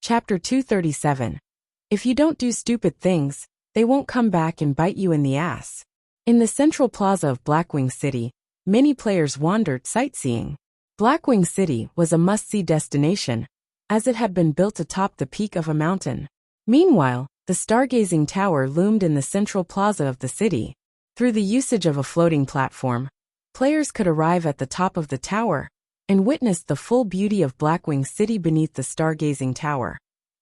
Chapter 237. If you don't do stupid things, they won't come back and bite you in the ass. In the central plaza of Blackwing City, many players wandered sightseeing. Blackwing City was a must-see destination, as it had been built atop the peak of a mountain. Meanwhile, the stargazing tower loomed in the central plaza of the city. Through the usage of a floating platform, players could arrive at the top of the tower and witness the full beauty of Blackwing City beneath the stargazing tower.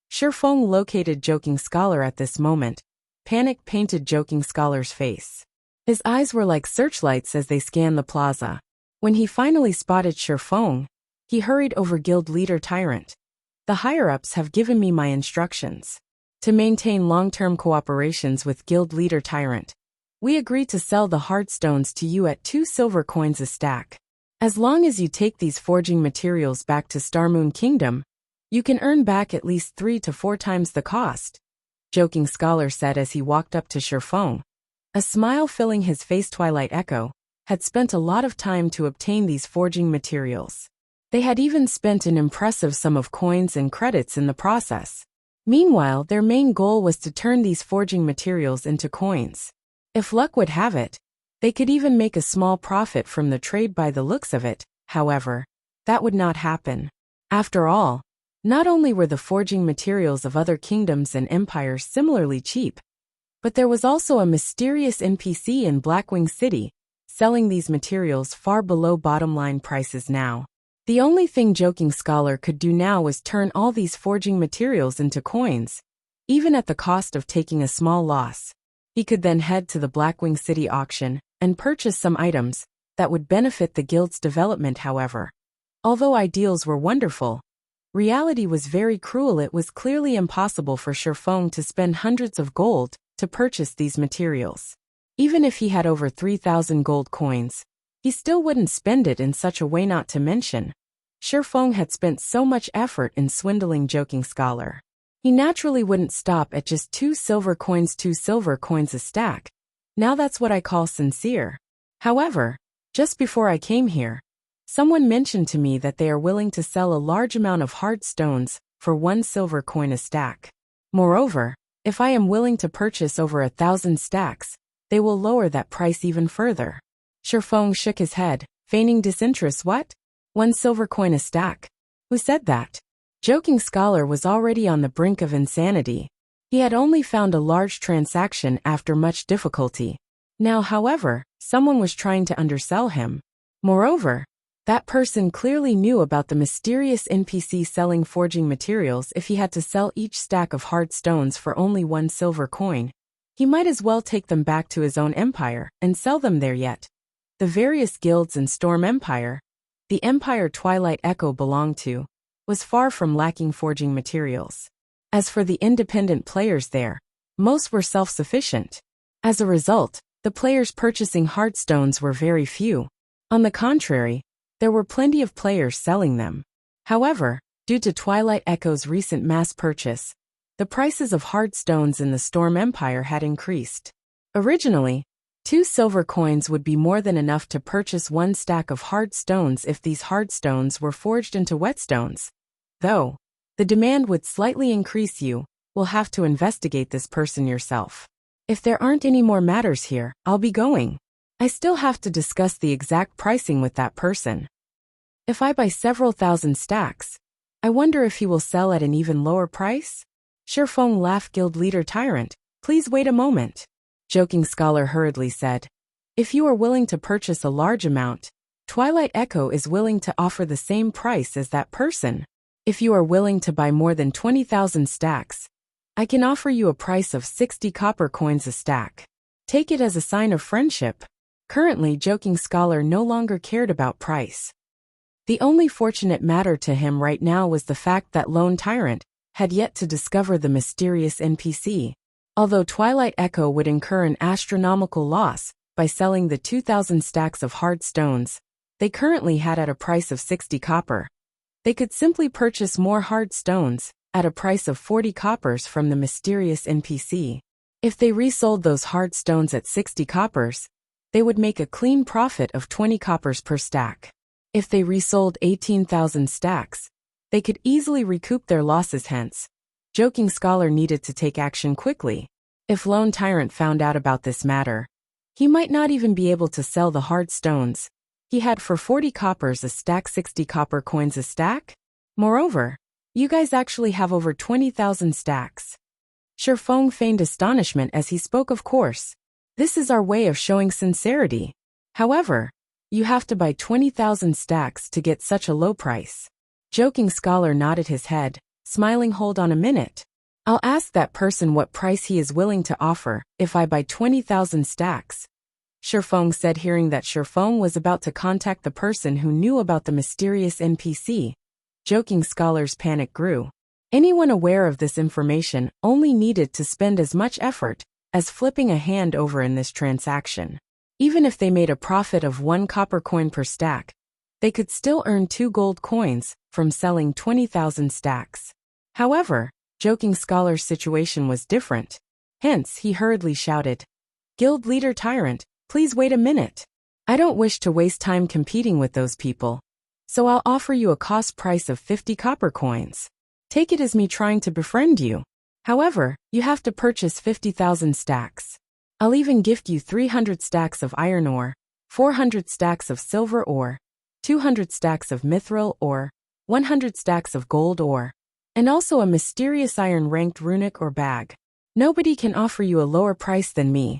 Shifeng located Joking Scholar at this moment. Panic painted Joking Scholar's face. His eyes were like searchlights as they scanned the plaza. When he finally spotted Shifeng, he hurried over Guild Leader Tyrant. The higher-ups have given me my instructions to maintain long-term cooperations with Guild Leader Tyrant. We agree to sell the hard stones to you at 2 silver coins a stack. As long as you take these forging materials back to Starmoon Kingdom, you can earn back at least 3 to 4 times the cost, Joking Scholar said as he walked up to Shifeng. A smile filling his face. Twilight Echo had spent a lot of time to obtain these forging materials. They had even spent an impressive sum of coins and credits in the process. Meanwhile, their main goal was to turn these forging materials into coins. If luck would have it, they could even make a small profit from the trade by the looks of it. However, that would not happen. After all, not only were the forging materials of other kingdoms and empires similarly cheap, but there was also a mysterious NPC in Blackwing City, selling these materials far below bottom-line prices now. The only thing Joking Scholar could do now was turn all these forging materials into coins, even at the cost of taking a small loss. He could then head to the Blackwing City auction and purchase some items that would benefit the guild's development. However, although ideals were wonderful, reality was very cruel. It was clearly impossible for Shifeng to spend hundreds of gold to purchase these materials. Even if he had over 3,000 gold coins, he still wouldn't spend it in such a way. Not to mention, Shifeng had spent so much effort in swindling Joking Scholar. He naturally wouldn't stop at just 2 silver coins. 2 silver coins a stack. Now that's what I call sincere. However, just before I came here, someone mentioned to me that they are willing to sell a large amount of hard stones for 1 silver coin a stack. Moreover, if I am willing to purchase over 1,000 stacks, they will lower that price even further. Shifeng shook his head, feigning disinterest. What? 1 silver coin a stack? Who said that? Joking Scholar was already on the brink of insanity. He had only found a large transaction after much difficulty. Now, however, someone was trying to undersell him. Moreover, that person clearly knew about the mysterious NPC selling forging materials. If he had to sell each stack of hard stones for only 1 silver coin, he might as well take them back to his own empire and sell them there. Yet, the various guilds in Storm Empire, the empire Twilight Echo belonged to, was far from lacking forging materials. As for the independent players there, most were self-sufficient. As a result, the players purchasing hard stones were very few. On the contrary, there were plenty of players selling them. However, due to Twilight Echo's recent mass purchase, the prices of hard stones in the Storm Empire had increased. Originally, 2 silver coins would be more than enough to purchase 1 stack of hard stones if these hard stones were forged into whetstones. Though, the demand would slightly increase. You will have to investigate this person yourself. If there aren't any more matters here, I'll be going. I still have to discuss the exact pricing with that person. If I buy several thousand stacks, I wonder if he will sell at an even lower price? Shifeng laughed. Guild Leader Tyrant, please wait a moment, Joking Scholar hurriedly said. If you are willing to purchase a large amount, Twilight Echo is willing to offer the same price as that person. If you are willing to buy more than 20,000 stacks, I can offer you a price of 60 copper coins a stack. Take it as a sign of friendship. Currently, Joking Scholar no longer cared about price. The only fortunate matter to him right now was the fact that Lone Tyrant had yet to discover the mysterious NPC. Although Twilight Echo would incur an astronomical loss by selling the 2,000 stacks of hard stones they currently had at a price of 60 copper, they could simply purchase more hard stones at a price of 40 coppers from the mysterious NPC. If they resold those hard stones at 60 coppers, they would make a clean profit of 20 coppers per stack. If they resold 18,000 stacks, they could easily recoup their losses. Hence, Joking Scholar needed to take action quickly. If Lone Tyrant found out about this matter, he might not even be able to sell the hard stones he had for 40 coppers a stack, 60 copper coins a stack. Moreover, you guys actually have over 20,000 stacks. Shifeng feigned astonishment as he spoke. Of course, this is our way of showing sincerity. However, you have to buy 20,000 stacks to get such a low price. Joking Scholar nodded his head, smiling. Hold on a minute. I'll ask that person what price he is willing to offer if I buy 20,000 stacks. Shifeng said, hearing that Shifeng was about to contact the person who knew about the mysterious NPC. Joking Scholar's panic grew. Anyone aware of this information only needed to spend as much effort as flipping a hand over in this transaction. Even if they made a profit of 1 copper coin per stack, they could still earn 2 gold coins from selling 20,000 stacks. However, Joking Scholar's situation was different. Hence, he hurriedly shouted, "Guild Leader Tyrant, please wait a minute. I don't wish to waste time competing with those people, so I'll offer you a cost price of 50 copper coins. Take it as me trying to befriend you. However, you have to purchase 50,000 stacks. I'll even gift you 300 stacks of iron ore, 400 stacks of silver ore, 200 stacks of mithril ore, 100 stacks of gold ore, and also a mysterious iron-ranked runic or bag. Nobody can offer you a lower price than me.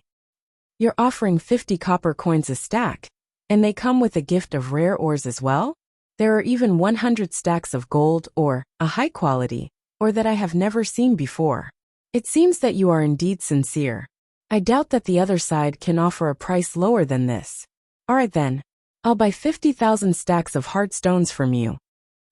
You're offering 50 copper coins a stack, and they come with a gift of rare ores as well? There are even 100 stacks of gold ore, a high quality, or that I have never seen before. It seems that you are indeed sincere. I doubt that the other side can offer a price lower than this. Alright then, I'll buy 50,000 stacks of hard stones from you."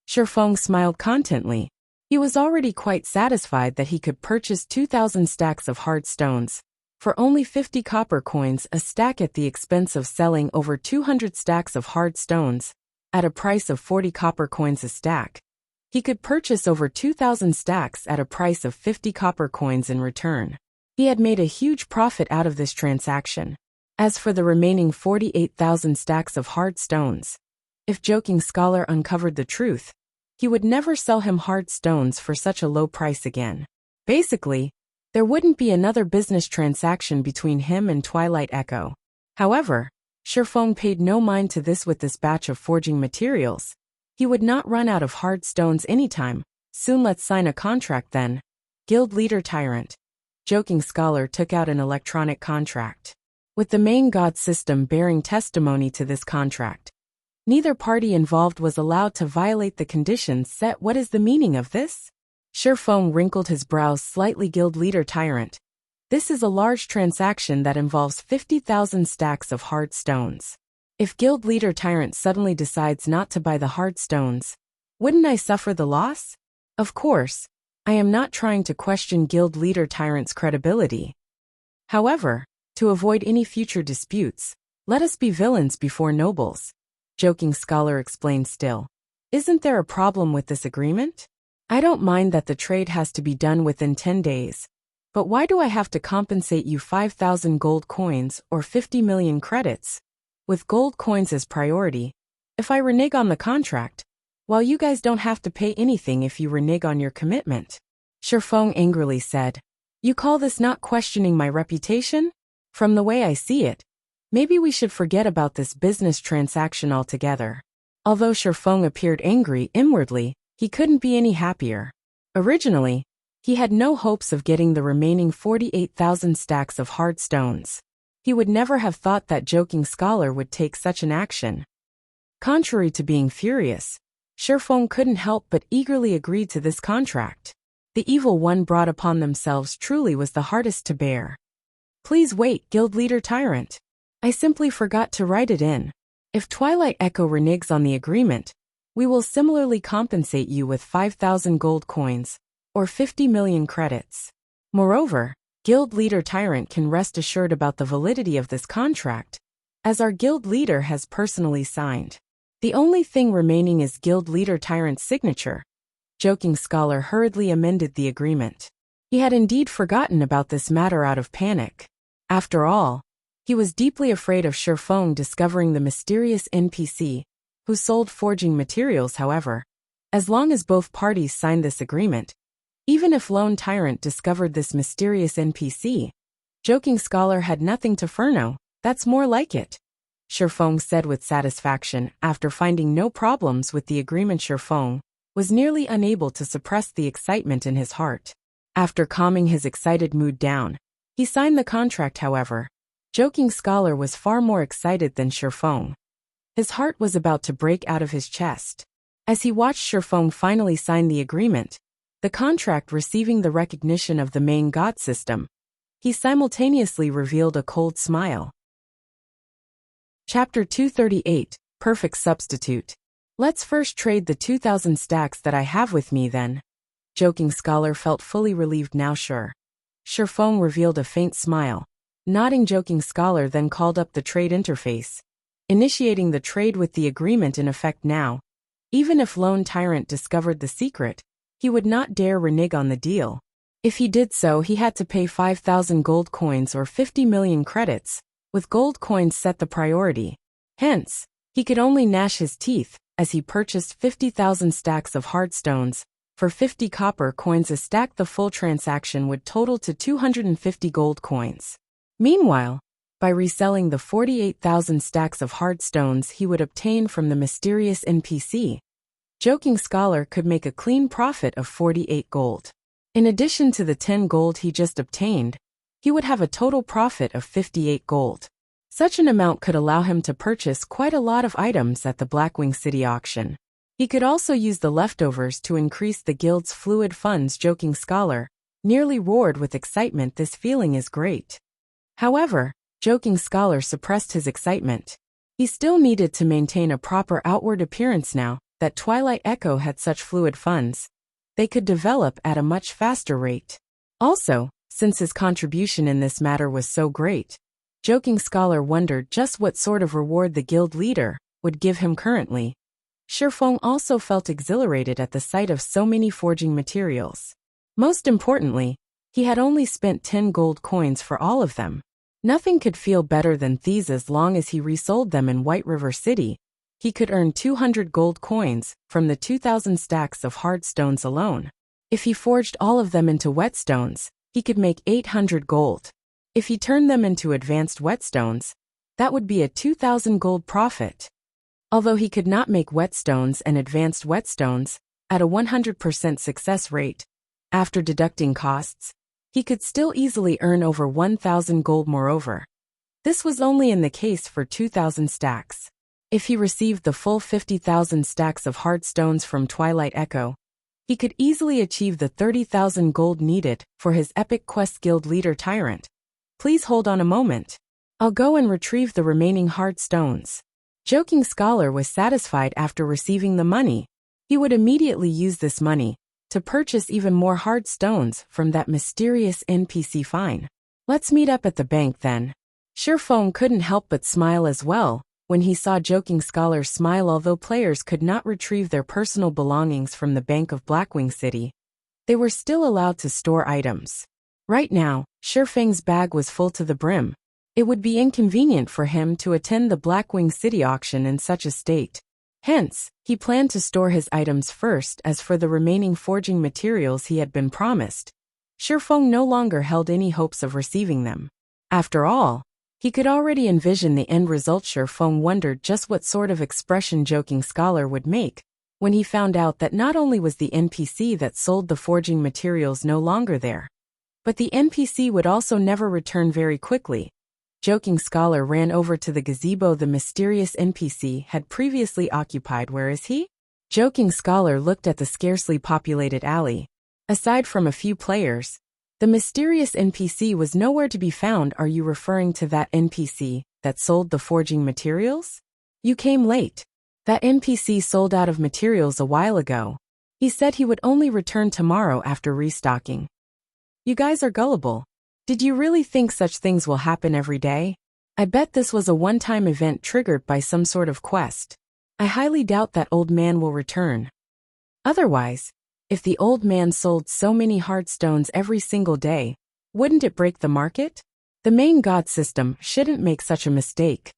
Shifeng smiled contently. He was already quite satisfied that he could purchase 2,000 stacks of hard stones for only 50 copper coins a stack at the expense of selling over 200 stacks of hard stones at a price of 40 copper coins a stack. He could purchase over 2,000 stacks at a price of 50 copper coins in return. He had made a huge profit out of this transaction. As for the remaining 48,000 stacks of hard stones, if Joking Scholar uncovered the truth, he would never sell him hard stones for such a low price again. Basically, there wouldn't be another business transaction between him and Twilight Echo. However, Shifeng paid no mind to this. With this batch of forging materials, he would not run out of hard stones anytime soon. Let's sign a contract then. Guild Leader Tyrant. Joking Scholar took out an electronic contract, with the main god system bearing testimony to this contract. Neither party involved was allowed to violate the conditions set. What is the meaning of this? Shifeng wrinkled his brows slightly. Guild Leader Tyrant. This is a large transaction that involves 50,000 stacks of hard stones. If Guild Leader Tyrant suddenly decides not to buy the hard stones, wouldn't I suffer the loss? Of course, I am not trying to question Guild Leader Tyrant's credibility. However, to avoid any future disputes, let us be villains before nobles. Joking Scholar explained. Still, isn't there a problem with this agreement? I don't mind that the trade has to be done within 10 days. But why do I have to compensate you 5,000 gold coins or 50 million credits? With gold coins as priority, if I renege on the contract, while you guys don't have to pay anything if you renege on your commitment. Shifeng angrily said, "You call this not questioning my reputation? From the way I see it, maybe we should forget about this business transaction altogether." Although Shifeng appeared angry inwardly, he couldn't be any happier. Originally, he had no hopes of getting the remaining 48,000 stacks of hard stones. He would never have thought that Joking Scholar would take such an action. Contrary to being furious, Shifeng couldn't help but eagerly agree to this contract. The evil one brought upon themselves truly was the hardest to bear. Please wait, Guild Leader Tyrant. I simply forgot to write it in. If Twilight Echo reneges on the agreement, we will similarly compensate you with 5,000 gold coins, or 50 million credits. Moreover, Guild Leader Tyrant can rest assured about the validity of this contract, as our guild leader has personally signed. The only thing remaining is Guild Leader Tyrant's signature. Joking Scholar hurriedly amended the agreement. He had indeed forgotten about this matter out of panic. After all, he was deeply afraid of Shifeng discovering the mysterious NPC, who sold forging materials. However, as long as both parties signed this agreement, Even if Lone Tyrant discovered this mysterious NPC, Joking Scholar had nothing to furno. That's more like it, Shifeng said with satisfaction after finding no problems with the agreement. Shifeng was nearly unable to suppress the excitement in his heart. After calming his excited mood down, he signed the contract. However, Joking Scholar was far more excited than Shifeng. His heart was about to break out of his chest. As he watched Shifeng finally sign the agreement, the contract receiving the recognition of the main god system, he simultaneously revealed a cold smile. Chapter 238, Perfect Substitute. Let's first trade the 2,000 stacks that I have with me then. Joking Scholar felt fully relieved now. Sure. Shifeng revealed a faint smile. Nodding, Joking Scholar then called up the trade interface, initiating the trade with the agreement in effect now. Even if Lone Tyrant discovered the secret, he would not dare renege on the deal. If he did so, he had to pay 5,000 gold coins or 50 million credits, with gold coins set the priority. Hence, he could only gnash his teeth as he purchased 50,000 stacks of hard stones. For 50 copper coins a stack, the full transaction would total to 250 gold coins. Meanwhile, by reselling the 48,000 stacks of hard stones he would obtain from the mysterious NPC, Joking Scholar could make a clean profit of 48 gold. In addition to the 10 gold he just obtained, he would have a total profit of 58 gold. Such an amount could allow him to purchase quite a lot of items at the Blackwing City auction. He could also use the leftovers to increase the guild's fluid funds. Joking Scholar nearly roared with excitement. This feeling is great. However, Joking Scholar suppressed his excitement. He still needed to maintain a proper outward appearance now that Twilight Echo had such fluid funds. They could develop at a much faster rate. Also, since his contribution in this matter was so great, Joking Scholar wondered just what sort of reward the guild leader would give him currently. Shifeng also felt exhilarated at the sight of so many forging materials. Most importantly, he had only spent 10 gold coins for all of them. Nothing could feel better than these. As long as he resold them in White River City, he could earn 200 gold coins from the 2,000 stacks of hard stones alone. If he forged all of them into whetstones, he could make 800 gold. If he turned them into advanced whetstones, that would be a 2,000 gold profit. Although he could not make whetstones and advanced whetstones at a 100% success rate, after deducting costs, he could still easily earn over 1,000 gold. Moreover, this was only in the case for 2,000 stacks. If he received the full 50,000 stacks of hard stones from Twilight Echo, he could easily achieve the 30,000 gold needed for his epic quest. Guild leader Tyrant, please hold on a moment. I'll go and retrieve the remaining hard stones. Joking Scholar was satisfied after receiving the money. He would immediately use this money to purchase even more hard stones from that mysterious NPC. Fine. Let's meet up at the bank then. Shifeng couldn't help but smile as well when he saw Joking Scholar smile. Although players could not retrieve their personal belongings from the Bank of Blackwing City, they were still allowed to store items. Right now, Shifeng's bag was full to the brim. It would be inconvenient for him to attend the Blackwing City auction in such a state. Hence, he planned to store his items first. As for the remaining forging materials he had been promised, Shifeng no longer held any hopes of receiving them. After all, he could already envision the end result. Shifeng wondered just what sort of expression Joking Scholar would make when he found out that not only was the NPC that sold the forging materials no longer there, but the NPC would also never return very quickly. Joking Scholar ran over to the gazebo the mysterious NPC had previously occupied. Where is he? Joking Scholar looked at the scarcely populated alley. Aside from a few players, the mysterious NPC was nowhere to be found. Are you referring to that NPC that sold the forging materials? You came late. That NPC sold out of materials a while ago. He said he would only return tomorrow after restocking. You guys are gullible. Did you really think such things will happen every day? I bet this was a one-time event triggered by some sort of quest. I highly doubt that old man will return. Otherwise, if the old man sold so many hard stones every single day, wouldn't it break the market? The main god system shouldn't make such a mistake.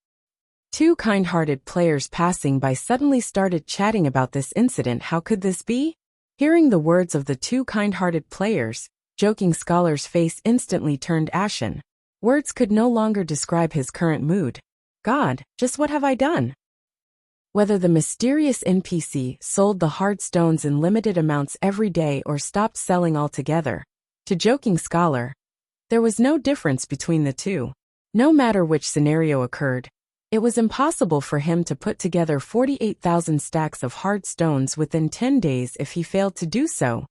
Two kind-hearted players passing by suddenly started chatting about this incident. How could this be? Hearing the words of the two kind-hearted players, Joking Scholar's face instantly turned ashen. Words could no longer describe his current mood. God, just what have I done? Whether the mysterious NPC sold the hard stones in limited amounts every day or stopped selling altogether, to Joking Scholar, there was no difference between the two. No matter which scenario occurred, it was impossible for him to put together 48,000 stacks of hard stones within 10 days if he failed to do so.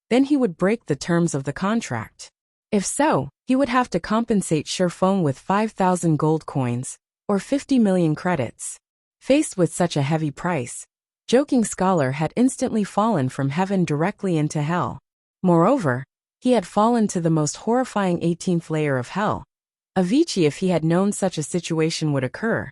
Then he would break the terms of the contract. If so, he would have to compensate Shifeng with 5,000 gold coins, or 50 million credits. Faced with such a heavy price, Joking Scholar had instantly fallen from heaven directly into hell. Moreover, he had fallen to the most horrifying 18th layer of hell. Avicii, if he had known such a situation would occur,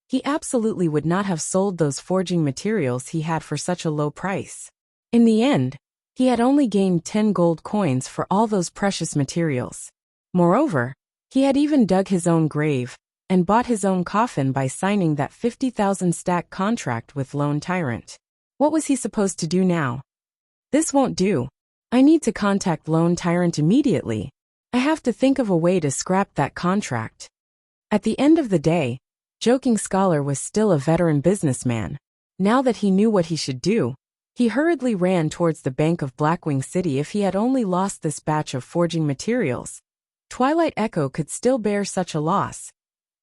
he absolutely would not have sold those forging materials he had for such a low price. In the end, he had only gained 10 gold coins for all those precious materials. Moreover, he had even dug his own grave and bought his own coffin by signing that 50,000 stack contract with Lone Tyrant. What was he supposed to do now? This won't do. I need to contact Lone Tyrant immediately. I have to think of a way to scrap that contract. At the end of the day, Joking Scholar was still a veteran businessman. Now that he knew what he should do, he hurriedly ran towards the bank of Blackwing City. If he had only lost this batch of forging materials, Twilight Echo could still bear such a loss.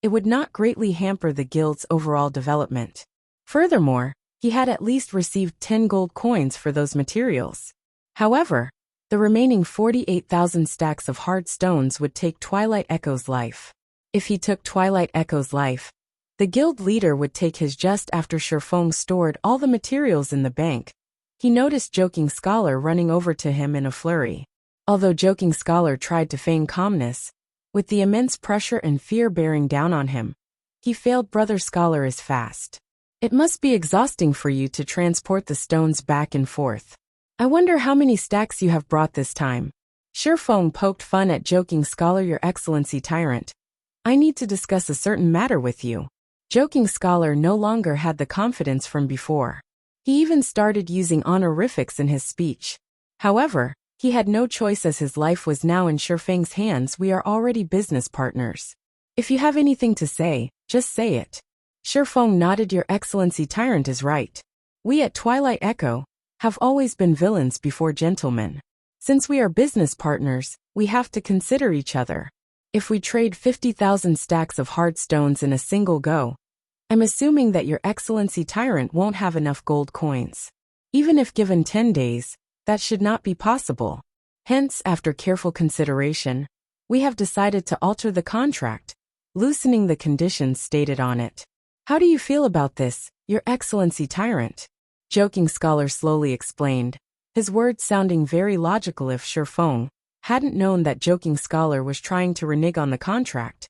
It would not greatly hamper the guild's overall development. Furthermore, he had at least received 10 gold coins for those materials. However, the remaining 48,000 stacks of hard stones would take Twilight Echo's life. If he took Twilight Echo's life, the guild leader would take his just after Shifeng stored all the materials in the bank. He noticed Joking Scholar running over to him in a flurry. Although Joking Scholar tried to feign calmness, with the immense pressure and fear bearing down on him, he failed. Brother Scholar is fast. It must be exhausting for you to transport the stones back and forth. I wonder how many stacks you have brought this time. Shifeng poked fun at Joking Scholar. Your Excellency Tyrant, I need to discuss a certain matter with you. Joking Scholar no longer had the confidence from before. He even started using honorifics in his speech. However, he had no choice as his life was now in Shifeng's hands. We are already business partners. If you have anything to say, just say it. Shifeng nodded. Your Excellency Tyrant is right. We at Twilight Echo have always been villains before gentlemen. Since we are business partners, we have to consider each other. If we trade 50,000 stacks of hard stones in a single go, I'm assuming that your Excellency Tyrant won't have enough gold coins. Even if given 10 days, that should not be possible. Hence, after careful consideration, we have decided to alter the contract, loosening the conditions stated on it. How do you feel about this, your Excellency Tyrant? Joking Scholar slowly explained, his words sounding very logical. If Shifeng hadn't known that Joking Scholar was trying to renege on the contract,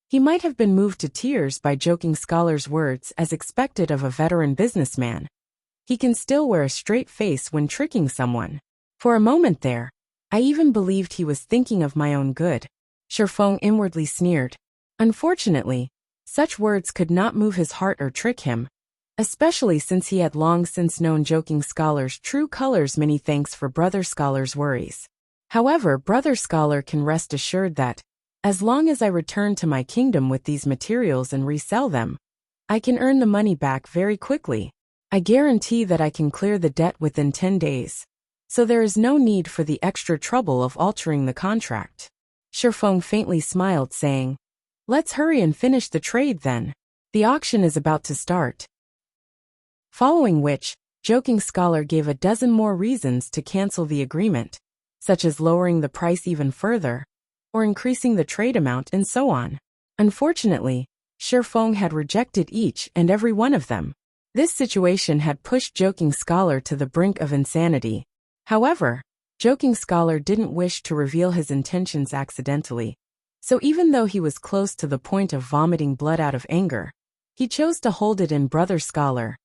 he might have been moved to tears by Joking Scholar's words. As expected of a veteran businessman, he can still wear a straight face when tricking someone. For a moment there, I even believed he was thinking of my own good. Shifeng inwardly sneered. Unfortunately, such words could not move his heart or trick him, especially since he had long since known Joking Scholar's true colors. Many thanks for Brother Scholar's worries. However, Brother Scholar can rest assured that, as long as I return to my kingdom with these materials and resell them, I can earn the money back very quickly. I guarantee that I can clear the debt within 10 days. So there is no need for the extra trouble of altering the contract. Shifeng faintly smiled, saying, Let's hurry and finish the trade then. The auction is about to start. Following which, Joking Scholar gave a dozen more reasons to cancel the agreement, such as lowering the price even further, or increasing the trade amount and so on. Unfortunately, Shifeng had rejected each and every one of them. This situation had pushed Joking Scholar to the brink of insanity. However, Joking Scholar didn't wish to reveal his intentions accidentally, so even though he was close to the point of vomiting blood out of anger, he chose to hold it in. Brother Scholar,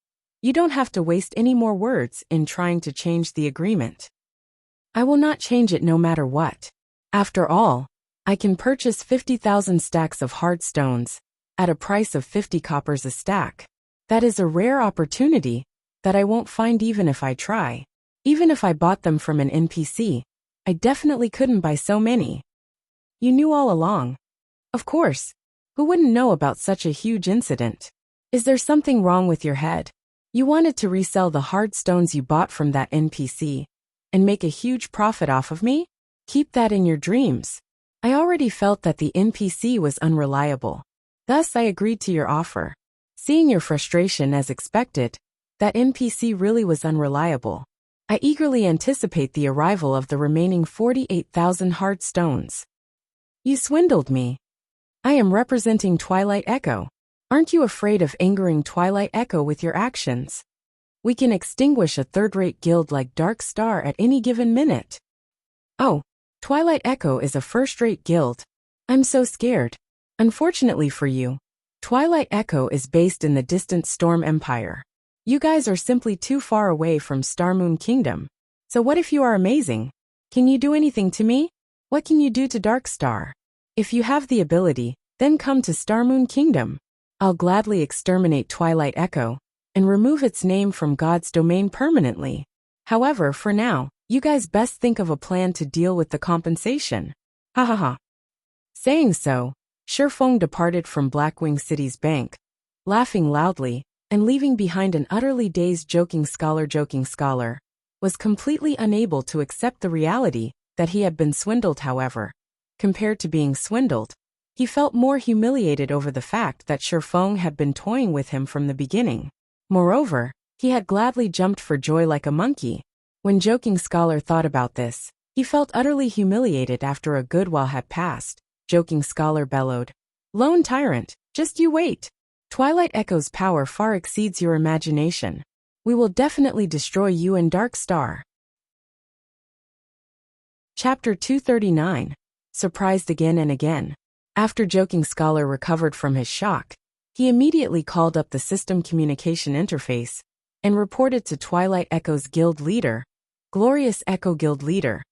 you don't have to waste any more words in trying to change the agreement. I will not change it no matter what. After all, I can purchase 50,000 stacks of hard stones at a price of 50 coppers a stack. That is a rare opportunity that I won't find even if I try. Even if I bought them from an NPC, I definitely couldn't buy so many. You knew all along. Of course. Who wouldn't know about such a huge incident? Is there something wrong with your head? You wanted to resell the hard stones you bought from that NPC and make a huge profit off of me? Keep that in your dreams. I already felt that the NPC was unreliable. Thus, I agreed to your offer. Seeing your frustration as expected, that NPC really was unreliable. I eagerly anticipate the arrival of the remaining 48,000 hard stones. You swindled me. I am representing Twilight Echo. Aren't you afraid of angering Twilight Echo with your actions? We can extinguish a third-rate guild like Dark Star at any given minute. Oh, Twilight Echo is a first-rate guild. I'm so scared. Unfortunately for you, Twilight Echo is based in the distant Storm Empire. You guys are simply too far away from Starmoon Kingdom. So what if you are amazing? Can you do anything to me? What can you do to Dark Star? If you have the ability, then come to Starmoon Kingdom. I'll gladly exterminate Twilight Echo and remove its name from God's domain permanently. However, for now, you guys best think of a plan to deal with the compensation. Ha ha ha. Saying so, Shifeng departed from Blackwing City's bank, laughing loudly, and leaving behind an utterly dazed Joking Scholar was completely unable to accept the reality that he had been swindled. However, compared to being swindled, he felt more humiliated over the fact that Shifeng had been toying with him from the beginning. Moreover, he had gladly jumped for joy like a monkey. When Joking Scholar thought about this, he felt utterly humiliated. After a good while had passed, Joking Scholar bellowed, "Lone Tyrant, just you wait. Twilight Echo's power far exceeds your imagination. We will definitely destroy you and Dark Star." Chapter 239. Surprised again and again. After Joking Scholar recovered from his shock, he immediately called up the system communication interface and reported to Twilight Echo's guild leader, Glorious Echo Guild Leader,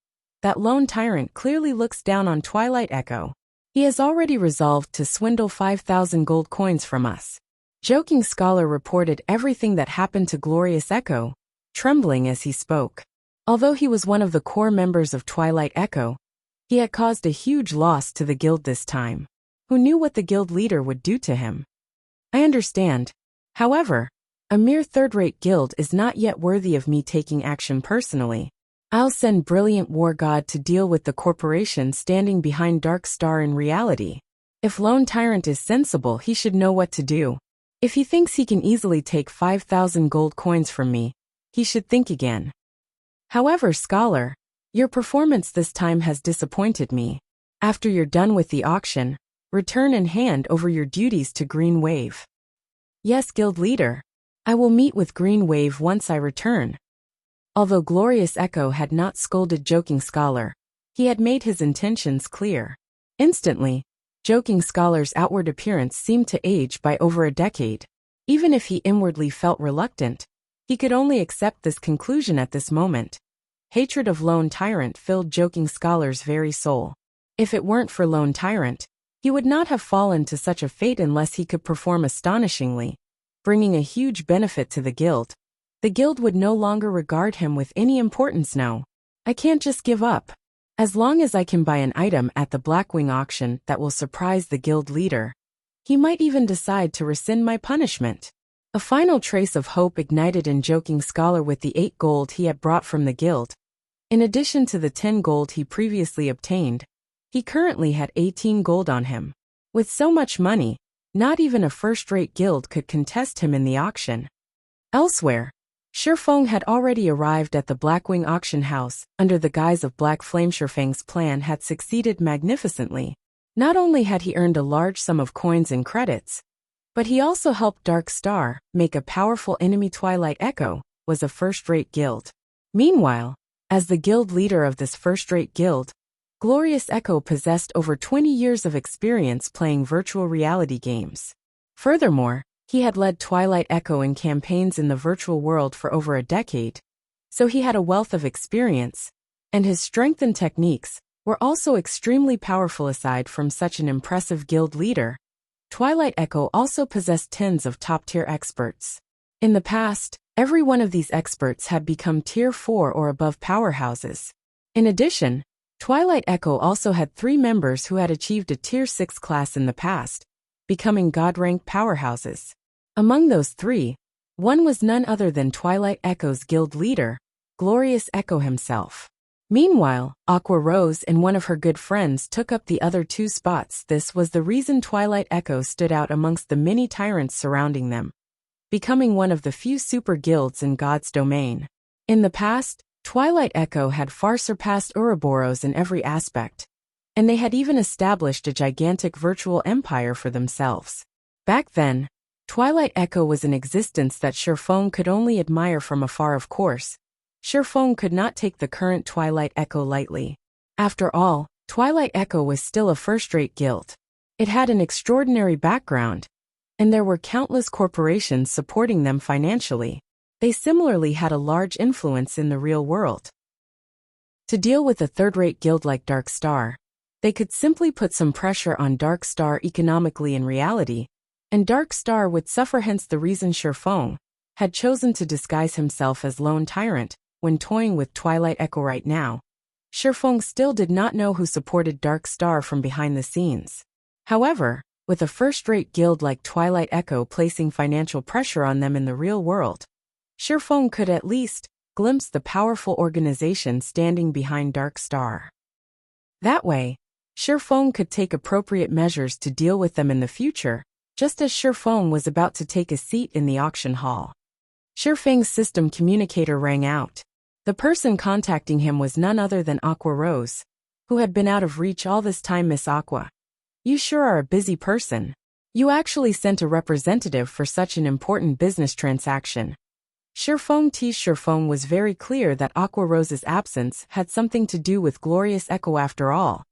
that Lone Tyrant clearly looks down on Twilight Echo. He has already resolved to swindle 5,000 gold coins from us. Joking Scholar reported everything that happened to Glorious Echo, trembling as he spoke. Although he was one of the core members of Twilight Echo, he had caused a huge loss to the guild this time. Who knew what the guild leader would do to him? I understand. However, a mere third-rate guild is not yet worthy of me taking action personally. I'll send Brilliant War God to deal with the corporation standing behind Dark Star in reality. If Lone Tyrant is sensible, he should know what to do. If he thinks he can easily take 5,000 gold coins from me, he should think again. However, Scholar, your performance this time has disappointed me. After you're done with the auction, return and hand over your duties to Green Wave. Yes, Guild Leader. I will meet with Green Wave once I return. Although Glorious Echo had not scolded Joking Scholar, he had made his intentions clear. Instantly, Joking Scholar's outward appearance seemed to age by over a decade. Even if he inwardly felt reluctant, he could only accept this conclusion at this moment. Hatred of Lone Tyrant filled Joking Scholar's very soul. If it weren't for Lone Tyrant, he would not have fallen to such a fate unless he could perform astonishingly, bringing a huge benefit to the guild. The guild would no longer regard him with any importance. No, I can't just give up. As long as I can buy an item at the Blackwing auction that will surprise the guild leader, he might even decide to rescind my punishment. A final trace of hope ignited in Joking Scholar with the 8 gold he had brought from the guild. In addition to the 10 gold he previously obtained, he currently had 18 gold on him. With so much money, not even a first-rate guild could contest him in the auction. Elsewhere, Shifeng had already arrived at the Blackwing auction house under the guise of Black Flame. Shifeng's plan had succeeded magnificently. Not only had he earned a large sum of coins and credits, but he also helped Dark Star make a powerful enemy. Twilight Echo was a first-rate guild. Meanwhile, as the guild leader of this first-rate guild, Glorious Echo possessed over 20 years of experience playing virtual reality games. Furthermore, he had led Twilight Echo in campaigns in the virtual world for over a decade, so he had a wealth of experience, and his strength and techniques were also extremely powerful. Aside from such an impressive guild leader, Twilight Echo also possessed tens of top-tier experts. In the past, Every one of these experts had become Tier 4 or above powerhouses. In addition, Twilight Echo also had 3 members who had achieved a Tier 6 class in the past, becoming God-rank powerhouses. Among those 3, one was none other than Twilight Echo's guild leader, Glorious Echo himself. Meanwhile, Aqua Rose and one of her good friends took up the other 2 spots. This was the reason Twilight Echo stood out amongst the many tyrants surrounding them, becoming one of the few super guilds in God's domain. In the past, Twilight Echo had far surpassed Ouroboros in every aspect, and they had even established a gigantic virtual empire for themselves. Back then, Twilight Echo was an existence that Shifeng could only admire from afar. Of course, Shifeng could not take the current Twilight Echo lightly. After all, Twilight Echo was still a first-rate guild. It had an extraordinary background, and there were countless corporations supporting them financially. They similarly had a large influence in the real world. To deal with a third-rate guild like Dark Star, they could simply put some pressure on Dark Star economically in reality, and Dark Star would suffer. Hence the reason Shifeng had chosen to disguise himself as Lone Tyrant when toying with Twilight Echo right now. Shifeng still did not know who supported Dark Star from behind the scenes. However, with a first-rate guild like Twilight Echo placing financial pressure on them in the real world, Shifeng could at least glimpse the powerful organization standing behind Dark Star. That way, Shifeng could take appropriate measures to deal with them in the future, just as Shifeng was about to take a seat in the auction hall. Shifeng's system communicator rang out. The person contacting him was none other than Aqua Rose, who had been out of reach all this time. Miss Aqua, you sure are a busy person. You actually sent a representative for such an important business transaction. Shifeng was very clear that Aqua Rose's absence had something to do with Glorious Echo. After all,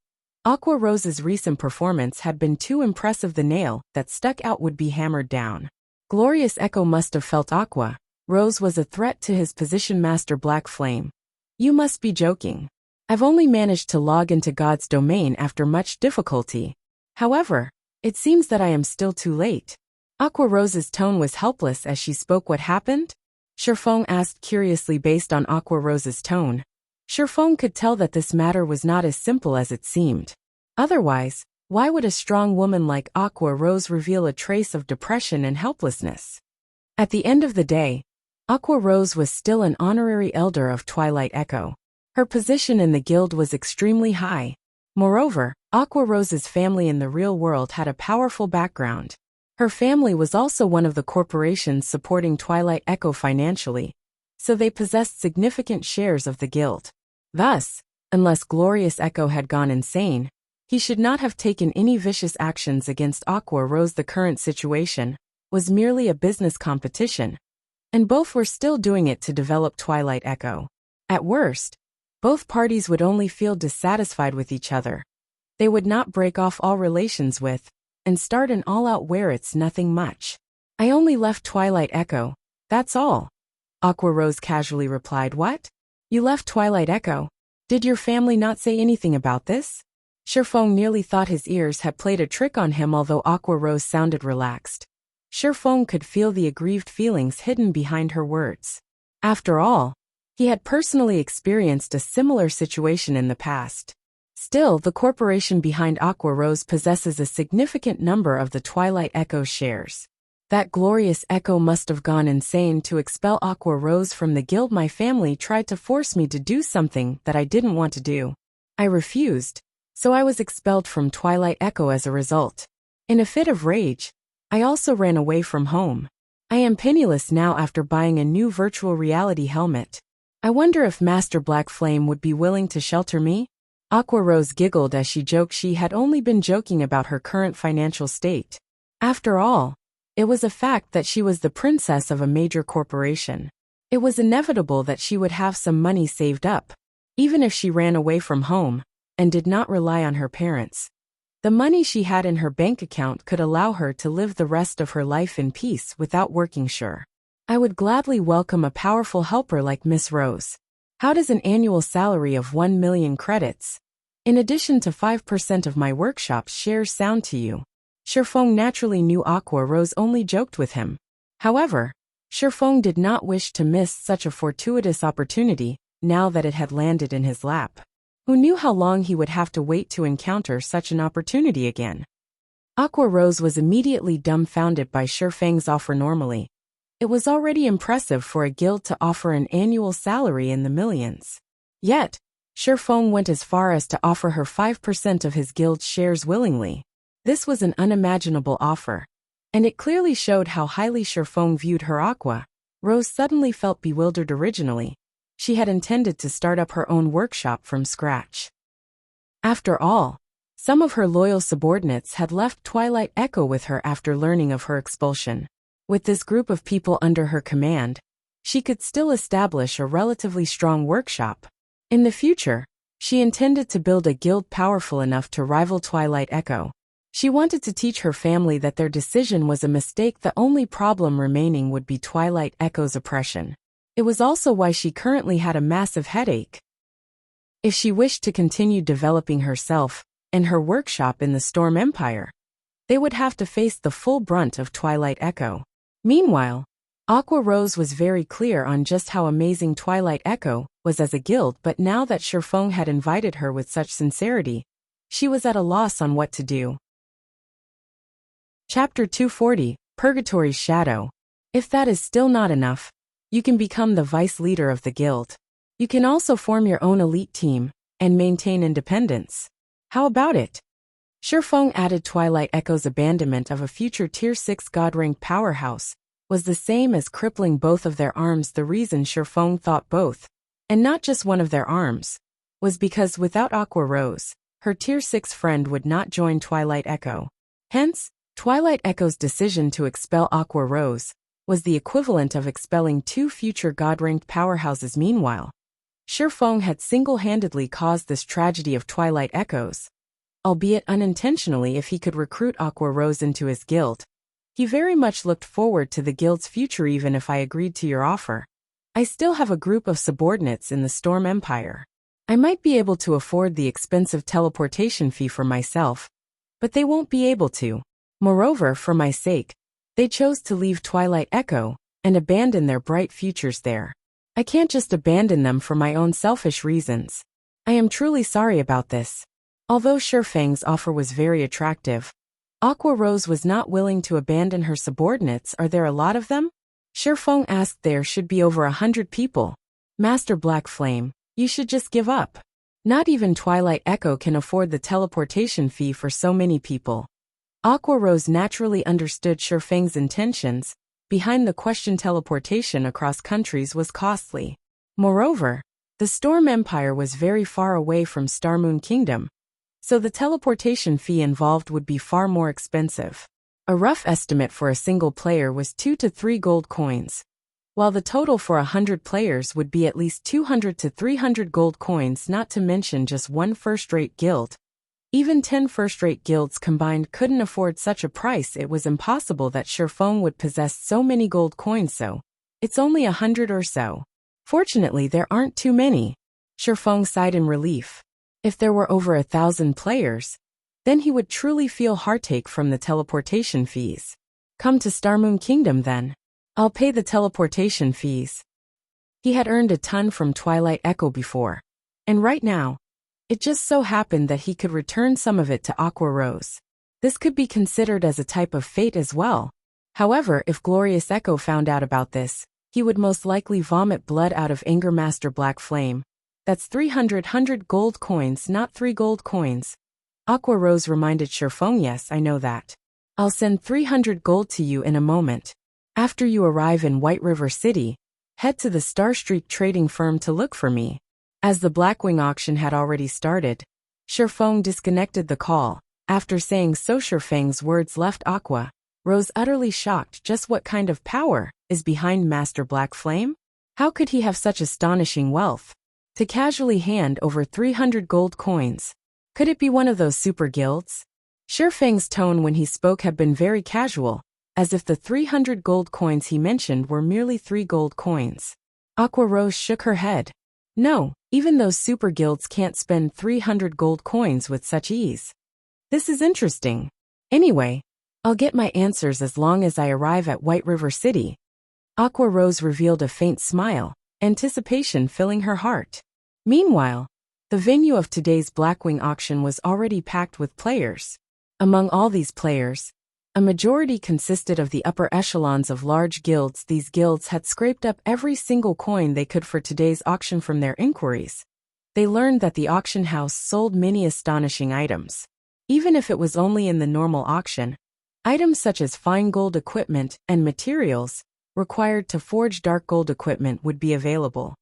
Aqua Rose's recent performance had been too impressive. The nail that stuck out would be hammered down. Glorious Echo must have felt Aqua Rose was a threat to his position. Master Black Flame, you must be joking. I've only managed to log into God's domain after much difficulty. However, it seems that I am still too late. Aqua Rose's tone was helpless as she spoke. What happened? Shifeng asked curiously. Based on Aqua Rose's tone, Shifeng could tell that this matter was not as simple as it seemed. Otherwise, why would a strong woman like Aqua Rose reveal a trace of depression and helplessness? At the end of the day, Aqua Rose was still an honorary elder of Twilight Echo. Her position in the guild was extremely high. Moreover, Aqua Rose's family in the real world had a powerful background. Her family was also one of the corporations supporting Twilight Echo financially, so they possessed significant shares of the guild. Thus, unless Glorious Echo had gone insane, he should not have taken any vicious actions against Aqua Rose. The current situation was merely a business competition, and both were still doing it to develop Twilight Echo. At worst, both parties would only feel dissatisfied with each other. They would not break off all relations with and start an all-out war. It's nothing much. I only left Twilight Echo, that's all. Aqua Rose casually replied. What? You left Twilight Echo? Did your family not say anything about this? Shifeng nearly thought his ears had played a trick on him. Although Aqua Rose sounded relaxed, Shifeng could feel the aggrieved feelings hidden behind her words. After all, he had personally experienced a similar situation in the past. Still, the corporation behind Aqua Rose possesses a significant number of the Twilight Echo shares. That Glorious Echo must have gone insane to expel Aqua Rose from the guild. My family tried to force me to do something that I didn't want to do. I refused, so I was expelled from Twilight Echo as a result. In a fit of rage, I also ran away from home. I am penniless now after buying a new virtual reality helmet. I wonder if Master Black Flame would be willing to shelter me? Aqua Rose giggled as she joked she had only been joking about her current financial state. After all, it was a fact that she was the princess of a major corporation. It was inevitable that she would have some money saved up, even if she ran away from home and did not rely on her parents. The money she had in her bank account could allow her to live the rest of her life in peace without working. Sure, I would gladly welcome a powerful helper like Miss Rose. How does an annual salary of 1 million credits, in addition to 5% of my workshop's shares, sound to you? Shifeng naturally knew Aqua Rose only joked with him. However, Shifeng did not wish to miss such a fortuitous opportunity, now that it had landed in his lap. Who knew how long he would have to wait to encounter such an opportunity again? Aqua Rose was immediately dumbfounded by Shifeng's offer. Normally, it was already impressive for a guild to offer an annual salary in the millions. Yet, Shifeng went as far as to offer her 5% of his guild's shares willingly. This was an unimaginable offer, and it clearly showed how highly Shifeng viewed her. Aqua Rose suddenly felt bewildered. Originally, she had intended to start up her own workshop from scratch. After all, some of her loyal subordinates had left Twilight Echo with her after learning of her expulsion. With this group of people under her command, she could still establish a relatively strong workshop. In the future, she intended to build a guild powerful enough to rival Twilight Echo. She wanted to teach her family that their decision was a mistake. The only problem remaining would be Twilight Echo's oppression. It was also why she currently had a massive headache. If she wished to continue developing herself and her workshop in the Storm Empire, they would have to face the full brunt of Twilight Echo. Meanwhile, Aqua Rose was very clear on just how amazing Twilight Echo was as a guild, but now that Shifeng had invited her with such sincerity, she was at a loss on what to do. Chapter 240, Purgatory's Shadow. If that is still not enough, you can become the vice leader of the guild. You can also form your own elite team and maintain independence. How about it? Shifeng added Twilight Echo's abandonment of a future Tier 6 God-ranked powerhouse was the same as crippling both of their arms. The reason Shifeng thought both, and not just one of their arms, was because without Aqua Rose, her Tier 6 friend would not join Twilight Echo. Hence, Twilight Echo's decision to expel Aqua Rose was the equivalent of expelling two future God-ranked powerhouses. Meanwhile, Shifeng had single-handedly caused this tragedy of Twilight Echoes. Albeit unintentionally, if he could recruit Aqua Rose into his guild, he very much looked forward to the guild's future. Even if I agreed to your offer, I still have a group of subordinates in the Storm Empire. I might be able to afford the expensive teleportation fee for myself, but they won't be able to. Moreover, for my sake, they chose to leave Twilight Echo and abandon their bright futures there. I can't just abandon them for my own selfish reasons. I am truly sorry about this. Although Shifeng's offer was very attractive, Aqua Rose was not willing to abandon her subordinates. Are there a lot of them? Shifeng asked. There should be over 100 people. Master Black Flame, you should just give up. Not even Twilight Echo can afford the teleportation fee for so many people. Aqua Rose naturally understood Shifeng's intentions. Behind the question, teleportation across countries was costly. Moreover, the Storm Empire was very far away from Starmoon Kingdom, so the teleportation fee involved would be far more expensive. A rough estimate for a single player was 2 to 3 gold coins, while the total for 100 players would be at least 200 to 300 gold coins, not to mention just one first-rate guild. Even 10 first-rate guilds combined couldn't afford such a price. It was impossible that Shifeng would possess so many gold coins, so it's only 100 or so. Fortunately, there aren't too many. Shifeng sighed in relief. If there were over 1,000 players, then he would truly feel heartache from the teleportation fees. Come to Starmoon Kingdom then. I'll pay the teleportation fees. He had earned a ton from Twilight Echo before, and right now, it just so happened that he could return some of it to Aqua Rose. This could be considered as a type of fate as well. However, if Glorious Echo found out about this, he would most likely vomit blood out of anger. Master Black Flame, that's 300 gold coins, not 3 gold coins. Aqua Rose reminded Shifeng. Yes, I know that. I'll send 300 gold to you in a moment. After you arrive in White River City, head to the Star Streak trading firm to look for me. As the Blackwing auction had already started, Shifeng disconnected the call. After saying so, Shifeng's words left Aqua Rose utterly shocked. Just what kind of power is behind Master Black Flame? How could he have such astonishing wealth to casually hand over 300 gold coins? Could it be one of those super guilds? Shifeng's tone when he spoke had been very casual, as if the 300 gold coins he mentioned were merely 3 gold coins. Aqua Rose shook her head. No, even those super guilds can't spend 300 gold coins with such ease. This is interesting. Anyway, I'll get my answers as long as I arrive at White River City. Aqua Rose revealed a faint smile, anticipation filling her heart. Meanwhile, the venue of today's Blackwing auction was already packed with players. Among all these players, a majority consisted of the upper echelons of large guilds. These guilds had scraped up every single coin they could for today's auction. From their inquiries, they learned that the auction house sold many astonishing items. Even if it was only in the normal auction, items such as fine gold equipment and materials required to forge dark gold equipment would be available.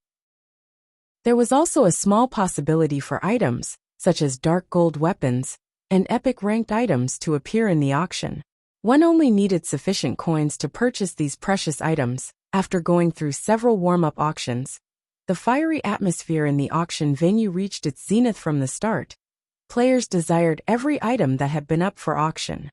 There was also a small possibility for items, such as dark gold weapons, and epic ranked items to appear in the auction. One only needed sufficient coins to purchase these precious items. After going through several warm-up auctions, the fiery atmosphere in the auction venue reached its zenith from the start. Players desired every item that had been up for auction.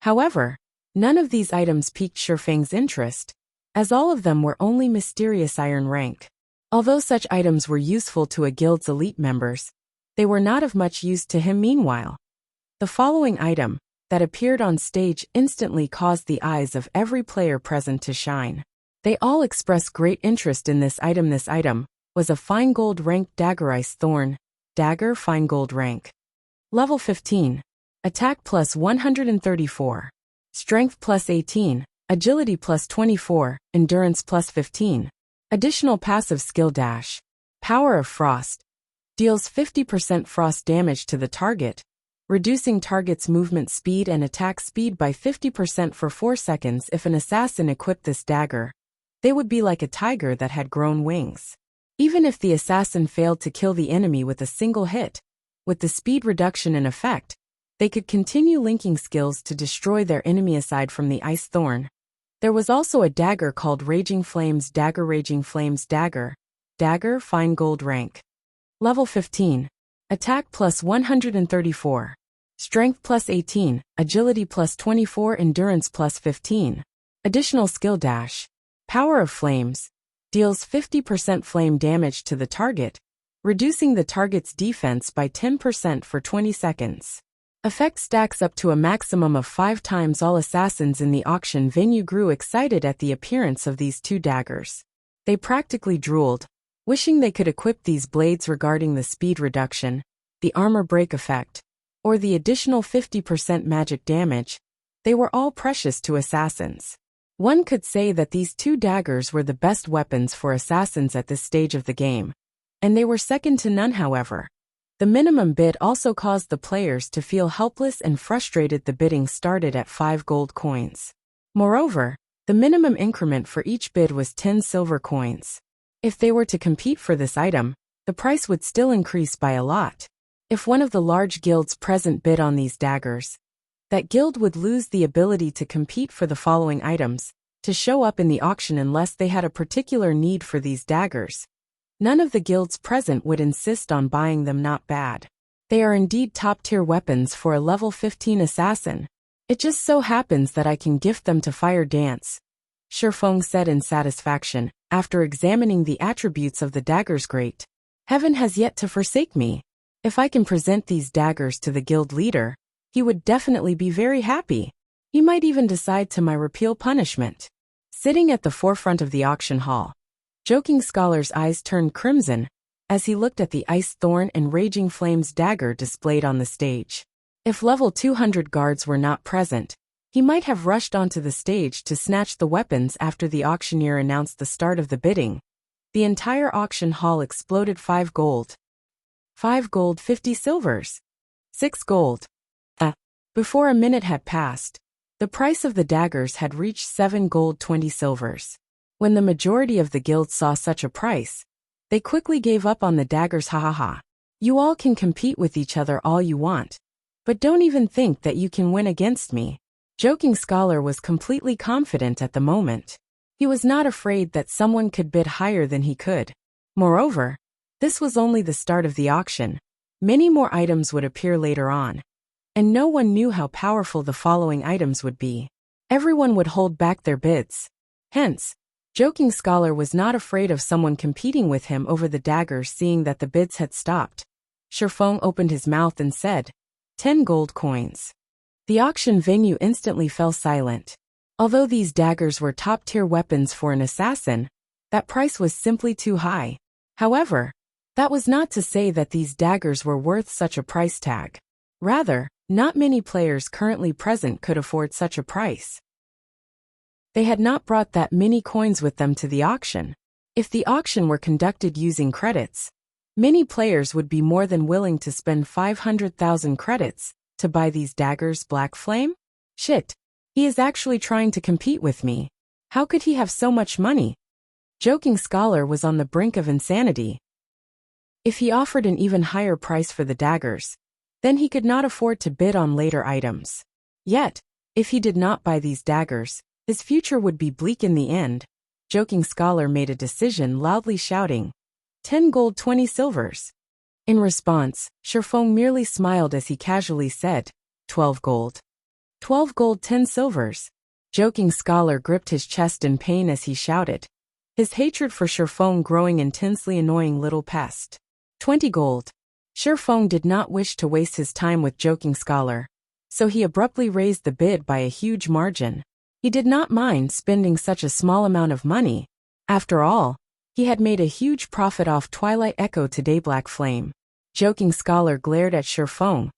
However, none of these items piqued Shifeng's interest, as all of them were only mysterious iron rank. Although such items were useful to a guild's elite members, they were not of much use to him. Meanwhile, the following item, that appeared on stage, instantly caused the eyes of every player present to shine. They all expressed great interest in this item. This item was a fine gold ranked dagger. Ice Thorn dagger, fine gold rank. Level 15. Attack plus 134. Strength plus 18. Agility plus 24. Endurance plus 15. Additional passive skill dash. Power of Frost. Deals 50% frost damage to the target, reducing target's movement speed and attack speed by 50% for 4 seconds. If an assassin equipped this dagger, they would be like a tiger that had grown wings. Even if the assassin failed to kill the enemy with a single hit, with the speed reduction in effect, they could continue linking skills to destroy their enemy. Aside from the Ice Thorn, there was also a dagger called Raging Flames dagger. Raging Flames dagger. Dagger, fine gold rank. Level 15. Attack plus 134. Strength plus 18. Agility plus 24. Endurance plus 15. Additional skill dash. Power of Flames. Deals 50% flame damage to the target, reducing the target's defense by 10% for 20 seconds. Effect stacks up to a maximum of 5 times. All assassins in the auction venue grew excited at the appearance of these two daggers. They practically drooled, wishing they could equip these blades. Regarding the speed reduction, the armor break effect, or the additional 50% magic damage, they were all precious to assassins. One could say that these two daggers were the best weapons for assassins at this stage of the game, and they were second to none. However, the minimum bid also caused the players to feel helpless and frustrated. The bidding started at 5 gold coins. Moreover, the minimum increment for each bid was 10 silver coins. If they were to compete for this item, the price would still increase by a lot. If one of the large guilds present bid on these daggers, that guild would lose the ability to compete for the following items, to show up in the auction unless they had a particular need for these daggers. None of the guilds present would insist on buying them. Not bad. They are indeed top-tier weapons for a level 15 assassin. It just so happens that I can gift them to Fire Dance, Shifeng said in satisfaction, after examining the attributes of the daggers. Great. Heaven has yet to forsake me. If I can present these daggers to the guild leader, he would definitely be very happy. He might even decide to my repeal punishment. Sitting at the forefront of the auction hall, Joking Scholar's eyes turned crimson as he looked at the Ice Thorn and Raging Flames dagger displayed on the stage. If level 200 guards were not present, he might have rushed onto the stage to snatch the weapons. After the auctioneer announced the start of the bidding, the entire auction hall exploded. 5 gold. 5 gold, 50 silvers. 6 gold. Before a minute had passed, the price of the daggers had reached 7 gold, 20 silvers. When the majority of the guilds saw such a price, they quickly gave up on the daggers. Ha ha ha. You all can compete with each other all you want, but don't even think that you can win against me. Joking Scholar was completely confident at the moment. He was not afraid that someone could bid higher than he could. Moreover, this was only the start of the auction. Many more items would appear later on, and no one knew how powerful the following items would be. Everyone would hold back their bids. Hence, Joking Scholar was not afraid of someone competing with him over the daggers. Seeing that the bids had stopped, Shifeng opened his mouth and said, 10 gold coins. The auction venue instantly fell silent. Although these daggers were top-tier weapons for an assassin, that price was simply too high. However, that was not to say that these daggers were worth such a price tag. Rather, not many players currently present could afford such a price. They had not brought that many coins with them to the auction. If the auction were conducted using credits, many players would be more than willing to spend 500,000 credits to buy these daggers. Black Flame? Shit. He is actually trying to compete with me. How could he have so much money? Joking Scholar was on the brink of insanity. If he offered an even higher price for the daggers, then he could not afford to bid on later items. Yet, if he did not buy these daggers, his future would be bleak in the end. Joking Scholar made a decision, loudly shouting, 10 gold 20 silvers. In response, Sherfong merely smiled as he casually said, 12 gold. 12 gold 10 silvers. Joking Scholar gripped his chest in pain as he shouted, his hatred for Sherfong growing intensely. Annoying little pest. 20 gold. Sherfong did not wish to waste his time with Joking Scholar, so he abruptly raised the bid by a huge margin. He did not mind spending such a small amount of money. After all, he had made a huge profit off Twilight Echo today. Black Flame. Joking Scholar glared at Sherfong,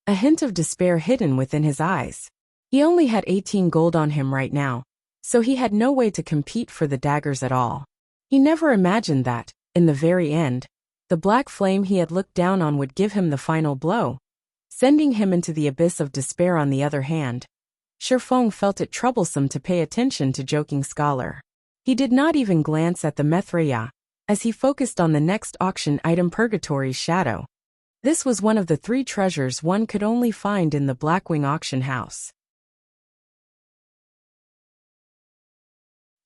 a hint of despair hidden within his eyes. He only had 18 gold on him right now, so he had no way to compete for the daggers at all. He never imagined that, in the very end, the Black Flame he had looked down on would give him the final blow, sending him into the abyss of despair. On the other hand, Sherfong felt it troublesome to pay attention to Joking Scholar. He did not even glance at the Methreya, as he focused on the next auction item, Purgatory's Shadow. This was one of the 3 treasures one could only find in the Blackwing auction house.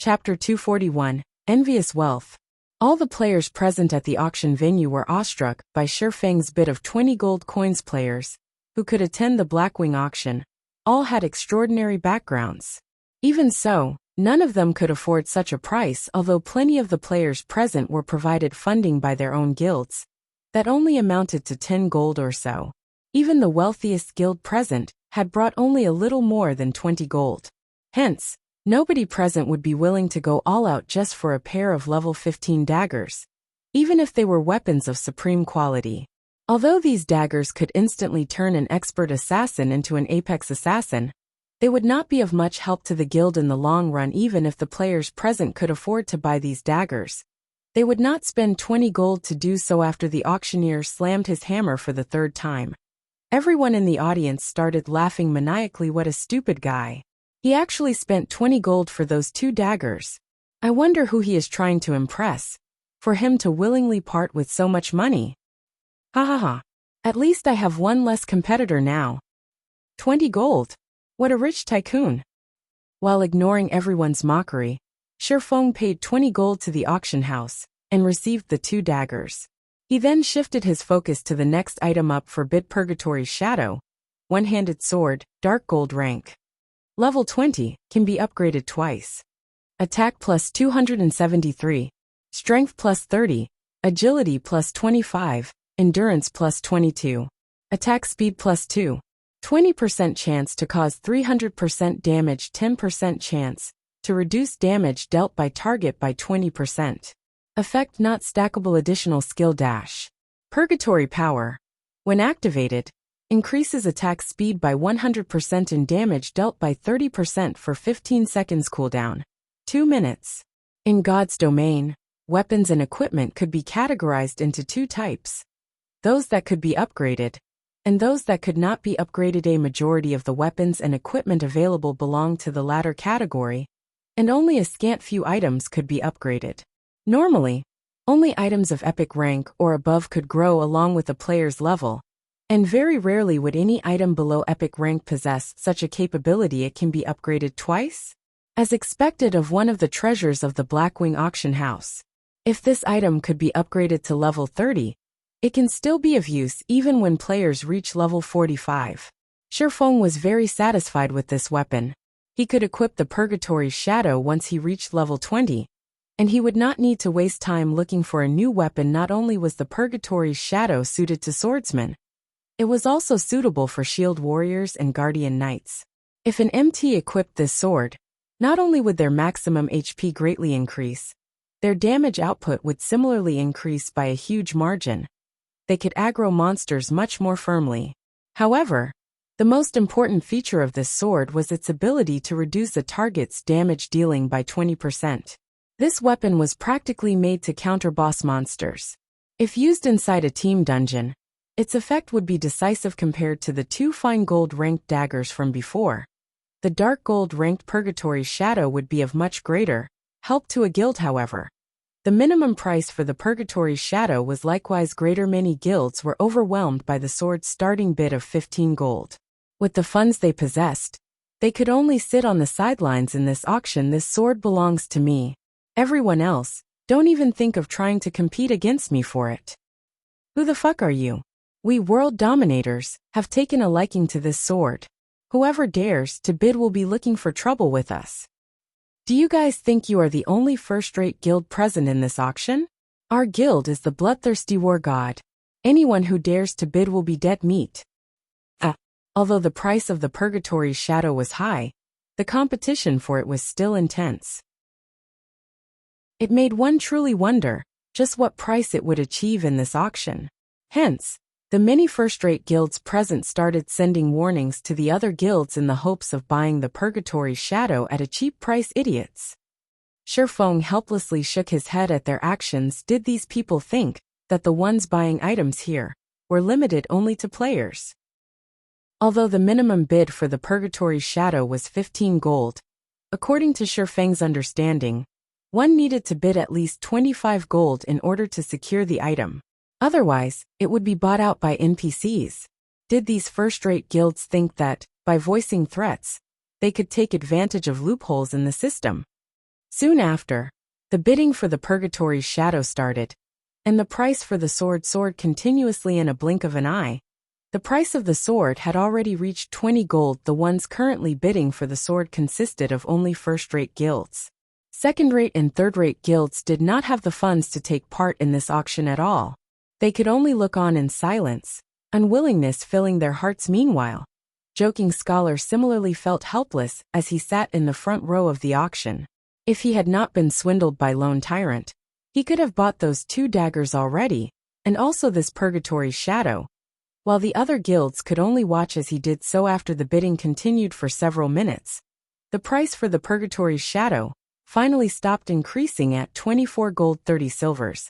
Chapter 241, Envious Wealth. All the players present at the auction venue were awestruck by Sherfang's bid of 20 gold coins. Players who could attend the Blackwing auction all had extraordinary backgrounds. Even so, none of them could afford such a price, although plenty of the players present were provided funding by their own guilds that only amounted to 10 gold or so. Even the wealthiest guild present had brought only a little more than 20 gold. Hence, nobody present would be willing to go all out just for a pair of level 15 daggers, even if they were weapons of supreme quality. Although these daggers could instantly turn an expert assassin into an apex assassin, they would not be of much help to the guild in the long run. Even if the players present could afford to buy these daggers, they would not spend 20 gold to do so. After the auctioneer slammed his hammer for the 3rd time, everyone in the audience started laughing maniacally. What a stupid guy. He actually spent 20 gold for those 2 daggers. I wonder who he is trying to impress, for him to willingly part with so much money. Ha ha ha. At least I have one less competitor now. 20 gold. What a rich tycoon. While ignoring everyone's mockery, Sherfong paid 20 gold to the auction house and received the 2 daggers. He then shifted his focus to the next item up for bid, Purgatory's Shadow, one-handed sword, dark gold rank. Level 20, can be upgraded twice. Attack plus 273, strength plus 30, agility plus 25, endurance plus 22. Attack speed plus 2. 20% chance to cause 300% damage, 10% chance to reduce damage dealt by target by 20%. Effect not stackable. Additional skill dash. Purgatory power. When activated, increases attack speed by 100% and damage dealt by 30% for 15 seconds. Cooldown 2 minutes. In God's domain, weapons and equipment could be categorized into 2 types. Those that could be upgraded, and those that could not be upgraded. A majority of the weapons and equipment available belong to the latter category, and only a scant few items could be upgraded. Normally, only items of epic rank or above could grow along with a player's level, and very rarely would any item below epic rank possess such a capability. It can be upgraded twice, as expected of one of the treasures of the Blackwing auction house. If this item could be upgraded to level 30, it can still be of use even when players reach level 45. Sherfong was very satisfied with this weapon. He could equip the Purgatory's Shadow once he reached level 20, and he would not need to waste time looking for a new weapon. Not only was the Purgatory's Shadow suited to swordsmen, it was also suitable for shield warriors and guardian knights. If an MT equipped this sword, Not only would their maximum HP greatly increase, their damage output would similarly increase by a huge margin. They could aggro monsters much more firmly. However, the most important feature of this sword was its ability to reduce a target's damage dealing by 20%. This weapon was practically made to counter boss monsters. If used inside a team dungeon, its effect would be decisive compared to the 2 fine gold ranked daggers from before. The dark gold ranked Purgatory's Shadow would be of much greater help to a guild, however. The minimum price for the Purgatory's Shadow was likewise greater. Many guilds were overwhelmed by the sword's starting bid of 15 gold. With the funds they possessed, they could only sit on the sidelines in this auction. This sword belongs to me. Everyone else, don't even think of trying to compete against me for it. Who the fuck are you? We world dominators have taken a liking to this sword. Whoever dares to bid will be looking for trouble with us. Do you guys think you are the only first-rate guild present in this auction? Our guild is the bloodthirsty war god. Anyone who dares to bid will be dead meat. Although the price of the Purgatory's Shadow was high, the competition for it was still intense. It made one truly wonder just what price it would achieve in this auction. Hence, the many first-rate guilds present started sending warnings to the other guilds in the hopes of buying the Purgatory's Shadow at a cheap price. Idiots. Shifeng helplessly shook his head at their actions. Did these people think that the ones buying items here were limited only to players? Although the minimum bid for the Purgatory's Shadow was 15 gold, according to Shifeng's understanding, one needed to bid at least 25 gold in order to secure the item. Otherwise, it would be bought out by NPCs. Did these first-rate guilds think that, by voicing threats, they could take advantage of loopholes in the system? Soon after, the bidding for the Purgatory's Shadow started, and the price for the sword soared continuously in a blink of an eye. The price of the sword had already reached 20 gold. The ones currently bidding for the sword consisted of only first-rate guilds. Second-rate and third-rate guilds did not have the funds to take part in this auction at all. They could only look on in silence, unwillingness filling their hearts. Meanwhile, Joking Scholar similarly felt helpless as he sat in the front row of the auction. If he had not been swindled by Lone Tyrant, he could have bought those 2 daggers already, and also this Purgatory's Shadow, while the other guilds could only watch as he did so. After the bidding continued for several minutes, the price for the Purgatory's Shadow finally stopped increasing at 24 gold 30 silvers.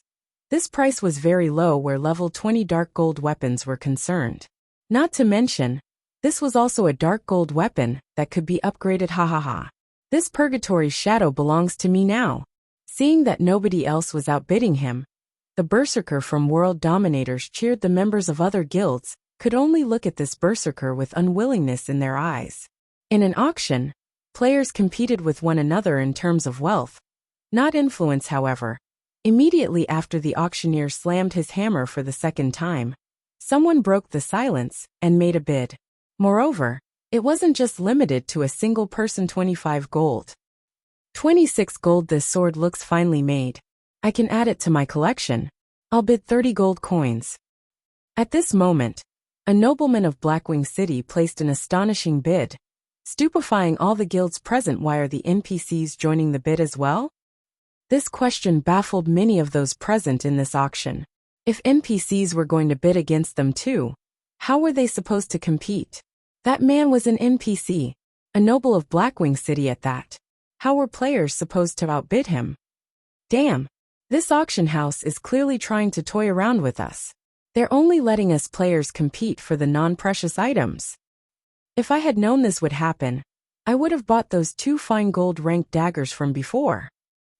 This price was very low where level 20 dark gold weapons were concerned. Not to mention, this was also a dark gold weapon that could be upgraded. This Purgatory's Shadow belongs to me now. Seeing that nobody else was outbidding him, the berserker from World Dominators cheered. The members of other guilds could only look at this berserker with unwillingness in their eyes. In an auction, players competed with one another in terms of wealth, not influence. However, immediately after the auctioneer slammed his hammer for the second time, someone broke the silence and made a bid. Moreover, it wasn't just limited to a single person. 25 gold. 26 gold. This sword looks finely made. I can add it to my collection. I'll bid 30 gold coins. At this moment, a nobleman of Blackwing City placed an astonishing bid, stupefying all the guilds present. Why are the NPCs joining the bid as well? This question baffled many of those present in this auction. If NPCs were going to bid against them too, how were they supposed to compete? That man was an NPC, a noble of Blackwing City at that. How were players supposed to outbid him? Damn, this auction house is clearly trying to toy around with us. They're only letting us players compete for the non-precious items. If I had known this would happen, I would have bought those 2 fine gold ranked daggers from before.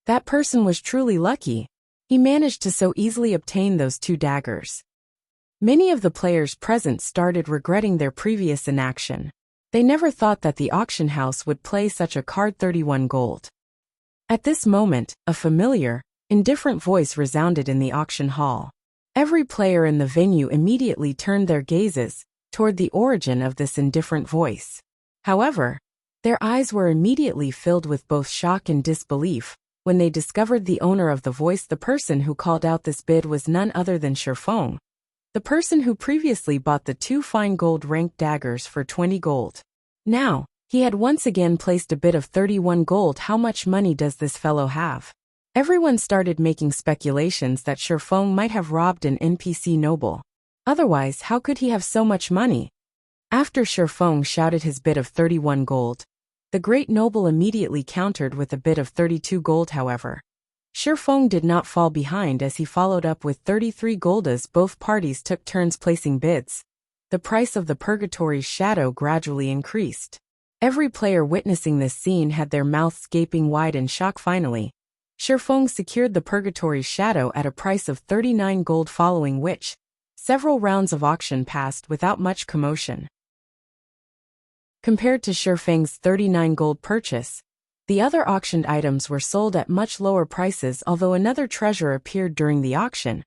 That person was truly lucky. He managed to so easily obtain those 2 daggers. Many of the players present started regretting their previous inaction. They never thought that the auction house would play such a card. 31 gold. At this moment, a familiar, indifferent voice resounded in the auction hall. Every player in the venue immediately turned their gazes toward the origin of this indifferent voice. However, their eyes were immediately filled with both shock and disbelief when they discovered the owner of the voice. The person who called out this bid was none other than Shifeng, the person who previously bought the 2 fine gold ranked daggers for 20 gold. Now, He had once again placed a bid of 31 gold. How much money does this fellow have? Everyone started making speculations that Shifeng might have robbed an NPC noble. Otherwise, how could he have so much money? After Shifeng shouted his bid of 31 gold, the great noble immediately countered with a bid of 32 gold. However, Shifeng did not fall behind as he followed up with 33 gold. As both parties took turns placing bids, the price of the Purgatory's shadow gradually increased. Every player witnessing this scene had their mouths gaping wide in shock. Finally, Shifeng secured the Purgatory's shadow at a price of 39 gold, following which several rounds of auction passed without much commotion. Compared to Shifeng's 39 gold purchase, the other auctioned items were sold at much lower prices. Although another treasure appeared during the auction,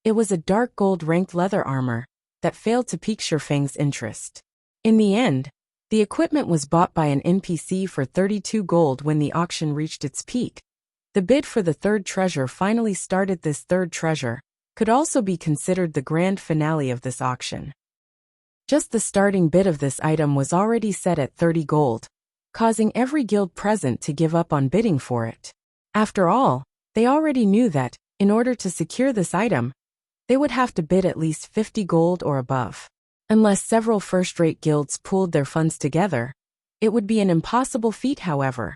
it was a dark gold ranked leather armor that failed to pique Shifeng's interest. In the end, the equipment was bought by an NPC for 32 gold. When the auction reached its peak, the bid for the third treasure finally started. This third treasure could also be considered the grand finale of this auction. Just the starting bid of this item was already set at 30 gold, causing every guild present to give up on bidding for it. After all, they already knew that, in order to secure this item, they would have to bid at least 50 gold or above. Unless several first-rate guilds pooled their funds together, it would be an impossible feat. However,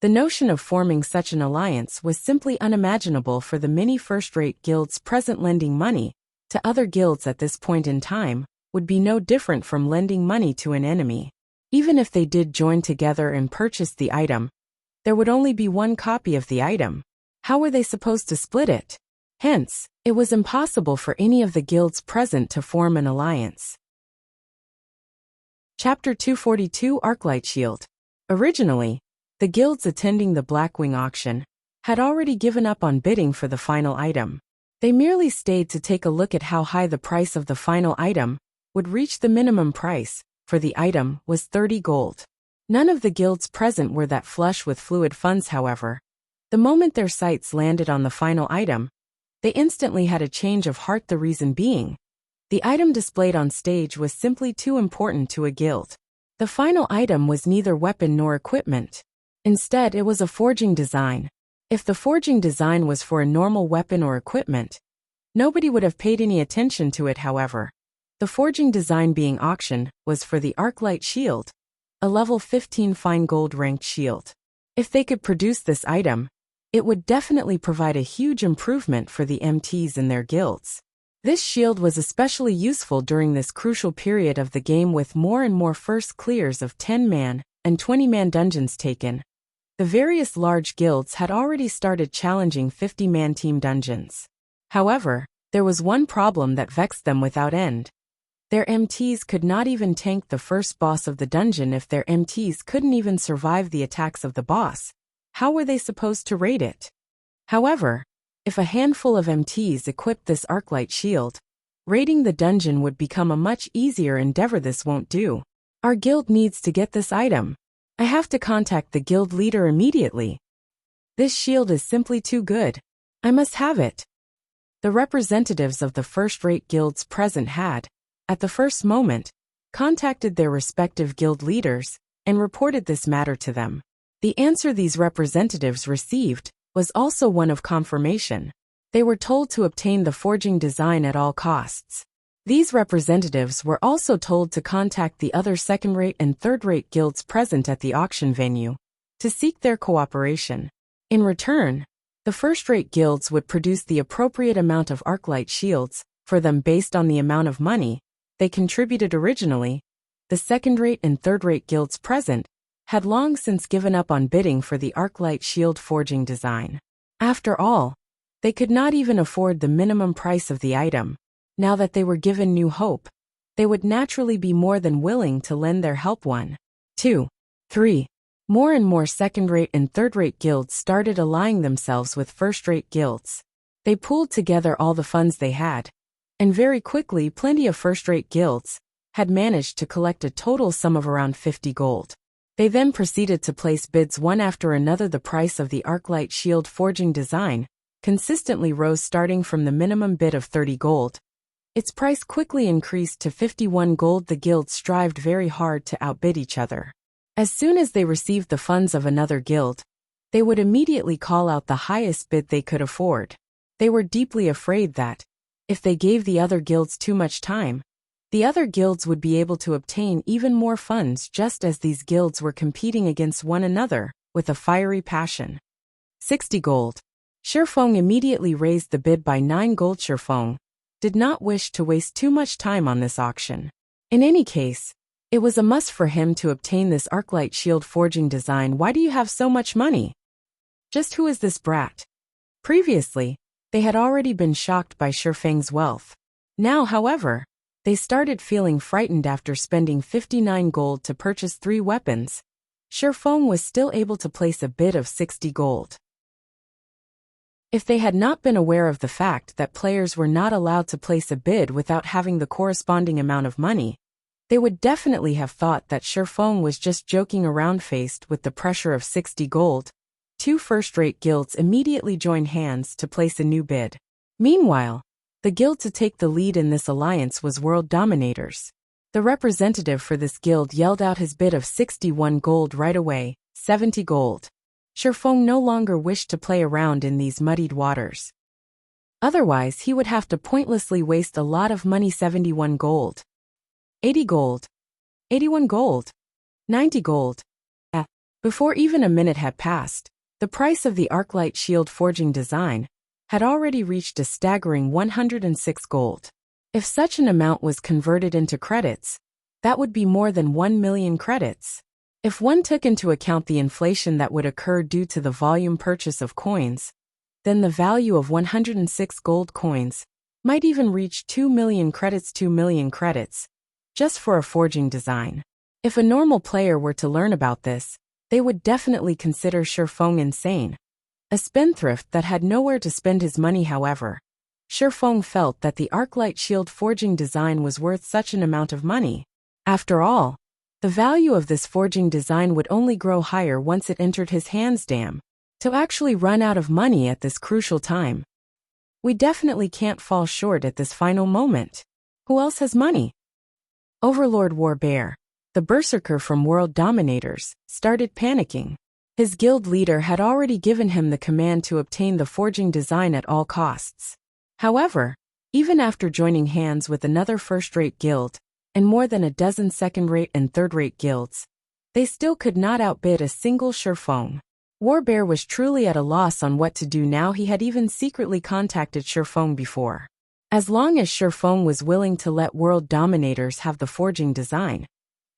the notion of forming such an alliance was simply unimaginable for the many first-rate guilds present. Lending money to other guilds at this point in time would be no different from lending money to an enemy. Even if they did join together and purchase the item, there would only be one copy of the item. How were they supposed to split it? Hence, it was impossible for any of the guilds present to form an alliance. Chapter 242 Arclight Shield. Originally, the guilds attending the Blackwing auction had already given up on bidding for the final item. They merely stayed to take a look at how high the price of the final item would reach. The minimum price for the item was 30 gold. None of the guilds present were that flush with fluid funds. However, the moment their sights landed on the final item, they instantly had a change of heart. The reason being, the item displayed on stage was simply too important to a guild. The final item was neither weapon nor equipment. Instead, it was a forging design. If the forging design was for a normal weapon or equipment, nobody would have paid any attention to it. However, the forging design being auctioned was for the Arclight Shield, a level 15 fine gold ranked shield. If they could produce this item, it would definitely provide a huge improvement for the MTs in their guilds. This shield was especially useful during this crucial period of the game, with more and more first clears of 10-man and 20-man dungeons taken. The various large guilds had already started challenging 50-man team dungeons. However, there was one problem that vexed them without end. Their MTs could not even tank the first boss of the dungeon. If their MTs couldn't even survive the attacks of the boss, how were they supposed to raid it? However, if a handful of MTs equipped this Arclight Shield, raiding the dungeon would become a much easier endeavor. This won't do. Our guild needs to get this item. I have to contact the guild leader immediately. This shield is simply too good. I must have it. The representatives of the first-rate guilds present had, at the first moment, contacted their respective guild leaders and reported this matter to them. The answer these representatives received was also one of confirmation. They were told to obtain the forging design at all costs. These representatives were also told to contact the other second-rate and third-rate guilds present at the auction venue to seek their cooperation. In return, the first-rate guilds would produce the appropriate amount of Arclight shields for them based on the amount of money they contributed originally. The second-rate and third-rate guilds present had long since given up on bidding for the Arclight shield forging design. After all, they could not even afford the minimum price of the item. Now that they were given new hope, they would naturally be more than willing to lend their help. 1, 2, 3. More and more second-rate and third-rate guilds started allying themselves with first-rate guilds. They pooled together all the funds they had, and very quickly plenty of first-rate guilds had managed to collect a total sum of around 50 gold. They then proceeded to place bids one after another. The price of the Arclight shield forging design consistently rose, starting from the minimum bid of 30 gold. Its price quickly increased to 51 gold. The guilds strived very hard to outbid each other. As soon as they received the funds of another guild, they would immediately call out the highest bid they could afford. They were deeply afraid that, if they gave the other guilds too much time, the other guilds would be able to obtain even more funds, just as these guilds were competing against one another with a fiery passion. 60 gold. Shifeng immediately raised the bid by 9 gold. Shifeng did not wish to waste too much time on this auction. In any case, it was a must for him to obtain this arclight shield forging design. Why do you have so much money? Just who is this brat? Previously, they had already been shocked by Shifeng's wealth. Now, however, they started feeling frightened after spending 59 gold to purchase 3 weapons. Shifeng was still able to place a bid of 60 gold. If they had not been aware of the fact that players were not allowed to place a bid without having the corresponding amount of money, they would definitely have thought that Shifeng was just joking around. Faced with the pressure of 60 gold, 2 first-rate guilds immediately joined hands to place a new bid. Meanwhile, the guild to take the lead in this alliance was World Dominators. The representative for this guild yelled out his bid of 61 gold right away. 70 gold. Shifeng no longer wished to play around in these muddied waters. Otherwise, he would have to pointlessly waste a lot of money. 71 gold. 80 gold. 81 gold. 90 gold. Before even a minute had passed, the price of the arclight shield forging design had already reached a staggering 106 gold. If such an amount was converted into credits, that would be more than 1 million credits. If one took into account the inflation that would occur due to the volume purchase of coins, then the value of 106 gold coins might even reach 2 million credits. 2 million credits, just for a forging design. If a normal player were to learn about this, they would definitely consider Shifeng insane. A spendthrift that had nowhere to spend his money. However, Shifeng felt that the arclight shield forging design was worth such an amount of money. After all, the value of this forging design would only grow higher once it entered his hands. Damn, to actually run out of money at this crucial time. We definitely can't fall short at this final moment. Who else has money? Overlord Warbear, the berserker from World Dominators, started panicking. His guild leader had already given him the command to obtain the forging design at all costs. However, even after joining hands with another first-rate guild, and more than a dozen second-rate and third-rate guilds, they still could not outbid a single Shifeng. Warbear was truly at a loss on what to do now. He had even secretly contacted Shifeng before. As long as Shifeng was willing to let World Dominators have the forging design,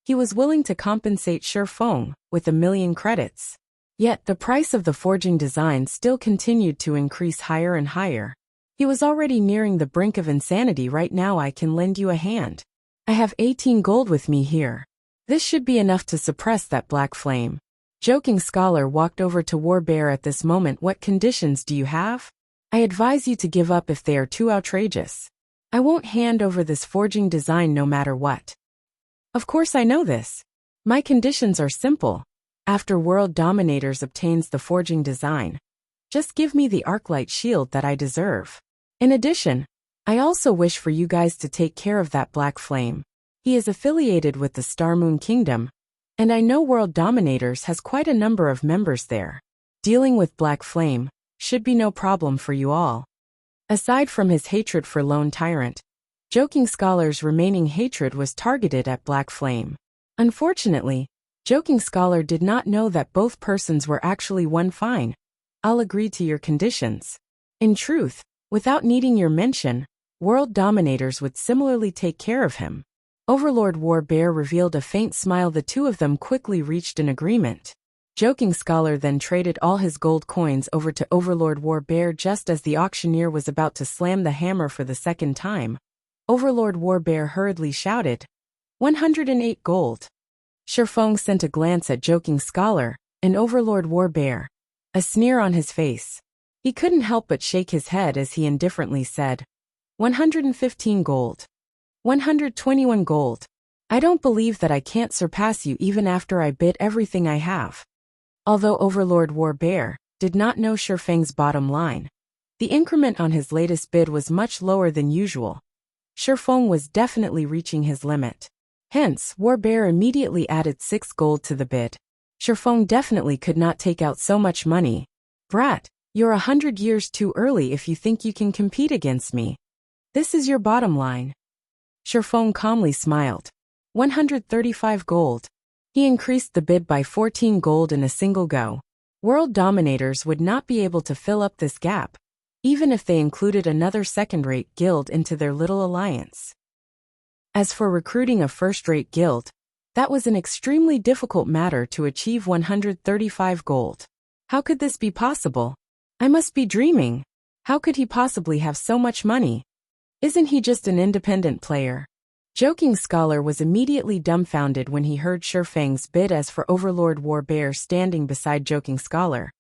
he was willing to compensate Shifeng with 1 million credits. Yet the price of the forging design still continued to increase higher and higher. He was already nearing the brink of insanity. Right now I can lend you a hand. I have 18 gold with me here. This should be enough to suppress that black flame. Joking Scholar walked over to Warbear at this moment. What conditions do you have? I advise you to give up if they are too outrageous. I won't hand over this forging design no matter what. Of course I know this. My conditions are simple. After World Dominators obtains the forging design, just give me the arclight shield that I deserve. In addition, I also wish for you guys to take care of that black flame. He is affiliated with the Star Moon Kingdom, and I know World Dominators has quite a number of members there. Dealing with Black Flame should be no problem for you all. Aside from his hatred for Lone Tyrant, Joking Scholar's remaining hatred was targeted at Black Flame. Unfortunately, Joking Scholar did not know that both persons were actually one. Fine. I'll agree to your conditions. In truth, without needing your mention, World Dominators would similarly take care of him. Overlord Warbear revealed a faint smile. The two of them quickly reached an agreement. Joking Scholar then traded all his gold coins over to Overlord Warbear just as the auctioneer was about to slam the hammer for the second time. Overlord Warbear hurriedly shouted, 108 gold. Shifeng sent a glance at Joking Scholar and Overlord Warbear, a sneer on his face. He couldn't help but shake his head as he indifferently said, 115 gold. 121 gold. I don't believe that I can't surpass you even after I bid everything I have. Although Overlord Warbear did not know Shifeng's bottom line, the increment on his latest bid was much lower than usual. Shifeng was definitely reaching his limit. Hence, Warbear immediately added 6 gold to the bid. Shifeng definitely could not take out so much money. Brat, you're 100 years too early if you think you can compete against me. This is your bottom line. Shifeng calmly smiled. 135 gold. He increased the bid by 14 gold in a single go. World dominators would not be able to fill up this gap, even if they included another second-rate guild into their little alliance. As for recruiting a first-rate guild, that was an extremely difficult matter to achieve 135 gold. How could this be possible? I must be dreaming. How could he possibly have so much money? Isn't he just an independent player? Joking Scholar was immediately dumbfounded when he heard Shifeng's bid. As for Overlord Warbear standing beside Joking Scholar,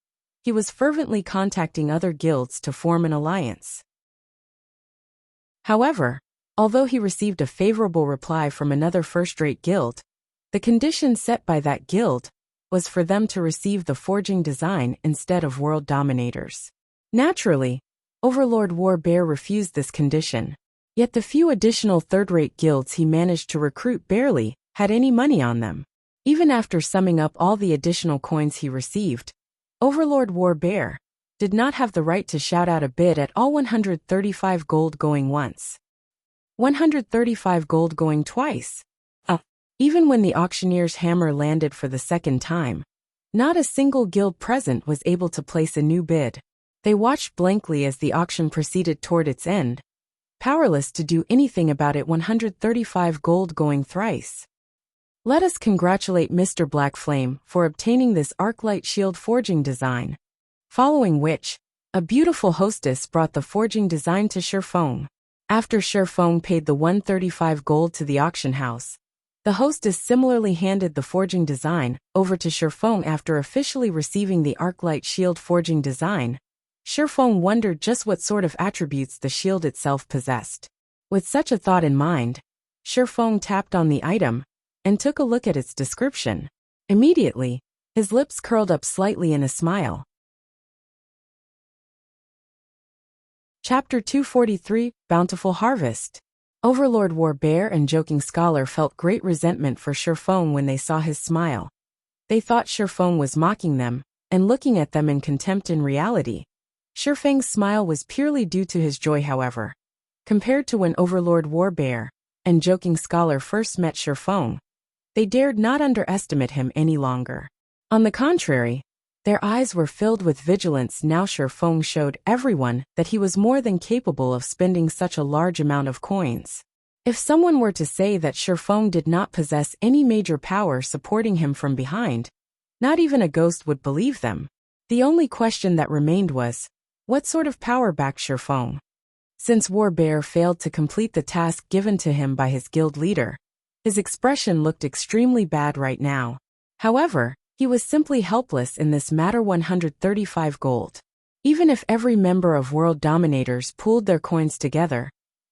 he was fervently contacting other guilds to form an alliance. However, although he received a favorable reply from another first-rate guild, the condition set by that guild was for them to receive the forging design instead of world dominators. Naturally, Overlord Warbear refused this condition, yet the few additional third-rate guilds he managed to recruit barely had any money on them. Even after summing up all the additional coins he received, Overlord Warbear did not have the right to shout out a bid at all. 135 gold going once. 135 gold going twice. Even when the auctioneer's hammer landed for the second time, not a single guild present was able to place a new bid. They watched blankly as the auction proceeded toward its end, powerless to do anything about it. 135 gold going thrice. Let us congratulate Mr. Blackflame for obtaining this Arclight Shield forging design. Following which, a beautiful hostess brought the forging design to Shifeng. After Shifeng paid the 135 gold to the auction house, the hostess similarly handed the forging design over to Shifeng. After officially receiving the Arclight Shield forging design, Shifeng wondered just what sort of attributes the shield itself possessed. With such a thought in mind, Shifeng tapped on the item and took a look at its description. Immediately, his lips curled up slightly in a smile. Chapter 243, Bountiful Harvest. Overlord Warbear and Joking Scholar felt great resentment for Shifeng when they saw his smile. They thought Shifeng was mocking them and looking at them in contempt. In reality, Shifeng's smile was purely due to his joy. However, compared to when Overlord Warbear and Joking Scholar first met Shifeng, they dared not underestimate him any longer. On the contrary, their eyes were filled with vigilance. Now Shifeng showed everyone that he was more than capable of spending such a large amount of coins. If someone were to say that Shifeng did not possess any major power supporting him from behind, not even a ghost would believe them. The only question that remained was, what sort of power backed Shifeng? Since Warbear failed to complete the task given to him by his guild leader, his expression looked extremely bad right now. However, he was simply helpless in this matter. 135 gold. Even if every member of World Dominators pooled their coins together,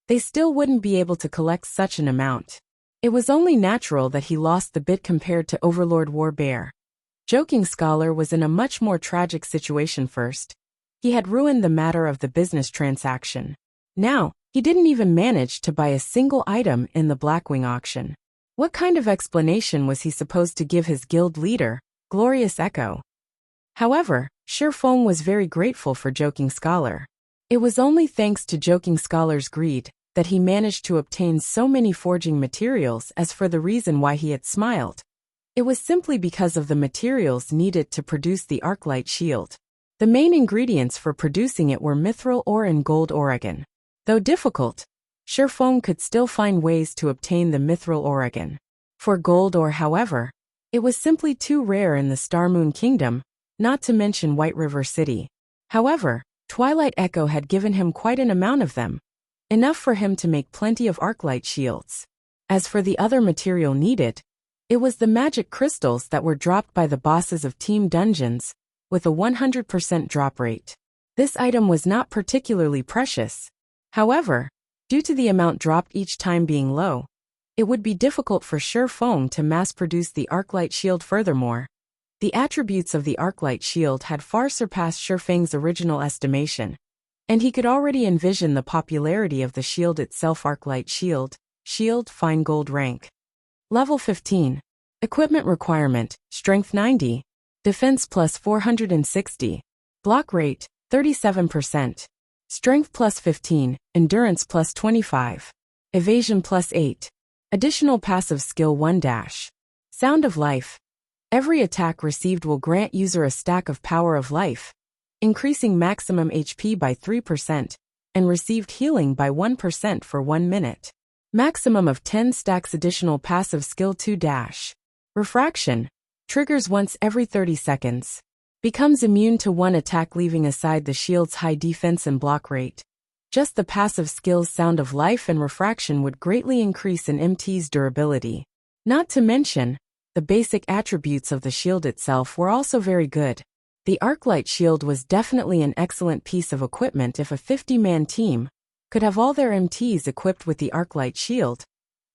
they still wouldn't be able to collect such an amount. It was only natural that he lost the bid compared to Overlord Warbear. Joking Scholar was in a much more tragic situation. First, he had ruined the matter of the business transaction. Now, he didn't even manage to buy a single item in the Blackwing auction. What kind of explanation was he supposed to give his guild leader, Glorious Echo? However, Shifeng was very grateful for Joking Scholar. It was only thanks to Joking Scholar's greed that he managed to obtain so many forging materials. As for the reason why he had smiled, it was simply because of the materials needed to produce the Arclight Shield. The main ingredients for producing it were mithril ore and gold Oregon. Though difficult, Shifeng could still find ways to obtain the mithril Oregon. For gold ore, however, it was simply too rare in the Starmoon Kingdom, not to mention White River City. However, Twilight Echo had given him quite an amount of them, enough for him to make plenty of Arclight shields. As for the other material needed, it was the magic crystals that were dropped by the bosses of Team Dungeons, with a 100% drop rate. This item was not particularly precious. However, due to the amount dropped each time being low, it would be difficult for Shifeng to mass-produce the Arclight Shield. Furthermore, the attributes of the Arclight Shield had far surpassed Shifeng's original estimation, and he could already envision the popularity of the shield itself. Arclight Shield, Shield Fine Gold rank. Level 15. Equipment requirement, Strength 90. Defense plus 460. Block rate, 37%. Strength plus 15, Endurance plus 25. Evasion plus 8. Additional passive skill 1 dash. Sound of Life. Every attack received will grant user a stack of Power of Life, increasing maximum HP by 3%, and received healing by 1% for 1 minute. Maximum of 10 stacks additional passive skill 2 dash. Refraction. Triggers once every 30 seconds. Becomes immune to one attack leaving aside the shield's high defense and block rate. Just the passive skills Sound of Life and Refraction would greatly increase an MT's durability. Not to mention, the basic attributes of the shield itself were also very good. The Arclight shield was definitely an excellent piece of equipment if a 50-man team could have all their MTs equipped with the Arclight shield.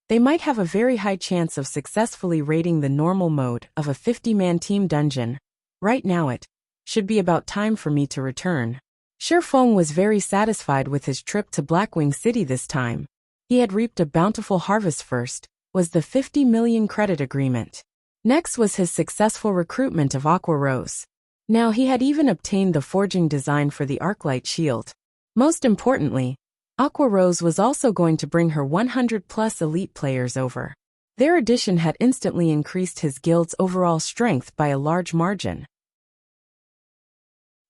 They might have a very high chance of successfully raiding the normal mode of a 50-man team dungeon. Right now it should be about time for me to return. Shifeng was very satisfied with his trip to Blackwing City this time. He had reaped a bountiful harvest. First was the 50 million credit agreement. Next was his successful recruitment of Aqua Rose. Now he had even obtained the forging design for the Arclight shield. Most importantly, Aqua Rose was also going to bring her 100+ elite players over. Their addition had instantly increased his guild's overall strength by a large margin.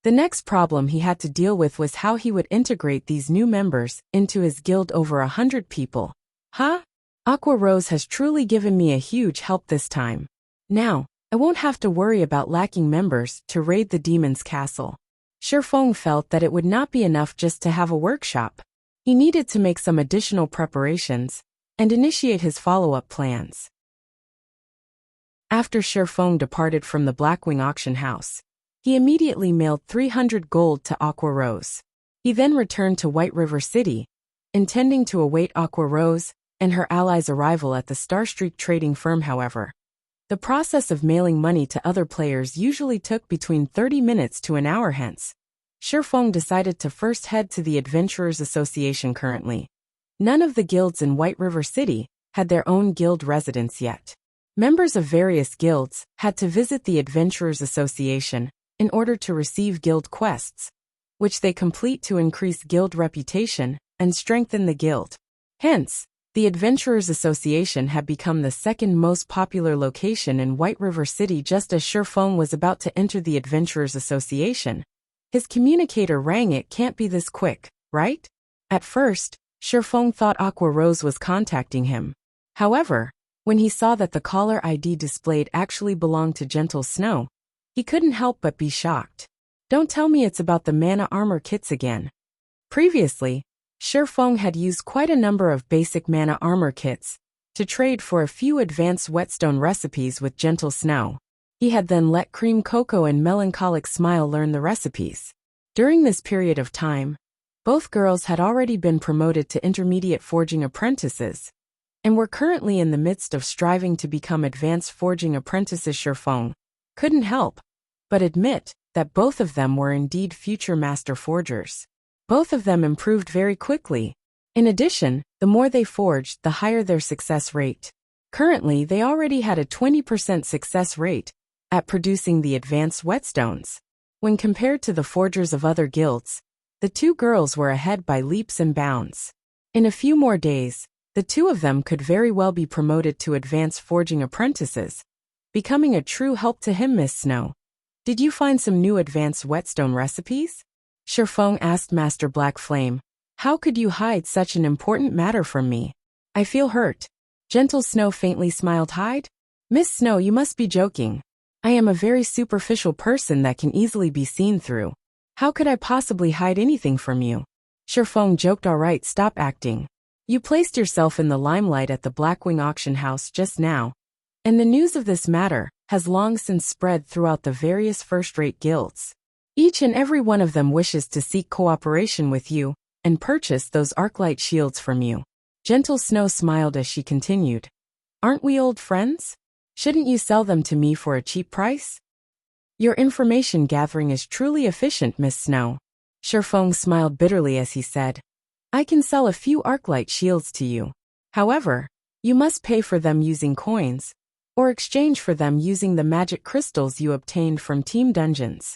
The next problem he had to deal with was how he would integrate these new members into his guild. Over 100 people. Huh? Aqua Rose has truly given me a huge help this time. Now, I won't have to worry about lacking members to raid the demon's castle. Shifeng felt that it would not be enough just to have a workshop. He needed to make some additional preparations and initiate his follow-up plans. After Shifeng departed from the Blackwing auction house, he immediately mailed 300 gold to Aqua Rose. He then returned to White River City, intending to await Aqua Rose and her allies' arrival at the Starstreak trading firm. However, the process of mailing money to other players usually took between 30 minutes to an hour. Hence, Shifeng decided to first head to the Adventurers Association. Currently, none of the guilds in White River City had their own guild residence yet. Members of various guilds had to visit the Adventurers Association in order to receive guild quests, which they complete to increase guild reputation and strengthen the guild. Hence, the Adventurers Association had become the second most popular location in White River City. Just as Shifeng was about to enter the Adventurers Association, his communicator rang. It can't be this quick, right? At first, Shifeng thought Aqua Rose was contacting him. However, when he saw that the caller ID displayed actually belonged to Gentle Snow, he couldn't help but be shocked. Don't tell me it's about the mana armor kits again. Previously, Shifeng had used quite a number of basic mana armor kits to trade for a few advanced whetstone recipes with Gentle Snow. He had then let Cream Cocoa and Melancholic Smile learn the recipes. During this period of time, both girls had already been promoted to intermediate forging apprentices and were currently in the midst of striving to become advanced forging apprentices. Shifeng couldn't help but admit that both of them were indeed future master forgers. Both of them improved very quickly. In addition, the more they forged, the higher their success rate. Currently, they already had a 20% success rate at producing the advanced whetstones. When compared to the forgers of other guilds, the two girls were ahead by leaps and bounds. In a few more days, the two of them could very well be promoted to advanced forging apprentices, becoming a true help to him. Miss Snow, did you find some new advanced whetstone recipes? Shifeng asked Master Black Flame. How could you hide such an important matter from me? I feel hurt. Gentle Snow faintly smiled. Hide? Miss Snow, you must be joking. I am a very superficial person that can easily be seen through. How could I possibly hide anything from you? Shifeng joked. Alright, stop acting. You placed yourself in the limelight at the Blackwing auction house just now, and the news of this matter has long since spread throughout the various first-rate guilds. Each and every one of them wishes to seek cooperation with you and purchase those Arclight shields from you. Gentle Snow smiled as she continued. Aren't we old friends? Shouldn't you sell them to me for a cheap price? Your information gathering is truly efficient, Miss Snow. Shifeng smiled bitterly as he said, I can sell a few Arclight shields to you. However, You must pay for them using coins, or exchange for them using the magic crystals you obtained from team dungeons.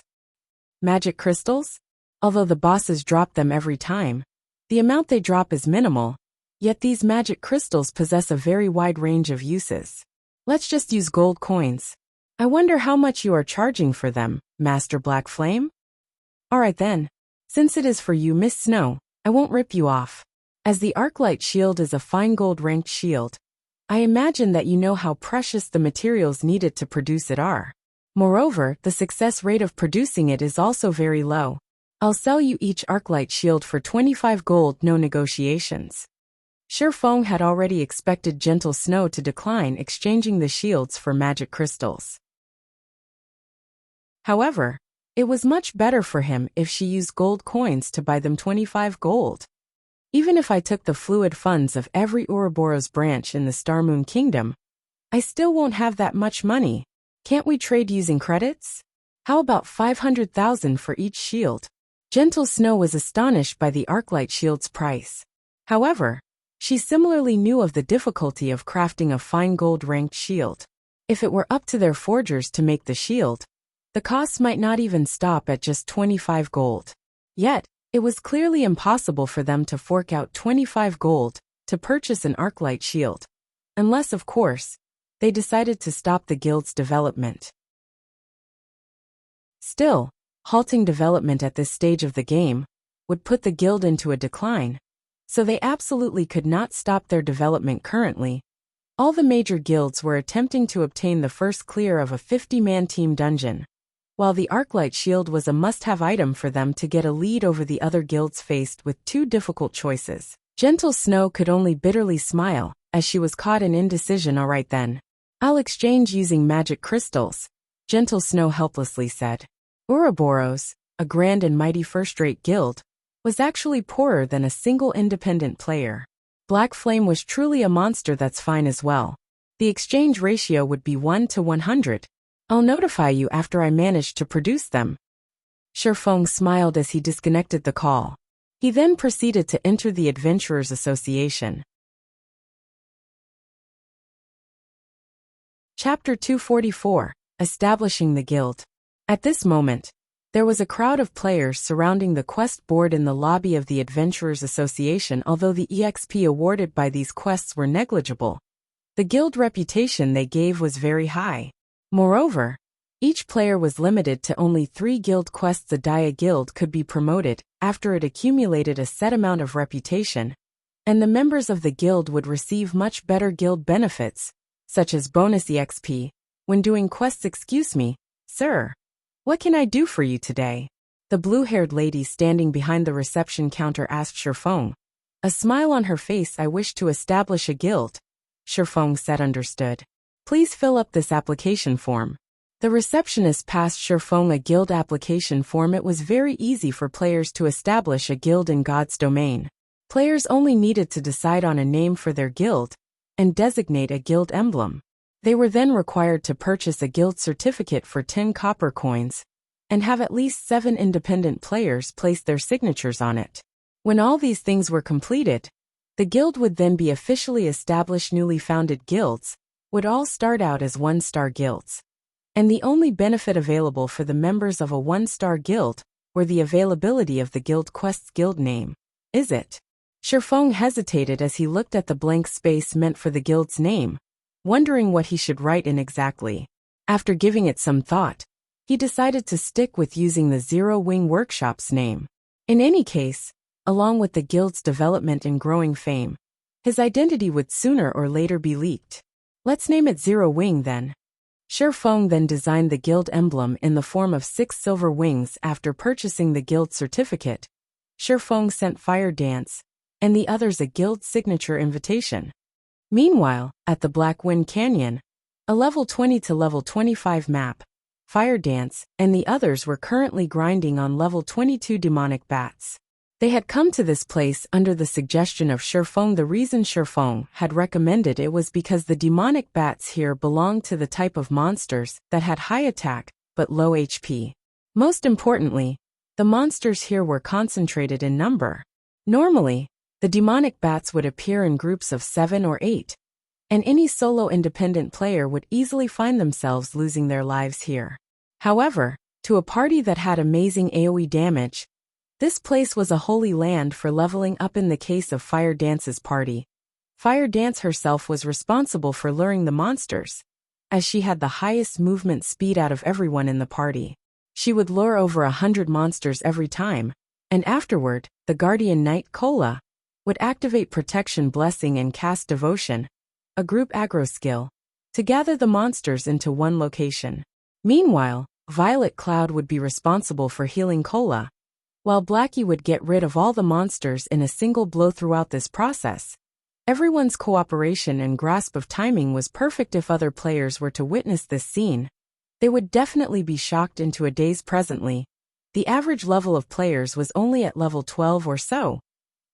Magic crystals? Although the bosses drop them every time, the amount they drop is minimal, yet these magic crystals possess a very wide range of uses. Let's just use gold coins. I wonder how much you are charging for them, Master Black Flame? Alright then. Since it is for you, Miss Snow, I won't rip you off. As the Arclight shield is a fine gold ranked shield, I imagine that you know how precious the materials needed to produce it are. Moreover, the success rate of producing it is also very low. I'll sell you each Arclight shield for 25 gold, no negotiations. Shifeng had already expected Gentle Snow to decline exchanging the shields for magic crystals. However, it was much better for him if she used gold coins to buy them 25 gold. Even if I took the fluid funds of every Ouroboros branch in the Star Moon Kingdom, I still won't have that much money. Can't we trade using credits? How about 500,000 for each shield? Gentle Snow was astonished by the Arclight shield's price. However, she similarly knew of the difficulty of crafting a fine gold-ranked shield. If it were up to their forgers to make the shield, the costs might not even stop at just 25 gold. Yet, it was clearly impossible for them to fork out 25 gold to purchase an Arclight shield, unless, of course, they decided to stop the guild's development. Still, halting development at this stage of the game would put the guild into a decline, so they absolutely could not stop their development currently. All the major guilds were attempting to obtain the first clear of a 50-man team dungeon, while the Arclight shield was a must-have item for them to get a lead over the other guilds faced with two difficult choices. Gentle Snow could only bitterly smile, as she was caught in indecision. Alright then. I'll exchange using magic crystals, Gentle Snow helplessly said. Ouroboros, a grand and mighty first-rate guild, was actually poorer than a single independent player. Black Flame was truly a monster. That's fine as well. The exchange ratio would be 1 to 100. I'll notify you after I manage to produce them. Shifeng smiled as he disconnected the call. He then proceeded to enter the Adventurers Association. Chapter 244, Establishing the Guild. At this moment, there was a crowd of players surrounding the quest board in the lobby of the Adventurers Association. Although the EXP awarded by these quests were negligible, the guild reputation they gave was very high. Moreover, each player was limited to only 3 guild quests. A Dia guild could be promoted after it accumulated a set amount of reputation, and the members of the guild would receive much better guild benefits, such as bonus EXP, when doing quests. Excuse me, sir. What can I do for you today? The blue-haired lady standing behind the reception counter asked Shifeng, a smile on her face. I wish to establish a guild. Shifeng said understood. Please fill up this application form. The receptionist passed Shifeng a guild application form. It was very easy for players to establish a guild in God's domain. Players only needed to decide on a name for their guild and designate a guild emblem. They were then required to purchase a guild certificate for 10 copper coins and have at least 7 independent players place their signatures on it. When all these things were completed, the guild would then be officially established. Newly founded guilds would all start out as 1-star guilds, and the only benefit available for the members of a 1-star guild were the availability of the guild quest's guild name. Is it? Shifeng hesitated as he looked at the blank space meant for the guild's name, wondering what he should write in exactly. After giving it some thought, he decided to stick with using the Zero Wing Workshop's name. In any case, along with the guild's development and growing fame, his identity would sooner or later be leaked. Let's name it Zero Wing then. Shifeng then designed the guild emblem in the form of 6 silver wings. After purchasing the guild certificate, Shifeng sent Fire Dance and the others a guild signature invitation. Meanwhile, at the Black Wind Canyon, a level 20 to level 25 map, Fire Dance and the others were currently grinding on level 22 demonic bats. They had come to this place under the suggestion of Shifeng. The reason Shifeng had recommended it was because the demonic bats here belonged to the type of monsters that had high attack but low HP. Most importantly, the monsters here were concentrated in number. Normally, the demonic bats would appear in groups of 7 or 8, and any solo independent player would easily find themselves losing their lives here. However, to a party that had amazing AoE damage, this place was a holy land for leveling up. In the case of Fire Dance's party, Fire Dance herself was responsible for luring the monsters, as she had the highest movement speed out of everyone in the party. She would lure over 100 monsters every time, and afterward, the Guardian Knight Kola would activate Protection Blessing and cast Devotion, a group aggro skill, to gather the monsters into one location. Meanwhile, Violet Cloud would be responsible for healing Kola, while Blackie would get rid of all the monsters in a single blow. Throughout this process, everyone's cooperation and grasp of timing was perfect. If other players were to witness this scene, they would definitely be shocked into a daze. Presently, the average level of players was only at level 12 or so,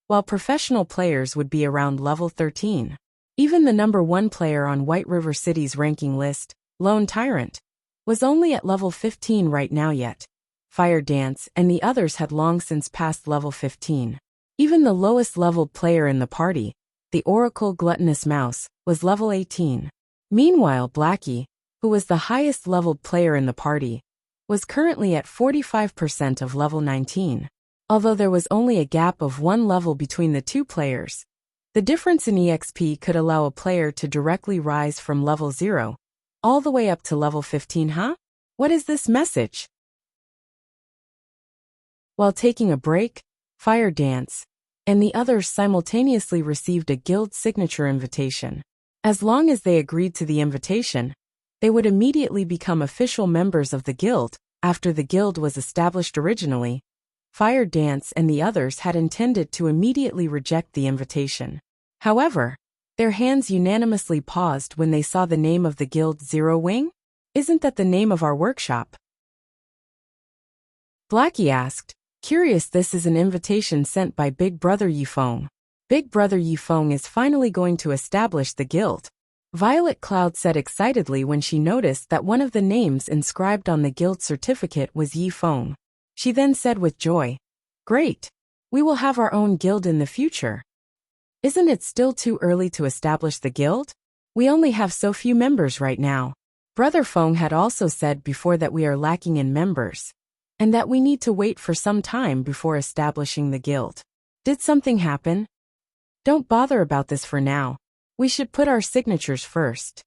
while professional players would be around level 13. Even the number 1 player on White River City's ranking list, Lone Tyrant, was only at level 15 right now. Yet Fire Dance and the others had long since passed level 15. Even the lowest leveled player in the party, the Oracle Gluttonous Mouse, was level 18. Meanwhile, Blackie, who was the highest leveled player in the party, was currently at 45% of level 19. Although there was only a gap of 1 level between the two players, the difference in EXP could allow a player to directly rise from level 0 all the way up to level 15. What is this message? While taking a break, Fire Dance and the others simultaneously received a guild signature invitation. As long as they agreed to the invitation, they would immediately become official members of the guild. After the guild was established originally, Fire Dance and the others had intended to immediately reject the invitation. However, their hands unanimously paused when they saw the name of the guild. Zero Wing? Isn't that the name of our workshop? Blackie asked, curious. This is an invitation sent by Big Brother Yifeng. Big Brother Yifeng is finally going to establish the guild, Violet Cloud said excitedly when she noticed that one of the names inscribed on the guild certificate was Yifeng. She then said with joy, great! We will have our own guild in the future. Isn't it still too early to establish the guild? We only have so few members right now. Brother Feng had also said before that we are lacking in members, and that we need to wait for some time before establishing the guild. Did something happen? Don't bother about this for now. We should put our signatures first.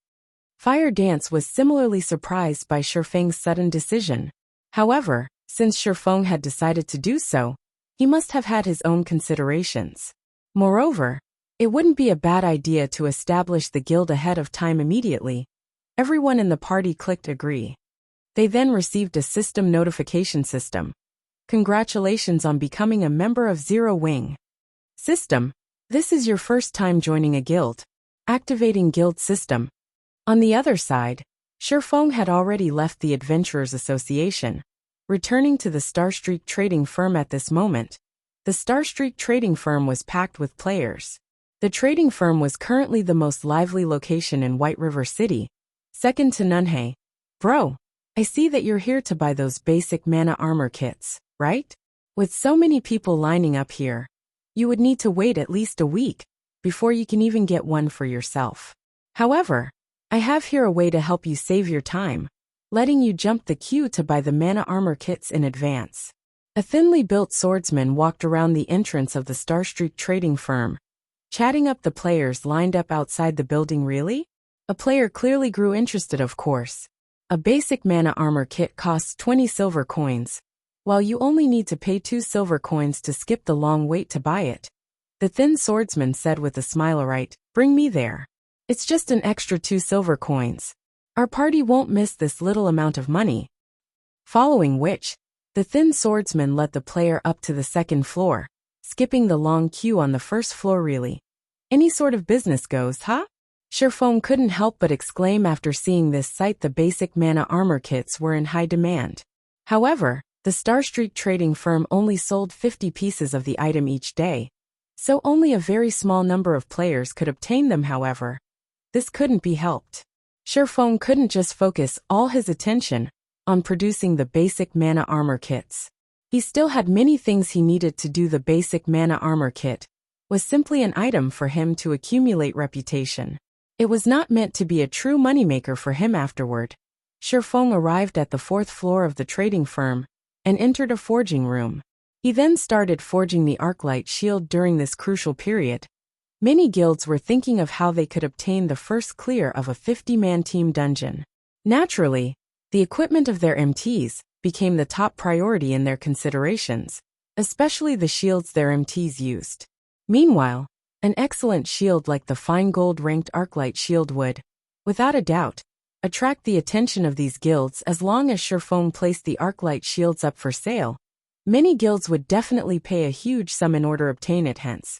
Fire Dance was similarly surprised by Shifeng's sudden decision. However, since Shifeng had decided to do so, he must have had his own considerations. Moreover, it wouldn't be a bad idea to establish the guild ahead of time. Immediately, everyone in the party clicked agree. They then received a system notification system. Congratulations on becoming a member of Zero Wing. System, this is your first time joining a guild. Activating guild system. On the other side, Shifeng had already left the Adventurers Association, returning to the Starstreak trading firm at this moment. The Starstreak trading firm was packed with players. The trading firm was currently the most lively location in White River City, second to none. Hey, bro, I see that you're here to buy those basic mana armor kits, right? With so many people lining up here, you would need to wait at least a week before you can even get one for yourself. However, I have here a way to help you save your time, letting you jump the queue to buy the mana armor kits in advance. A thinly built swordsman walked around the entrance of the Starstreak trading firm, chatting up the players lined up outside the building. Really? A player clearly grew interested. Of course. A basic mana armor kit costs 20 silver coins, while you only need to pay 2 silver coins to skip the long wait to buy it. The thin swordsman said with a smile. Alright, bring me there. It's just an extra 2 silver coins. Our party won't miss this little amount of money. Following which, the thin swordsman led the player up to the second floor, skipping the long queue on the first floor. Really? Any sort of business goes, huh? Shifeng couldn't help but exclaim after seeing this sight. The basic mana armor kits were in high demand. However, the Starstreak trading firm only sold 50 pieces of the item each day, so only a very small number of players could obtain them. However, this couldn't be helped. Shifeng couldn't just focus all his attention on producing the basic mana armor kits. He still had many things he needed to do. The basic mana armor kit was simply an item for him to accumulate reputation. It was not meant to be a true moneymaker for him afterward. Shifeng arrived at the 4th floor of the trading firm and entered a forging room. He then started forging the Arclight shield during this crucial period. Many guilds were thinking of how they could obtain the first clear of a 50-man team dungeon. Naturally, the equipment of their MTs became the top priority in their considerations, especially the shields their MTs used. Meanwhile, an excellent shield like the fine gold-ranked Arclight shield would, without a doubt, attract the attention of these guilds. As long as Shifeng placed the Arclight shields up for sale, many guilds would definitely pay a huge sum in order to obtain it. Hence,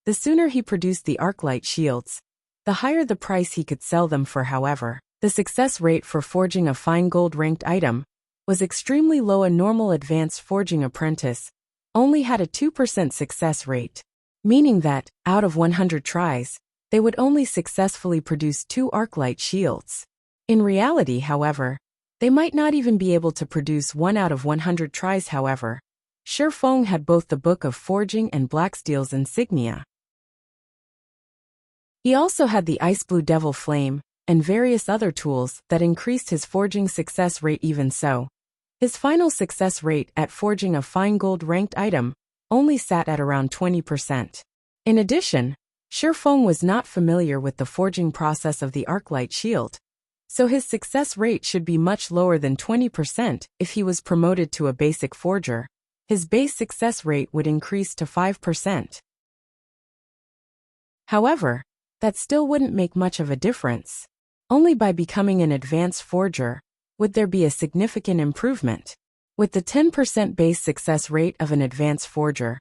the sooner he produced the Arclight shields, the higher the price he could sell them for. However, the success rate for forging a fine gold-ranked item was extremely low. A normal advanced forging apprentice only had a 2% success rate, meaning that, out of 100 tries, they would only successfully produce 2 Arclight shields. In reality, however, they might not even be able to produce 1 out of 100 tries. However, Shifeng had both the Book of Forging and Blacksteel's insignia. He also had the Ice Blue Devil Flame and various other tools that increased his forging success rate. Even so, his final success rate at forging a fine gold-ranked item only sat at around 20%. In addition, Shifeng was not familiar with the forging process of the Arclight shield, so his success rate should be much lower than 20%. If he was promoted to a basic forger, his base success rate would increase to 5%. However, that still wouldn't make much of a difference. Only by becoming an advanced forger would there be a significant improvement. With the 10% base success rate of an advanced forger,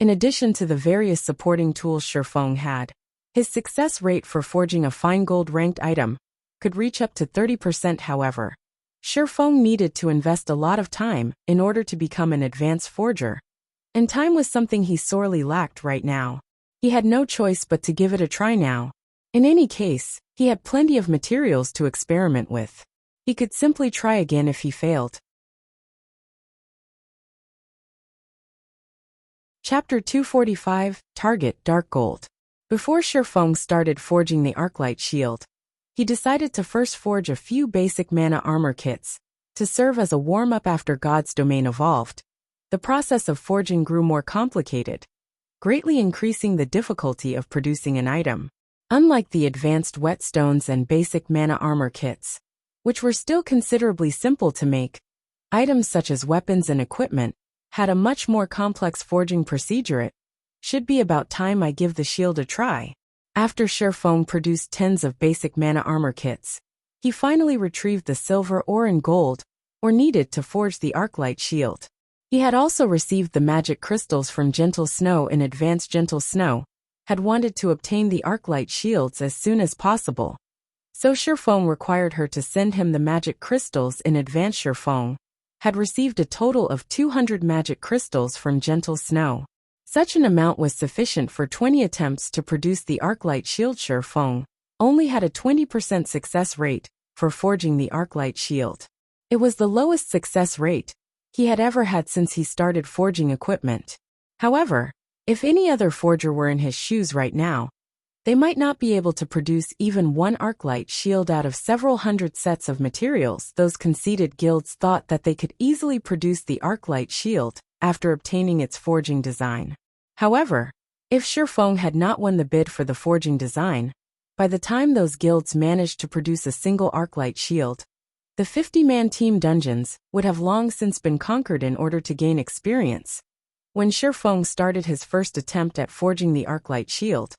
in addition to the various supporting tools Shifeng had, his success rate for forging a fine gold-ranked item could reach up to 30%. However, Shifeng needed to invest a lot of time in order to become an advanced forger, and time was something he sorely lacked right now. He had no choice but to give it a try now. In any case, he had plenty of materials to experiment with. He could simply try again if he failed. Chapter 245, Target Dark Gold. Before Shifeng started forging the Arclight shield, he decided to first forge a few basic mana armor kits to serve as a warm-up. After God's Domain evolved, the process of forging grew more complicated, greatly increasing the difficulty of producing an item. Unlike the advanced whetstones and basic mana armor kits, which were still considerably simple to make, items such as weapons and equipment had a much more complex forging procedure. It should be about time I give the shield a try. After Shifeng produced tens of basic mana armor kits, he finally retrieved the silver ore and gold needed to forge the Arclight shield. He had also received the magic crystals from Gentle Snow. In advance, Gentle Snow had wanted to obtain the Arclight shields as soon as possible, so Shifeng required her to send him the magic crystals in advance. Shifeng had received a total of 200 magic crystals from Gentle Snow. Such an amount was sufficient for 20 attempts to produce the Arclight shield. Shifeng only had a 20% success rate for forging the Arclight shield. It was the lowest success rate he had ever had since he started forging equipment. However, if any other forger were in his shoes right now, they might not be able to produce even one Arclight shield out of several hundred sets of materials. Those conceited guilds thought that they could easily produce the Arclight shield after obtaining its forging design. However, if Shifeng had not won the bid for the forging design, by the time those guilds managed to produce a single Arclight shield, the 50-man team dungeons would have long since been conquered. In order to gain experience, when Shifeng started his first attempt at forging the Arclight shield,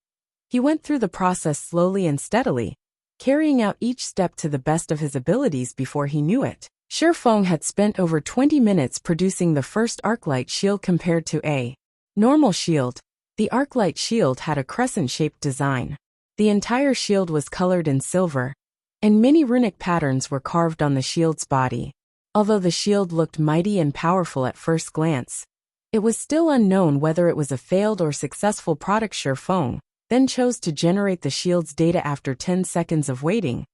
he went through the process slowly and steadily, carrying out each step to the best of his abilities. Before he knew it, Shifeng had spent over 20 minutes producing the first Arclight shield. Compared to a normal shield, the Arclight shield had a crescent-shaped design. The entire shield was colored in silver, and many runic patterns were carved on the shield's body. Although the shield looked mighty and powerful at first glance, it was still unknown whether it was a failed or successful product. Shifeng then chose to generate the shield's data. After 10 seconds of waiting,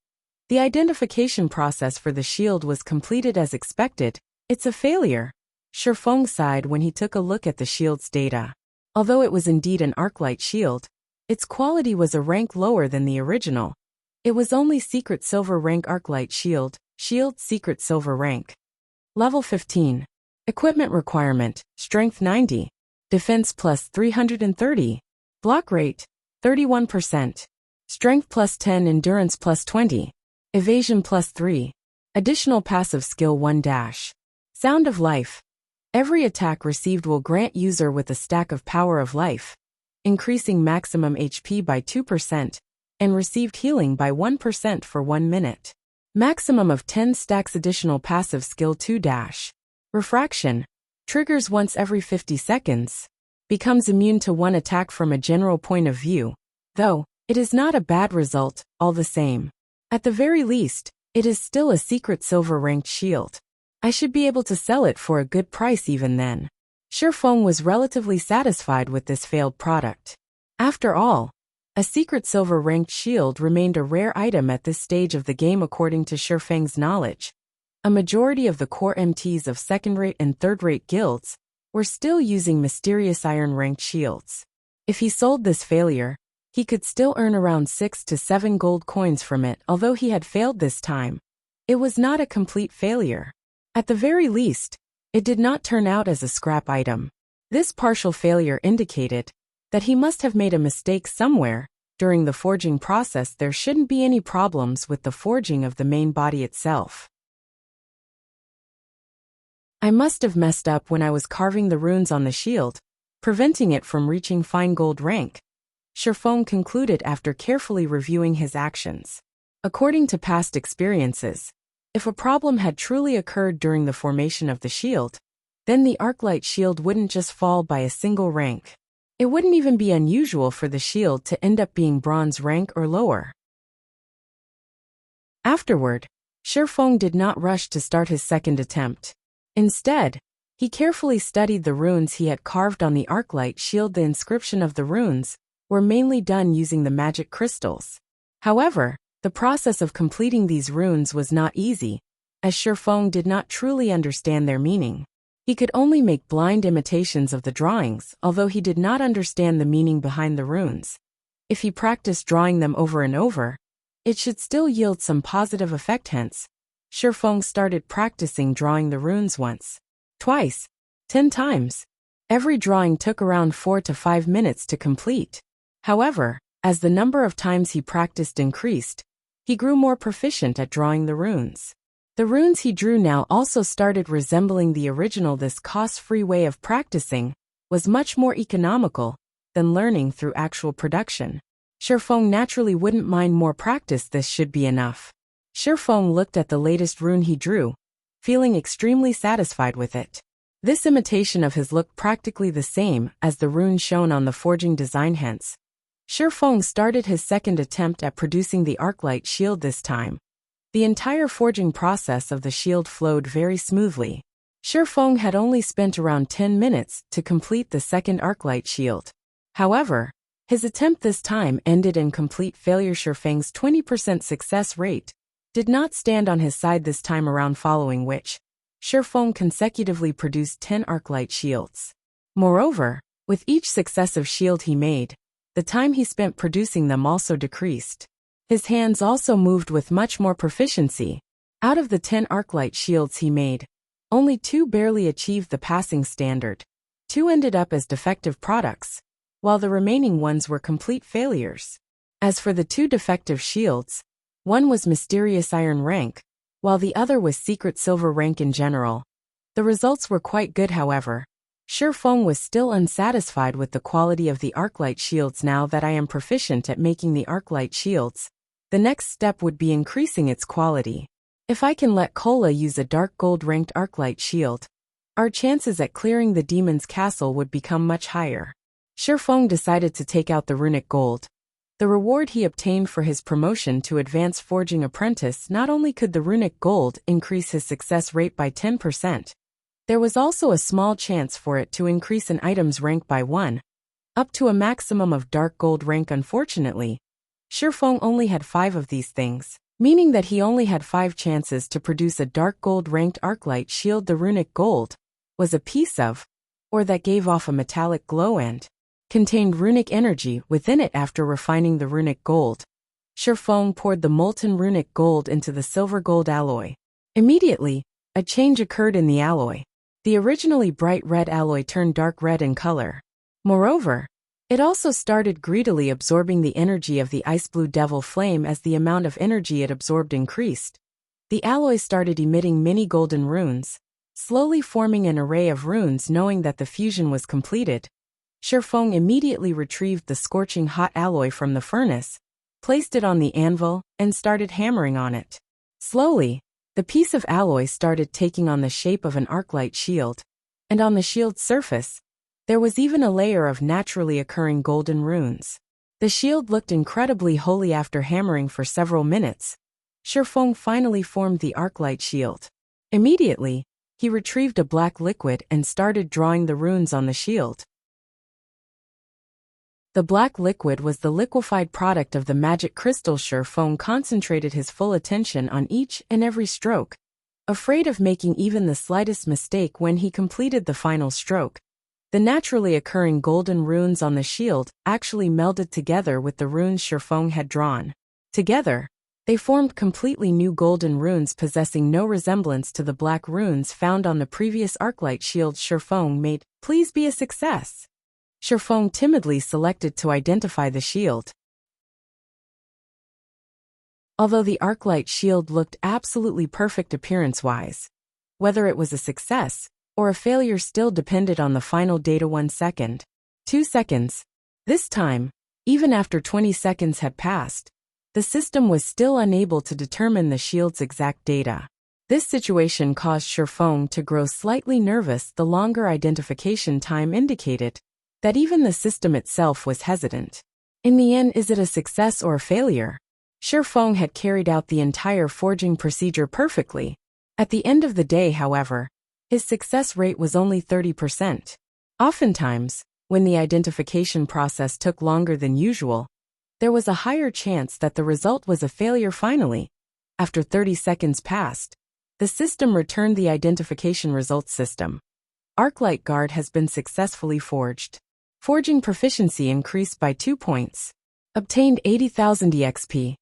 the identification process for the shield was completed as expected. It's a failure, Shifeng sighed when he took a look at the shield's data. Although it was indeed an Arclight shield, its quality was a rank lower than the original. It was only Secret Silver Rank Arclight Shield, Secret Silver Rank. Level 15. Equipment requirement, Strength 90. Defense plus 330. Block rate, 31%. Strength plus 10, Endurance plus 20. Evasion plus 3. Additional passive skill 1 dash. Sound of Life. Every attack received will grant user with a stack of Power of Life, increasing maximum HP by 2%, and received healing by 1% for 1 minute. Maximum of 10 stacks additional passive skill 2 dash. Refraction. Triggers once every 50 seconds. Becomes immune to one attack from a general point of view, though it is not a bad result, all the same. At the very least, it is still a secret silver ranked shield. I should be able to sell it for a good price even then. Shifeng was relatively satisfied with this failed product. After all, a secret silver ranked shield remained a rare item at this stage of the game according to Shifeng's knowledge. A majority of the core MTs of second-rate and third-rate guilds were still using mysterious iron-ranked shields. If he sold this failure, he could still earn around 6 to 7 gold coins from it. Although he had failed this time, it was not a complete failure. At the very least, it did not turn out as a scrap item. This partial failure indicated that he must have made a mistake somewhere. During the forging process, there shouldn't be any problems with the forging of the main body itself. I must have messed up when I was carving the runes on the shield, preventing it from reaching fine gold rank, Shifeng concluded after carefully reviewing his actions. According to past experiences, if a problem had truly occurred during the formation of the shield, then the Arclight shield wouldn't just fall by a single rank. It wouldn't even be unusual for the shield to end up being bronze rank or lower. Afterward, Shifeng did not rush to start his second attempt. Instead, he carefully studied the runes he had carved on the Arclight shield. The inscription of the runes were mainly done using the magic crystals. However, the process of completing these runes was not easy, as Shifeng did not truly understand their meaning. He could only make blind imitations of the drawings, although he did not understand the meaning behind the runes. If he practiced drawing them over and over, it should still yield some positive effect. Hence, Shifeng started practicing drawing the runes once, twice, 10 times. Every drawing took around 4 to 5 minutes to complete. However, as the number of times he practiced increased, he grew more proficient at drawing the runes. The runes he drew now also started resembling the original. This cost-free way of practicing was much more economical than learning through actual production. Shifeng naturally wouldn't mind more practice. This should be enough. Shifeng looked at the latest rune he drew, feeling extremely satisfied with it. This imitation of his looked practically the same as the rune shown on the forging design. Hence, Shifeng started his second attempt at producing the Arclight shield. This time, the entire forging process of the shield flowed very smoothly. Shifeng had only spent around 10 minutes to complete the second Arclight shield. However, his attempt this time ended in complete failure. Shifeng's 20% success rate did not stand on his side this time around, following which, Shifeng consecutively produced 10 Arclight shields. Moreover, with each successive shield he made, the time he spent producing them also decreased. His hands also moved with much more proficiency. Out of the 10 Arclight shields he made, only 2 barely achieved the passing standard. 2 ended up as defective products, while the remaining ones were complete failures. As for the 2 defective shields, one was mysterious iron rank, while the other was secret silver rank in general. The results were quite good. However, Shifeng was still unsatisfied with the quality of the Arclight shields. Now that I am proficient at making the Arclight shields, the next step would be increasing its quality. If I can let Kola use a dark gold ranked Arclight shield, our chances at clearing the demon's castle would become much higher. Shifeng decided to take out the runic gold. The reward he obtained for his promotion to advanced forging apprentice. Not only could the runic gold increase his success rate by 10%, there was also a small chance for it to increase an item's rank by 1, up to a maximum of dark gold rank. Unfortunately, Shifeng only had 5 of these things, meaning that he only had 5 chances to produce a dark gold ranked Arclight shield. The runic gold was a piece of, or that gave off a metallic glow and contained runic energy within it. After refining the runic gold, Shifeng poured the molten runic gold into the silver-gold alloy. Immediately, a change occurred in the alloy. The originally bright red alloy turned dark red in color. Moreover, it also started greedily absorbing the energy of the ice blue devil flame as the amount of energy it absorbed increased. The alloy started emitting many golden runes, slowly forming an array of runes. Knowing that the fusion was completed, Shifeng immediately retrieved the scorching hot alloy from the furnace, placed it on the anvil, and started hammering on it. Slowly, the piece of alloy started taking on the shape of an arclight shield, and on the shield's surface, there was even a layer of naturally occurring golden runes. The shield looked incredibly holy. After hammering for several minutes, Shifeng finally formed the arclight shield. Immediately, he retrieved a black liquid and started drawing the runes on the shield. The black liquid was the liquefied product of the magic crystal. Shifeng concentrated his full attention on each and every stroke, afraid of making even the slightest mistake. When he completed the final stroke, the naturally occurring golden runes on the shield actually melded together with the runes Shifeng had drawn. Together, they formed completely new golden runes possessing no resemblance to the black runes found on the previous arclight shield Shifeng made. Please be a success. Shifeng timidly selected to identify the shield. Although the arclight shield looked absolutely perfect appearance-wise, whether it was a success or a failure still depended on the final data. 1 second. 2 seconds. This time, even after 20 seconds had passed, the system was still unable to determine the shield's exact data. This situation caused Shifeng to grow slightly nervous. The longer identification time indicated that even the system itself was hesitant. In the end, is it a success or a failure? Shifeng had carried out the entire forging procedure perfectly. At the end of the day, however, his success rate was only 30%. Oftentimes, when the identification process took longer than usual, there was a higher chance that the result was a failure. Finally, after 30 seconds passed, the system returned the identification results. System Arclight Guard has been successfully forged. Forging proficiency increased by 2 points. Obtained 80,000 EXP.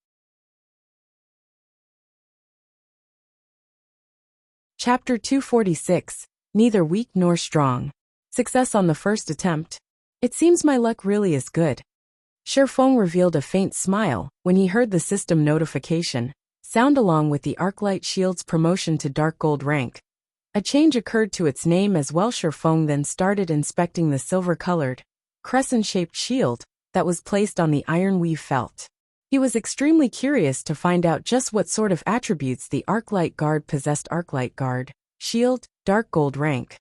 Chapter 246, Neither Weak Nor Strong. Success on the first attempt. It seems my luck really is good. Shifeng revealed a faint smile when he heard the system notification sound along with the Arclight Shield's promotion to Dark Gold rank. A change occurred to its name as well. Shifeng then started inspecting the silver-colored, crescent-shaped shield that was placed on the iron weave felt. He was extremely curious to find out just what sort of attributes the Arclight Guard possessed. Arclight Guard, Shield, Dark Gold rank.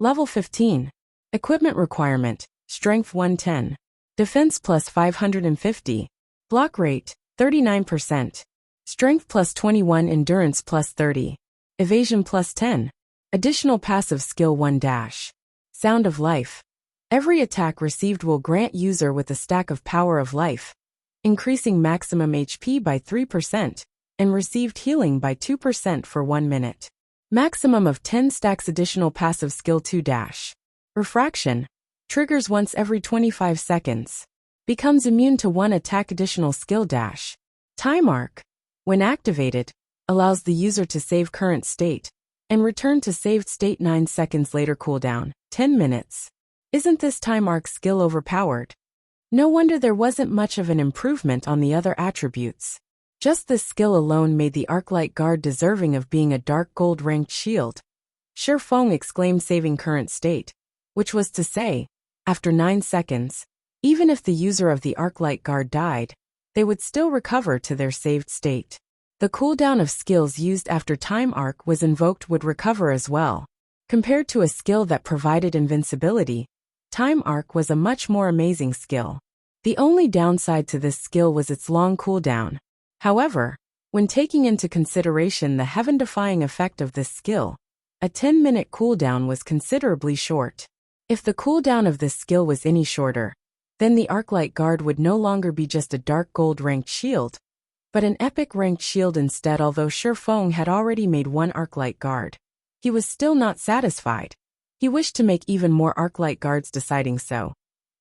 Level 15. Equipment requirement, Strength 110. Defense plus 550. Block rate, 39%. Strength plus 21. Endurance plus 30. Evasion plus 10. Additional passive skill 1 dash. Sound of Life. Every attack received will grant user with a stack of Power of Life, increasing maximum HP by 3%, and received healing by 2% for 1 minute. Maximum of 10 stacks. Additional passive skill 2 dash. Refraction. Triggers once every 25 seconds. Becomes immune to 1 attack. Additional skill dash. Time Arc. When activated, allows the user to save current state and return to saved state 9 seconds later. Cooldown, 10 minutes. Isn't this Time Arc skill overpowered? No wonder there wasn't much of an improvement on the other attributes. Just this skill alone made the Arclight Guard deserving of being a Dark Gold ranked shield. Shifeng exclaimed, saving current state, which was to say, after 9 seconds, even if the user of the Arclight Guard died, they would still recover to their saved state. The cooldown of skills used after Time Arc was invoked would recover as well. Compared to a skill that provided invincibility, Time Arc was a much more amazing skill. The only downside to this skill was its long cooldown. However, when taking into consideration the heaven-defying effect of this skill, a 10-minute cooldown was considerably short. If the cooldown of this skill was any shorter, then the Arclight Guard would no longer be just a Dark Gold ranked shield, but an Epic ranked shield instead. Although Shifeng had already made 1 Arclight Guard, he was still not satisfied. He wished to make even more Arclight Guards. Deciding so,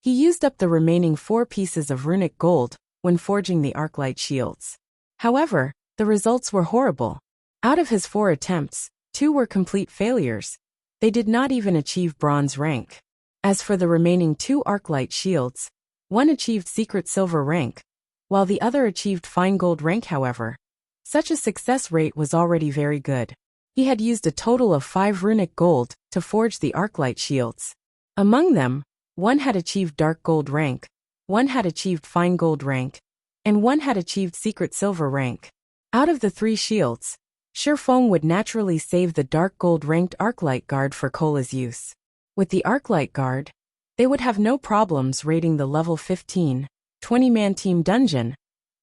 he used up the remaining 4 pieces of runic gold when forging the arclight shields. However, the results were horrible. Out of his 4 attempts, 2 were complete failures. They did not even achieve bronze rank. As for the remaining 2 arclight shields, one achieved secret silver rank, while the other achieved fine gold rank. However, such a success rate was already very good. He had used a total of 5 runic gold to forge the arclight shields. Among them, one had achieved dark gold rank, one had achieved fine gold rank, and one had achieved secret silver rank. Out of the 3 shields, Shifeng would naturally save the dark gold ranked arclight guard for Cola's use. With the arclight guard, they would have no problems raiding the level 15, 20-man team dungeon,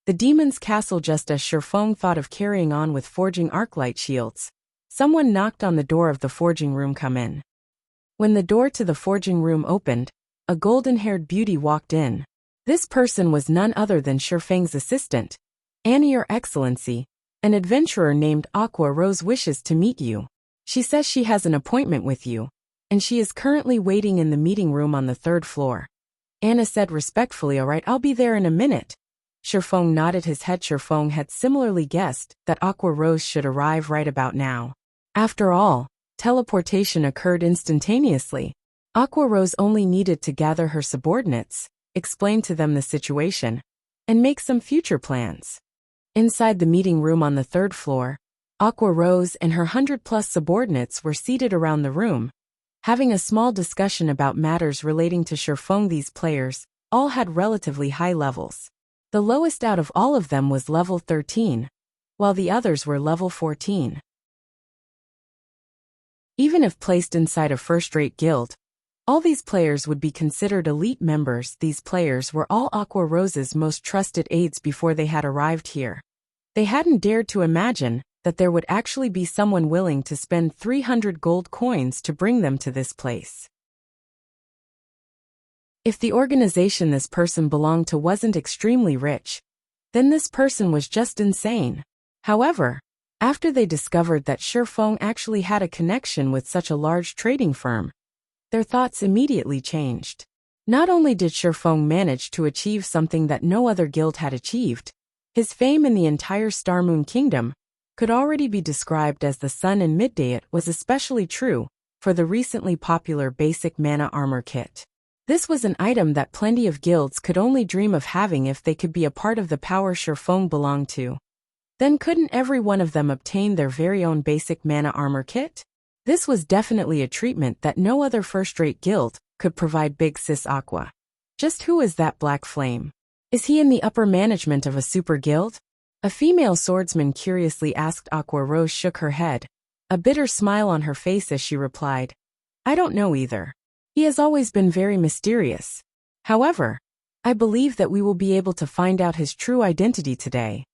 the demon's castle. Just as Shifeng thought of carrying on with forging arclight shields, someone knocked on the door of the forging room. Come in. When the door to the forging room opened, a golden-haired beauty walked in. This person was none other than Shifeng's assistant. Annie, Your Excellency, an adventurer named Aqua Rose wishes to meet you. She says she has an appointment with you, and she is currently waiting in the meeting room on the 3rd floor. Anna said respectfully, "All right, I'll be there in a minute." Shifeng nodded his head. Shifeng had similarly guessed that Aqua Rose should arrive right about now. After all, teleportation occurred instantaneously. Aqua Rose only needed to gather her subordinates, explain to them the situation, and make some future plans. Inside the meeting room on the 3rd floor, Aqua Rose and her 100+ subordinates were seated around the room, having a small discussion about matters relating to Shifeng. These players all had relatively high levels. The lowest out of all of them was level 13, while the others were level 14. Even if placed inside a first-rate guild, all these players would be considered elite members. These players were all Aqua Rose's most trusted aides before they had arrived here. They hadn't dared to imagine that there would actually be someone willing to spend 300 gold coins to bring them to this place. If the organization this person belonged to wasn't extremely rich, then this person was just insane. However, after they discovered that Shifeng actually had a connection with such a large trading firm, their thoughts immediately changed. Not only did Shifeng manage to achieve something that no other guild had achieved, his fame in the entire Star Moon Kingdom could already be described as the sun and midday. It was especially true for the recently popular basic mana armor kit. This was an item that plenty of guilds could only dream of having if they could be a part of the power Shifeng belonged to. Then couldn't every one of them obtain their very own basic mana armor kit? This was definitely a treatment that no other first-rate guild could provide. Big Sis Aqua. Just who is that Black Flame? Is he in the upper management of a super guild? A female swordsman curiously asked. Aqua Rose shook her head, a bitter smile on her face as she replied, "I don't know either. He has always been very mysterious. However, I believe that we will be able to find out his true identity today."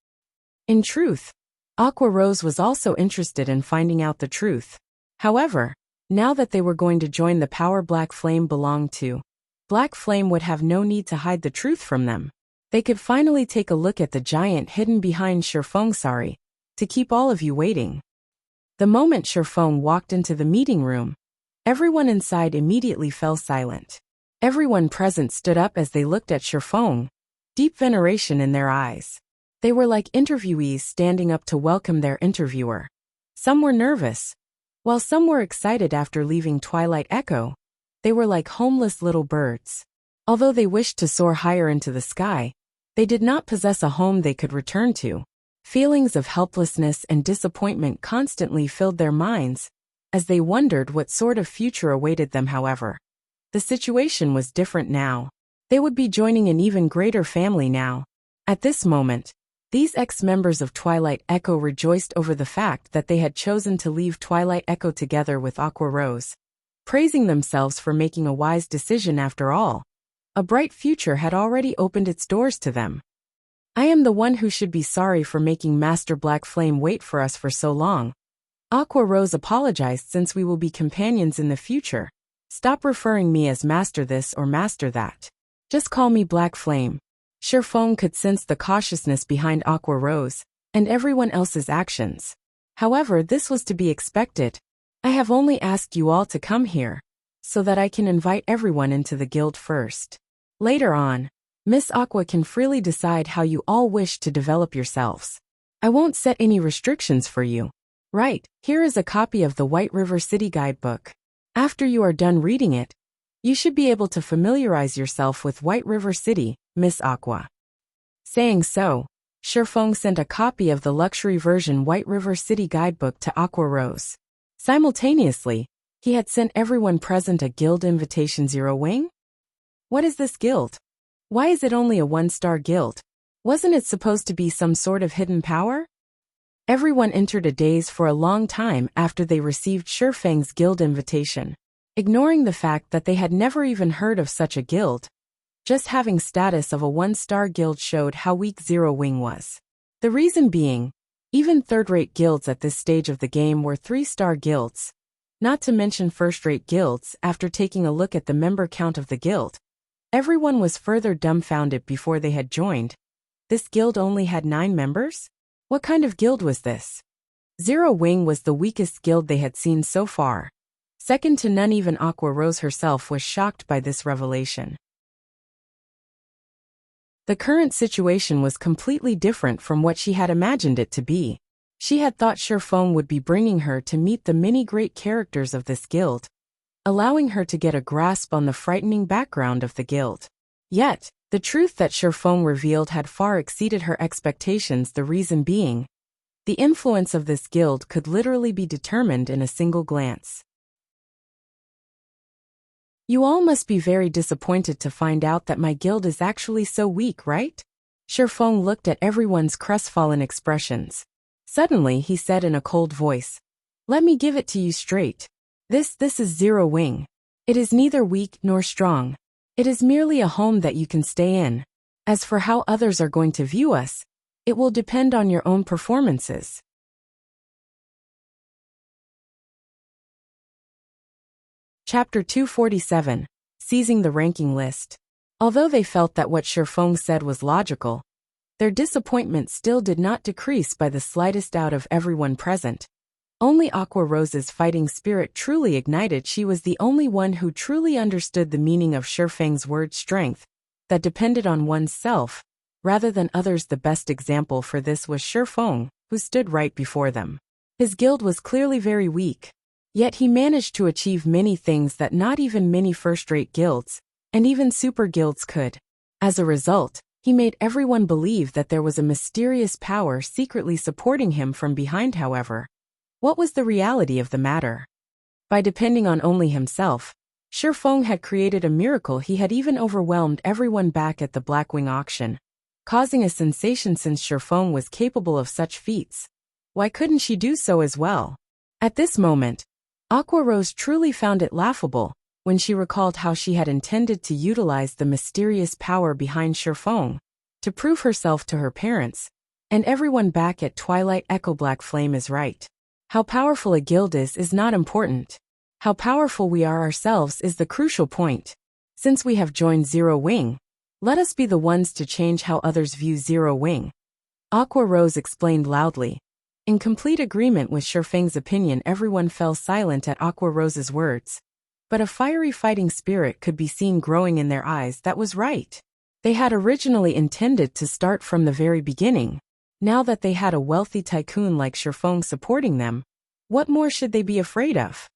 In truth, Aqua Rose was also interested in finding out the truth. However, now that they were going to join the power Black Flame belonged to, Black Flame would have no need to hide the truth from them. They could finally take a look at the giant hidden behind Shifeng. "Sorry to keep all of you waiting." The moment Shifeng walked into the meeting room, everyone inside immediately fell silent. Everyone present stood up as they looked at Shifeng, deep veneration in their eyes. They were like interviewees standing up to welcome their interviewer. Some were nervous, while some were excited. After leaving Twilight Echo, they were like homeless little birds. Although they wished to soar higher into the sky, they did not possess a home they could return to. Feelings of helplessness and disappointment constantly filled their minds as they wondered what sort of future awaited them. However, the situation was different now. They would be joining an even greater family now. At this moment, these ex-members of Twilight Echo rejoiced over the fact that they had chosen to leave Twilight Echo together with Aqua Rose, praising themselves for making a wise decision. After all, a bright future had already opened its doors to them. "I am the one who should be sorry for making Master Black Flame wait for us for so long." Aqua Rose apologized. "Since we will be companions in the future, stop referring me as Master this or Master that. Just call me Black Flame." Shifeng could sense the cautiousness behind Aqua Rose and everyone else's actions. However, this was to be expected. "I have only asked you all to come here so that I can invite everyone into the guild first. Later on, Miss Aqua can freely decide how you all wish to develop yourselves. I won't set any restrictions for you. Right, here is a copy of the White River City Guidebook. After you are done reading it, you should be able to familiarize yourself with White River City, Miss Aqua. Saying so, Shifeng sent a copy of the luxury version White River City Guidebook to Aqua Rose. Simultaneously, he had sent everyone present a guild invitation. Zero Wing? What is this guild? Why is it only a one-star guild? Wasn't it supposed to be some sort of hidden power? Everyone entered a daze for a long time after they received Shifeng's guild invitation, ignoring the fact that they had never even heard of such a guild. Just having status of a one-star guild showed how weak Zero Wing was. The reason being, even third-rate guilds at this stage of the game were three-star guilds, not to mention first-rate guilds. After taking a look at the member count of the guild, everyone was further dumbfounded before they had joined. This guild only had 9 members? What kind of guild was this? Zero Wing was the weakest guild they had seen so far. Second to none, even Aqua Rose herself was shocked by this revelation. The current situation was completely different from what she had imagined it to be. She had thought Shifeng would be bringing her to meet the many great characters of this guild, allowing her to get a grasp on the frightening background of the guild. Yet, the truth that Shifeng revealed had far exceeded her expectations. The reason being, the influence of this guild could literally be determined in a single glance. You all must be very disappointed to find out that my guild is actually so weak, right? Shifeng looked at everyone's crestfallen expressions. Suddenly he said in a cold voice, "Let me give it to you straight. This is Zero Wing. It is neither weak nor strong. It is merely a home that you can stay in. As for how others are going to view us, it will depend on your own performances." Chapter 247, Seizing the Ranking List. Although they felt that what Shifeng said was logical, their disappointment still did not decrease by the slightest out of everyone present. Only Aqua Rose's fighting spirit truly ignited. She was the only one who truly understood the meaning of Shifeng's word strength, that depended on one's self, rather than others. The best example for this was Shifeng, who stood right before them. His guild was clearly very weak. Yet he managed to achieve many things that not even many first-rate guilds, and even super guilds could. As a result, he made everyone believe that there was a mysterious power secretly supporting him from behind. However, what was the reality of the matter? By depending on only himself, Shifeng had created a miracle. He had even overwhelmed everyone back at the Blackwing auction, causing a sensation. Since Shifeng was capable of such feats, why couldn't she do so as well? At this moment, Aqua Rose truly found it laughable when she recalled how she had intended to utilize the mysterious power behind Shifeng to prove herself to her parents and everyone back at Twilight. Echo Black Flame is right. How powerful a guild is not important. How powerful we are ourselves is the crucial point. Since we have joined Zero Wing, let us be the ones to change how others view Zero Wing. Aqua Rose explained loudly. In complete agreement with Shifeng's opinion, everyone fell silent at Aqua Rose's words. But a fiery fighting spirit could be seen growing in their eyes. That was right. They had originally intended to start from the very beginning. Now that they had a wealthy tycoon like Shifeng supporting them, what more should they be afraid of?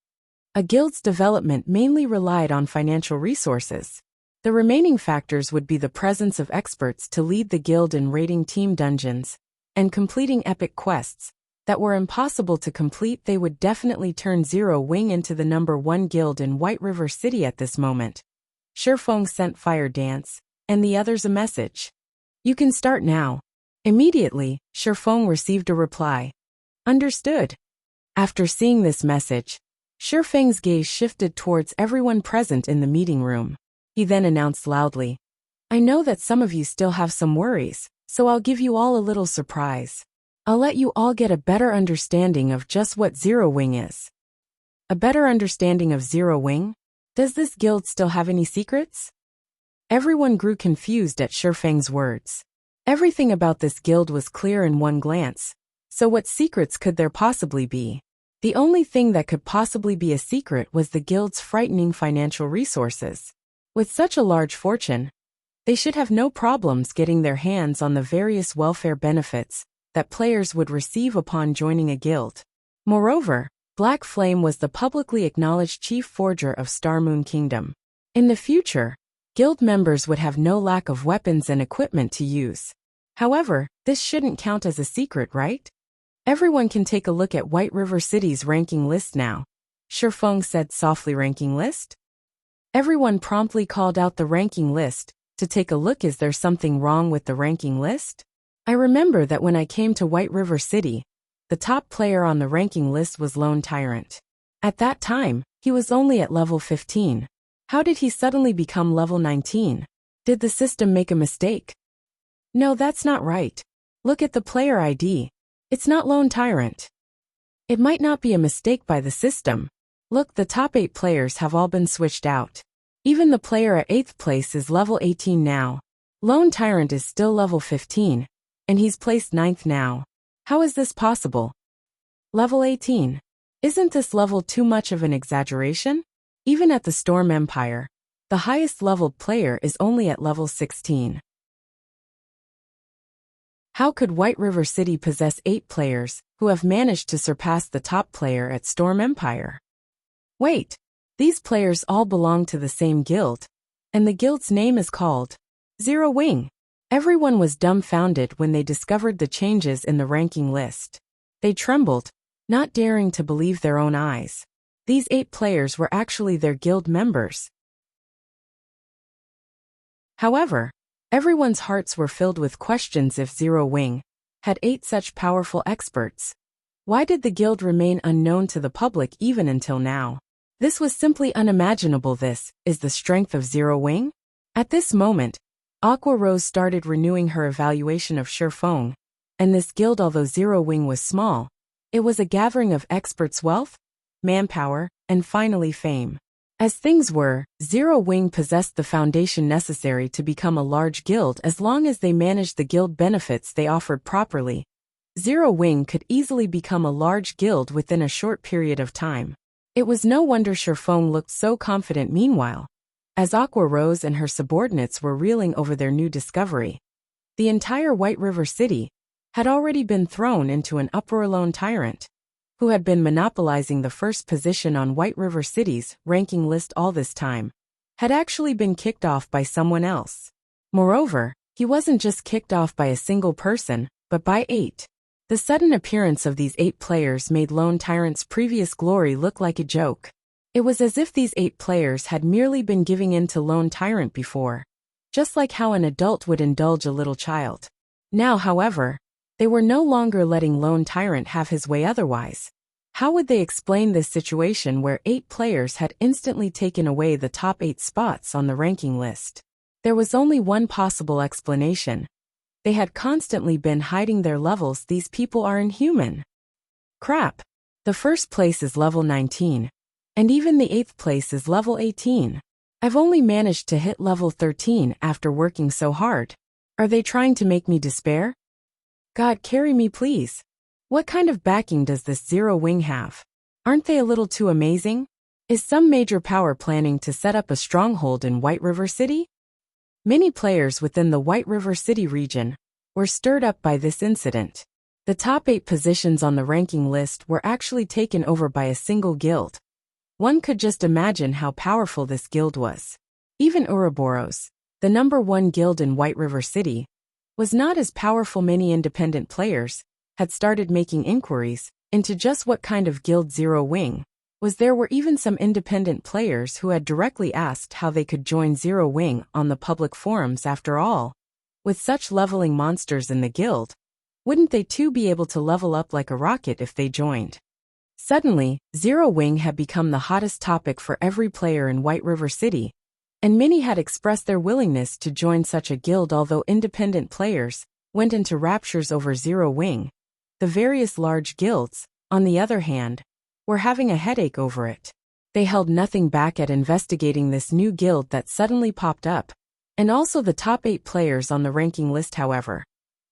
A guild's development mainly relied on financial resources. The remaining factors would be the presence of experts to lead the guild in raiding team dungeons and completing epic quests that were impossible to complete. They would definitely turn Zero Wing into the #1 guild in White River City at this moment. Shifeng sent Fire Dance and the others a message. "You can start now." Immediately, Shifeng received a reply. "Understood." After seeing this message, Shifeng's gaze shifted towards everyone present in the meeting room. He then announced loudly, "I know that some of you still have some worries, so I'll give you all a little surprise. I'll let you all get a better understanding of just what Zero Wing is." A better understanding of Zero Wing? Does this guild still have any secrets? Everyone grew confused at Shifeng's words. Everything about this guild was clear in one glance, so what secrets could there possibly be? The only thing that could possibly be a secret was the guild's frightening financial resources. With such a large fortune, They should have no problems getting their hands on the various welfare benefits that players would receive upon joining a guild. Moreover, Black Flame was the publicly acknowledged chief forger of Star Moon Kingdom. In the future, guild members would have no lack of weapons and equipment to use. However, this shouldn't count as a secret, right? Everyone can take a look at White River City's ranking list now. Shifeng said softly. Ranking list? Everyone promptly called out the ranking list to take a look. Is there something wrong with the ranking list? I remember that when I came to White River City, the top player on the ranking list was Lone Tyrant. At that time, he was only at level 15. How did he suddenly become level 19? Did the system make a mistake? No, that's not right. Look at the player ID. It's not Lone Tyrant. It might not be a mistake by the system. Look, the top 8 players have all been switched out. Even the player at 8th place is level 18 now. Lone Tyrant is still level 15, and he's placed 9th now. How is this possible? Level 18. Isn't this level too much of an exaggeration? Even at the Storm Empire, the highest leveled player is only at level 16. How could White River City possess 8 players who have managed to surpass the top player at Storm Empire? Wait, these players all belong to the same guild, and the guild's name is called Zero Wing. Everyone was dumbfounded when they discovered the changes in the ranking list. They trembled, not daring to believe their own eyes. These 8 players were actually their guild members. However, everyone's hearts were filled with questions. If Zero Wing had 8 such powerful experts, why did the guild remain unknown to the public even until now? This was simply unimaginable. This is the strength of Zero Wing? At this moment, Aqua Rose started renewing her evaluation of Shifeng, and this guild, although Zero Wing was small, it was a gathering of experts' wealth, manpower, and finally fame. As things were, Zero Wing possessed the foundation necessary to become a large guild. As long as they managed the guild benefits they offered properly, Zero Wing could easily become a large guild within a short period of time. It was no wonder Shifeng looked so confident. Meanwhile, as Aqua Rose and her subordinates were reeling over their new discovery, the entire White River City had already been thrown into an uproar. Lone Tyrant, who had been monopolizing the first position on White River City's ranking list all this time, had actually been kicked off by someone else. Moreover, he wasn't just kicked off by a single person, but by 8. The sudden appearance of these 8 players made Lone Tyrant's previous glory look like a joke. It was as if these 8 players had merely been giving in to Lone Tyrant before, just like how an adult would indulge a little child. Now, however, they were no longer letting Lone Tyrant have his way otherwise. How would they explain this situation where 8 players had instantly taken away the top 8 spots on the ranking list? There was only one possible explanation. They had constantly been hiding their levels. These people are inhuman. Crap. The first place is level 19. And even the 8th place is level 18. I've only managed to hit level 13 after working so hard. Are they trying to make me despair? God, carry me please. What kind of backing does this Zero Wing have? Aren't they a little too amazing? Is some major power planning to set up a stronghold in White River City? Many players within the White River City region were stirred up by this incident. The top 8 positions on the ranking list were actually taken over by a single guild. One could just imagine how powerful this guild was. Even Ouroboros, the #1 guild in White River City, was not as powerful. Many independent players had started making inquiries into just what kind of guild Zero Wing was. There were even some independent players who had directly asked how they could join Zero Wing on the public forums. After all, with such leveling monsters in the guild, wouldn't they too be able to level up like a rocket if they joined? Suddenly, Zero Wing had become the hottest topic for every player in White River City, and many had expressed their willingness to join such a guild. Although independent players went into raptures over Zero Wing, the various large guilds, on the other hand, were having a headache over it. They held nothing back at investigating this new guild that suddenly popped up, and also the top 8 players on the ranking list. However,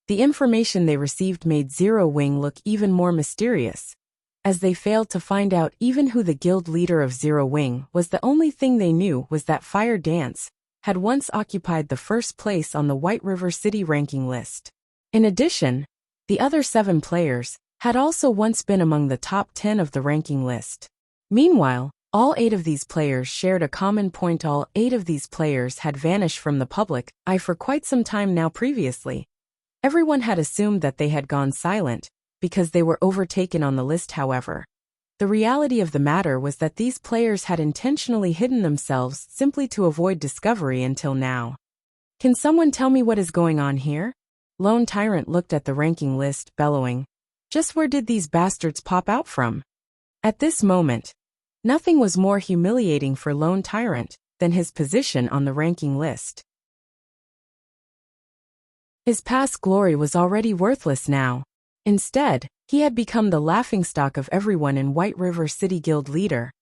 the information they received made Zero Wing look even more mysterious, as they failed to find out even who the guild leader of Zero Wing was. The only thing they knew was that Fire Dance had once occupied the first place on the White River City ranking list. In addition, the other 7 players had also once been among the top 10 of the ranking list. Meanwhile, all 8 of these players shared a common point. All 8 of these players had vanished from the public eye for quite some time now previously. Everyone had assumed that they had gone silent because they were overtaken on the list. However, the reality of the matter was that these players had intentionally hidden themselves simply to avoid discovery until now. Can someone tell me what is going on here? Lone Tyrant looked at the ranking list, bellowing, "Just where did these bastards pop out from?" At this moment, nothing was more humiliating for Lone Tyrant than his position on the ranking list. His past glory was already worthless now. Instead, he had become the laughingstock of everyone in White River City Guild leader.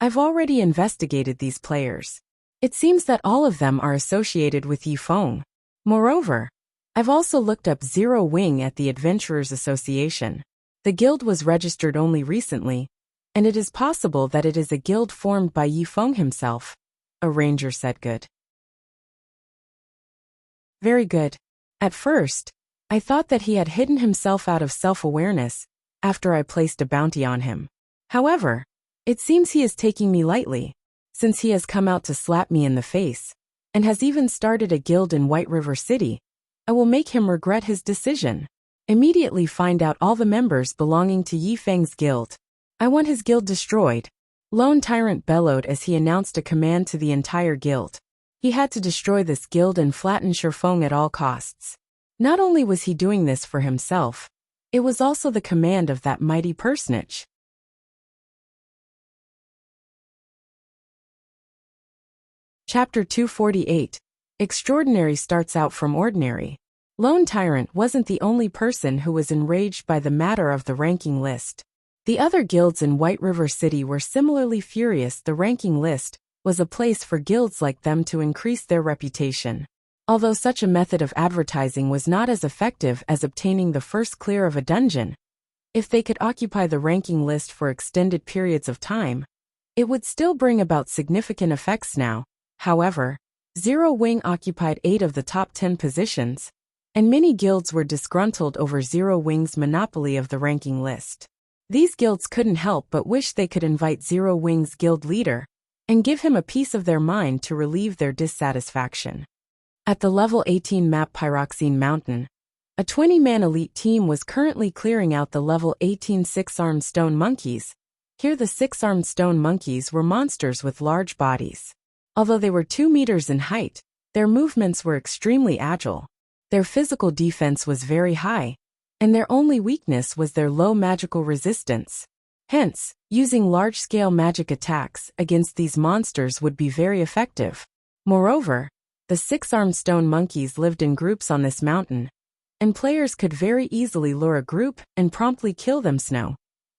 I've already investigated these players. It seems that all of them are associated with Yi Feng. Moreover, I've also looked up Zero Wing at the Adventurers Association. The guild was registered only recently, and it is possible that it is a guild formed by Yi Feng himself. A ranger said. Good. Very good. At first, I thought that he had hidden himself out of self-awareness after I placed a bounty on him. However, it seems he is taking me lightly, since he has come out to slap me in the face, and has even started a guild in White River City. I will make him regret his decision. Immediately find out all the members belonging to Yi Feng's guild. I want his guild destroyed. Lone Tyrant bellowed as he announced a command to the entire guild. He had to destroy this guild and flatten Shifeng at all costs. Not only was he doing this for himself, it was also the command of that mighty personage. Chapter 248. Extraordinary starts out from ordinary. Lone Tyrant wasn't the only person who was enraged by the matter of the ranking list. The other guilds in White River City were similarly furious. The ranking list was a place for guilds like them to increase their reputation. Although such a method of advertising was not as effective as obtaining the first clear of a dungeon, if they could occupy the ranking list for extended periods of time, it would still bring about significant effects now. However, Zero Wing occupied 8 of the top 10 positions, and many guilds were disgruntled over Zero Wing's monopoly of the ranking list. These guilds couldn't help but wish they could invite Zero Wing's guild leader and give him a piece of their mind to relieve their dissatisfaction. At the level 18 map Pyroxene Mountain, a 20-man elite team was currently clearing out the level 18 six-armed stone monkeys. Here the six-armed stone monkeys were monsters with large bodies. Although they were 2 meters in height, their movements were extremely agile. Their physical defense was very high, and their only weakness was their low magical resistance. Hence, using large-scale magic attacks against these monsters would be very effective. Moreover, the six-armed stone monkeys lived in groups on this mountain, and players could very easily lure a group and promptly kill them. Snow.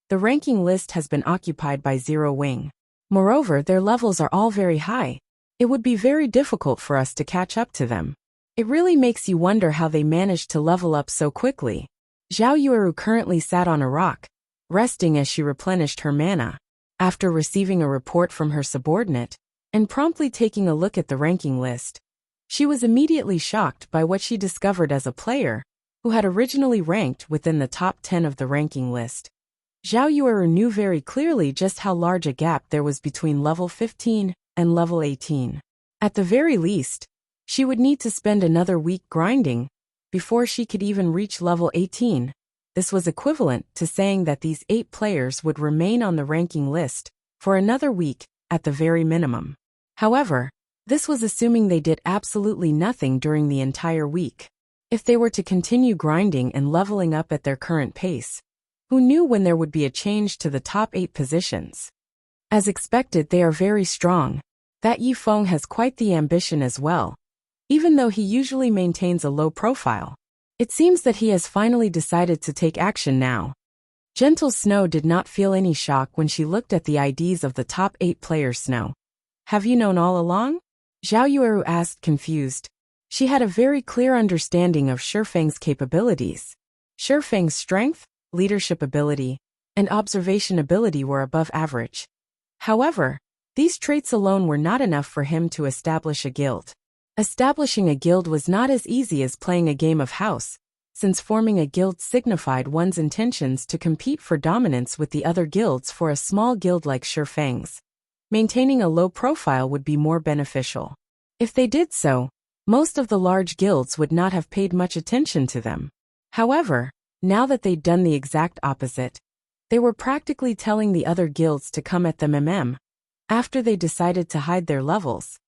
The ranking list has been occupied by Zero Wing. Moreover, their levels are all very high. It would be very difficult for us to catch up to them. It really makes you wonder how they managed to level up so quickly. Zhao Yueru currently sat on a rock, resting as she replenished her mana. After receiving a report from her subordinate, and promptly taking a look at the ranking list, she was immediately shocked by what she discovered as a player who had originally ranked within the top 10 of the ranking list. Zhao Yueru knew very clearly just how large a gap there was between level 15 and level 18. At the very least, she would need to spend another week grinding before she could even reach level 18. This was equivalent to saying that these 8 players would remain on the ranking list for another week at the very minimum. However, this was assuming they did absolutely nothing during the entire week. If they were to continue grinding and leveling up at their current pace, who knew when there would be a change to the top 8 positions? As expected, they are very strong. That Yi Feng has quite the ambition as well, even though he usually maintains a low profile. It seems that he has finally decided to take action now. Gentle Snow did not feel any shock when she looked at the IDs of the top 8 players. Snow, have you known all along? Zhao Yueru asked, confused. She had a very clear understanding of Shifeng's capabilities. Shifeng's strength, leadership ability, and observation ability were above average. However, these traits alone were not enough for him to establish a guild. Establishing a guild was not as easy as playing a game of house, since forming a guild signified one's intentions to compete for dominance with the other guilds. For a small guild like Shifeng's, maintaining a low profile would be more beneficial. If they did so, most of the large guilds would not have paid much attention to them. However, now that they'd done the exact opposite, they were practically telling the other guilds to come at them. After they decided to hide their levels,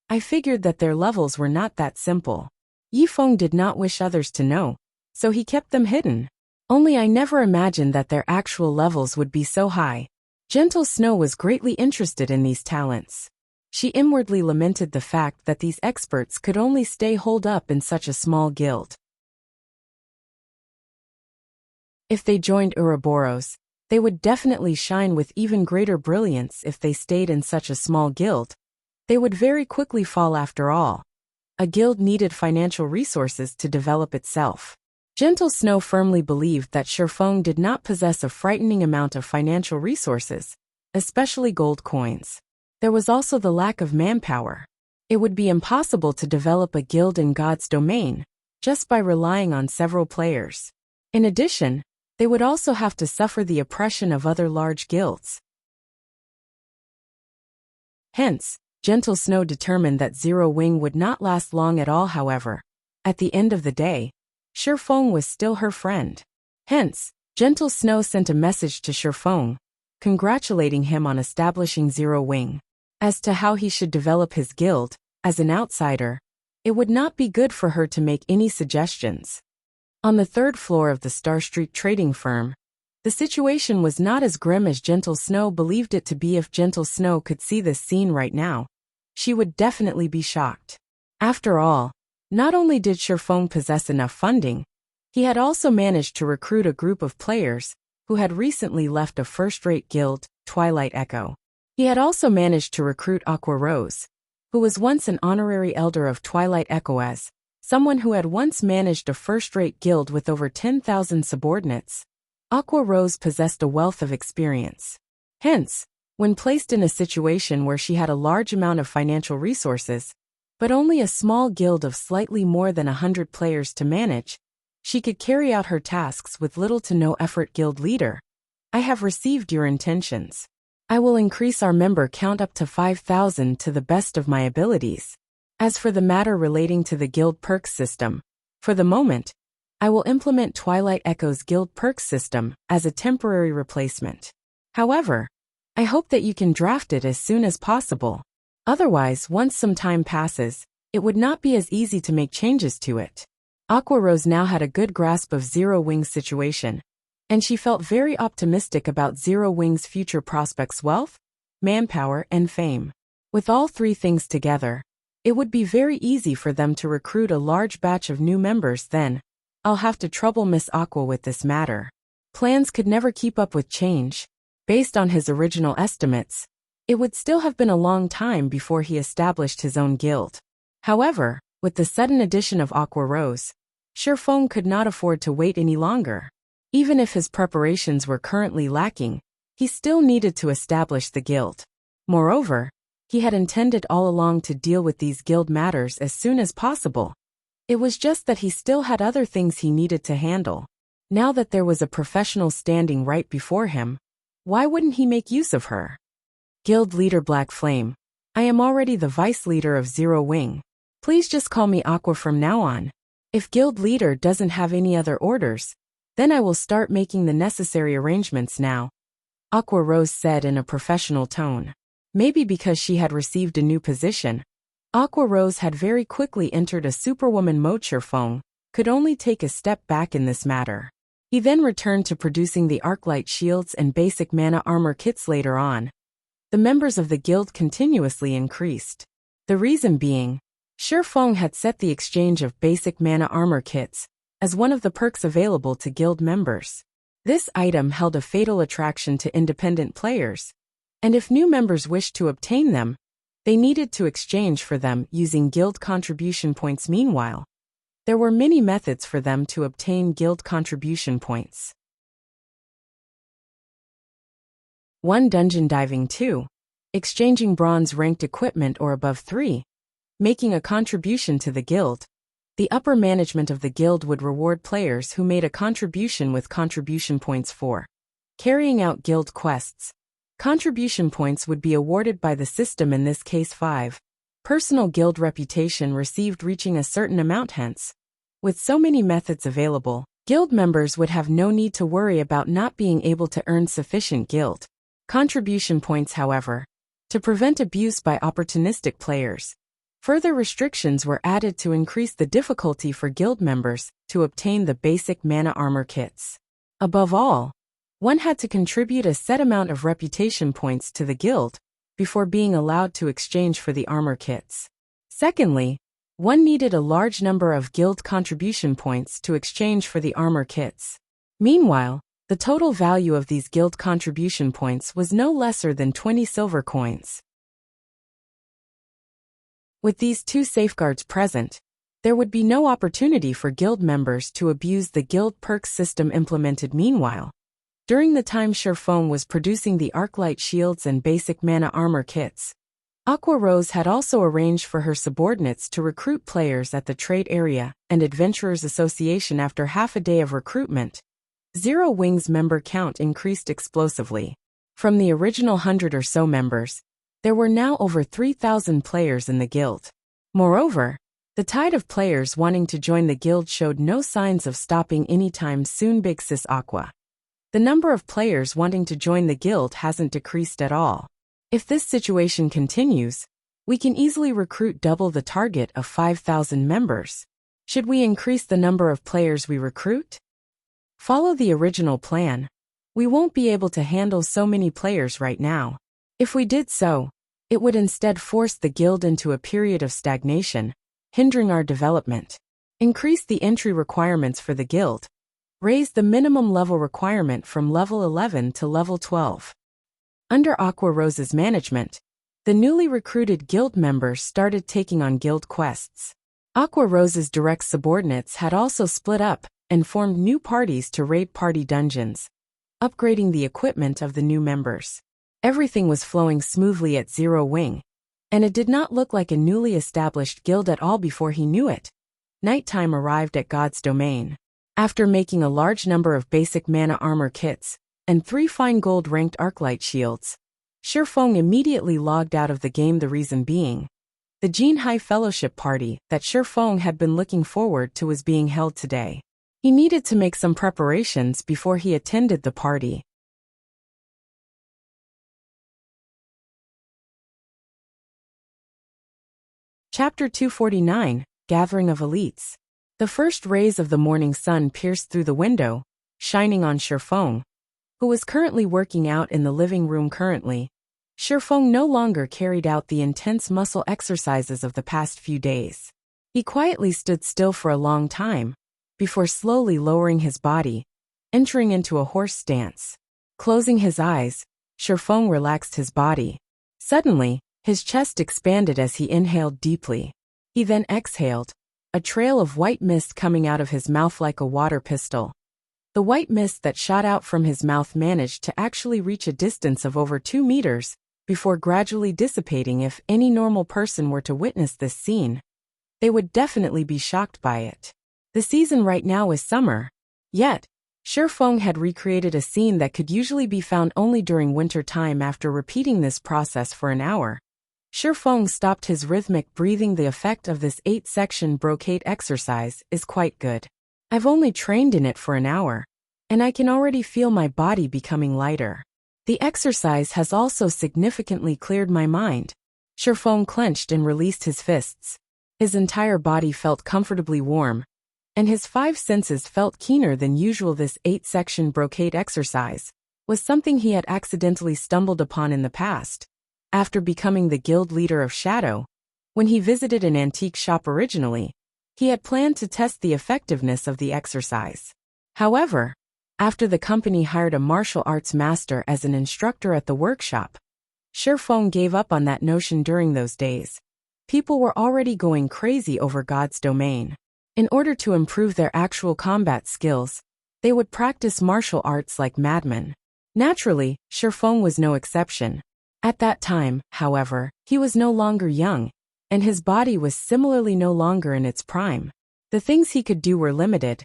I figured that their levels were not that simple. Yifeng did not wish others to know, so he kept them hidden. Only I never imagined that their actual levels would be so high. Gentle Snow was greatly interested in these talents. She inwardly lamented the fact that these experts could only stay holed up in such a small guild. If they joined Ouroboros, they would definitely shine with even greater brilliance. If they stayed in such a small guild, they would very quickly fall. After all, a guild needed financial resources to develop itself. Gentle Snow firmly believed that Shifeng did not possess a frightening amount of financial resources, especially gold coins. There was also the lack of manpower. It would be impossible to develop a guild in God's domain just by relying on several players. In addition, they would also have to suffer the oppression of other large guilds. Hence, Gentle Snow determined that Zero Wing would not last long at all. However, at the end of the day, Shifeng was still her friend. Hence, Gentle Snow sent a message to Shifeng, congratulating him on establishing Zero Wing. As to how he should develop his guild, as an outsider, it would not be good for her to make any suggestions. On the third floor of the Star Street trading firm, the situation was not as grim as Gentle Snow believed it to be. If Gentle Snow could see this scene right now, she would definitely be shocked. After all, not only did Shifeng possess enough funding, he had also managed to recruit a group of players who had recently left a first-rate guild, Twilight Echo. He had also managed to recruit Aqua Rose, who was once an honorary elder of Twilight Echo, as someone who had once managed a first-rate guild with over 10,000 subordinates. Aqua Rose possessed a wealth of experience. Hence, when placed in a situation where she had a large amount of financial resources, but only a small guild of slightly more than 100 players to manage, she could carry out her tasks with little to no effort. Guild leader, I have received your intentions. I will increase our member count up to 5,000 to the best of my abilities. As for the matter relating to the guild perks system, for the moment, I will implement Twilight Echo's guild perks system as a temporary replacement. However, I hope that you can draft it as soon as possible. Otherwise, once some time passes, it would not be as easy to make changes to it. Aqua Rose now had a good grasp of Zero Wing's situation, and she felt very optimistic about Zero Wing's future prospects: wealth, manpower, and fame. With all three things together, it would be very easy for them to recruit a large batch of new members. Then, I'll have to trouble Miss Aqua with this matter. Plans could never keep up with change. Based on his original estimates, it would still have been a long time before he established his own guild. However, with the sudden addition of Aqua Rose, Shifeng could not afford to wait any longer. Even if his preparations were currently lacking, he still needed to establish the guild. Moreover, he had intended all along to deal with these guild matters as soon as possible. It was just that he still had other things he needed to handle. Now that there was a professional standing right before him, why wouldn't he make use of her? Guild Leader Black Flame, I am already the Vice Leader of Zero Wing. Please just call me Aqua from now on. If Guild Leader doesn't have any other orders, then I will start making the necessary arrangements now, Aqua Rose said in a professional tone. Maybe because she had received a new position, Aqua Rose had very quickly entered a superwoman mode. Shifeng could only take a step back in this matter. He then returned to producing the Arclight shields and basic mana armor kits. Later on, the members of the guild continuously increased. The reason being, Shifeng had set the exchange of basic mana armor kits as one of the perks available to guild members. This item held a fatal attraction to independent players, and if new members wished to obtain them, they needed to exchange for them using guild contribution points. Meanwhile, there were many methods for them to obtain guild contribution points. 1. Dungeon diving. 2. Exchanging bronze-ranked equipment or above. 3. making a contribution to the guild. The upper management of the guild would reward players who made a contribution with contribution points for carrying out guild quests. Contribution points would be awarded by the system, in this case 5. Personal guild reputation received reaching a certain amount. Hence, with so many methods available, guild members would have no need to worry about not being able to earn sufficient guild contribution points. However, to prevent abuse by opportunistic players, further restrictions were added to increase the difficulty for guild members to obtain the basic mana armor kits. Above all, one had to contribute a set amount of reputation points to the guild before being allowed to exchange for the armor kits. Secondly, one needed a large number of guild contribution points to exchange for the armor kits. Meanwhile, the total value of these guild contribution points was no lesser than 20 silver coins. With these two safeguards present, there would be no opportunity for guild members to abuse the guild perks system implemented. Meanwhile, during the time Sherfong was producing the Arclight shields and basic mana armor kits, Aqua Rose had also arranged for her subordinates to recruit players at the Trade Area and Adventurers Association. After half a day of recruitment, Zero Wing's member count increased explosively. From the original 100 or so members, there were now over 3,000 players in the guild. Moreover, the tide of players wanting to join the guild showed no signs of stopping anytime soon. Big Sis Aqua. The number of players wanting to join the guild hasn't decreased at all. If this situation continues, we can easily recruit double the target of 5,000 members. Should we increase the number of players we recruit? Follow the original plan. We won't be able to handle so many players right now. If we did so, it would instead force the guild into a period of stagnation, hindering our development. Increase the entry requirements for the guild. Raise the minimum level requirement from level 11 to level 12. Under Aqua Rose's management, the newly recruited guild members started taking on guild quests. Aqua Rose's direct subordinates had also split up and formed new parties to raid party dungeons, upgrading the equipment of the new members. Everything was flowing smoothly at Zero Wing, and it did not look like a newly established guild at all. Before he knew it, nighttime arrived at God's domain. After making a large number of basic mana armor kits and 3 fine gold-ranked Arclight shields, Sherfong immediately logged out of the game. The reason being, the Gene High Fellowship party that Sherfong had been looking forward to was being held today. He needed to make some preparations before he attended the party. Chapter 249, Gathering of Elites. The first rays of the morning sun pierced through the window, shining on Sherfong, who was currently working out in the living room. Currently, Sherfong no longer carried out the intense muscle exercises of the past few days. He quietly stood still for a long time, before slowly lowering his body, entering into a horse stance. Closing his eyes, Sherfong relaxed his body. Suddenly, his chest expanded as he inhaled deeply. He then exhaled, a trail of white mist coming out of his mouth like a water pistol. The white mist that shot out from his mouth managed to actually reach a distance of over 2 meters, before gradually dissipating. If any normal person were to witness this scene, they would definitely be shocked by it. The season right now is summer. Yet, Sherfong had recreated a scene that could usually be found only during winter time. After repeating this process for an hour, Sherfong stopped his rhythmic breathing. The effect of this 8-section brocade exercise is quite good. I've only trained in it for an hour, and I can already feel my body becoming lighter. The exercise has also significantly cleared my mind. Sherfong clenched and released his fists. His entire body felt comfortably warm, and his 5 senses felt keener than usual. This 8-section brocade exercise was something he had accidentally stumbled upon in the past. After becoming the guild leader of Shadow, when he visited an antique shop originally, he had planned to test the effectiveness of the exercise. However, after the company hired a martial arts master as an instructor at the workshop, Sherfong gave up on that notion. During those days, people were already going crazy over God's domain. In order to improve their actual combat skills, they would practice martial arts like madmen. Naturally, Sherfong was no exception. At that time, however, he was no longer young, and his body was similarly no longer in its prime. The things he could do were limited,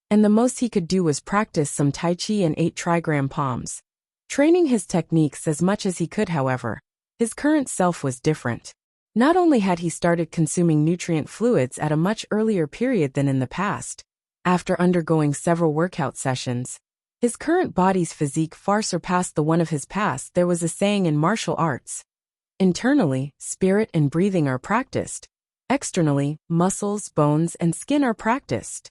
and the most he could do was practice some Tai Chi and 8 trigram palms. Training his techniques as much as he could, however, his current self was different. Not only had he started consuming nutrient fluids at a much earlier period than in the past, after undergoing several workout sessions, his current body's physique far surpassed the one of his past. There was a saying in martial arts: internally, spirit and breathing are practiced. Externally, muscles, bones, and skin are practiced.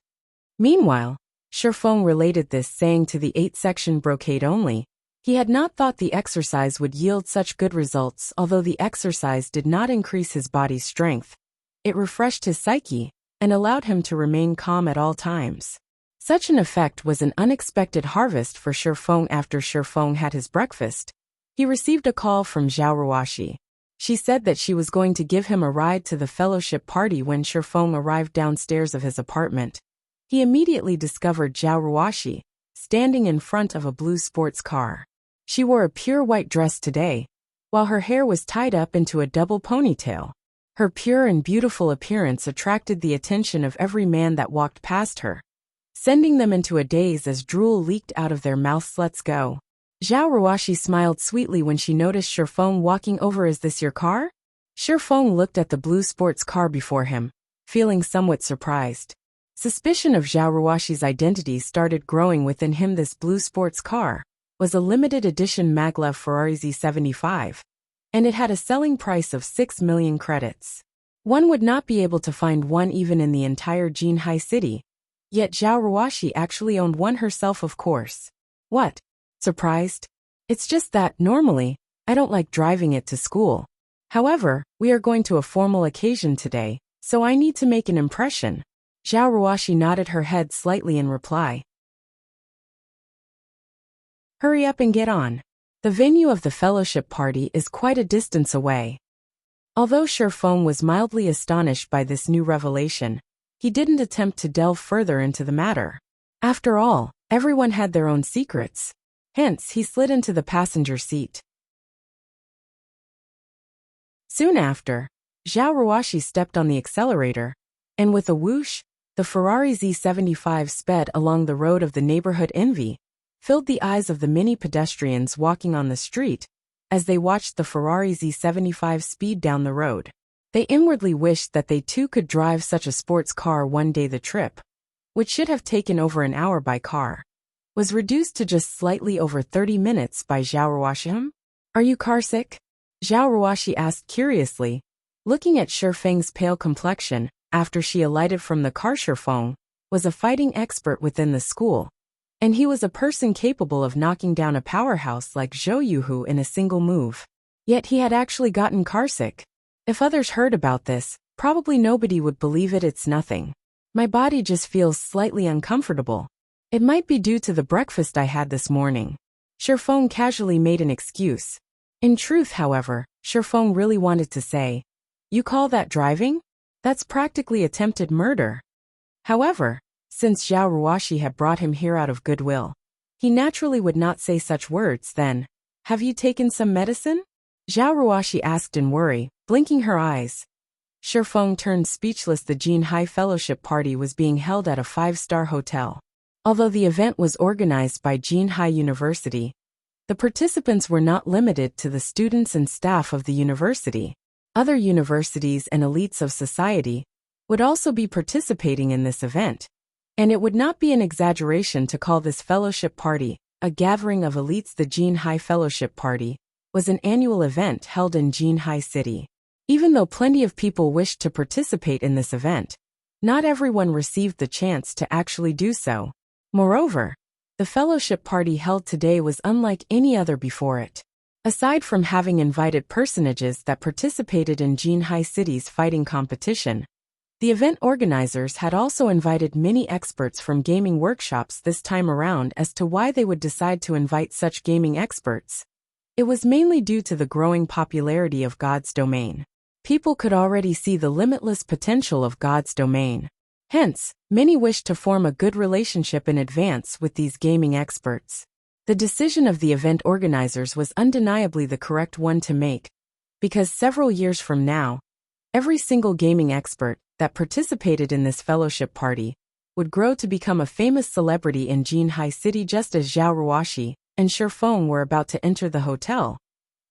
Meanwhile, Shifeng related this saying to the 8-section brocade only. He had not thought the exercise would yield such good results. Although the exercise did not increase his body's strength, it refreshed his psyche and allowed him to remain calm at all times. Such an effect was an unexpected harvest for Shifeng. After Shifeng had his breakfast, he received a call from Zhao Ruoxi. She said that she was going to give him a ride to the fellowship party. When Shifeng arrived downstairs of his apartment, he immediately discovered Zhao Ruoxi standing in front of a blue sports car. She wore a pure white dress today, while her hair was tied up into a double ponytail. Her pure and beautiful appearance attracted the attention of every man that walked past her, sending them into a daze as drool leaked out of their mouths. Let's go. Zhao Ruoxi smiled sweetly when she noticed Shifeng walking over. Is this your car? Shifeng looked at the blue sports car before him, feeling somewhat surprised. Suspicion of Zhao Ruoxi's identity started growing within him. This blue sports car was a limited edition maglev Ferrari Z75, and it had a selling price of 6 million credits. One would not be able to find one even in the entire Jinhai city, yet Zhao Ruoxi actually owned one herself. Of course. What? Surprised? It's just that, normally, I don't like driving it to school. However, we are going to a formal occasion today, so I need to make an impression. Zhao Ruoxi nodded her head slightly in reply. Hurry up and get on. The venue of the fellowship party is quite a distance away. Although Shifeng was mildly astonished by this new revelation, he didn't attempt to delve further into the matter. After all, everyone had their own secrets. Hence, he slid into the passenger seat. Soon after, Zhao Ruoxi stepped on the accelerator, and with a whoosh, the Ferrari Z75 sped along the road of the neighborhood. Envy filled the eyes of the many pedestrians walking on the street as they watched the Ferrari Z75 speed down the road. They inwardly wished that they too could drive such a sports car one day. The trip, which should have taken over an hour by car, was reduced to just slightly over 30 minutes by Zhao Ruoxi. Are you carsick? Zhao Ruoxi asked curiously, looking at Shifeng's pale complexion. After she alighted from the car, Shifeng was a fighting expert within the school, and he was a person capable of knocking down a powerhouse like Zhou Yuhu in a single move. Yet he had actually gotten carsick. If others heard about this, probably nobody would believe it. It's nothing. My body just feels slightly uncomfortable. It might be due to the breakfast I had this morning. Shifeng casually made an excuse. In truth, however, Shifeng really wanted to say, "You call that driving? That's practically attempted murder." However, since Zhao Ruoxi had brought him here out of goodwill, he naturally would not say such words. Then, have you taken some medicine? Zhao Ruoxi asked in worry, blinking her eyes. Shifeng turned speechless. The Jinhai Fellowship Party was being held at a 5-star hotel. Although the event was organized by Jinhai University, the participants were not limited to the students and staff of the university. Other universities and elites of society would also be participating in this event, and it would not be an exaggeration to call this fellowship party a gathering of elites. The Jinhai Fellowship Party was an annual event held in Jinhai City. Even though plenty of people wished to participate in this event, not everyone received the chance to actually do so. Moreover, the fellowship party held today was unlike any other before it. Aside from having invited personages that participated in Jinhai City's fighting competition, the event organizers had also invited many experts from gaming workshops this time around. As to why they would decide to invite such gaming experts, it was mainly due to the growing popularity of God's domain. People could already see the limitless potential of God's domain. Hence, many wished to form a good relationship in advance with these gaming experts. The decision of the event organizers was undeniably the correct one to make, because several years from now, Every single gaming expert that participated in this fellowship party would grow to become a famous celebrity in Jinhai City just as Zhao Ruoxi and Shifeng were about to enter the hotel.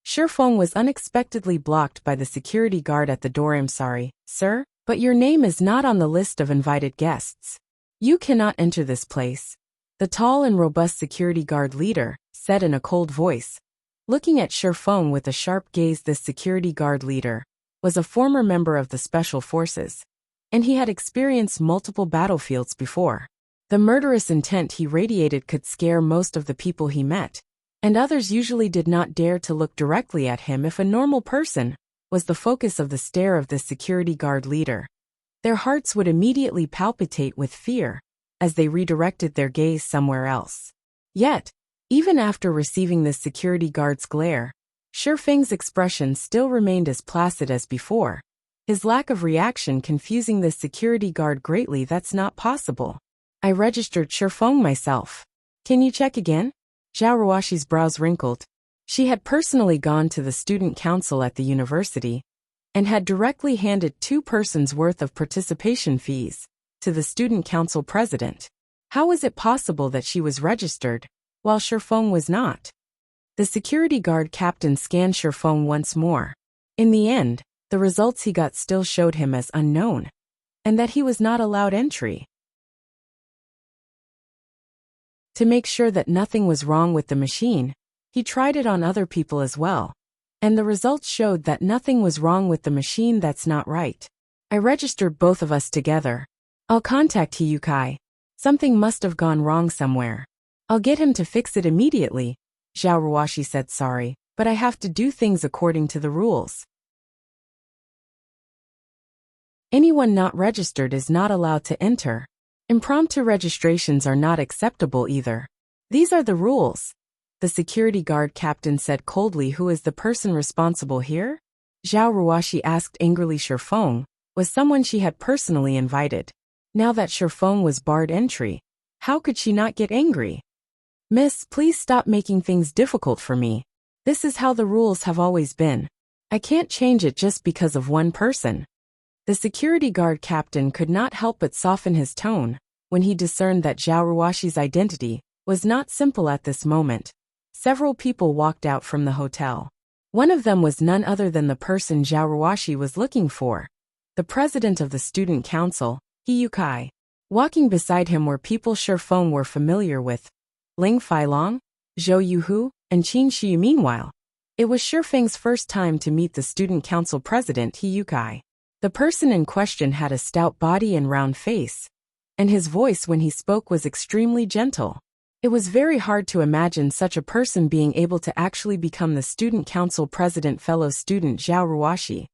Shifeng was unexpectedly blocked by the security guard at the door. "I'm sorry, sir, but your name is not on the list of invited guests. You cannot enter this place," the tall and robust security guard leader said in a cold voice. Looking at Shifeng with a sharp gaze, this security guard leader was a former member of the Special Forces, and he had experienced multiple battlefields before. The murderous intent he radiated could scare most of the people he met, and others usually did not dare to look directly at him if a normal person was the focus of the stare of this security guard leader. Their hearts would immediately palpitate with fear as they redirected their gaze somewhere else. Yet, even after receiving this security guard's glare, Shifeng's expression still remained as placid as before, his lack of reaction confusing this security guard greatly. "That's not possible. I registered Shifeng myself. Can you check again?" Zhao Ruoxi's brows wrinkled. She had personally gone to the student council at the university and had directly handed 2 persons' worth of participation fees to the student council president. How was it possible that she was registered while Shifeng was not? The security guard captain scanned Shifeng once more. In the end, the results he got still showed him as unknown, and that he was not allowed entry. To make sure that nothing was wrong with the machine, he tried it on other people as well, and the results showed that nothing was wrong with the machine. "That's not right. I registered both of us together. I'll contact Hiyukai. Something must have gone wrong somewhere. I'll get him to fix it immediately." Zhao Ruoxi said, "Sorry, but I have to do things according to the rules. Anyone not registered is not allowed to enter. Impromptu registrations are not acceptable either. These are the rules," the security guard captain said coldly. "Who is the person responsible here?" Zhao Ruoxi asked angrily. Shifeng was someone she had personally invited. Now that Shifeng was barred entry, how could she not get angry? "Miss, please stop making things difficult for me. This is how the rules have always been. I can't change it just because of one person." The security guard captain could not help but soften his tone when he discerned that Zhao Ruoxi's identity was not simple at this moment. Several people walked out from the hotel. One of them was none other than the person Zhao Ruoxi was looking for, the president of the student council, Hiyukai. Walking beside him were people Shifeng were familiar with: Ling Failong, Zhou Yuhu, and Qin Shi. Meanwhile, it was Shifeng's first time to meet the student council president Hiyukai. The person in question had a stout body and round face, and his voice when he spoke was extremely gentle. It was very hard to imagine such a person being able to actually become the student council president. "Fellow student Zhao Ruoxi,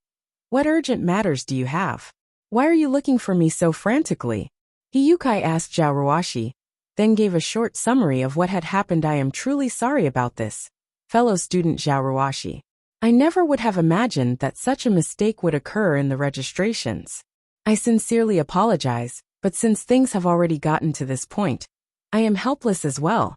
what urgent matters do you have? Why are you looking for me so frantically?" Hiyukai asked Zhao Ruoxi, then gave a short summary of what had happened. "I am truly sorry about this, fellow student Zhao Ruoxi. I never would have imagined that such a mistake would occur in the registrations. I sincerely apologize, but since things have already gotten to this point, I am helpless as well.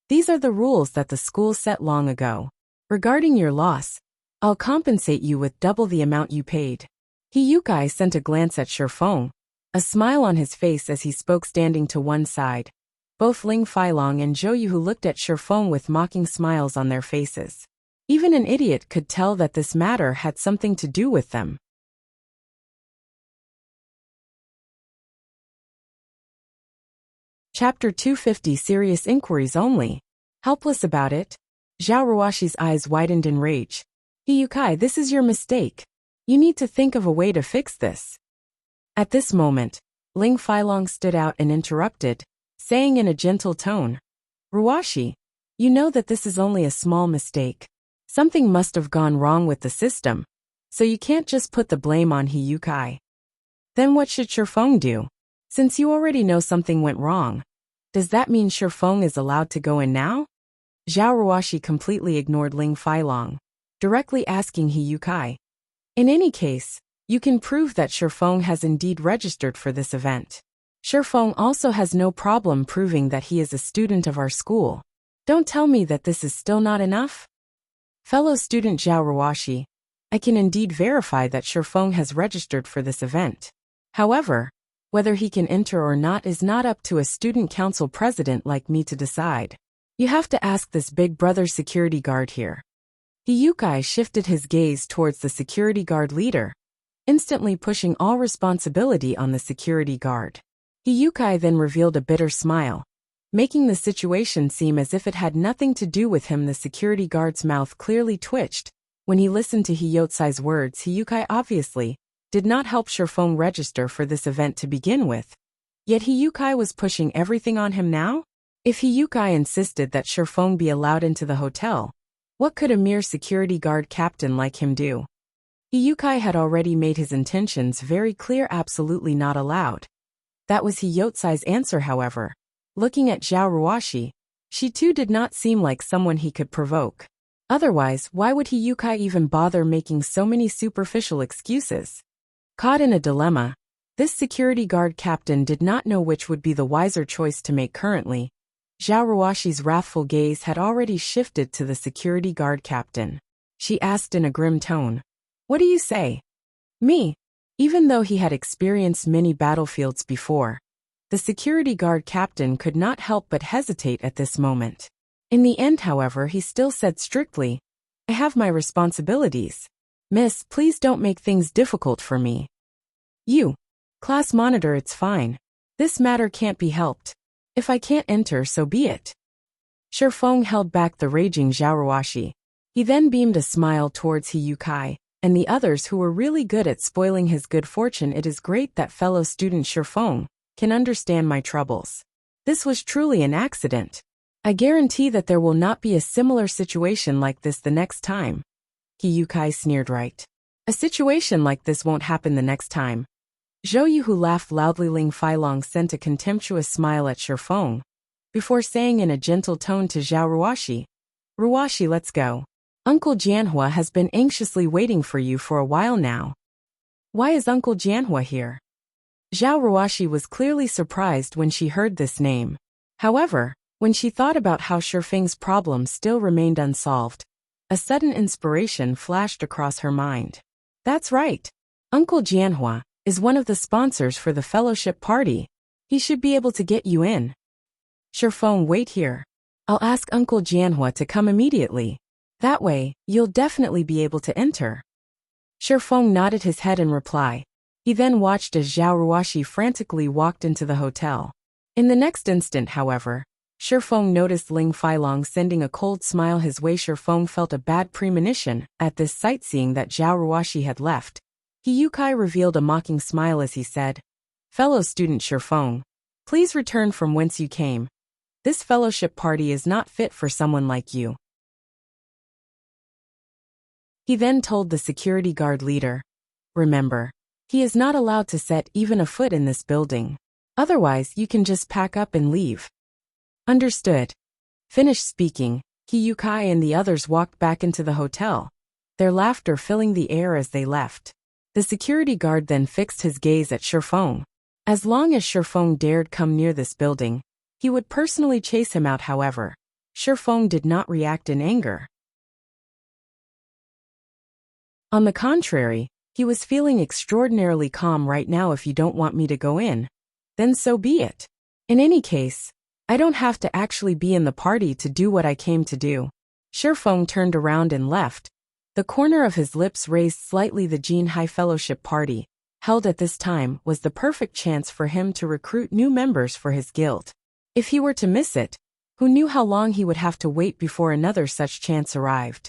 These are the rules that the school set long ago. Regarding your loss, I'll compensate you with double the amount you paid." Hiyukai sent a glance at Shifeng, a smile on his face as he spoke, standing to one side. Both Ling Failong and Zhou Yuhu looked at Shifeng with mocking smiles on their faces. Even an idiot could tell that this matter had something to do with them. Chapter 250. Serious inquiries only. Helpless about it? Zhao Ruoxi's eyes widened in rage. "Hiyukai, this is your mistake. You need to think of a way to fix this." At this moment, Ling Failong stood out and interrupted, saying in a gentle tone, "Ruoxi, you know that this is only a small mistake. Something must have gone wrong with the system, so you can't just put the blame on Hiyukai." "Then what should Shifeng do? Since you already know something went wrong, does that mean Shifeng is allowed to go in now?" Zhao Ruoxi completely ignored Ling Failong, directly asking Hiyukai, "In any case, you can prove that Shifeng has indeed registered for this event. Shifeng also has no problem proving that he is a student of our school. Don't tell me that this is still not enough?" "Fellow student Zhao Ruoxi, I can indeed verify that Shifeng has registered for this event. However, whether he can enter or not is not up to a student council president like me to decide. You have to ask this big brother security guard here. Hyukai shifted his gaze towards the security guard leader, instantly pushing all responsibility on the security guard. Hyukai then revealed a bitter smile, making the situation seem as if it had nothing to do with him. The security guard's mouth clearly twitched. When he listened to Hyutsai's words, Hyukai obviously did not help Shifeng register for this event to begin with. Yet Hyukai was pushing everything on him now? If Hyukai insisted that Shifeng be allowed into the hotel, what could a mere security guard captain like him do? Hyukai had already made his intentions very clear: absolutely not allowed. That was Hyutsai's answer, however. Looking at Zhao Ruashi, she too did not seem like someone he could provoke. Otherwise, why would Hyukai even bother making so many superficial excuses? Caught in a dilemma, this security guard captain did not know which would be the wiser choice to make currently. Zhao Ruashi's wrathful gaze had already shifted to the security guard captain. She asked in a grim tone, "What do you say?" Me. Even though he had experienced many battlefields before, the security guard captain could not help but hesitate at this moment. In the end, however, he still said strictly, "I have my responsibilities. Miss, please don't make things difficult for me." You. Class monitor, it's fine. This matter can't be helped. If I can't enter, so be it. Shifeng held back the raging Zhao Ruashi. He then beamed a smile towards Hyukai and the others who were really good at spoiling his good fortune. It is great that fellow student Shifeng can understand my troubles. This was truly an accident. I guarantee that there will not be a similar situation like this the next time. Hyukai sneered. Right. A situation like this won't happen the next time. Zhou Yu, who laughed loudly. Ling Feilong sent a contemptuous smile at Shifeng, before saying in a gentle tone to Zhao Ruashi, "Ruashi, let's go. Uncle Jianhua has been anxiously waiting for you for a while now." Why is Uncle Jianhua here? Zhao Ruashi was clearly surprised when she heard this name. However, when she thought about how Shifeng's problem still remained unsolved, a sudden inspiration flashed across her mind. That's right. Uncle Jianhua is one of the sponsors for the fellowship party. He should be able to get you in. Shifeng, wait here. I'll ask Uncle Jianhua to come immediately. That way, you'll definitely be able to enter. Shifeng nodded his head in reply. He then watched as Zhao Ruashi frantically walked into the hotel. In the next instant, however, Shifeng noticed Ling Feilong sending a cold smile his way. Shifeng felt a bad premonition at this sightseeing that Zhao Ruashi had left. Hyukai revealed a mocking smile as he said, "Fellow student Shifeng, please return from whence you came. This fellowship party is not fit for someone like you." He then told the security guard leader, "Remember, he is not allowed to set even a foot in this building. Otherwise, you can just pack up and leave." Understood. Finished speaking, Hyukai and the others walked back into the hotel, their laughter filling the air as they left. The security guard then fixed his gaze at Shifeng. As long as Shifeng dared come near this building, he would personally chase him out. However, Shifeng did not react in anger. On the contrary, he was feeling extraordinarily calm right now. If you don't want me to go in, then so be it. In any case, I don't have to actually be in the party to do what I came to do. Shifeng turned around and left. The corner of his lips raised slightly. The Jin High Fellowship Party, held at this time, was the perfect chance for him to recruit new members for his guild. If he were to miss it, who knew how long he would have to wait before another such chance arrived.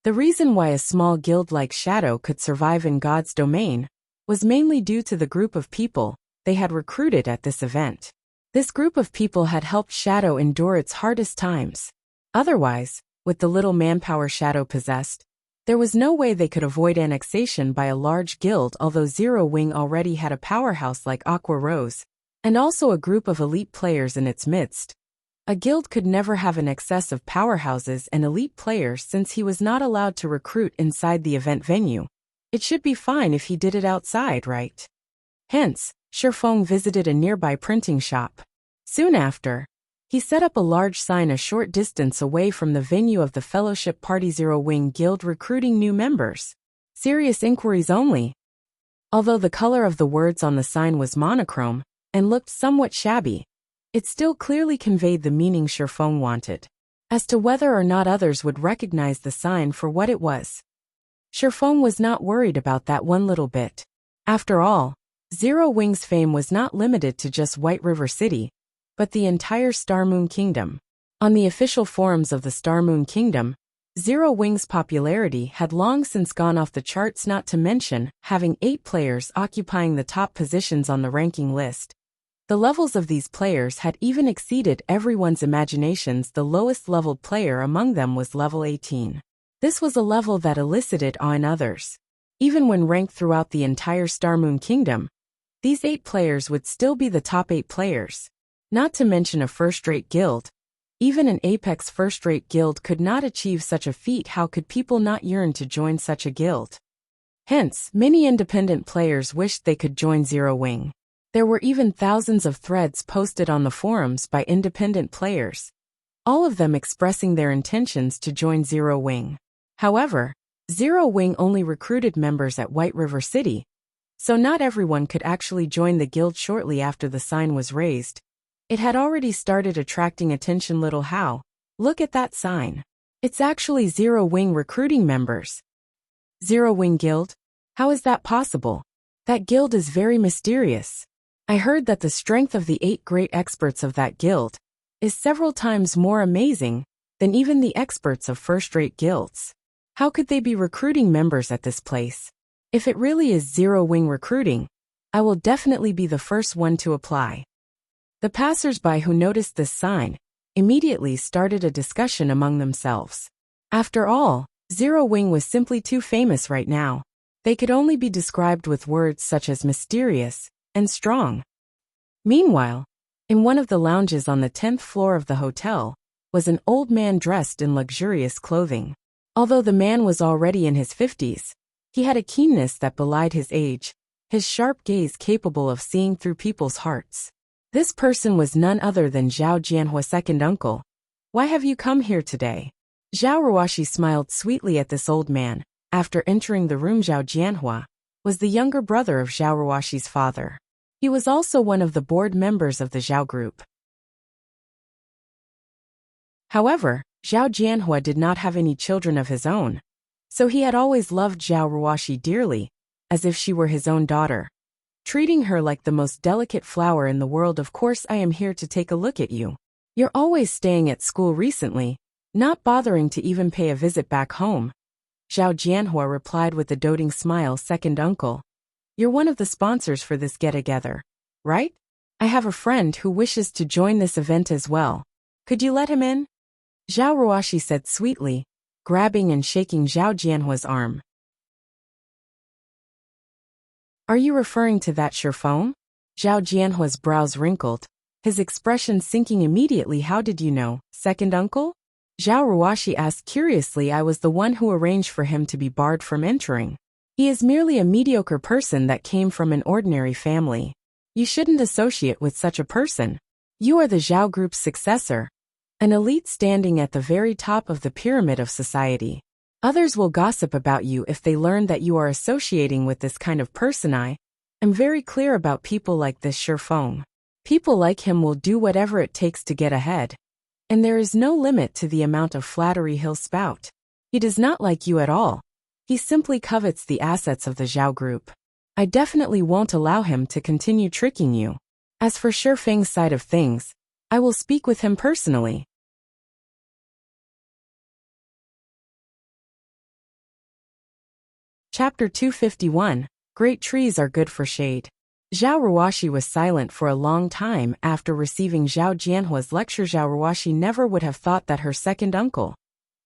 The reason why a small guild like Shadow could survive in God's domain was mainly due to the group of people they had recruited at this event. This group of people had helped Shadow endure its hardest times. Otherwise, with the little manpower Shadow possessed, there was no way they could avoid annexation by a large guild. Although Zero Wing already had a powerhouse like Aqua Rose, and also a group of elite players in its midst, a guild could never have an excess of powerhouses and elite players since he was not allowed to recruit inside the event venue. It should be fine if he did it outside, right? Hence, Shifeng visited a nearby printing shop. Soon after, he set up a large sign a short distance away from the venue of the Fellowship Party. Zero Wing Guild recruiting new members. Serious inquiries only. Although the color of the words on the sign was monochrome and looked somewhat shabby, it still clearly conveyed the meaning Shifeng wanted. As to whether or not others would recognize the sign for what it was, Shifeng was not worried about that one little bit. After all, Zero Wing's fame was not limited to just White River City, but the entire Star Moon Kingdom. On the official forums of the Star Moon Kingdom, Zero Wing's popularity had long since gone off the charts, not to mention having 8 players occupying the top positions on the ranking list. The levels of these players had even exceeded everyone's imaginations. The lowest leveled player among them was level 18. This was a level that elicited awe in others. Even when ranked throughout the entire Star Moon Kingdom, these 8 players would still be the top 8 players. Not to mention a first-rate guild. Even an apex first-rate guild could not achieve such a feat. How could people not yearn to join such a guild? Hence, many independent players wished they could join Zero Wing. There were even thousands of threads posted on the forums by independent players, all of them expressing their intentions to join Zero Wing. However, Zero Wing only recruited members at White River City, so not everyone could actually join the guild. Shortly after the sign was raised, it had already started attracting attention. Little how, look at that sign. It's actually Zero Wing recruiting members. Zero Wing Guild? How is that possible? That guild is very mysterious. I heard that the strength of the 8 great experts of that guild is several times more amazing than even the experts of first-rate guilds. How could they be recruiting members at this place? If it really is Zero Wing recruiting, I will definitely be the first one to apply. The passers-by who noticed this sign immediately started a discussion among themselves. After all, Zero Wing was simply too famous right now. They could only be described with words such as mysterious and strong. Meanwhile, in one of the lounges on the 10th floor of the hotel, was an old man dressed in luxurious clothing. Although the man was already in his 50s, he had a keenness that belied his age, his sharp gaze capable of seeing through people's hearts. This person was none other than Zhao Jianhua's second uncle. Why have you come here today? Zhao Ruoxi smiled sweetly at this old man. After entering the room, Zhao Jianhua was the younger brother of Zhao Ruoxi's father. He was also one of the board members of the Zhao Group. However, Zhao Jianhua did not have any children of his own, so he had always loved Zhao Ruoxi dearly, as if she were his own daughter, treating her like the most delicate flower in the world. Of course, I am here to take a look at you. You're always staying at school recently, not bothering to even pay a visit back home. Zhao Jianhua replied with a doting smile. Second uncle, you're one of the sponsors for this get-together, right? I have a friend who wishes to join this event as well. Could you let him in? Zhao Ruoxi said sweetly, grabbing and shaking Zhao Jianhua's arm. Are you referring to that Shifeng? Zhao Jianhua's brows wrinkled, his expression sinking immediately. How did you know, second uncle? Zhao Ruoxi asked curiously. I was the one who arranged for him to be barred from entering. He is merely a mediocre person that came from an ordinary family. You shouldn't associate with such a person. You are the Zhao Group's successor, an elite standing at the very top of the pyramid of society. Others will gossip about you if they learn that you are associating with this kind of person. I am very clear about people like this Shifeng. People like him will do whatever it takes to get ahead, and there is no limit to the amount of flattery he'll spout. He does not like you at all. He simply covets the assets of the Zhao Group. I definitely won't allow him to continue tricking you. As for Shifeng's side of things, I will speak with him personally. Chapter 251. Great trees are good for shade. Zhao Ruoxi was silent for a long time after receiving Zhao Jianhua's lecture. Zhao Ruoxi never would have thought that her second uncle,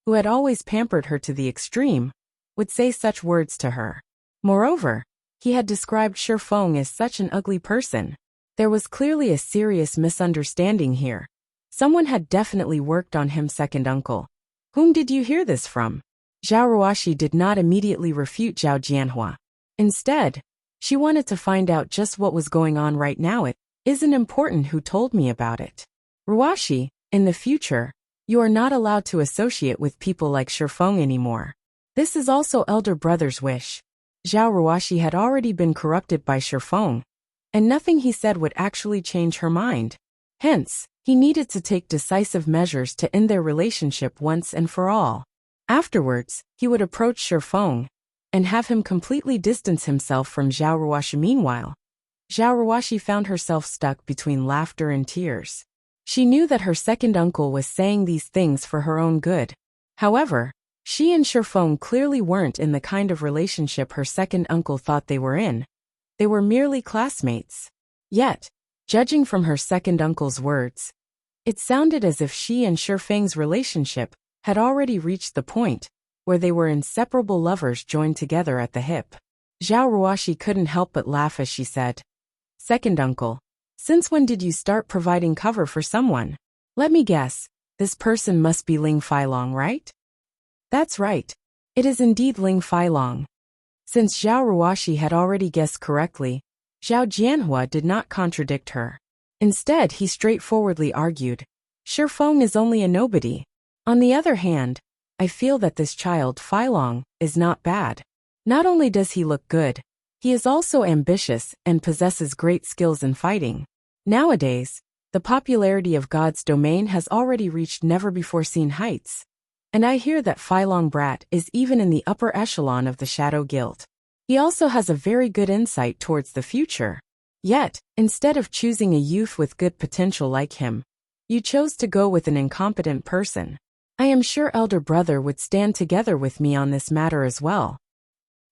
who had always pampered her to the extreme, would say such words to her. Moreover, he had described Shifeng as such an ugly person. There was clearly a serious misunderstanding here. Someone had definitely worked on him. Second uncle, whom did you hear this from? Zhao Ruoxi did not immediately refute Zhao Jianhua. Instead, she wanted to find out just what was going on right now. It isn't important who told me about it. Ruoxi, in the future, you are not allowed to associate with people like Shifeng anymore. This is also elder brother's wish. Zhao Ruoxi had already been corrupted by Shifeng, and nothing he said would actually change her mind. Hence, he needed to take decisive measures to end their relationship once and for all. Afterwards, he would approach Shifeng and have him completely distance himself from Zhao Ruoxi. Meanwhile, Zhao Ruoxi found herself stuck between laughter and tears. She knew that her second uncle was saying these things for her own good. However, she and Shifeng clearly weren't in the kind of relationship her second uncle thought they were in. They were merely classmates. Yet, judging from her second uncle's words, it sounded as if she and Shifeng's relationship had already reached the point where they were inseparable lovers joined together at the hip. Zhao Ruoxi couldn't help but laugh as she said, "Second uncle, since when did you start providing cover for someone? Let me guess, this person must be Ling Feilong, right?" "That's right. It is indeed Ling Feilong." Since Zhao Ruoxi had already guessed correctly, Zhao Jianhua did not contradict her. Instead, he straightforwardly argued, "Shifeng is only a nobody. On the other hand, I feel that this child, Feilong, is not bad. Not only does he look good, he is also ambitious and possesses great skills in fighting. Nowadays, the popularity of God's domain has already reached never-before-seen heights. And I hear that Feilong Brat is even in the upper echelon of the Shadow Guild. He also has a very good insight towards the future. Yet, instead of choosing a youth with good potential like him, you chose to go with an incompetent person. I am sure elder brother would stand together with me on this matter as well."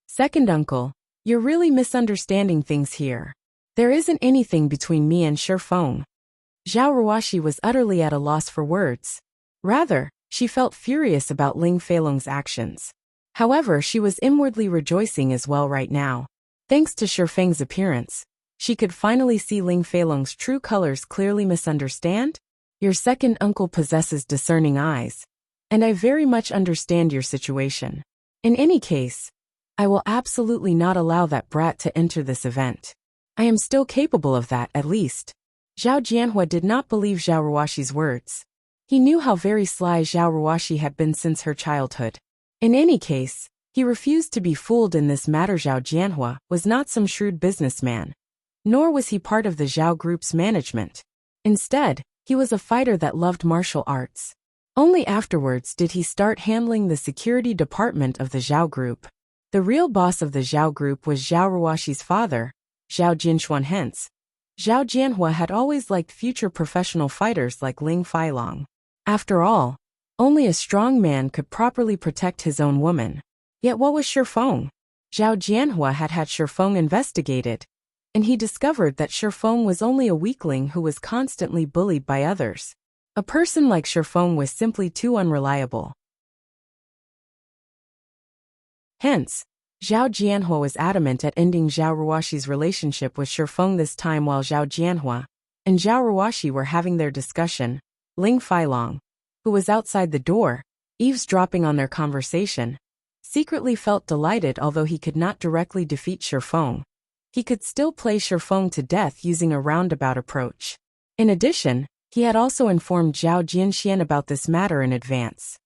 "Second uncle, you're really misunderstanding things here. There isn't anything between me and Shifeng." Zhao Ruoxi was utterly at a loss for words. Rather, she felt furious about Ling Feilong's actions. However, she was inwardly rejoicing as well right now. Thanks to Shifeng's appearance, she could finally see Ling Feilong's true colors clearly. "Misunderstand? Your second uncle possesses discerning eyes, and I very much understand your situation. In any case, I will absolutely not allow that brat to enter this event. I am still capable of that, at least." Zhao Jianhua did not believe Zhao Ruoxi's words. He knew how very sly Zhao Ruoxi had been since her childhood. In any case, he refused to be fooled in this matter. Zhao Jianhua was not some shrewd businessman, nor was he part of the Zhao Group's management. Instead, he was a fighter that loved martial arts. Only afterwards did he start handling the security department of the Zhao Group. The real boss of the Zhao Group was Zhao Ruoxi's father, Zhao Jinxuan. Hence, Zhao Jianhua had always liked future professional fighters like Ling Feilong. After all, only a strong man could properly protect his own woman. Yet what was Shifeng? Zhao Jianhua had Shifeng investigated, and he discovered that Shifeng was only a weakling who was constantly bullied by others. A person like Shifeng was simply too unreliable. Hence, Zhao Jianhua was adamant at ending Zhao Ruoxi's relationship with Shifeng. This time while Zhao Jianhua and Zhao Ruoxi were having their discussion, Ling Feilong, who was outside the door, eavesdropping on their conversation, secretly felt delighted. Although he could not directly defeat Shifeng, he could still play Shifeng to death using a roundabout approach. In addition, he had also informed Zhao Jinxian about this matter in advance.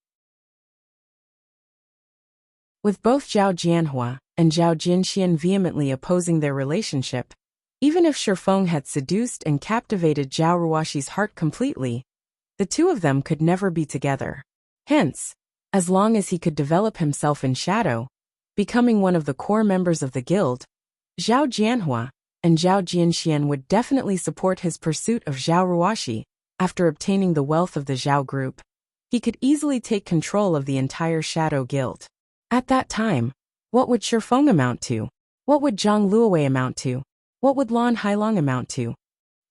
With both Zhao Jianhua and Zhao Jinxian vehemently opposing their relationship, even if Shifeng had seduced and captivated Zhao Ruoxi's heart completely, the two of them could never be together. Hence, as long as he could develop himself in shadow, becoming one of the core members of the guild, Zhao Jianhua and Zhao Jinxian would definitely support his pursuit of Zhao Ruoxi. After obtaining the wealth of the Zhao Group, he could easily take control of the entire Shadow Guild. At that time, what would Shifeng amount to? What would Zhang Luowei amount to? What would Lan Hailong amount to?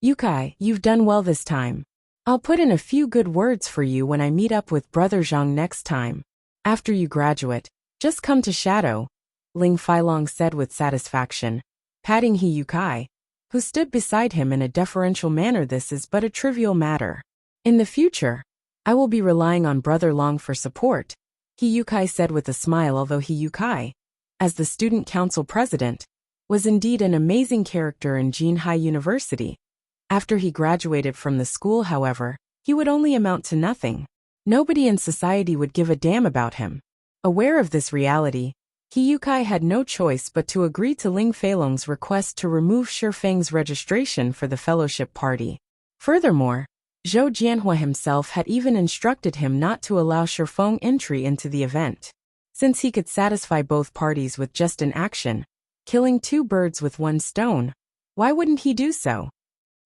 "Yukai, you've done well this time. I'll put in a few good words for you when I meet up with Brother Zhang next time. After you graduate, just come to Shadow," Ling Feilong said with satisfaction, patting Yukai, who stood beside him in a deferential manner. "This is but a trivial matter. In the future, I will be relying on Brother Long for support," Yukai said with a smile. Although Yukai, as the student council president, was indeed an amazing character in Jinhai University, after he graduated from the school, however, he would only amount to nothing. Nobody in society would give a damn about him. Aware of this reality, He Yukai had no choice but to agree to Ling Feilong's request to remove Shifeng's registration for the fellowship party. Furthermore, Zhou Jianhua himself had even instructed him not to allow Shifeng entry into the event. Since he could satisfy both parties with just an action, killing two birds with one stone, why wouldn't he do so?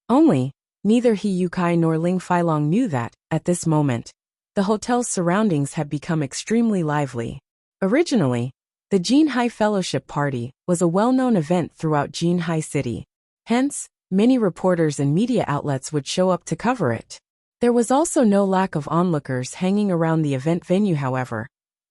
Only, neither He Yukai nor Ling Feilong knew that, at this moment, the hotel's surroundings had become extremely lively. Originally, the Jinhai Fellowship Party was a well-known event throughout Jinhai City. Hence, many reporters and media outlets would show up to cover it. There was also no lack of onlookers hanging around the event venue, however.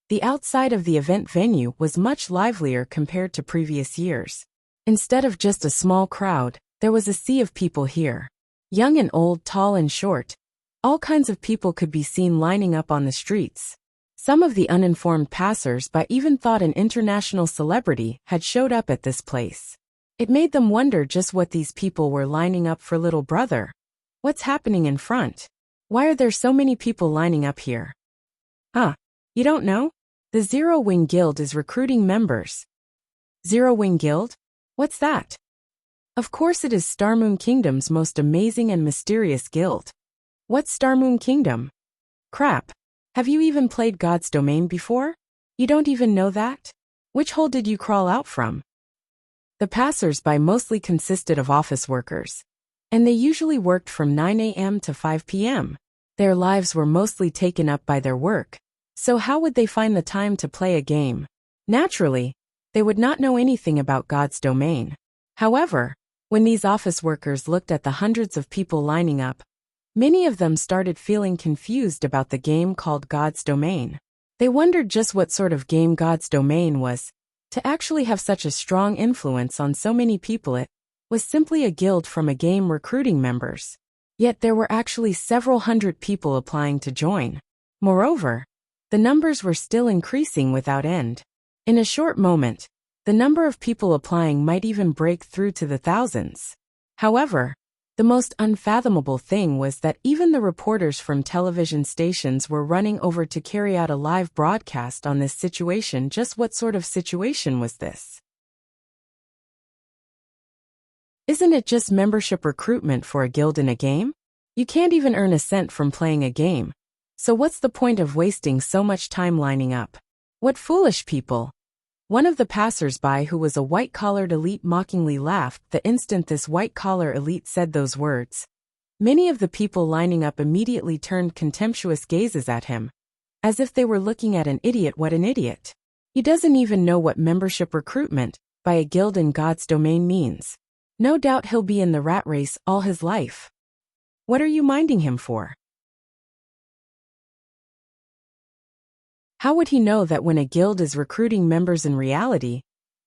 The outside of the event venue was much livelier compared to previous years. Instead of just a small crowd, there was a sea of people here. Young and old, tall and short. All kinds of people could be seen lining up on the streets. Some of the uninformed passers-by even thought an international celebrity had showed up at this place. It made them wonder just what these people were lining up for, little brother. What's happening in front? Why are there so many people lining up here? Huh? You don't know? The Zero Wing Guild is recruiting members. Zero Wing Guild? What's that? Of course it is Starmoon Kingdom's most amazing and mysterious guild. What's Starmoon Kingdom? Crap. Have you even played God's Domain before? You don't even know that? Which hole did you crawl out from? The passers-by mostly consisted of office workers, and they usually worked from 9 a.m. to 5 p.m. Their lives were mostly taken up by their work, so how would they find the time to play a game? Naturally, they would not know anything about God's Domain. However, when these office workers looked at the hundreds of people lining up, many of them started feeling confused about the game called God's Domain. They wondered just what sort of game God's Domain was. To actually have such a strong influence on so many people, it was simply a guild from a game recruiting members. Yet there were actually several hundred people applying to join. Moreover, the numbers were still increasing without end. In a short moment, the number of people applying might even break through to the thousands. However, the most unfathomable thing was that even the reporters from television stations were running over to carry out a live broadcast on this situation. Just what sort of situation was this? Isn't it just membership recruitment for a guild in a game? You can't even earn a cent from playing a game. So what's the point of wasting so much time lining up? What foolish people! One of the passers-by, who was a white-collared elite, mockingly laughed the instant this white-collar elite said those words. Many of the people lining up immediately turned contemptuous gazes at him, as if they were looking at an idiot. What an idiot! He doesn't even know what membership recruitment by a guild in God's Domain means. No doubt he'll be in the rat race all his life. What are you minding him for? How would he know that when a guild is recruiting members in reality,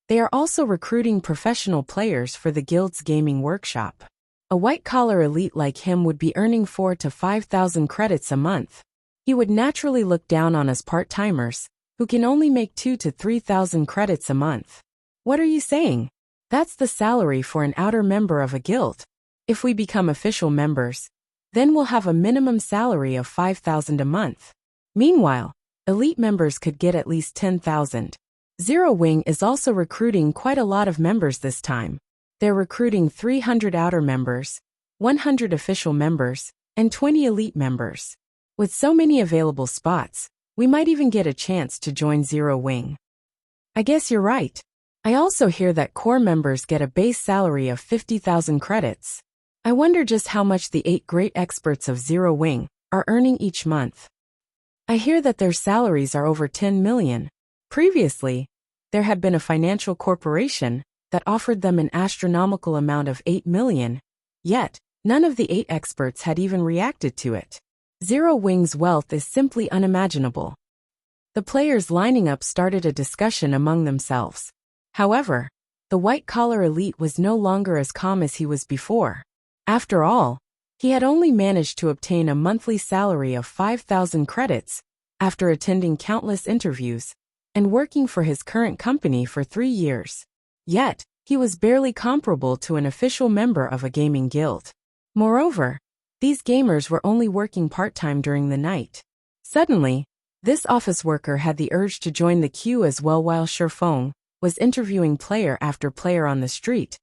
they are also recruiting professional players for the guild's gaming workshop? A white-collar elite like him would be earning 4,000 to 5,000 credits a month. He would naturally look down on us part-timers, who can only make 2,000 to 3,000 credits a month. What are you saying? That's the salary for an outer member of a guild. If we become official members, then we'll have a minimum salary of 5,000 a month. Meanwhile, elite members could get at least 10,000. Zero Wing is also recruiting quite a lot of members this time. They're recruiting 300 outer members, 100 official members, and 20 elite members. With so many available spots, we might even get a chance to join Zero Wing. I guess you're right. I also hear that core members get a base salary of 50,000 credits. I wonder just how much the 8 great experts of Zero Wing are earning each month. I hear that their salaries are over 10 million. Previously, there had been a financial corporation that offered them an astronomical amount of 8 million, yet none of the 8 experts had even reacted to it. Zero Wing's wealth is simply unimaginable. The players lining up started a discussion among themselves. However, the white-collar elite was no longer as calm as he was before. After all, he had only managed to obtain a monthly salary of 5,000 credits after attending countless interviews and working for his current company for 3 years. Yet, he was barely comparable to an official member of a gaming guild. Moreover, these gamers were only working part-time during the night. Suddenly, This office worker had the urge to join the queue as well while Shifeng was interviewing player after player on the street.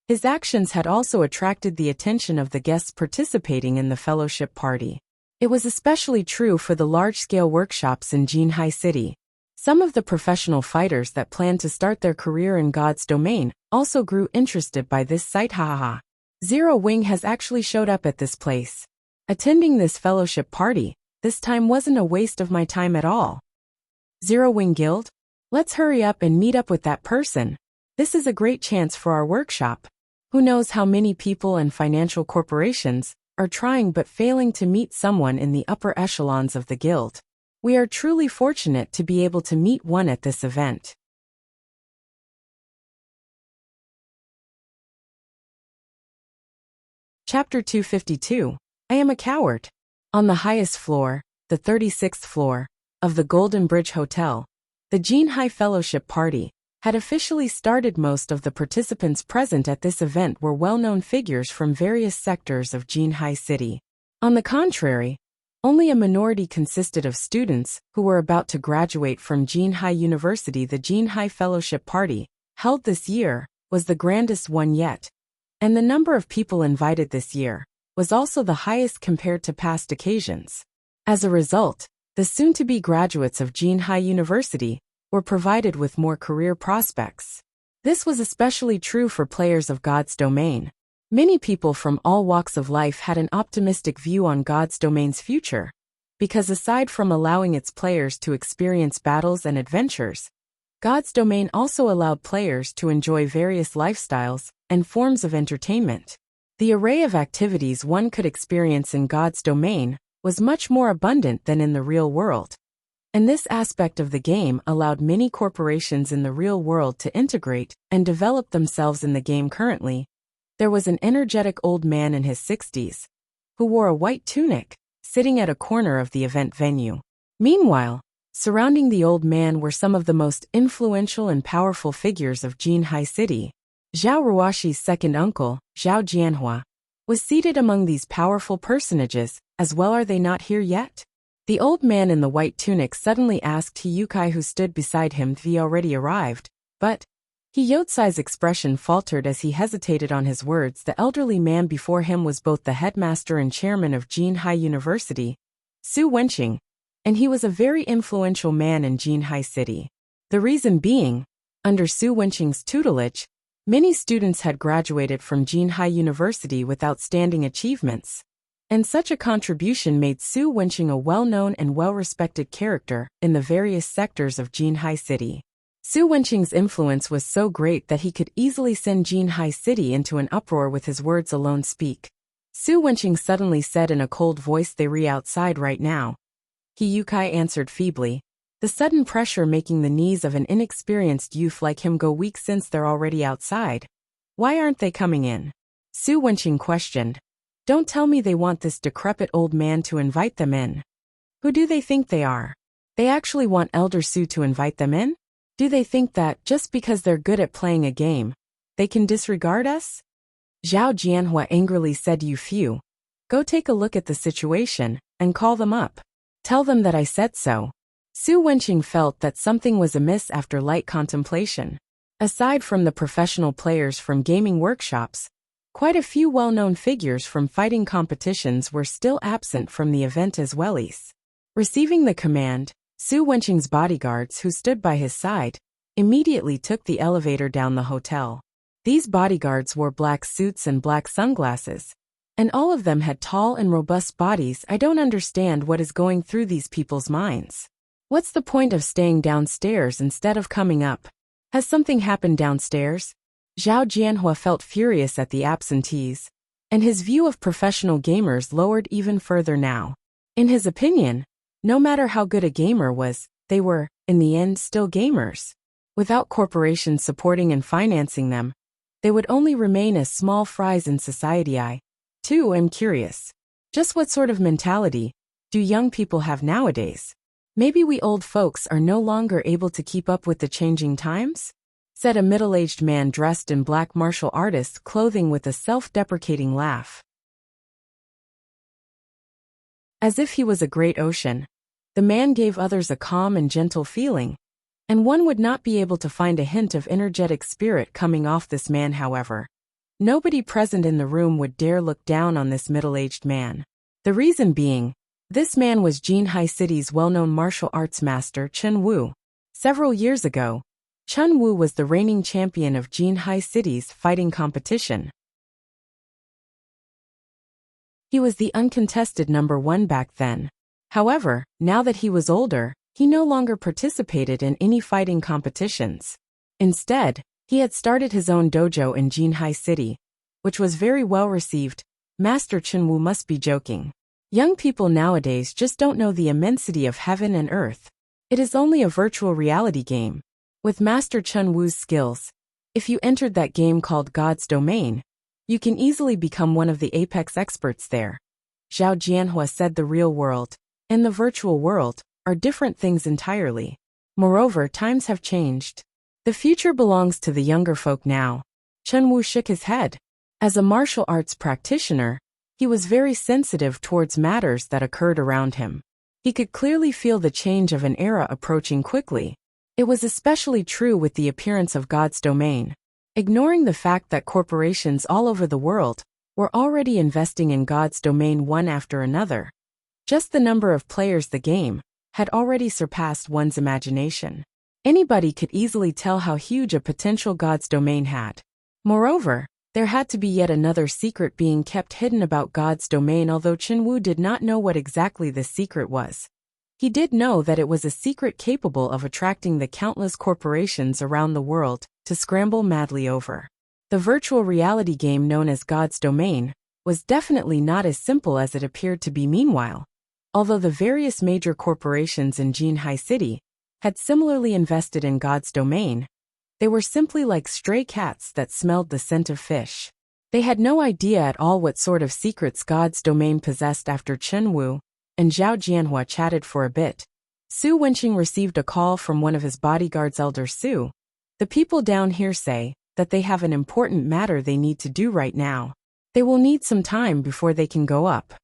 His actions had also attracted the attention of the guests participating in the fellowship party. It was especially true for the large-scale workshops in Jinhai City. Some of the professional fighters that planned to start their career in God's domain also grew interested by this sight. Hahaha. Zero Wing has actually showed up at this place. Attending this fellowship party, this time wasn't a waste of my time at all. Zero Wing Guild? Let's hurry up and meet up with that person. This is a great chance for our workshop. Who knows how many people and financial corporations are trying but failing to meet someone in the upper echelons of the guild. We are truly fortunate to be able to meet one at this event. Chapter 252. I am a coward. On the highest floor, the 36th floor, of the Golden Bridge Hotel, the Jinhai Fellowship Party had officially started. Most of the participants present at this event were well-known figures from various sectors of Jinhai City. On the contrary, only a minority consisted of students who were about to graduate from Jinhai University. The Jinhai Fellowship Party, held this year, was the grandest one yet, and the number of people invited this year was also the highest compared to past occasions. As a result, the soon-to-be graduates of Jinhai University were provided with more career prospects. This was especially true for players of God's domain. Many people from all walks of life had an optimistic view on God's domain's future, because aside from allowing its players to experience battles and adventures, God's domain also allowed players to enjoy various lifestyles and forms of entertainment. The array of activities one could experience in God's domain was much more abundant than in the real world. And this aspect of the game allowed many corporations in the real world to integrate and develop themselves in the game. Currently, there was an energetic old man in his 60s who wore a white tunic, sitting at a corner of the event venue. Meanwhile, surrounding the old man were some of the most influential and powerful figures of Jinhai City. Zhao Ruoshi's second uncle, Zhao Jianhua, was seated among these powerful personages as well. Are they not here yet? The old man in the white tunic suddenly asked Hiyukai, who stood beside him. "They already arrived." But Hiyutsai's expression faltered as he hesitated on his words. The elderly man before him was both the headmaster and chairman of Jinhai University, Su Wenqing, and he was a very influential man in Jinhai City. The reason being, under Su Wenqing's tutelage, many students had graduated from Jinhai University with outstanding achievements, and such a contribution made Su Wenqing a well-known and well-respected character in the various sectors of Jinhai City. Su Wenqing's influence was so great that he could easily send Jinhai City into an uproar with his words alone. "Speak." Su Wenqing suddenly said in a cold voice. "They re outside right now." Hiyukai answered feebly, the sudden pressure making the knees of an inexperienced youth like him go weak. "Since they're already outside, why aren't they coming in?" Su Wenqing questioned. "Don't tell me they want this decrepit old man to invite them in. Who do they think they are? They actually want Elder Su to invite them in? Do they think that, just because they're good at playing a game, they can disregard us?" Zhao Jianhua angrily said. "You few. Go take a look at the situation, and call them up. Tell them that I said so." Su Wenqing felt that something was amiss after light contemplation. Aside from the professional players from gaming workshops, quite a few well-known figures from fighting competitions were still absent from the event as well. Receiving the command, Su Wenqing's bodyguards, who stood by his side, immediately took the elevator down the hotel. These bodyguards wore black suits and black sunglasses, and all of them had tall and robust bodies. "I don't understand what is going through these people's minds. What's the point of staying downstairs instead of coming up? Has something happened downstairs?" Zhao Jianhua felt furious at the absentees, and his view of professional gamers lowered even further now. In his opinion, no matter how good a gamer was, they were, in the end, still gamers. Without corporations supporting and financing them, they would only remain as small fries in society. I, too, am curious. Just what sort of mentality do young people have nowadays? Maybe we old folks are no longer able to keep up with the changing times? Said a middle-aged man dressed in black martial artist clothing with a self-deprecating laugh. As if he was a great ocean, The man gave others a calm and gentle feeling, and one would not be able to find a hint of energetic spirit coming off this man, however. Nobody present in the room would dare look down on this middle-aged man. The reason being, this man was Jinhai City's well-known martial arts master Chen Wu. Several years ago, Chen Wu was the reigning champion of Jinhai City's fighting competition. He was the uncontested number one back then. However, now that he was older, he no longer participated in any fighting competitions. Instead, he had started his own dojo in Jinhai City, which was very well received. Master Chen Wu must be joking. Young people nowadays just don't know the immensity of heaven and earth. It is only a virtual reality game. With Master Chen Wu's skills, if you entered that game called God's Domain, you can easily become one of the apex experts there. Zhao Jianhua said the real world and the virtual world are different things entirely. Moreover, times have changed. The future belongs to the younger folk now. Chen Wu shook his head. As a martial arts practitioner, he was very sensitive towards matters that occurred around him. He could clearly feel the change of an era approaching quickly. It was especially true with the appearance of God's Domain. Ignoring the fact that corporations all over the world were already investing in God's Domain one after another, just the number of players the game had already surpassed one's imagination. Anybody could easily tell how huge a potential God's Domain had. Moreover, there had to be yet another secret being kept hidden about God's Domain, although Chen Wu did not know what exactly this secret was. He did know that it was a secret capable of attracting the countless corporations around the world to scramble madly over. The virtual reality game known as God's Domain was definitely not as simple as it appeared to be. Meanwhile, although the various major corporations in Jinhai City had similarly invested in God's Domain, they were simply like stray cats that smelled the scent of fish. They had no idea at all what sort of secrets God's Domain possessed. After Chen Wu and Zhao Jianhua chatted for a bit, Su Wenqing received a call from one of his bodyguards. Elder Su, the people down here say that they have an important matter they need to do right now. They will need some time before they can go up.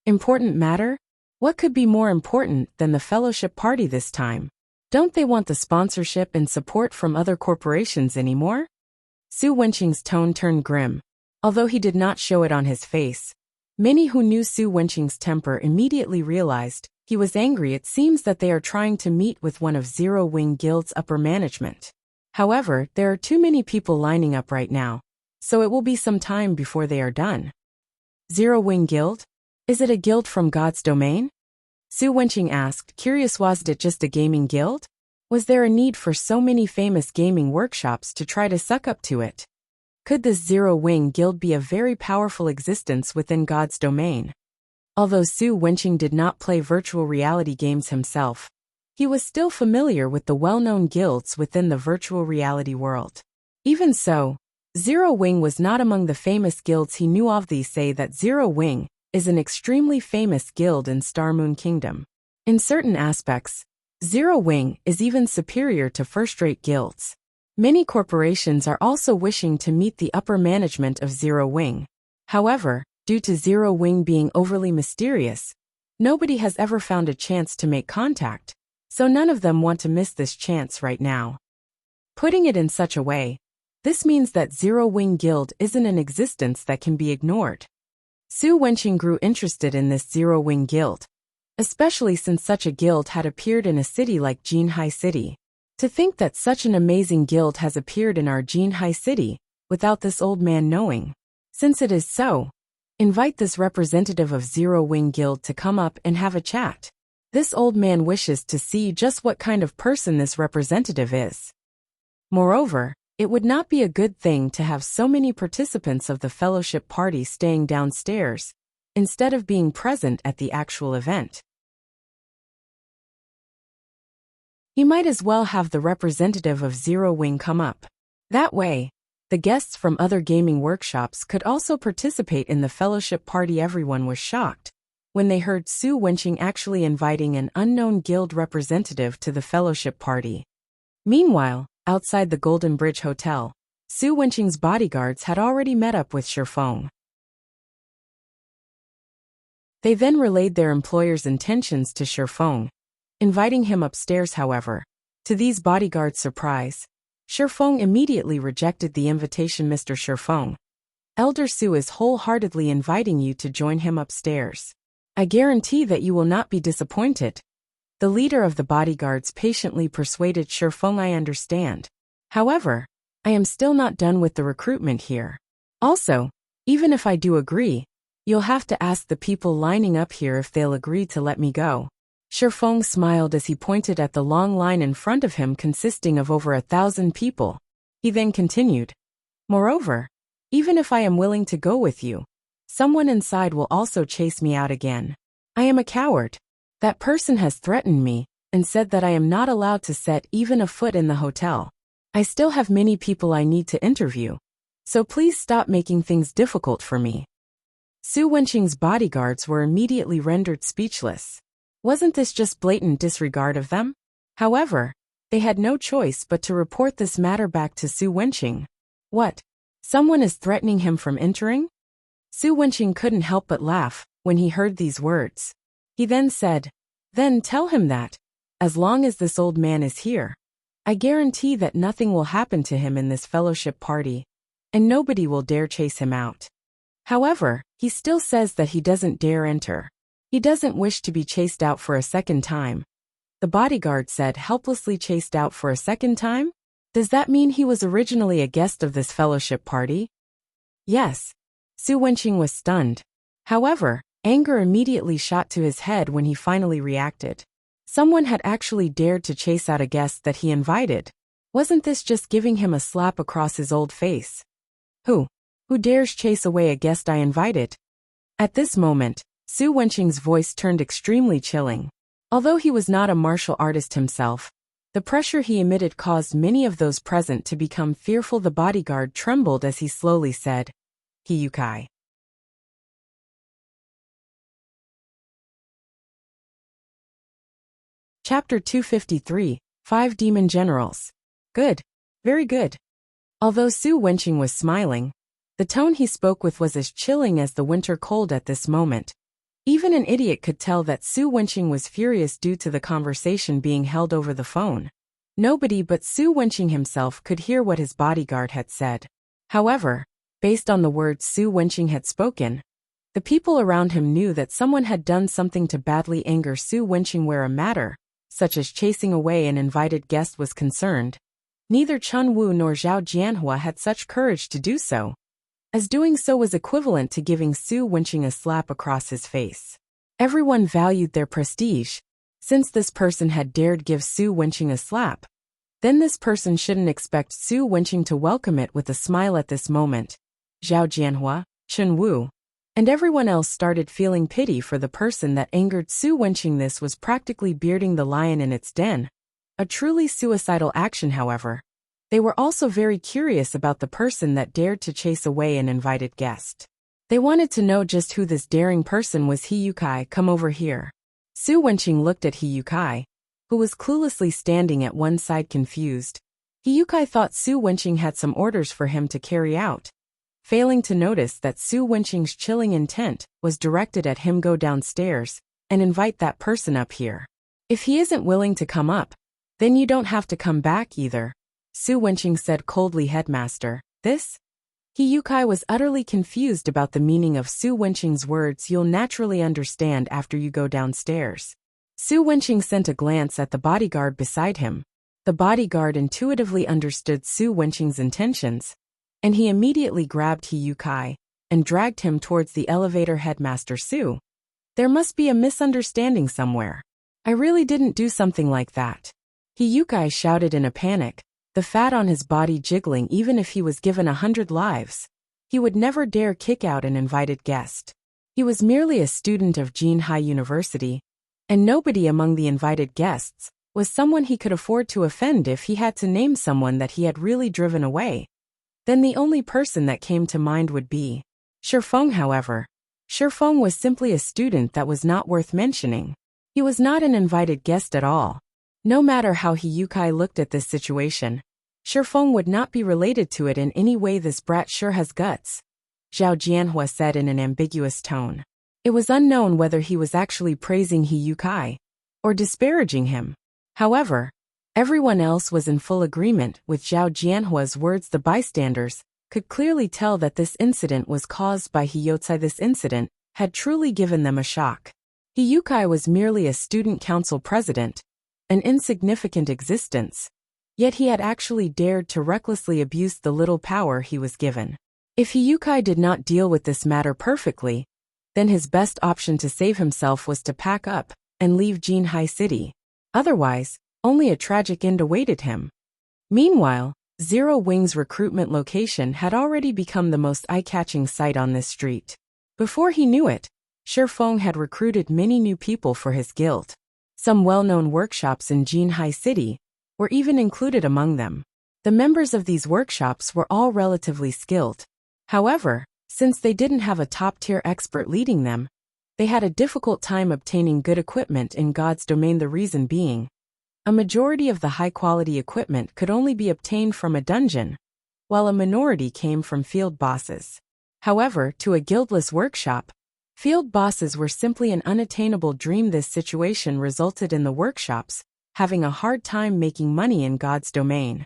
Important matter? What could be more important than the fellowship party this time? Don't they want the sponsorship and support from other corporations anymore? Su Wenqing's tone turned grim. Although he did not show it on his face, many who knew Su Wenqing's temper immediately realized he was angry. It seems that they are trying to meet with one of Zero Wing Guild's upper management. However, there are too many people lining up right now, so it will be some time before they are done. Zero Wing Guild? Is it a guild from God's Domain? Su Wenqing asked, curious. Was it just a gaming guild? Was there a need for so many famous gaming workshops to try to suck up to it? Could this Zero Wing Guild be a very powerful existence within God's Domain? Although Su Wenqing did not play virtual reality games himself, he was still familiar with the well-known guilds within the virtual reality world. Even so, Zero Wing was not among the famous guilds he knew of. They say that Zero Wing is an extremely famous guild in Star Moon Kingdom. In certain aspects, Zero Wing is even superior to first-rate guilds. Many corporations are also wishing to meet the upper management of Zero Wing. However, due to Zero Wing being overly mysterious, nobody has ever found a chance to make contact, so none of them want to miss this chance right now. Putting it in such a way, this means that Zero Wing Guild isn't an existence that can be ignored. Su Wenqing grew interested in this Zero Wing Guild, especially since such a guild had appeared in a city like Jinhai City. To think that such an amazing guild has appeared in our Jinhai City without this old man knowing. Since it is so, invite this representative of Zero Wing Guild to come up and have a chat. This old man wishes to see just what kind of person this representative is. Moreover, it would not be a good thing to have so many participants of the fellowship party staying downstairs instead of being present at the actual event. He might as well have the representative of Zero Wing come up. That way, the guests from other gaming workshops could also participate in the fellowship party. Everyone was shocked when they heard Su Wenqing actually inviting an unknown guild representative to the fellowship party. Meanwhile, outside the Golden Bridge Hotel, Su Wenqing's bodyguards had already met up with Shifeng. They then relayed their employer's intentions to Shifeng, inviting him upstairs. However, to these bodyguards' surprise, Shifeng immediately rejected the invitation. Mr. Shifeng, Elder Su is wholeheartedly inviting you to join him upstairs. I guarantee that you will not be disappointed. The leader of the bodyguards patiently persuaded Shifeng. I understand. However, I am still not done with the recruitment here. Also, even if I do agree, you'll have to ask the people lining up here if they'll agree to let me go. Shifeng smiled as he pointed at the long line in front of him consisting of over 1,000 people. He then continued, moreover, even if I am willing to go with you, someone inside will also chase me out again. I am a coward. That person has threatened me and said that I am not allowed to set even a foot in the hotel. I still have many people I need to interview, so please stop making things difficult for me. Su Wenqing's bodyguards were immediately rendered speechless. Wasn't this just blatant disregard of them? However, they had no choice but to report this matter back to Su Wenqing. What? Someone is threatening him from entering? Su Wenqing couldn't help but laugh when he heard these words. He then said, then tell him that, as long as this old man is here, I guarantee that nothing will happen to him in this fellowship party, and nobody will dare chase him out. However, he still says that he doesn't dare enter. He doesn't wish to be chased out for a second time. The bodyguard said, helplessly chased out for a second time? Does that mean he was originally a guest of this fellowship party? Yes. Su Wenqing was stunned. However, anger immediately shot to his head when he finally reacted. Someone had actually dared to chase out a guest that he invited. Wasn't this just giving him a slap across his old face? Who dares chase away a guest I invited? At this moment, Su Wenqing's voice turned extremely chilling. Although he was not a martial artist himself, the pressure he emitted caused many of those present to become fearful. The bodyguard trembled as he slowly said, Hiyukai. Chapter 253, 5 Demon Generals. Good. Very good. Although Su Wenqing was smiling, the tone he spoke with was as chilling as the winter cold at this moment. Even an idiot could tell that Su Wenqing was furious due to the conversation being held over the phone. Nobody but Su Wenqing himself could hear what his bodyguard had said. However, based on the words Su Wenqing had spoken, the people around him knew that someone had done something to badly anger Su Wenqing. Where a matter, such as chasing away an invited guest, was concerned, neither Chun Wu nor Zhao Jianhua had such courage to do so, as doing so was equivalent to giving Su Wenqing a slap across his face. Everyone valued their prestige. Since this person had dared give Su Wenqing a slap, then this person shouldn't expect Su Wenqing to welcome it with a smile. At this moment, Zhao Jianhua, Chun Wu, and everyone else started feeling pity for the person that angered Su Wenqing. This was practically bearding the lion in its den. A truly suicidal action. However, they were also very curious about the person that dared to chase away an invited guest. They wanted to know just who this daring person was. Hiyukai, come over here. Su Wenqing looked at Hiyukai, who was cluelessly standing at one side confused. Hiyukai thought Su Wenqing had some orders for him to carry out, failing to notice that Su Wenqing's chilling intent was directed at him. Go downstairs and invite that person up here. If he isn't willing to come up, then you don't have to come back either, Su Wenqing said coldly. Headmaster, this? Hiyukai was utterly confused about the meaning of Su Wenqing's words. You'll naturally understand after you go downstairs. Su Wenqing sent a glance at the bodyguard beside him. The bodyguard intuitively understood Su Wenqing's intentions, and he immediately grabbed Hiyukai and dragged him towards the elevator. Headmaster Su, there must be a misunderstanding somewhere. I really didn't do something like that, Hiyukai shouted in a panic, the fat on his body jiggling. Even if he was given 100 lives, he would never dare kick out an invited guest. He was merely a student of Jinhai University, and nobody among the invited guests was someone he could afford to offend. If he had to name someone that he had really driven away, then the only person that came to mind would be Shifeng. However, Shifeng was simply a student that was not worth mentioning. He was not an invited guest at all. No matter how Hiyukai looked at this situation, Shifeng would not be related to it in any way. This brat sure has guts, Zhao Jianhua said in an ambiguous tone. It was unknown whether he was actually praising He Yukai or disparaging him. However, everyone else was in full agreement with Zhao Jianhua's words. The bystanders could clearly tell that this incident was caused by He Youcai. This incident had truly given them a shock. He Yukai was merely a student council president, an insignificant existence, yet he had actually dared to recklessly abuse the little power he was given. If He Yukai did not deal with this matter perfectly, then his best option to save himself was to pack up and leave Jinhai City. Otherwise, only a tragic end awaited him. Meanwhile, Zero Wing's recruitment location had already become the most eye-catching sight on this street. Before he knew it, Shifeng had recruited many new people for his guild. Some well-known workshops in Jinhai City were even included among them. The members of these workshops were all relatively skilled. However, since they didn't have a top-tier expert leading them, they had a difficult time obtaining good equipment in God's domain. The reason being, a majority of the high-quality equipment could only be obtained from a dungeon, while a minority came from field bosses. However, to a guildless workshop, field bosses were simply an unattainable dream. This situation resulted in the workshops having a hard time making money in God's domain.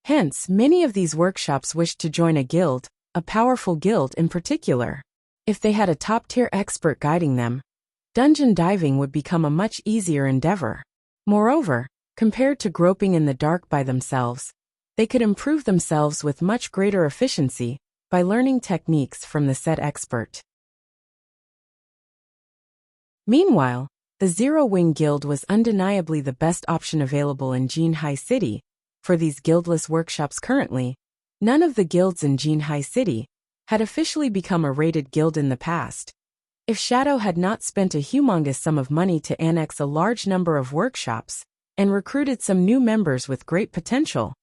Hence, many of these workshops wished to join a guild, a powerful guild in particular. If they had a top-tier expert guiding them, dungeon diving would become a much easier endeavor. Moreover, compared to groping in the dark by themselves, they could improve themselves with much greater efficiency by learning techniques from the said expert. Meanwhile, the Zero Wing Guild was undeniably the best option available in Jinhai City. For these guildless workshops currently, none of the guilds in Jinhai City had officially become a rated guild in the past. If Shadow had not spent a humongous sum of money to annex a large number of workshops and recruited some new members with great potential,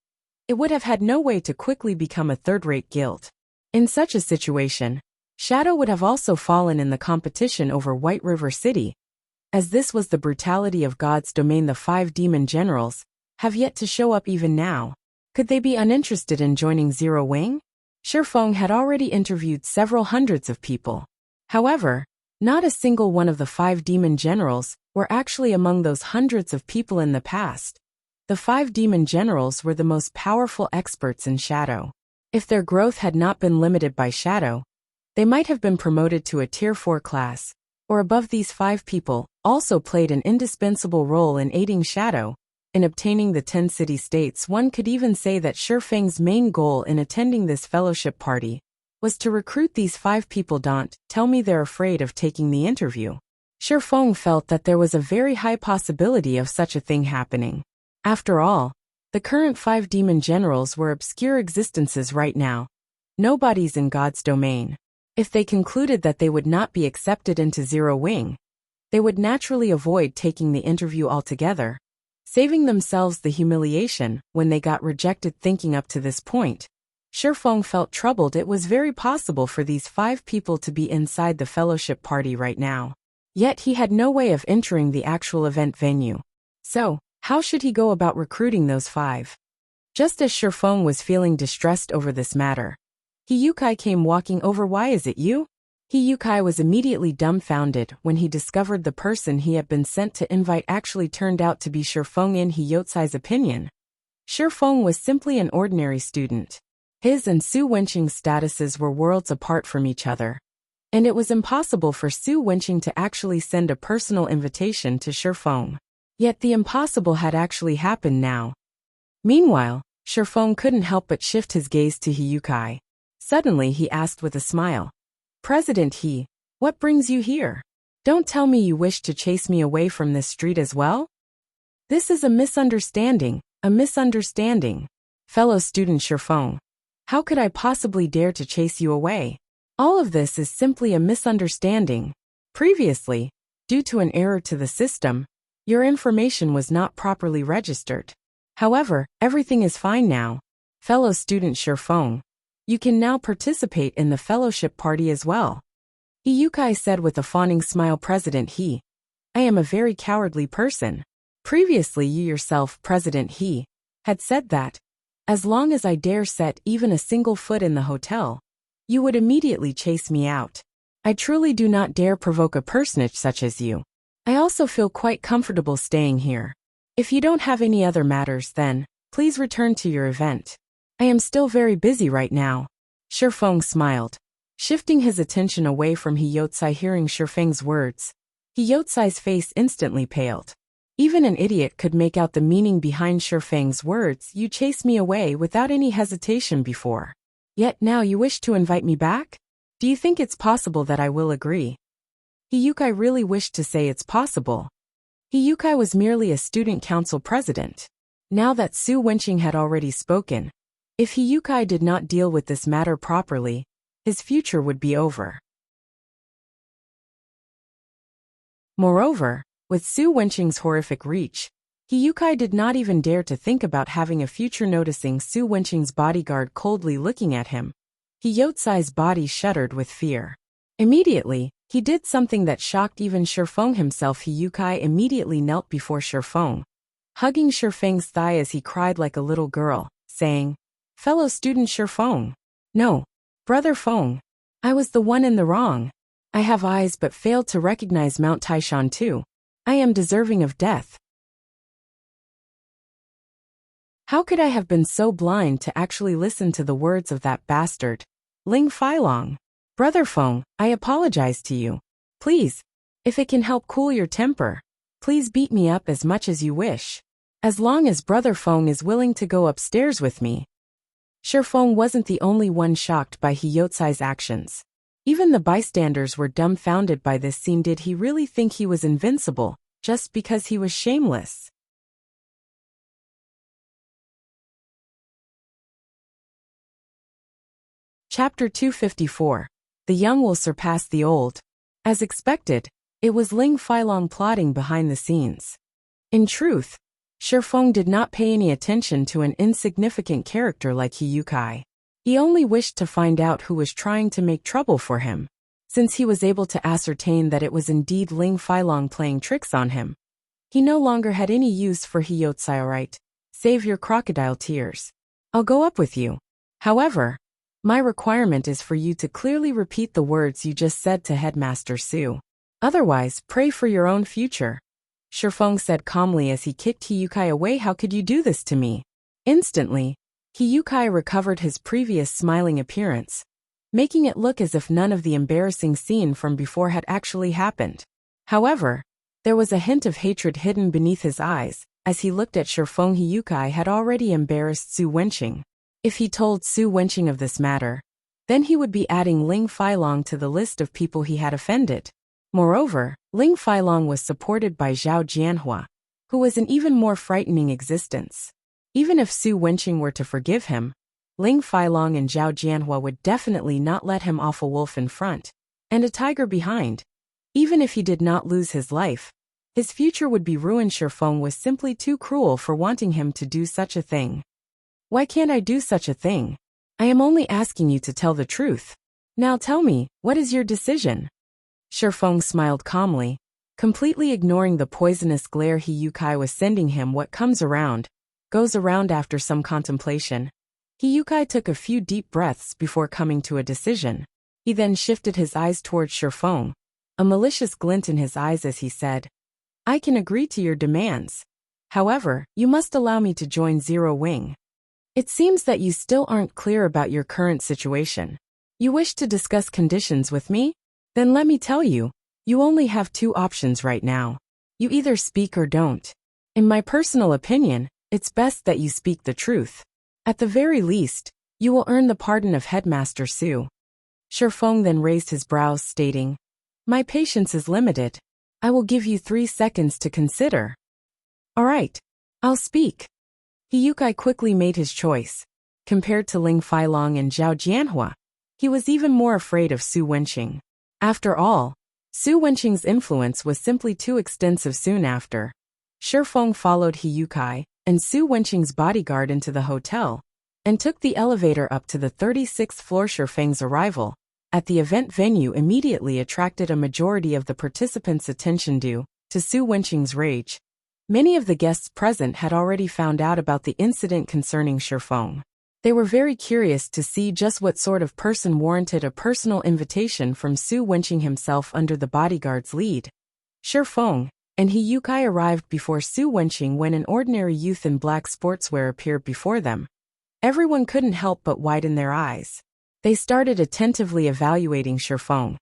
it would have had no way to quickly become a third-rate guild. In such a situation, Shadow would have also fallen in the competition over White River City. As this was the brutality of God's domain, the 5 demon generals have yet to show up even now. Could they be uninterested in joining Zero Wing? Shifeng had already interviewed several hundreds of people. However, not a single one of the 5 demon generals were actually among those hundreds of people in the past. The 5 demon generals were the most powerful experts in Shadow. If their growth had not been limited by Shadow, they might have been promoted to a Tier 4 class, or above. These 5 people also played an indispensable role in aiding Shadow in obtaining the 10 city-states. One could even say that Shifeng's main goal in attending this fellowship party was to recruit these 5 people. Don't tell me they're afraid of taking the interview. Shifeng felt that there was a very high possibility of such a thing happening. After all, the current 5 demon generals were obscure existences right now. Nobodies in God's domain. If they concluded that they would not be accepted into Zero Wing, they would naturally avoid taking the interview altogether, saving themselves the humiliation when they got rejected. Thinking up to this point, Shifeng felt troubled. It was very possible for these 5 people to be inside the fellowship party right now. Yet he had no way of entering the actual event venue. So, how should he go about recruiting those 5? Just as Shifeng was feeling distressed over this matter, He Yukai came walking over. Why is it you? He Yukai was immediately dumbfounded when he discovered the person he had been sent to invite actually turned out to be Shifeng. In He Youcai's opinion, Shifeng was simply an ordinary student. His and Su Wenqing's statuses were worlds apart from each other, and it was impossible for Su Wenqing to actually send a personal invitation to Shifeng. Yet the impossible had actually happened now. Meanwhile, Shifeng couldn't help but shift his gaze to He Yukai. Suddenly he asked with a smile, "President He, what brings you here? Don't tell me you wish to chase me away from this street as well?" "This is a misunderstanding, fellow student Shifeng. How could I possibly dare to chase you away? All of this is simply a misunderstanding. Previously, due to an error to the system, your information was not properly registered. However, everything is fine now. Fellow student Shifeng, you can now participate in the fellowship party as well." He Yukai said with a fawning smile. "President He, I am a very cowardly person. Previously you yourself, President He, had said that, as long as I dare set even a single foot in the hotel, you would immediately chase me out. I truly do not dare provoke a personage such as you. I also feel quite comfortable staying here. If you don't have any other matters then, please return to your event. I am still very busy right now. Shifeng smiled, shifting his attention away from He Youcai. Hearing Shifeng's words, He Youcai's face instantly paled. Even an idiot could make out the meaning behind Shifeng's words. You chased me away without any hesitation before. Yet now you wish to invite me back? Do you think it's possible that I will agree? He Youcai really wished to say it's possible. He Youcai was merely a student council president. Now that Su Wenqing had already spoken, if He Youcai did not deal with this matter properly, his future would be over. Moreover, with Su Wenqing's horrific reach, He Youcai did not even dare to think about having a future. Noticing Su Wenqing's bodyguard coldly looking at him, He Youcai's body shuddered with fear. Immediately, he did something that shocked even Shifeng himself. He Youcai immediately knelt before Shifeng, hugging Shifeng's thigh as he cried like a little girl, saying, "Fellow student Shifeng. No, brother Feng. I was the one in the wrong. I have eyes but failed to recognize Mount Taishan too. I am deserving of death. How could I have been so blind to actually listen to the words of that bastard, Ling Feilong? Brother Feng, I apologize to you. Please, if it can help cool your temper, please beat me up as much as you wish. As long as Brother Feng is willing to go upstairs with me." Shifeng wasn't the only one shocked by He Youcai's actions. Even the bystanders were dumbfounded by this scene. Did he really think he was invincible, just because he was shameless? Chapter 254. The young will surpass the old. As expected, it was Ling Feilong plotting behind the scenes. In truth, Shifeng did not pay any attention to an insignificant character like He Youcai. He only wished to find out who was trying to make trouble for him. Since he was able to ascertain that it was indeed Ling Feilong playing tricks on him, he no longer had any use for He Youcai. Alright, save your crocodile tears. I'll go up with you. However, my requirement is for you to clearly repeat the words you just said to Headmaster Su. Otherwise, pray for your own future. Shifeng said calmly as he kicked He Youcai away. How could you do this to me? Instantly, He Youcai recovered his previous smiling appearance, making it look as if none of the embarrassing scene from before had actually happened. However, there was a hint of hatred hidden beneath his eyes. As he looked at Shifeng, He Youcai had already embarrassed Su Wenqing. If he told Su Wenqing of this matter, then he would be adding Ling Feilong to the list of people he had offended. Moreover, Ling Feilong was supported by Zhao Jianhua, who was an even more frightening existence. Even if Su Wenqing were to forgive him, Ling Feilong and Zhao Jianhua would definitely not let him off. A wolf in front, and a tiger behind. Even if he did not lose his life, his future would be ruined. Shifeng was simply too cruel for wanting him to do such a thing. Why can't I do such a thing? I am only asking you to tell the truth. Now tell me, what is your decision? Shifeng smiled calmly, completely ignoring the poisonous glare He Youcai was sending him. What comes around, goes around. After some contemplation, He Youcai took a few deep breaths before coming to a decision. He then shifted his eyes towards Shifeng, a malicious glint in his eyes as he said, "I can agree to your demands. However, you must allow me to join Zero Wing. It seems that you still aren't clear about your current situation. You wish to discuss conditions with me? Then let me tell you, you only have two options right now. You either speak or don't. In my personal opinion, it's best that you speak the truth. At the very least, you will earn the pardon of Headmaster Su." Shifeng then raised his brows, stating, "My patience is limited. I will give you 3 seconds to consider." "Alright, I'll speak." He Youcai quickly made his choice. Compared to Ling Feilong and Zhao Jianhua, he was even more afraid of Su Wenqing. After all, Su Wenqing's influence was simply too extensive. Soon after, Shifeng followed He Youcai and Su Wenqing's bodyguard into the hotel, and took the elevator up to the 36th floor. Shifeng's arrival at the event venue immediately attracted a majority of the participants' attention. Due to Su Wenqing's rage, many of the guests present had already found out about the incident concerning Shifeng. They were very curious to see just what sort of person warranted a personal invitation from Su Wenqing himself under the bodyguard's lead. Shifeng and he Yukai arrived before Su Wenqing when an ordinary youth in black sportswear appeared before them. Everyone couldn't help but widen their eyes. They started attentively evaluating Shifeng,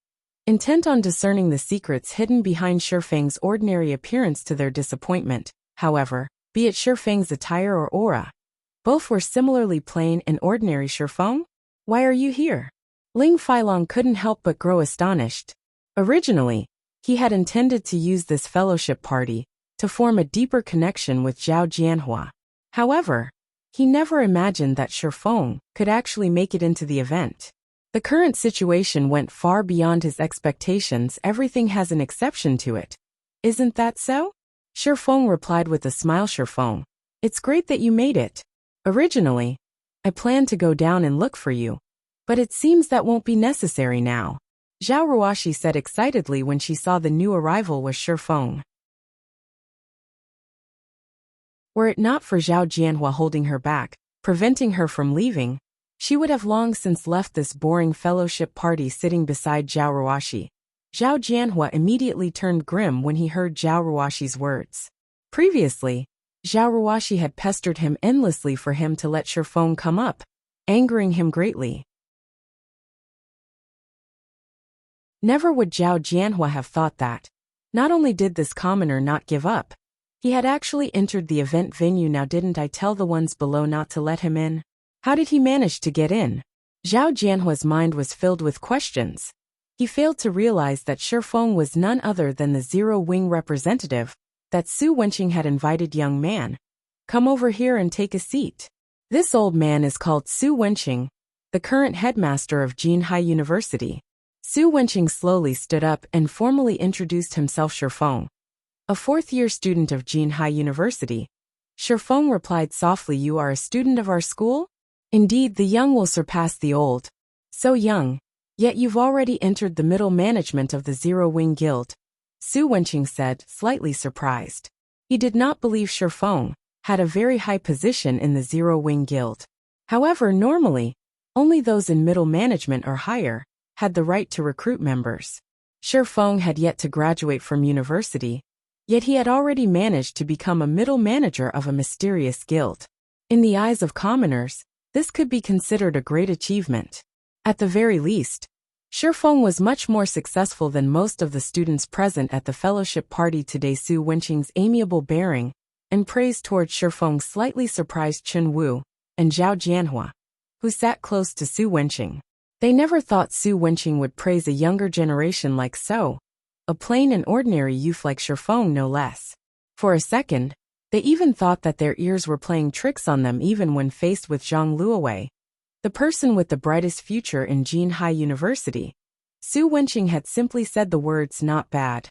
intent on discerning the secrets hidden behind Shifeng's ordinary appearance. To their disappointment, however, be it Shifeng's attire or aura, both were similarly plain and ordinary. Shifeng? Why are you here? Ling Feilong couldn't help but grow astonished. Originally, he had intended to use this fellowship party to form a deeper connection with Zhao Jianhua. However, he never imagined that Shifeng could actually make it into the event. The current situation went far beyond his expectations. Everything has an exception to it. Isn't that so? Shifeng replied with a smile. Shifeng, it's great that you made it. Originally, I planned to go down and look for you, but it seems that won't be necessary now, Zhao Ruoshi said excitedly when she saw the new arrival was Shifeng. Were it not for Zhao Jianhua holding her back, preventing her from leaving, she would have long since left this boring fellowship party. Sitting beside Zhao Ruoshi, Zhao Jianhua immediately turned grim when he heard Zhao Ruoshi's words. Previously, Zhao Ruoshi had pestered him endlessly for him to let Shifeng come up, angering him greatly. Never would Zhao Jianhua have thought that. Not only did this commoner not give up, he had actually entered the event venue. Now didn't I tell the ones below not to let him in? How did he manage to get in? Zhao Jianhua's mind was filled with questions. He failed to realize that Shifeng was none other than the Zero Wing representative that Su Wenqing had invited. Young man, come over here and take a seat. This old man is called Su Wenqing, the current headmaster of Jinhai University. Su Wenqing slowly stood up and formally introduced himself. Shifeng, a fourth-year student of Jinhai University. Shifeng replied softly, you are a student of our school? Indeed, the young will surpass the old. So young, yet you've already entered the middle management of the Zero Wing Guild, Su Wenqing said, slightly surprised. He did not believe Shifeng had a very high position in the Zero Wing Guild. However, normally, only those in middle management or higher had the right to recruit members. Shifeng had yet to graduate from university, yet he had already managed to become a middle manager of a mysterious guild. In the eyes of commoners, this could be considered a great achievement. At the very least, Shifeng was much more successful than most of the students present at the fellowship party today. Su Wenqing's amiable bearing and praise towards Shifeng slightly surprised Chen Wu and Zhao Jianhua, who sat close to Su Wenqing. They never thought Su Wenqing would praise a younger generation like so, a plain and ordinary youth like Shifeng no less. For a second, they even thought that their ears were playing tricks on them. Even when faced with Zhang Luowei, the person with the brightest future in Jinhai University, Su Wenqing had simply said the words not bad.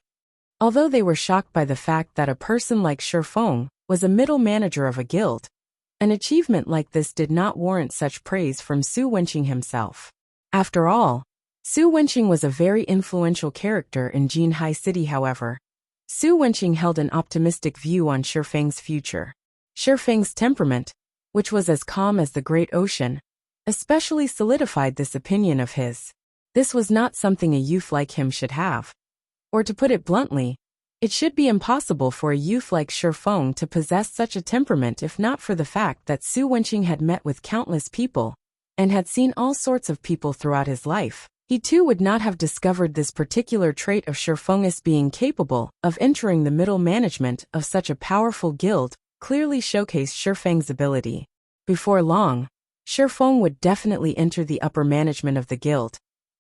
Although they were shocked by the fact that a person like Shifeng was a middle manager of a guild, an achievement like this did not warrant such praise from Su Wenqing himself. After all, Su Wenqing was a very influential character in Jinhai City. However, Su Wenqing held an optimistic view on Shifeng's future. Shifeng's temperament, which was as calm as the great ocean, especially solidified this opinion of his. This was not something a youth like him should have. Or to put it bluntly, it should be impossible for a youth like Shifeng to possess such a temperament if not for the fact that Su Wenqing had met with countless people and had seen all sorts of people throughout his life. He too would not have discovered this particular trait of Shifeng as being capable of entering the middle management of such a powerful guild, clearly showcased Shifeng's ability. Before long, Shifeng would definitely enter the upper management of the guild.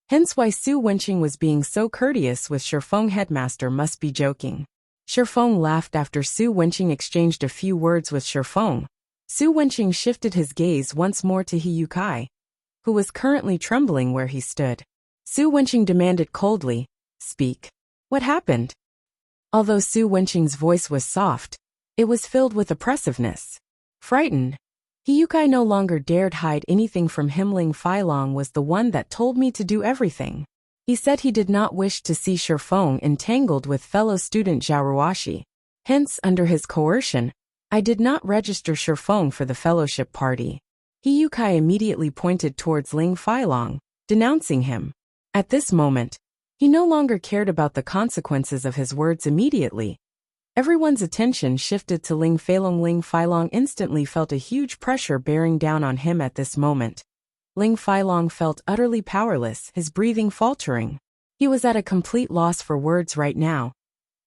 Hence why Su Wenqing was being so courteous with Shifeng. Headmaster must be joking. Shifeng laughed after Su Wenqing exchanged a few words with Shifeng. Su Wenqing shifted his gaze once more to He Yukai, who was currently trembling where he stood. Su Wenqing demanded coldly, speak. What happened? Although Su Wenqing's voice was soft, it was filled with oppressiveness. Frightened, He Yukai no longer dared hide anything from him. Ling Feilong was the one that told me to do everything. He said he did not wish to see Shifeng entangled with fellow student Zhao Ruoshi. Hence, under his coercion, I did not register Shifeng for the fellowship party. He Yukai immediately pointed towards Ling Failong, denouncing him. At this moment, he no longer cared about the consequences of his words immediately. Everyone's attention shifted to Ling Failong. Ling Failong instantly felt a huge pressure bearing down on him at this moment. Ling Failong felt utterly powerless, his breathing faltering. He was at a complete loss for words right now.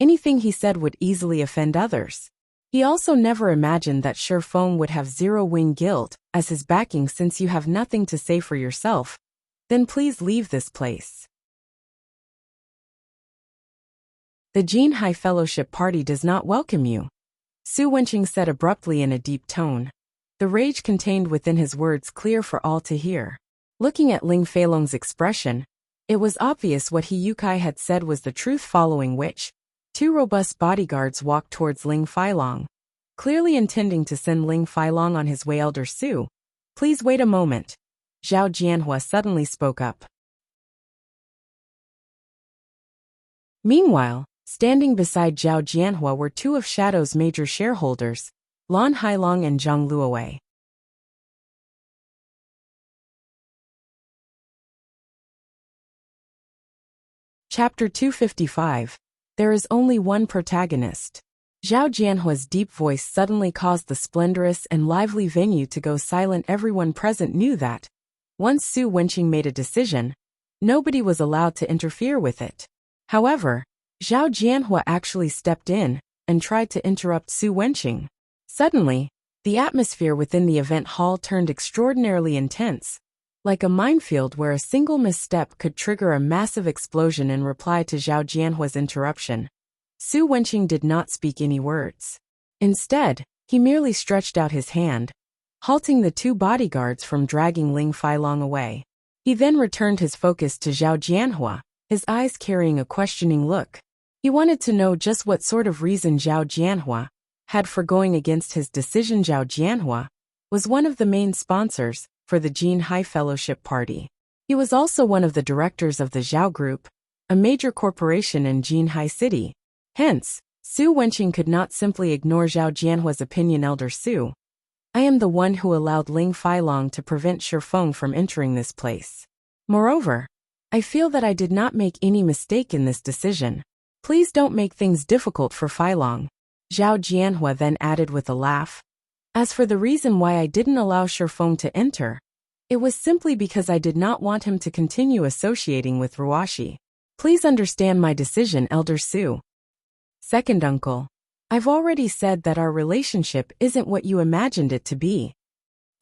Anything he said would easily offend others. He also never imagined that Shifeng would have Zero Wing Guild as his backing. Since you have nothing to say for yourself, then please leave this place. The Jinhai Fellowship Party does not welcome you, Su Wenqing said abruptly in a deep tone. The rage contained within his words clear for all to hear. Looking at Ling Failong's expression, it was obvious what he Yukai had said was the truth, following which, two robust bodyguards walked towards Ling Failong, clearly intending to send Ling Failong on his way. Elder Su, please wait a moment, Zhao Jianhua suddenly spoke up. Meanwhile, standing beside Zhao Jianhua were two of Shadow's major shareholders, Lan Hailong and Zhang Luowei. Chapter 255. There is only one protagonist. Zhao Jianhua's deep voice suddenly caused the splendorous and lively venue to go silent. Everyone present knew that, once Su Wenqing made a decision, nobody was allowed to interfere with it. However, Zhao Jianhua actually stepped in and tried to interrupt Su Wenqing. Suddenly, the atmosphere within the event hall turned extraordinarily intense, like a minefield where a single misstep could trigger a massive explosion. In reply to Zhao Jianhua's interruption, Su Wenqing did not speak any words. Instead, he merely stretched out his hand, halting the two bodyguards from dragging Ling Failong away. He then returned his focus to Zhao Jianhua, his eyes carrying a questioning look. He wanted to know just what sort of reason Zhao Jianhua had for going against his decision. Zhao Jianhua was one of the main sponsors for the Jinhai Fellowship Party. He was also one of the directors of the Zhao Group, a major corporation in Jinhai City. Hence, Su Wenqing could not simply ignore Zhao Jianhua's opinion. Elder Su, I am the one who allowed Ling Failong to prevent Shifeng from entering this place. Moreover, I feel that I did not make any mistake in this decision. Please don't make things difficult for Failong, Zhao Jianhua then added with a laugh. As for the reason why I didn't allow Shifeng to enter, it was simply because I did not want him to continue associating with Ruashi. Please understand my decision, Elder Su. Second uncle, I've already said that our relationship isn't what you imagined it to be,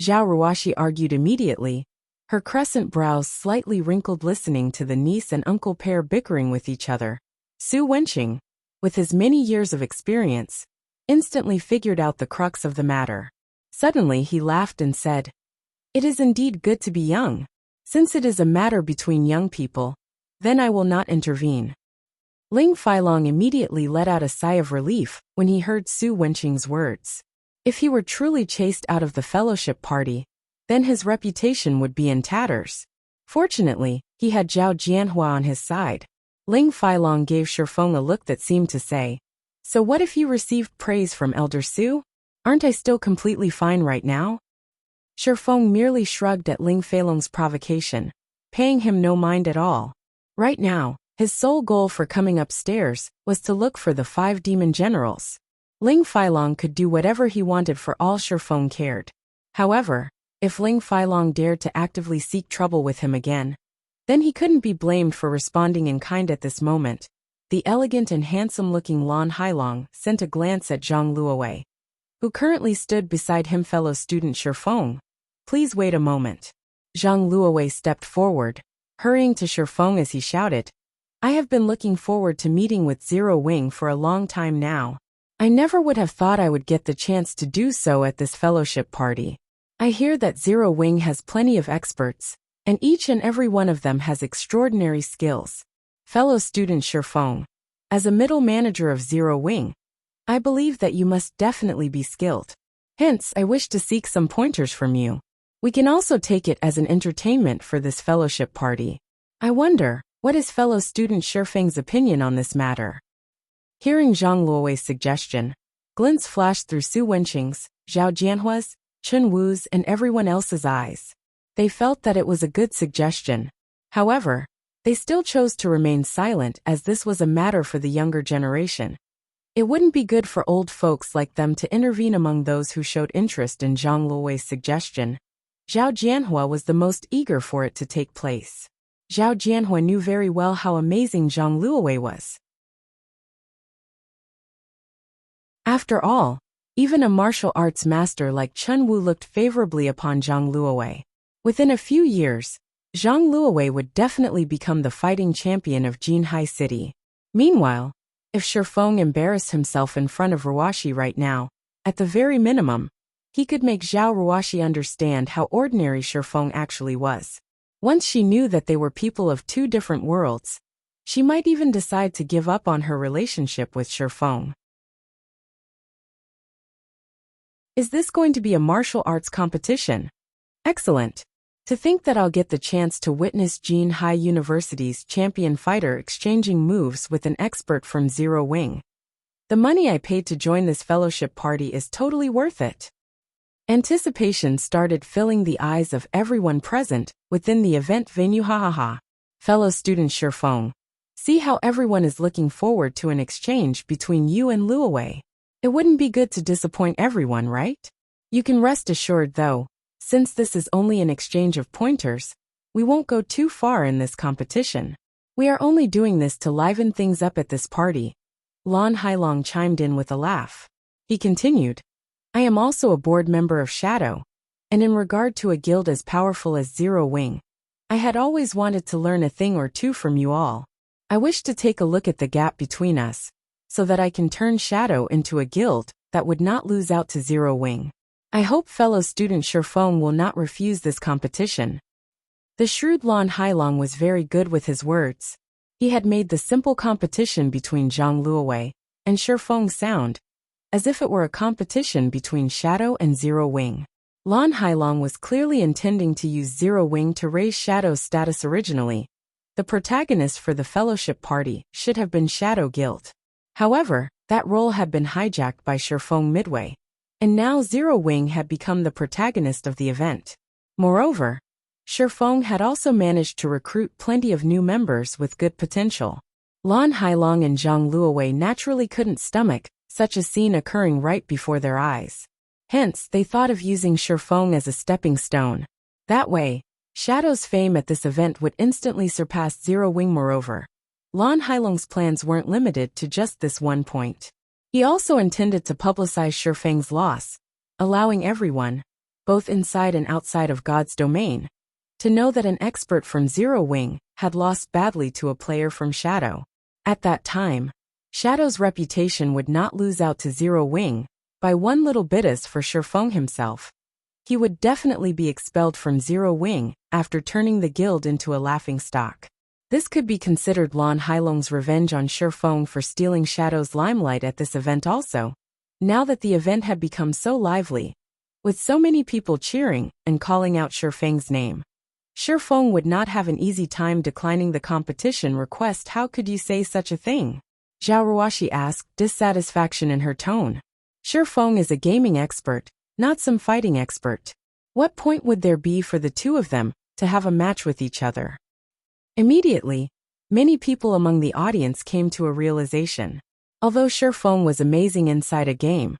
Zhao Ruashi argued immediately, her crescent brows slightly wrinkled listening to the niece and uncle pair bickering with each other. Su Wenqing, with his many years of experience, instantly figured out the crux of the matter. Suddenly he laughed and said, "It is indeed good to be young. Since it is a matter between young people, then I will not intervene." Ling Failong immediately let out a sigh of relief when he heard Su Wenqing's words. If he were truly chased out of the fellowship party, then his reputation would be in tatters. Fortunately, he had Zhao Jianhua on his side. Ling Failong gave Shifeng a look that seemed to say, "So what if you received praise from Elder Su? Aren't I still completely fine right now?" Shifeng merely shrugged at Ling Failong's provocation, paying him no mind at all. Right now, his sole goal for coming upstairs was to look for the 5 demon generals. Ling Failong could do whatever he wanted for all Shifeng cared. However, if Ling Failong dared to actively seek trouble with him again, then he couldn't be blamed for responding in kind. At this moment, the elegant and handsome-looking Lan Hailong sent a glance at Zhang Luowei, who currently stood beside him. "Fellow student Shifeng, please wait a moment." Zhang Luowei stepped forward, hurrying to Shifeng as he shouted, "I have been looking forward to meeting with Zero Wing for a long time now. I never would have thought I would get the chance to do so at this fellowship party. I hear that Zero Wing has plenty of experts, and each and every one of them has extraordinary skills. Fellow student Shifeng, as a middle manager of Zero Wing, I believe that you must definitely be skilled. Hence, I wish to seek some pointers from you. We can also take it as an entertainment for this fellowship party. I wonder, what is fellow student Shifeng's opinion on this matter?" Hearing Zhang Luowei's suggestion, glints flashed through Su Wenqing's, Zhao Jianhua's, Chun Wu's and everyone else's eyes. They felt that it was a good suggestion. However, they still chose to remain silent as this was a matter for the younger generation. It wouldn't be good for old folks like them to intervene among those who showed interest in Zhang Luowei's suggestion. Zhao Jianhua was the most eager for it to take place. Zhao Jianhua knew very well how amazing Zhang Luowei was. After all, even a martial arts master like Chun Wu looked favorably upon Zhang Luowei. Within a few years, Zhang Luowei would definitely become the fighting champion of Jinhai City. Meanwhile, if Shifeng embarrassed himself in front of Ruoshi right now, at the very minimum, he could make Zhao Ruoshi understand how ordinary Shifeng actually was. Once she knew that they were people of two different worlds, she might even decide to give up on her relationship with Shifeng. Is this going to be a martial arts competition? Excellent. To think that I'll get the chance to witness Jinhai University's champion fighter exchanging moves with an expert from Zero Wing. The money I paid to join this fellowship party is totally worth it. Anticipation started filling the eyes of everyone present within the event venue. Fellow student Shifeng, see how everyone is looking forward to an exchange between you and Luowei. It wouldn't be good to disappoint everyone, right? You can rest assured though, since this is only an exchange of pointers, we won't go too far in this competition. We are only doing this to liven things up at this party. Lan Hailong chimed in with a laugh. He continued, I am also a board member of Shadow, and in regard to a guild as powerful as Zero Wing, I had always wanted to learn a thing or two from you all. I wish to take a look at the gap between us, so that I can turn Shadow into a guild that would not lose out to Zero Wing. I hope fellow student Shifeng will not refuse this competition. The shrewd Lan Hailong was very good with his words. He had made the simple competition between Zhang Luowei and Shifeng sound as if it were a competition between Shadow and Zero Wing. Lan Hailong was clearly intending to use Zero Wing to raise Shadow's status originally. The protagonist for the fellowship party should have been Shadow Guild. However, that role had been hijacked by Shifeng midway, and now Zero Wing had become the protagonist of the event. Moreover, Shifeng had also managed to recruit plenty of new members with good potential. Lan Hailong and Zhang Luowei naturally couldn't stomach such a scene occurring right before their eyes. Hence, they thought of using Shifeng as a stepping stone. That way, Shadow's fame at this event would instantly surpass Zero Wing. Moreover, Lan Hailong's plans weren't limited to just this one point. He also intended to publicize Shifeng's loss, allowing everyone, both inside and outside of God's domain, to know that an expert from Zero Wing had lost badly to a player from Shadow. At that time, Shadow's reputation would not lose out to Zero Wing by one little bit. As for Shifeng himself, he would definitely be expelled from Zero Wing after turning the guild into a laughingstock. This could be considered Lan Hailong's revenge on Shifeng for stealing Shadow's limelight at this event also. Now that the event had become so lively, with so many people cheering and calling out Shifeng's name, Shifeng would not have an easy time declining the competition request. How could you say such a thing? Zhao Ruoshi asked, dissatisfaction in her tone. Shifeng is a gaming expert, not some fighting expert. What point would there be for the two of them to have a match with each other? Immediately, many people among the audience came to a realization. Although Shifeng was amazing inside a game,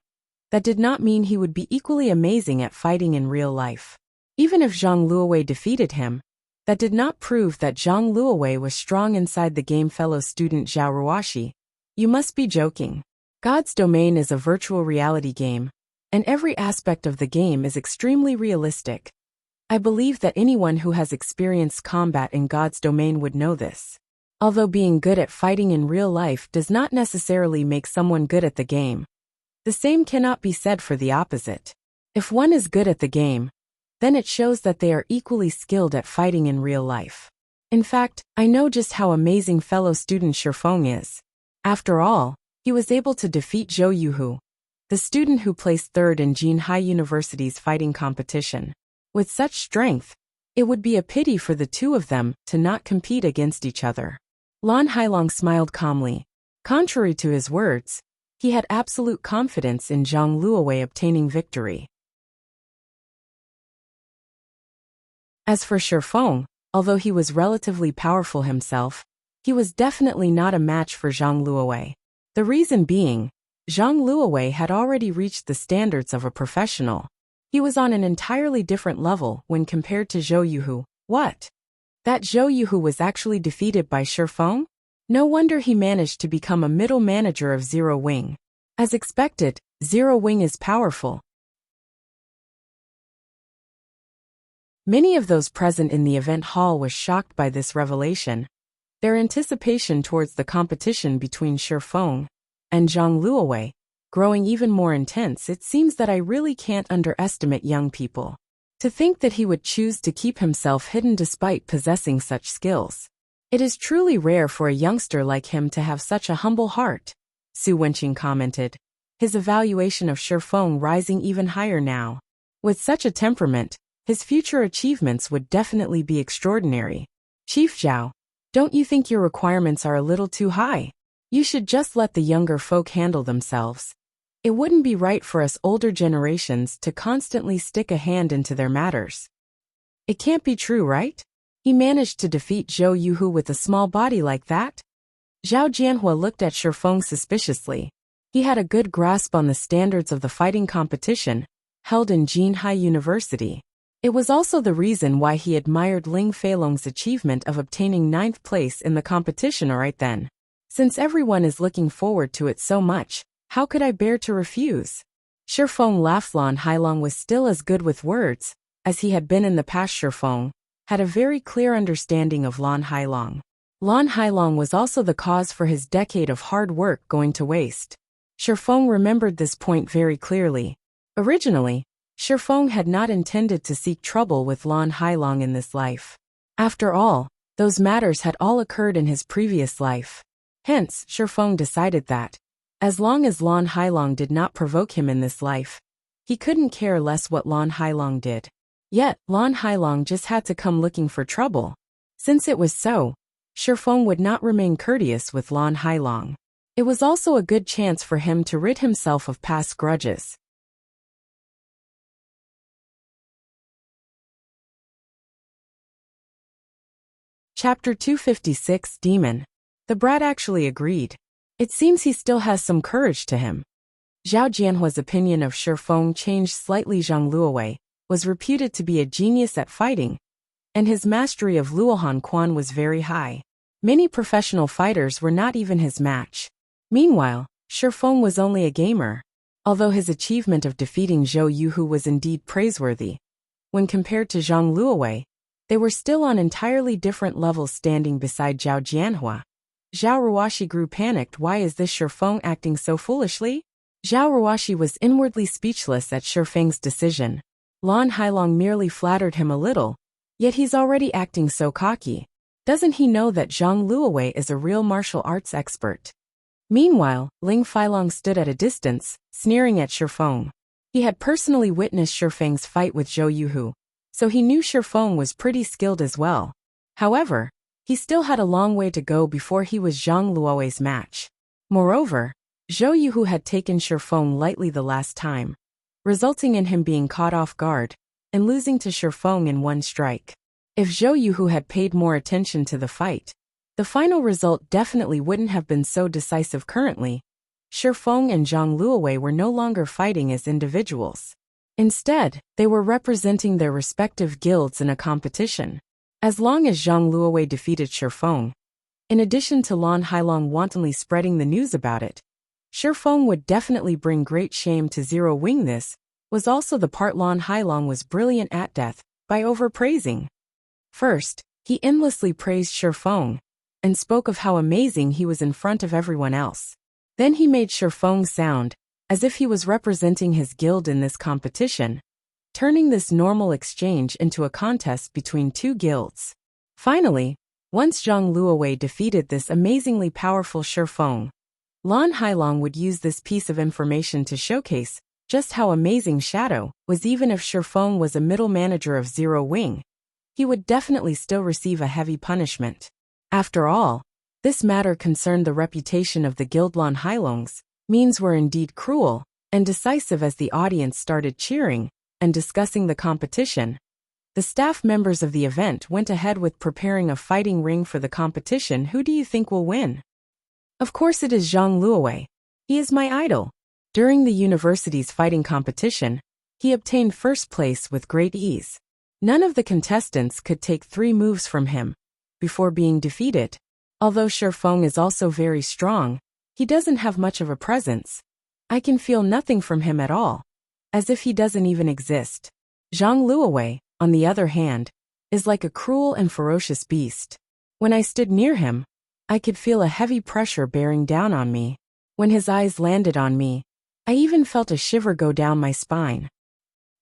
that did not mean he would be equally amazing at fighting in real life. Even if Zhang Luowei defeated him, that did not prove that Zhang Luowei was strong inside the game. Fellow student Zhao Ruoshi, you must be joking. God's Domain is a virtual reality game, and every aspect of the game is extremely realistic. I believe that anyone who has experienced combat in God's Domain would know this. Although being good at fighting in real life does not necessarily make someone good at the game, the same cannot be said for the opposite. If one is good at the game, then it shows that they are equally skilled at fighting in real life. In fact, I know just how amazing fellow student Shifeng is. After all, he was able to defeat Zhou Yuhu, the student who placed third in Jinhai University's fighting competition. With such strength, it would be a pity for the two of them to not compete against each other. Lan Hailong smiled calmly. Contrary to his words, he had absolute confidence in Zhang Luowei obtaining victory. As for Shifeng, although he was relatively powerful himself, he was definitely not a match for Zhang Luowei. The reason being, Zhang Luowei had already reached the standards of a professional. He was on an entirely different level when compared to Zhou Yuhu. What? That Zhou Yuhu was actually defeated by Shifeng? No wonder he managed to become a middle manager of Zero Wing. As expected, Zero Wing is powerful. Many of those present in the event hall were shocked by this revelation. Their anticipation towards the competition between Shifeng and Zhang Luowei growing even more intense. It seems that I really can't underestimate young people. To think that he would choose to keep himself hidden despite possessing such skills. It is truly rare for a youngster like him to have such a humble heart, Su Wenqing commented, his evaluation of Shifeng rising even higher now. With such a temperament, his future achievements would definitely be extraordinary. Chief Zhao, don't you think your requirements are a little too high? You should just let the younger folk handle themselves. It wouldn't be right for us older generations to constantly stick a hand into their matters. It can't be true, right? He managed to defeat Zhou Yuhu with a small body like that? Zhao Jianhua looked at Shifeng suspiciously. He had a good grasp on the standards of the fighting competition, held in Jinhai University. It was also the reason why he admired Ling Feilong's achievement of obtaining 9th place in the competition right then. Since everyone is looking forward to it so much, how could I bear to refuse? Shifeng laughed. Lan Hailong was still as good with words as he had been in the past. Shifeng had a very clear understanding of Lan Hailong. Lan Hailong was also the cause for his decade of hard work going to waste. Shifeng remembered this point very clearly. Originally, Shifeng had not intended to seek trouble with Lan Hailong in this life. After all, those matters had all occurred in his previous life. Hence, Shifeng decided that, as long as Lan Hailong did not provoke him in this life, he couldn't care less what Lan Hailong did. Yet, Lan Hailong just had to come looking for trouble. Since it was so, Shifeng would not remain courteous with Lan Hailong. It was also a good chance for him to rid himself of past grudges. Chapter 256 Demon. The brat actually agreed. It seems he still has some courage to him. Zhao Jianhua's opinion of Shifeng changed slightly. Zhang Luowei was reputed to be a genius at fighting, and his mastery of Luohan Quan was very high. Many professional fighters were not even his match. Meanwhile, Shifeng was only a gamer. Although his achievement of defeating Zhou Yuhu was indeed praiseworthy, when compared to Zhang Luowei, they were still on entirely different levels. Standing beside Zhao Jianhua, Zhao Ruoxi grew panicked. Why is this Shifeng acting so foolishly? Zhao Ruoxi was inwardly speechless at Shifeng's decision. Lan Hailong merely flattered him a little, yet he's already acting so cocky. Doesn't he know that Zhang Luowei is a real martial arts expert? Meanwhile, Ling Feilong stood at a distance, sneering at Shifeng. He had personally witnessed Shifeng's fight with Zhou Yuhu, so he knew Shifeng was pretty skilled as well. However, he still had a long way to go before he was Zhang Luowei's match. Moreover, Zhou Yuhu had taken Shifeng lightly the last time, resulting in him being caught off guard and losing to Shifeng in one strike. If Zhou Yuhu had paid more attention to the fight, the final result definitely wouldn't have been so decisive. Currently, Shifeng and Zhang Luowei were no longer fighting as individuals. Instead, they were representing their respective guilds in a competition. As long as Zhang Luowei defeated Shifeng, in addition to Lan Hailong wantonly spreading the news about it, Shifeng would definitely bring great shame to Zero Wing. This was also the part Lan Hailong was brilliant at death, by overpraising. First, he endlessly praised Shifeng, and spoke of how amazing he was in front of everyone else. Then he made Shifeng sound as if he was representing his guild in this competition, turning this normal exchange into a contest between two guilds. Finally, once Zhang Luowei defeated this amazingly powerful Shifeng, Lan Hailong would use this piece of information to showcase just how amazing Shadow was. Even if Shifeng was a middle manager of Zero Wing, he would definitely still receive a heavy punishment. After all, this matter concerned the reputation of the guild. Lan Hailong's means were indeed cruel and decisive. As the audience started cheering and discussing the competition, The staff members of the event went ahead with preparing a fighting ring for the competition. Who do you think will win? Of course it is Zhang Luowei. He is my idol. During the university's fighting competition, he obtained first place with great ease. None of the contestants could take 3 moves from him before being defeated. Although Shifeng is also very strong, he doesn't have much of a presence. I can feel nothing from him at all, as if he doesn't even exist. Zhang Luowei, on the other hand, is like a cruel and ferocious beast. When I stood near him, I could feel a heavy pressure bearing down on me. When his eyes landed on me, I even felt a shiver go down my spine.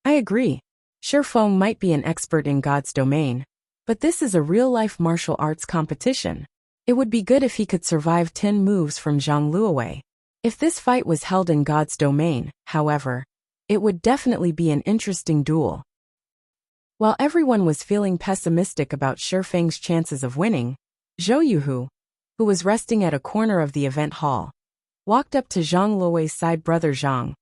I agree. Shifeng might be an expert in God's domain, but this is a real-life martial arts competition. It would be good if he could survive 10 moves from Zhang Luowei. If this fight was held in God's domain, however, it would definitely be an interesting duel. While everyone was feeling pessimistic about Shifeng's chances of winning, Zhou Yuhu, who was resting at a corner of the event hall, walked up to Zhang Luowei's side. Brother Zhang,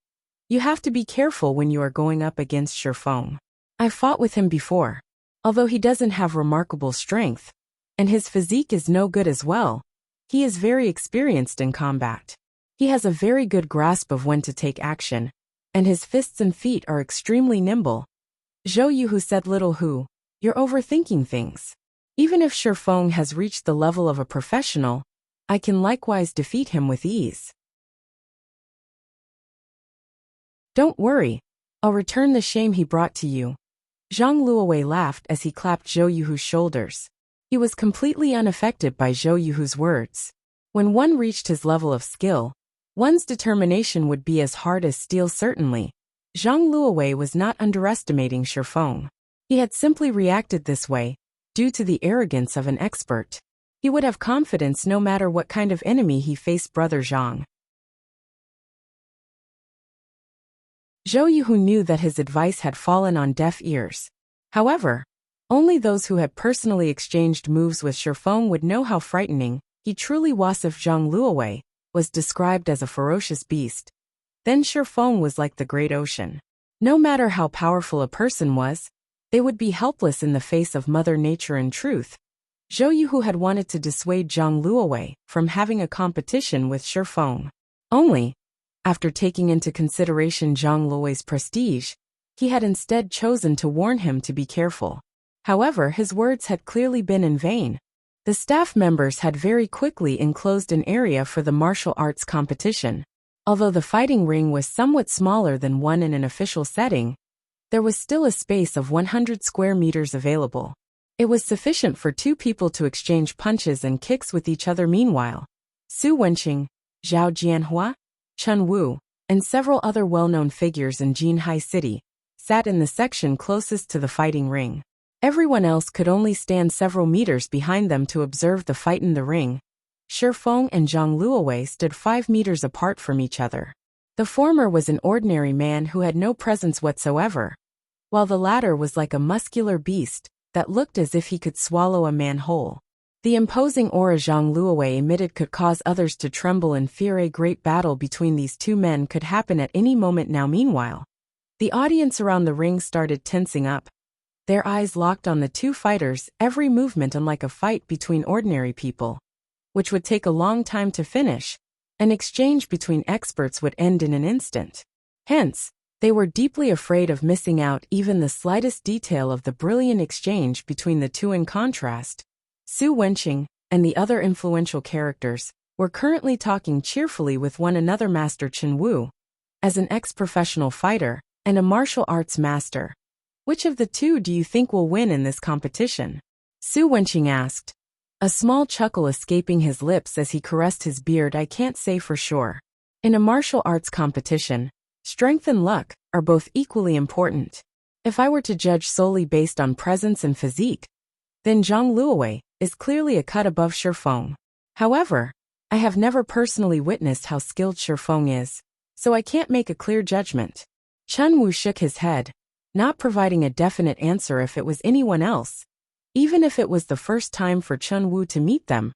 you have to be careful when you are going up against Shifeng. I fought with him before. Although he doesn't have remarkable strength, and his physique is no good as well, he is very experienced in combat. He has a very good grasp of when to take action, and his fists and feet are extremely nimble. Zhou Yuhu said, Little Hu, you're overthinking things. Even if Shifeng has reached the level of a professional, I can likewise defeat him with ease. Don't worry, I'll return the shame he brought to you. Zhang Luowei laughed as he clapped Zhou Yuhu's shoulders. He was completely unaffected by Zhou Yuhu's words. When one reached his level of skill, one's determination would be as hard as steel. Certainly, Zhang Luowei was not underestimating Shifeng. He had simply reacted this way due to the arrogance of an expert. He would have confidence no matter what kind of enemy he faced. Brother Zhang. Zhou Yuhu knew that his advice had fallen on deaf ears. However, only those who had personally exchanged moves with Shifeng would know how frightening he truly was. If Zhang Luowei was described as a ferocious beast, then Shifeng was like the great ocean. No matter how powerful a person was, they would be helpless in the face of Mother Nature. In truth, Zhou Yuhu had wanted to dissuade Zhang Luowei from having a competition with Shifeng. Only, after taking into consideration Zhang Luowei's prestige, he had instead chosen to warn him to be careful. However, his words had clearly been in vain. The staff members had very quickly enclosed an area for the martial arts competition. Although the fighting ring was somewhat smaller than one in an official setting, there was still a space of 100 square meters available. It was sufficient for 2 people to exchange punches and kicks with each other. Meanwhile, Su Wenqing, Zhao Jianhua, Chen Wu, and several other well-known figures in Jinhai City sat in the section closest to the fighting ring. Everyone else could only stand several meters behind them to observe the fight in the ring. Shifeng and Zhang Luowei stood 5 meters apart from each other. The former was an ordinary man who had no presence whatsoever, while the latter was like a muscular beast that looked as if he could swallow a man whole. The imposing aura Zhang Luowei emitted could cause others to tremble in fear. A great battle between these 2 men could happen at any moment now. Meanwhile, the audience around the ring started tensing up. Their eyes locked on the 2 fighters, every movement unlike a fight between ordinary people, which would take a long time to finish. An exchange between experts would end in an instant. Hence, they were deeply afraid of missing out even the slightest detail of the brilliant exchange between the 2. In contrast, Su Wenqing and the other influential characters were currently talking cheerfully with one another. Master Chen Wu, as an ex-professional fighter and a martial arts master, which of the 2 do you think will win in this competition? Su Wenqing asked, a small chuckle escaping his lips as he caressed his beard. I can't say for sure. In a martial arts competition, strength and luck are both equally important. If I were to judge solely based on presence and physique, then Zhang Luowei is clearly a cut above Shifeng. However, I have never personally witnessed how skilled Shifeng is, so I can't make a clear judgment. Chen Wu shook his head, not providing a definite answer. If it was anyone else, even if it was the first time for Chen Wu to meet them,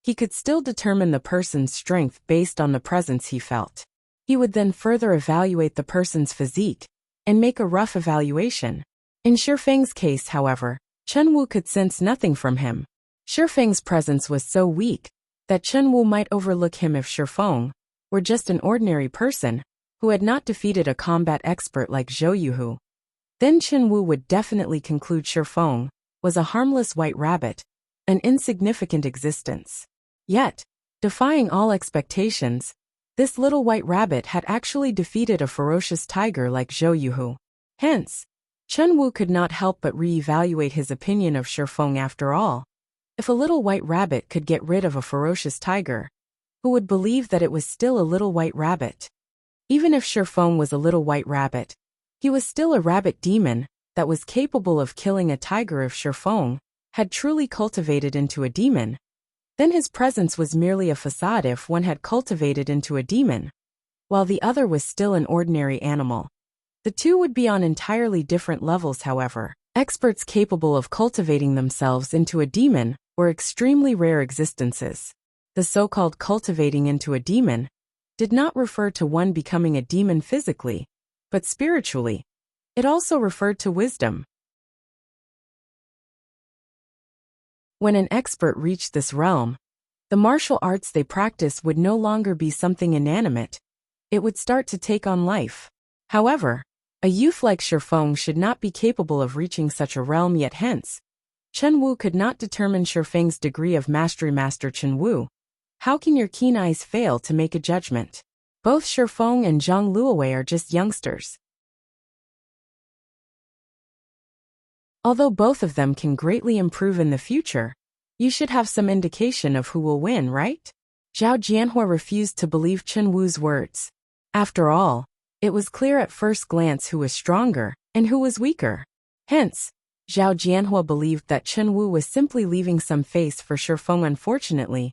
he could still determine the person's strength based on the presence he felt. He would then further evaluate the person's physique and make a rough evaluation. In Shifeng's case, however, Chen Wu could sense nothing from him. Shifeng's presence was so weak that Chen Wu might overlook him if Shifeng were just an ordinary person who had not defeated a combat expert like Zhou Yuhu. Then Chen Wu would definitely conclude Shifeng was a harmless white rabbit, an insignificant existence. Yet, defying all expectations, this little white rabbit had actually defeated a ferocious tiger like Zhou Yuhu. Hence, Chen Wu could not help but re-evaluate his opinion of Shifeng after all. If a little white rabbit could get rid of a ferocious tiger, who would believe that it was still a little white rabbit? Even if Shifeng was a little white rabbit, he was still a rabbit demon that was capable of killing a tiger. If Shifeng had truly cultivated into a demon, then his presence was merely a facade. If one had cultivated into a demon, while the other was still an ordinary animal, the two would be on entirely different levels. However, experts capable of cultivating themselves into a demon were extremely rare existences. The so-called cultivating into a demon did not refer to one becoming a demon physically, but spiritually. It also referred to wisdom. When an expert reached this realm, the martial arts they practice would no longer be something inanimate. It would start to take on life. However, a youth like Shifeng should not be capable of reaching such a realm yet. Hence, Chen Wu could not determine Shifeng's degree of mastery. Master Chen Wu, how can your keen eyes fail to make a judgment? Both Shifeng and Zhang Luowei are just youngsters. Although both of them can greatly improve in the future, you should have some indication of who will win, right? Zhao Jianhua refused to believe Chen Wu's words. After all, it was clear at first glance who was stronger and who was weaker. Hence, Zhao Jianhua believed that Chen Wu was simply leaving some face for Shifeng. Unfortunately,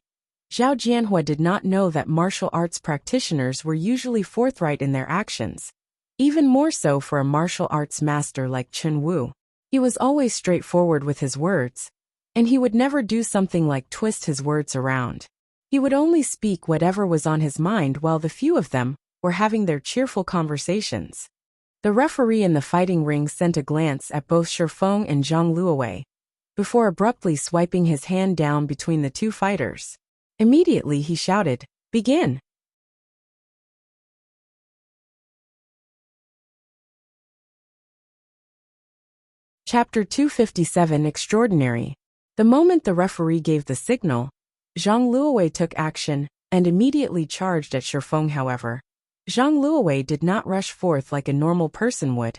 Zhao Jianhua did not know that martial arts practitioners were usually forthright in their actions, even more so for a martial arts master like Chen Wu. He was always straightforward with his words, and he would never do something like twist his words around. He would only speak whatever was on his mind while the few of them were having their cheerful conversations. The referee in the fighting ring sent a glance at both Shifeng and Zhang Luowei, before abruptly swiping his hand down between the two fighters. Immediately he shouted, "Begin!" Chapter 257 Extraordinary. The moment the referee gave the signal, Zhang Luowei took action and immediately charged at Shifeng. However, Zhang Luowei did not rush forth like a normal person would,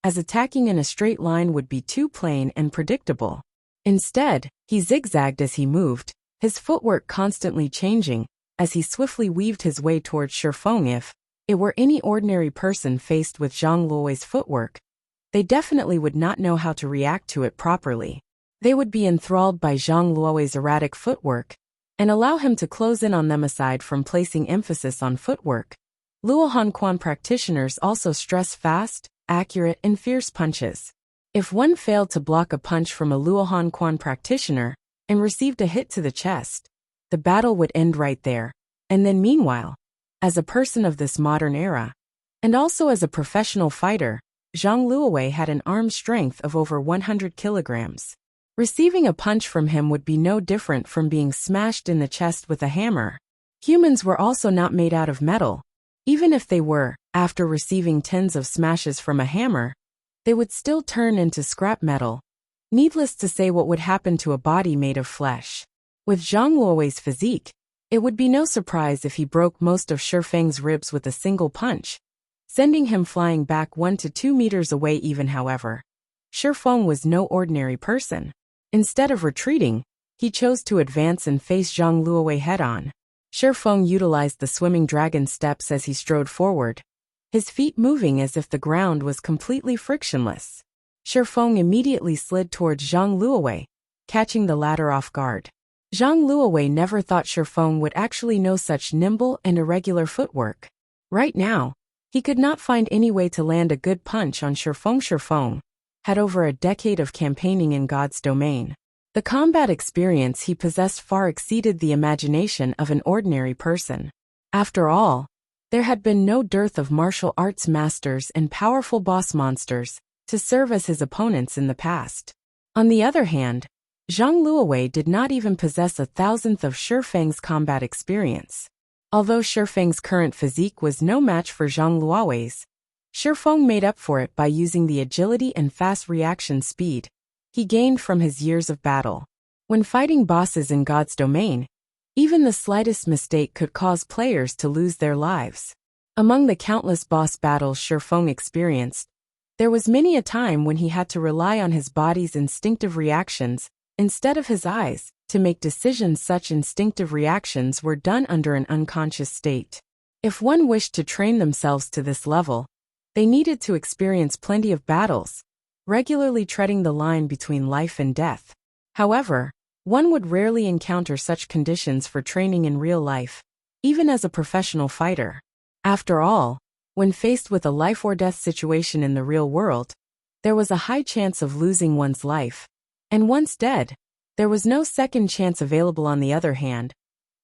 as attacking in a straight line would be too plain and predictable. Instead, he zigzagged as he moved, his footwork constantly changing as he swiftly weaved his way towards Shifeng. If it were any ordinary person faced with Zhang Luowei's footwork, they definitely would not know how to react to it properly. They would be enthralled by Zhang Luowei's erratic footwork and allow him to close in on them. Aside from placing emphasis on footwork, Luohanquan practitioners also stress fast, accurate, and fierce punches. If one failed to block a punch from a Luohanquan practitioner and received a hit to the chest, the battle would end right there. And then meanwhile, as a person of this modern era, and also as a professional fighter, Zhang Luowei had an arm strength of over 100 kilograms. Receiving a punch from him would be no different from being smashed in the chest with a hammer. Humans were also not made out of metal. Even if they were, after receiving tens of smashes from a hammer, they would still turn into scrap metal. Needless to say, what would happen to a body made of flesh? With Zhang Luowei's physique, it would be no surprise if he broke most of Shifeng's ribs with a single punch, sending him flying back 1 to 2 meters away. Even however, Shifeng was no ordinary person. Instead of retreating, he chose to advance and face Zhang Luowei head-on. Shifeng utilized the swimming dragon steps as he strode forward, his feet moving as if the ground was completely frictionless. Shifeng immediately slid towards Zhang Luowei, catching the latter off guard. Zhang Luowei never thought Shifeng would actually know such nimble and irregular footwork. Right now, he could not find any way to land a good punch on Shifeng. Shifeng had over a decade of campaigning in God's domain. The combat experience he possessed far exceeded the imagination of an ordinary person. After all, there had been no dearth of martial arts masters and powerful boss monsters to serve as his opponents in the past. On the other hand, Zhang Luowei did not even possess a thousandth of Shi Feng's combat experience. Although Shi Feng's current physique was no match for Zhang Luowei's, Shi Feng made up for it by using the agility and fast reaction speed he gained from his years of battle. When fighting bosses in God's domain, even the slightest mistake could cause players to lose their lives. Among the countless boss battles Shi Feng experienced, there was many a time when he had to rely on his body's instinctive reactions instead of his eyes to make decisions. Such instinctive reactions were done under an unconscious state. If one wished to train themselves to this level, they needed to experience plenty of battles, regularly treading the line between life and death. However, one would rarely encounter such conditions for training in real life, even as a professional fighter. After all, when faced with a life-or-death situation in the real world, there was a high chance of losing one's life, and once dead, there was no second chance available. On the other hand,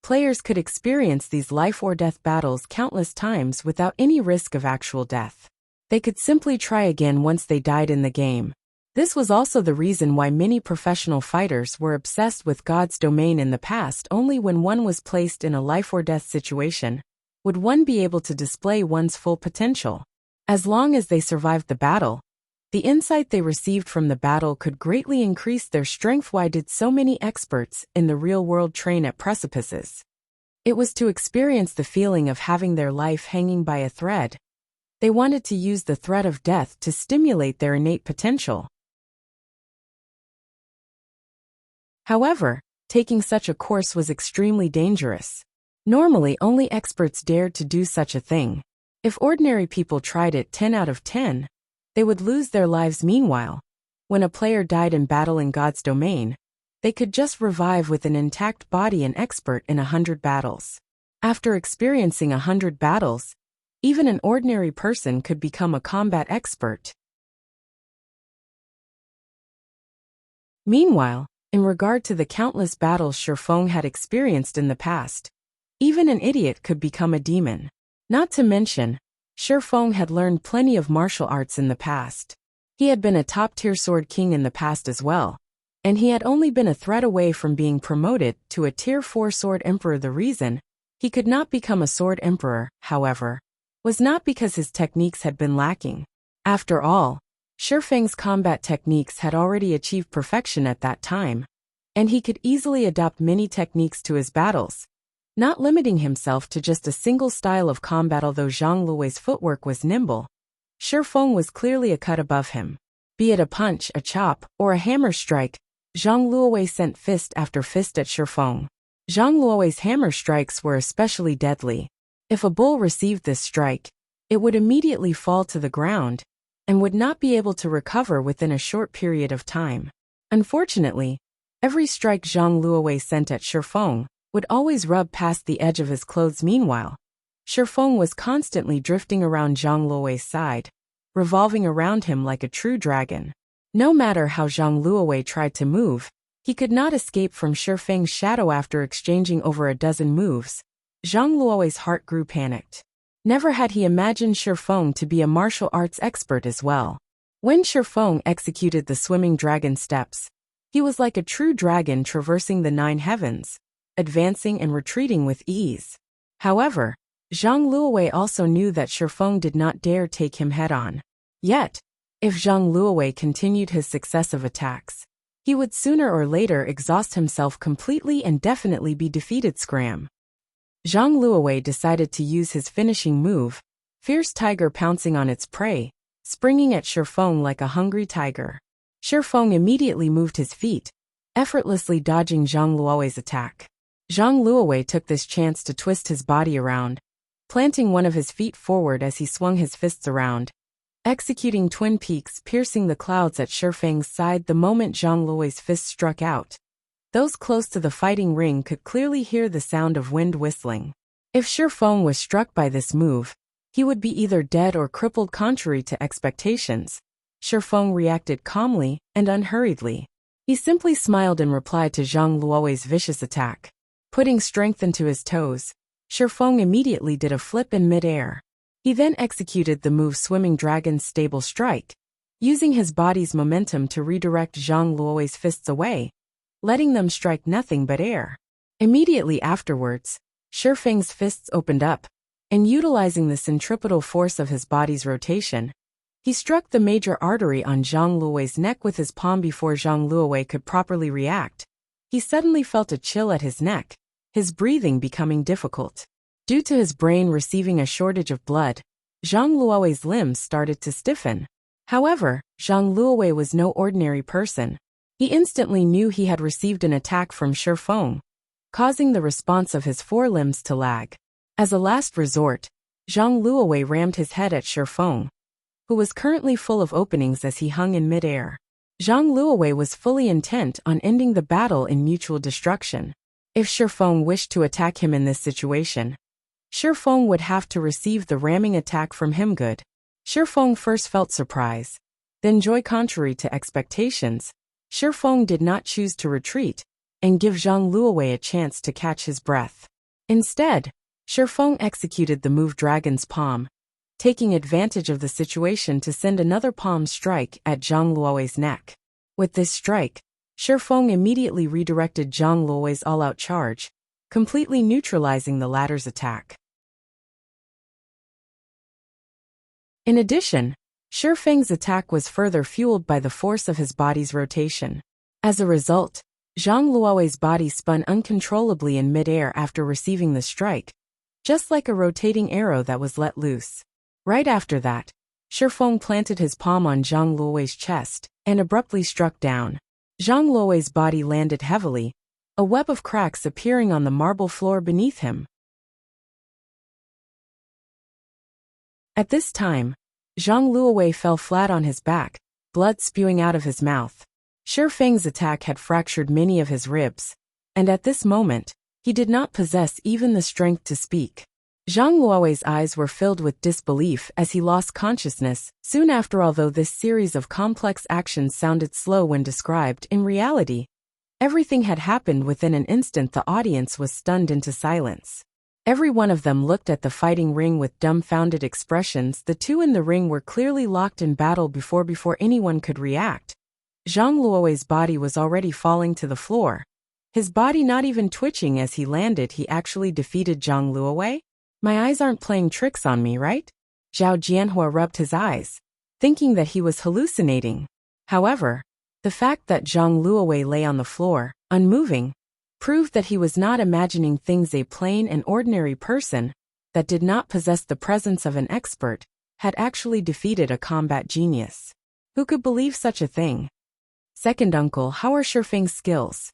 players could experience these life-or-death battles countless times without any risk of actual death. They could simply try again once they died in the game. This was also the reason why many professional fighters were obsessed with God's domain in the past. Only when one was placed in a life-or-death situation would one be able to display one's full potential. As long as they survived the battle, the insight they received from the battle could greatly increase their strength. Why did so many experts in the real world train at precipices? It was to experience the feeling of having their life hanging by a thread. They wanted to use the threat of death to stimulate their innate potential. However, taking such a course was extremely dangerous. Normally, only experts dared to do such a thing. If ordinary people tried it 10 out of 10, they would lose their lives. Meanwhile, when a player died in battle in God's domain, they could just revive with an intact body. An expert in 100 battles. After experiencing 100 battles, even an ordinary person could become a combat expert. Meanwhile, in regard to the countless battles Shi Feng had experienced in the past, even an idiot could become a demon. Not to mention, Shi Feng had learned plenty of martial arts in the past. He had been a top-tier sword king in the past as well, and he had only been a thread away from being promoted to a tier 4 sword emperor. The reason he could not become a sword emperor, however, was not because his techniques had been lacking. After all, Shi Feng's combat techniques had already achieved perfection at that time, and he could easily adopt many techniques to his battles, not limiting himself to just a single style of combat. Although Zhang Luowei's footwork was nimble, Shi Feng was clearly a cut above him. Be it a punch, a chop, or a hammer strike, Zhang Luowei sent fist after fist at Shi Feng. Zhang Luowei's hammer strikes were especially deadly. If a bull received this strike, it would immediately fall to the ground and would not be able to recover within a short period of time. Unfortunately, every strike Zhang Luowei sent at Shi Feng would always rub past the edge of his clothes. Meanwhile, Shi Feng was constantly drifting around Zhang Luowei's side, revolving around him like a true dragon. No matter how Zhang Luowei tried to move, he could not escape from Shi Feng's shadow. After exchanging over a dozen moves, Zhang Luowei's heart grew panicked. Never had he imagined Shi Feng to be a martial arts expert as well. When Shi Feng executed the swimming dragon steps, he was like a true dragon traversing the 9 heavens, advancing and retreating with ease. However, Zhang Luowei also knew that Shi Feng did not dare take him head-on. Yet, if Zhang Luowei continued his successive attacks, he would sooner or later exhaust himself completely and definitely be defeated. Scram! Zhang Luowei decided to use his finishing move, Fierce Tiger, pouncing on its prey, springing at Shi Feng like a hungry tiger. Shi Feng immediately moved his feet, effortlessly dodging Zhang Luowei's attack. Zhang Luowei took this chance to twist his body around, planting one of his feet forward as he swung his fists around, executing twin peaks piercing the clouds at Shi Feng's side. The moment Zhang Luowei's fist struck out, those close to the fighting ring could clearly hear the sound of wind whistling. If Shi Feng was struck by this move, he would be either dead or crippled. Contrary to expectations, Shi Feng reacted calmly and unhurriedly. He simply smiled in reply to Zhang Luowei's vicious attack. Putting strength into his toes, Shi Feng immediately did a flip in mid-air. He then executed the move Swimming Dragon's Stable Strike, using his body's momentum to redirect Zhang Luowei's fists away, letting them strike nothing but air. Immediately afterwards, Shi Feng's fists opened up, and utilizing the centripetal force of his body's rotation, he struck the major artery on Zhang Luowei's neck with his palm before Zhang Luowei could properly react. He suddenly felt a chill at his neck, his breathing becoming difficult. Due to his brain receiving a shortage of blood, Zhang Luowei's limbs started to stiffen. However, Zhang Luowei was no ordinary person. He instantly knew he had received an attack from Shi Feng, causing the response of his forelimbs to lag. As a last resort, Zhang Luowei rammed his head at Shi Feng, who was currently full of openings as he hung in midair. Zhang Luowei was fully intent on ending the battle in mutual destruction. If Shi Feng wished to attack him in this situation, Shi Feng would have to receive the ramming attack from him. Good. Shi Feng first felt surprise, then joy. Contrary to expectations, Shi Feng did not choose to retreat and give Zhang Luowei a chance to catch his breath. Instead, Shi Feng executed the move Dragon's Palm, taking advantage of the situation to send another palm strike at Zhang Luowei's neck. With this strike, Shi Feng immediately redirected Zhang Luowei's all-out charge, completely neutralizing the latter's attack. In addition, Shi Feng's attack was further fueled by the force of his body's rotation. As a result, Zhang Luowei's body spun uncontrollably in midair after receiving the strike, just like a rotating arrow that was let loose. Right after that, Shi Feng planted his palm on Zhang Luowei's chest and abruptly struck down. Zhang Luowei's body landed heavily, a web of cracks appearing on the marble floor beneath him. At this time, Zhang Luowei fell flat on his back, blood spewing out of his mouth. Shi Feng's attack had fractured many of his ribs, and at this moment, he did not possess even the strength to speak. Zhang Luowei's eyes were filled with disbelief as he lost consciousness soon after. Although this series of complex actions sounded slow when described, in reality, everything had happened within an instant. The audience was stunned into silence. Every one of them looked at the fighting ring with dumbfounded expressions. The two in the ring were clearly locked in battle before anyone could react. Zhang Luowei's body was already falling to the floor, his body not even twitching as he landed. He actually defeated Zhang Luowei? My eyes aren't playing tricks on me, right? Zhao Jianhua rubbed his eyes, thinking that he was hallucinating. However, the fact that Zhang Luowei lay on the floor, unmoving, proved that he was not imagining things. A plain and ordinary person that did not possess the presence of an expert had actually defeated a combat genius. Who could believe such a thing? Second uncle, how are Shi Feng's skills?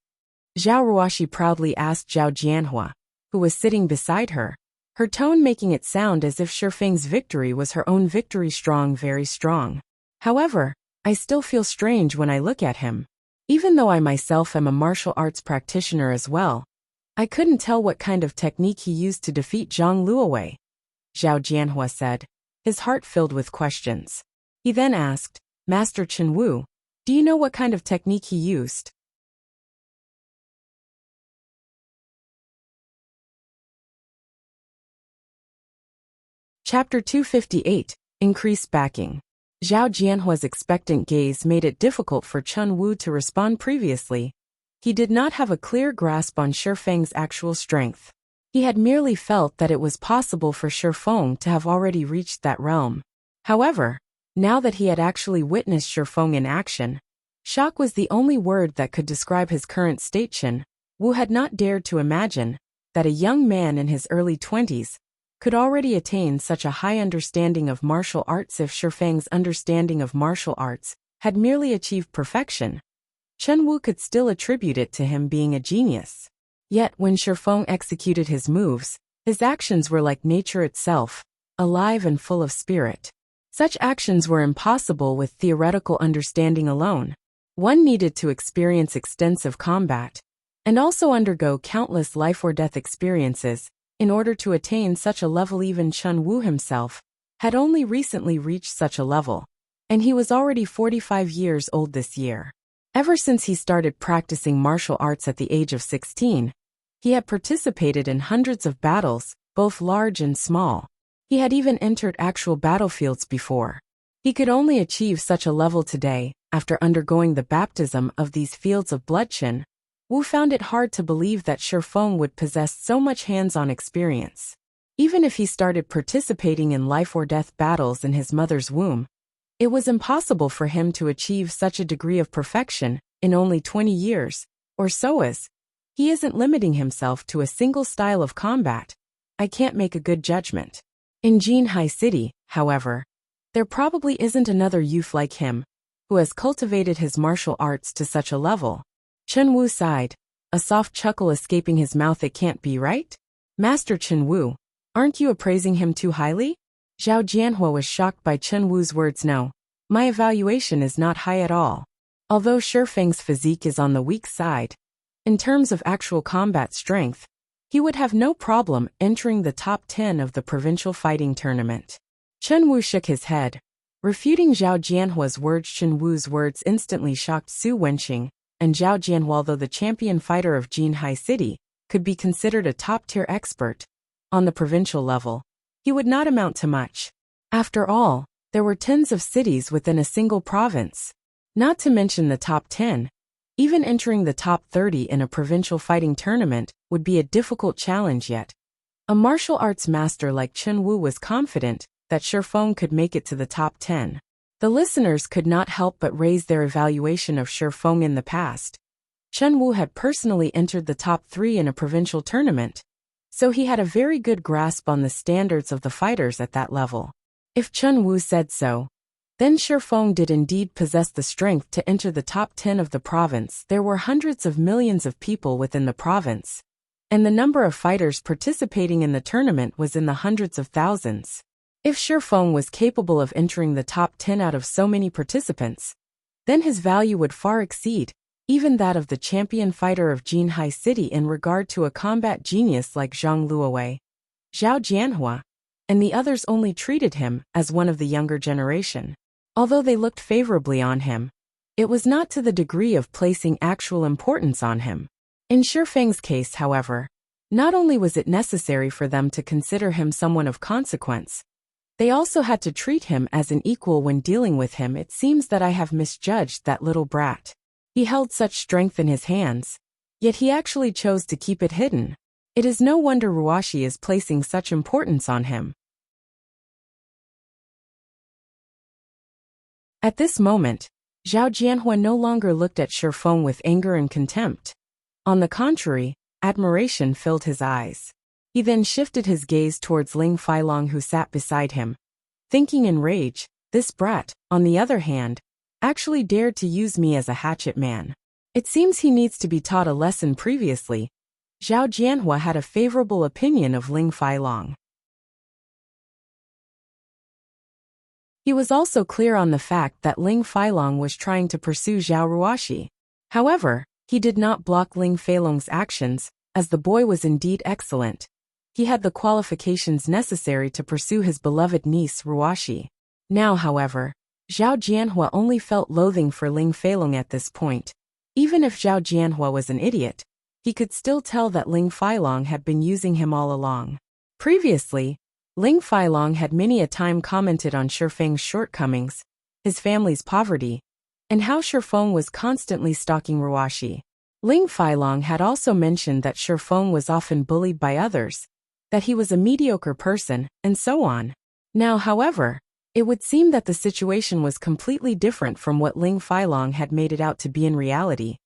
Zhao Ruoxi proudly asked Zhao Jianhua, who was sitting beside her, her tone making it sound as if Shi Feng's victory was her own victory. Strong, very strong. However, I still feel strange when I look at him. Even though I myself am a martial arts practitioner as well, I couldn't tell what kind of technique he used to defeat Zhang Luowei, Zhao Jianhua said, his heart filled with questions. He then asked, Master Chen Wu, do you know what kind of technique he used? Chapter 258, Increased Backing. Zhao Jianhua's expectant gaze made it difficult for Chen Wu to respond. Previously, he did not have a clear grasp on Shi Feng's actual strength. He had merely felt that it was possible for Shi Feng to have already reached that realm. However, now that he had actually witnessed Shi Feng in action, shock was the only word that could describe his current state. Chen Wu had not dared to imagine that a young man in his early 20s could already attain such a high understanding of martial arts. If Shi Feng's understanding of martial arts had merely achieved perfection, Chen Wu could still attribute it to him being a genius. Yet when Shi Feng executed his moves, his actions were like nature itself, alive and full of spirit. Such actions were impossible with theoretical understanding alone. One needed to experience extensive combat, and also undergo countless life-or-death experiences, in order to attain such a level. Even Chen Wu himself had only recently reached such a level, and he was already 45 years old this year. Ever since he started practicing martial arts at the age of 16, he had participated in hundreds of battles, both large and small. He had even entered actual battlefields before. He could only achieve such a level today, after undergoing the baptism of these fields of bloodshed. Wu found it hard to believe that Shifeng would possess so much hands-on experience. Even if he started participating in life-or-death battles in his mother's womb, it was impossible for him to achieve such a degree of perfection in only 20 years, or so. As he isn't limiting himself to a single style of combat, I can't make a good judgment. In Jinhai City, however, there probably isn't another youth like him, who has cultivated his martial arts to such a level. Chen Wu sighed, a soft chuckle escaping his mouth. It can't be right? Master Chen Wu, aren't you appraising him too highly? Zhao Jianhua was shocked by Chen Wu's words. No, my evaluation is not high at all. Although Shifeng's physique is on the weak side, in terms of actual combat strength, he would have no problem entering the top 10 of the provincial fighting tournament. Chen Wu shook his head, refuting Zhao Jianhua's words. Chen Wu's words instantly shocked Su Wenqing, and Zhao Jianhua, although the champion fighter of Jinhai City, could be considered a top-tier expert on the provincial level, he would not amount to much. After all, there were tens of cities within a single province. Not to mention the top 10. Even entering the top 30 in a provincial fighting tournament would be a difficult challenge. Yet a martial arts master like Chen Wu was confident that Shifeng could make it to the top 10. The listeners could not help but raise their evaluation of Shifeng. In the past, Chen Wu had personally entered the top 3 in a provincial tournament, so he had a very good grasp on the standards of the fighters at that level. If Chen Wu said so, then Shifeng did indeed possess the strength to enter the top 10 of the province. There were hundreds of millions of people within the province, and the number of fighters participating in the tournament was in the hundreds of thousands. If Shifeng was capable of entering the top 10 out of so many participants, then his value would far exceed even that of the champion fighter of Jinhai City in regard to a combat genius like Zhang Luowei. Zhao Jianhua and the others only treated him as one of the younger generation. Although they looked favorably on him, it was not to the degree of placing actual importance on him. In Shifeng's case, however, not only was it necessary for them to consider him someone of consequence, they also had to treat him as an equal when dealing with him. It seems that I have misjudged that little brat. He held such strength in his hands, yet he actually chose to keep it hidden. It is no wonder Ruashi is placing such importance on him. At this moment, Zhao Jianhua no longer looked at Shifeng with anger and contempt. On the contrary, admiration filled his eyes. He then shifted his gaze towards Ling Failong, who sat beside him, thinking in rage, this brat, on the other hand, actually dared to use me as a hatchet man. It seems he needs to be taught a lesson. Previously, Zhao Jianhua had a favorable opinion of Ling Failong. He was also clear on the fact that Ling Failong was trying to pursue Zhao Ruashi. However, he did not block Ling Failong's actions, as the boy was indeed excellent. He had the qualifications necessary to pursue his beloved niece Ruashi. Now, however, Zhao Jianhua only felt loathing for Ling Failong at this point. Even if Zhao Jianhua was an idiot, he could still tell that Ling Failong had been using him all along. Previously, Ling Failong had many a time commented on Shifeng's shortcomings, his family's poverty, and how Shifeng was constantly stalking Ruashi. Ling Failong had also mentioned that Shifeng was often bullied by others, that he was a mediocre person, and so on. Now, however, it would seem that the situation was completely different from what Ling Failong had made it out to be in reality.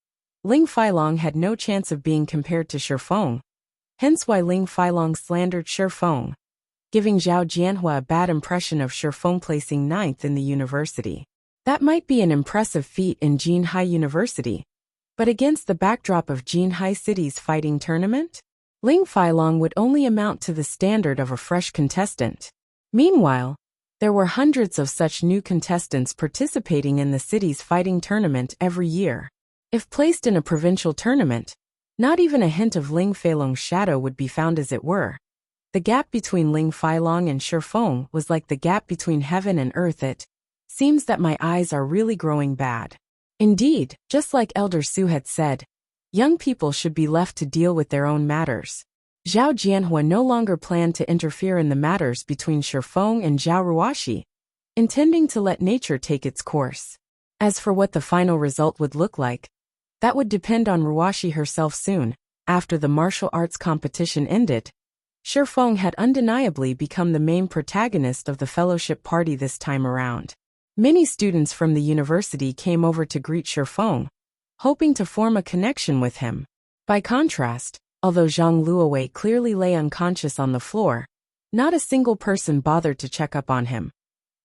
Ling Failong had no chance of being compared to Shifeng, hence why Ling Failong slandered Shifeng, giving Zhao Jianhua a bad impression of Shifeng placing 9th in the university. That might be an impressive feat in Jinhai University, but against the backdrop of Jinhai City's fighting tournament, Ling Failong would only amount to the standard of a fresh contestant. Meanwhile, there were hundreds of such new contestants participating in the city's fighting tournament every year. If placed in a provincial tournament, not even a hint of Ling Failong's shadow would be found, as it were. The gap between Ling Failong and Shifeng was like the gap between heaven and earth. It seems that my eyes are really growing bad. Indeed, just like Elder Su had said, young people should be left to deal with their own matters. Zhao Jianhua no longer planned to interfere in the matters between Shifeng and Zhao Ruashi, intending to let nature take its course. As for what the final result would look like, that would depend on Ruashi herself soon. After the martial arts competition ended, Shifeng had undeniably become the main protagonist of the fellowship party this time around. Many students from the university came over to greet Shifeng, hoping to form a connection with him. By contrast, although Zhang Luowei clearly lay unconscious on the floor, not a single person bothered to check up on him.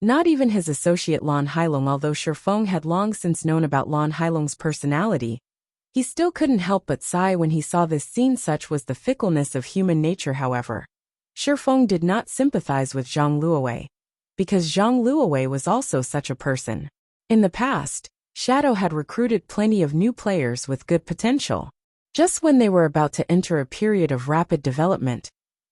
Not even his associate Lan Hailong. Although Shifeng had long since known about Lan Hailong's personality, he still couldn't help but sigh when he saw this scene. Such was the fickleness of human nature. However, Shifeng did not sympathize with Zhang Luowei, because Zhang Luowei was also such a person. In the past, Shadow had recruited plenty of new players with good potential. Just when they were about to enter a period of rapid development,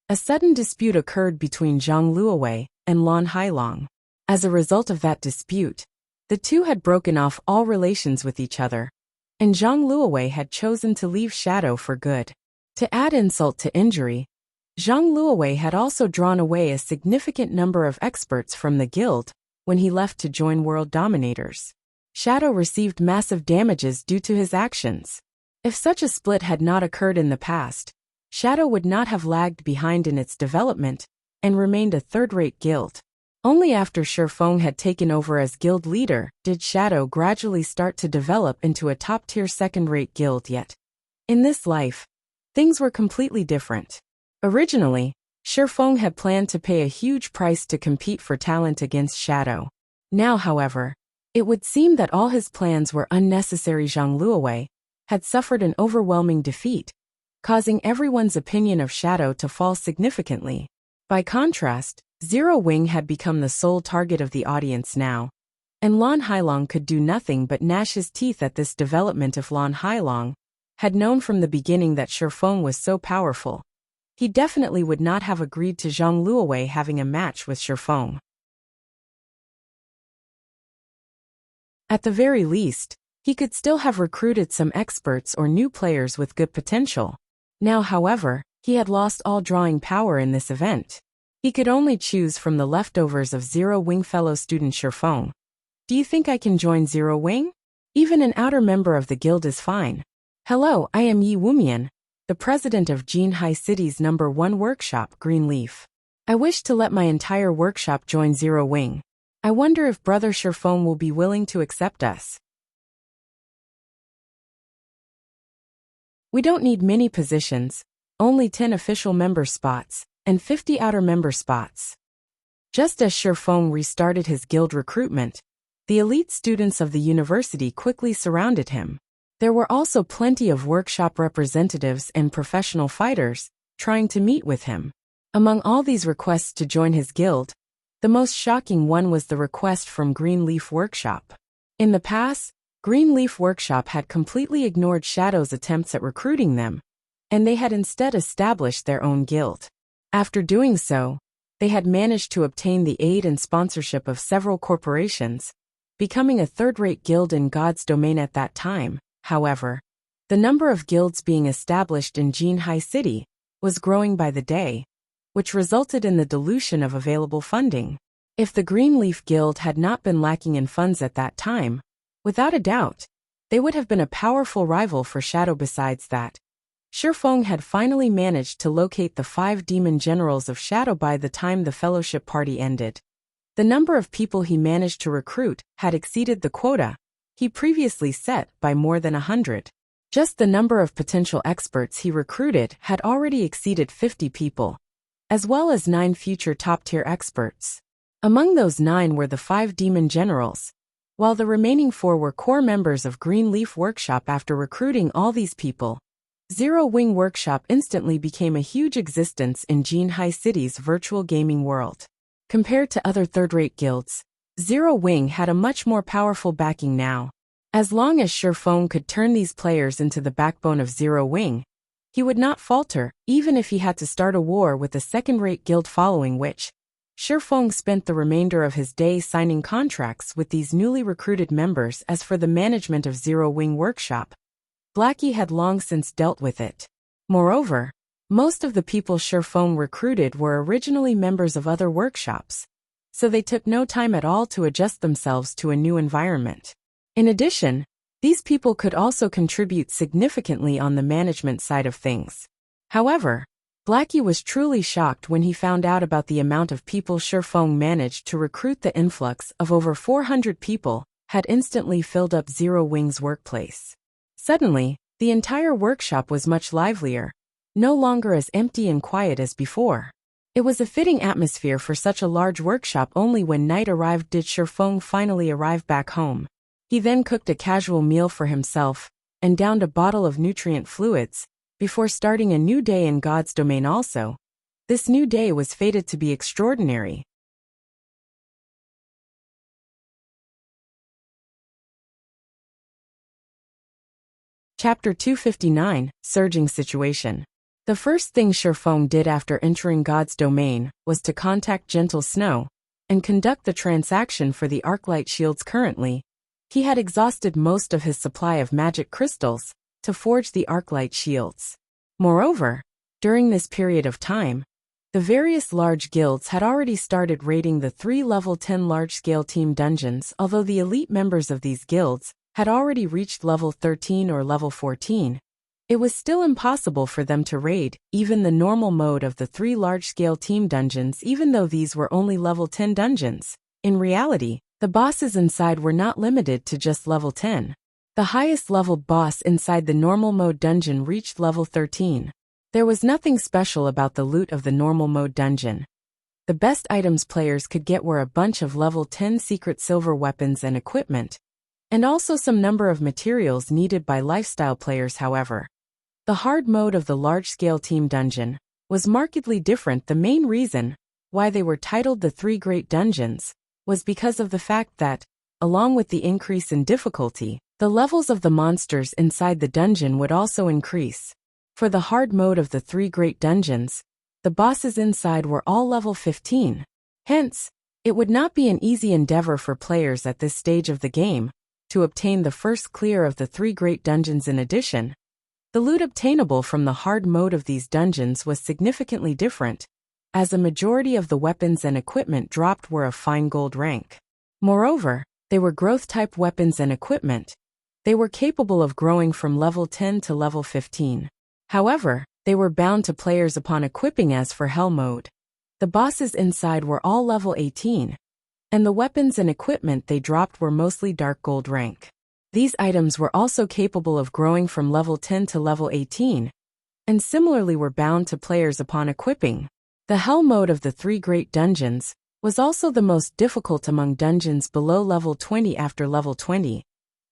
a sudden dispute occurred between Zhang Luowei and Lan Hailong. As a result of that dispute, the two had broken off all relations with each other, and Zhang Luowei had chosen to leave Shadow for good. To add insult to injury, Zhang Luowei had also drawn away a significant number of experts from the guild when he left to join World Dominators. Shadow received massive damages due to his actions. If such a split had not occurred in the past, Shadow would not have lagged behind in its development and remained a third-rate guild. Only after Shifeng had taken over as guild leader did Shadow gradually start to develop into a top-tier second-rate guild. Yet, in this life, things were completely different. Originally, Shifeng had planned to pay a huge price to compete for talent against Shadow. Now, however, it would seem that all his plans were unnecessary. Zhang Luowei had suffered an overwhelming defeat, causing everyone's opinion of Shadow to fall significantly. By contrast, Zero Wing had become the sole target of the audience now, and Lan Hailong could do nothing but gnash his teeth at this development. If Lan Hailong had known from the beginning that Shifeng was so powerful, he definitely would not have agreed to Zhang Luowei having a match with Shifeng. At the very least, he could still have recruited some experts or new players with good potential. Now, however, he had lost all drawing power in this event. He could only choose from the leftovers of Zero Wing fellow student Shifeng. Do you think I can join Zero Wing? Even an outer member of the guild is fine. Hello, I am Yi Wumian, the president of Jinhai City's #1 workshop, Greenleaf. I wish to let my entire workshop join Zero Wing. I wonder if Brother Shifeng will be willing to accept us. We don't need many positions, only 10 official member spots, and 50 outer member spots. Just as Shifeng restarted his guild recruitment, the elite students of the university quickly surrounded him. There were also plenty of workshop representatives and professional fighters trying to meet with him. Among all these requests to join his guild, the most shocking one was the request from Greenleaf Workshop. In the past, Greenleaf Workshop had completely ignored Shadow's attempts at recruiting them, and they had instead established their own guild. After doing so, they had managed to obtain the aid and sponsorship of several corporations, becoming a third-rate guild in God's domain at that time. However, the number of guilds being established in Jinhai City was growing by the day, which resulted in the dilution of available funding. If the Greenleaf Guild had not been lacking in funds at that time, without a doubt, they would have been a powerful rival for Shadow. Besides that, Shifeng had finally managed to locate the 5 demon generals of Shadow by the time the fellowship party ended. The number of people he managed to recruit had exceeded the quota he previously set by more than 100. Just the number of potential experts he recruited had already exceeded 50 people, as well as 9 future top-tier experts. Among those 9 were the 5 demon generals, while the remaining 4 were core members of Greenleaf Workshop. After recruiting all these people, Zero Wing Workshop instantly became a huge existence in Jinhai City's virtual gaming world. Compared to other third-rate guilds, Zero Wing had a much more powerful backing now. As long as Shifeng could turn these players into the backbone of Zero Wing, he would not falter, even if he had to start a war with a second-rate guild, following which, Shifeng spent the remainder of his day signing contracts with these newly recruited members. As for the management of Zero Wing Workshop, Blackie had long since dealt with it. Moreover, most of the people Shifeng recruited were originally members of other workshops, so they took no time at all to adjust themselves to a new environment. In addition, these people could also contribute significantly on the management side of things. However, Blackie was truly shocked when he found out about the amount of people Shifeng managed to recruit. The influx of over 400 people had instantly filled up Zero Wing's workplace. Suddenly, the entire workshop was much livelier, no longer as empty and quiet as before. It was a fitting atmosphere for such a large workshop. Only when night arrived did Shifeng finally arrive back home. He then cooked a casual meal for himself and downed a bottle of nutrient fluids before starting a new day in God's domain. Also, this new day was fated to be extraordinary. Chapter 259, Surging Situation. The first thing Shifeng did after entering God's domain was to contact Gentle Snow and conduct the transaction for the Arclight shields. Currently, he had exhausted most of his supply of magic crystals to forge the Arclight shields. Moreover, during this period of time, the various large guilds had already started raiding the 3 level 10 large-scale team dungeons. Although the elite members of these guilds had already reached level 13 or level 14, it was still impossible for them to raid even the normal mode of the 3 large-scale team dungeons. Even though these were only level 10 dungeons, in reality, the bosses inside were not limited to just level 10. The highest leveled boss inside the normal mode dungeon reached level 13. There was nothing special about the loot of the normal mode dungeon. The best items players could get were a bunch of level 10 secret silver weapons and equipment, and also some number of materials needed by lifestyle players. However, the hard mode of the large-scale team dungeon was markedly different. The main reason why they were titled the 3 Great Dungeons was because of the fact that, along with the increase in difficulty, the levels of the monsters inside the dungeon would also increase. For the hard mode of the 3 Great Dungeons, the bosses inside were all level 15. Hence, it would not be an easy endeavor for players at this stage of the game to obtain the first clear of the 3 Great Dungeons. In addition, the loot obtainable from the hard mode of these dungeons was significantly different, as a majority of the weapons and equipment dropped were of fine gold rank. Moreover, they were growth-type weapons and equipment. They were capable of growing from level 10 to level 15. However, they were bound to players upon equipping. As for Hell mode, the bosses inside were all level 18, and the weapons and equipment they dropped were mostly dark gold rank. These items were also capable of growing from level 10 to level 18, and similarly were bound to players upon equipping. The Hell mode of the 3 Great Dungeons was also the most difficult among dungeons below level 20. After level 20,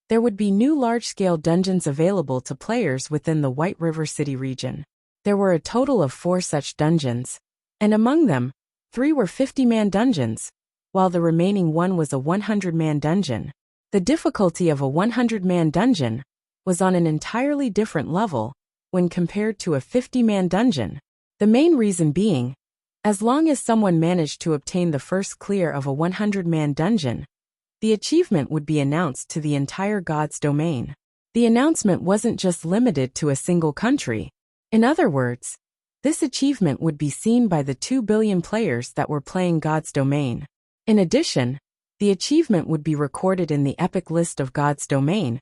there would be new large-scale dungeons available to players within the White River City region. There were a total of 4 such dungeons, and among them, 3 were 50-man dungeons, while the remaining one was a 100-man dungeon. The difficulty of a 100-man dungeon was on an entirely different level when compared to a 50-man dungeon. The main reason being, as long as someone managed to obtain the first clear of a 100-man dungeon, the achievement would be announced to the entire God's domain. The announcement wasn't just limited to a single country. In other words, this achievement would be seen by the 2 billion players that were playing God's domain. In addition, the achievement would be recorded in the epic list of God's domain,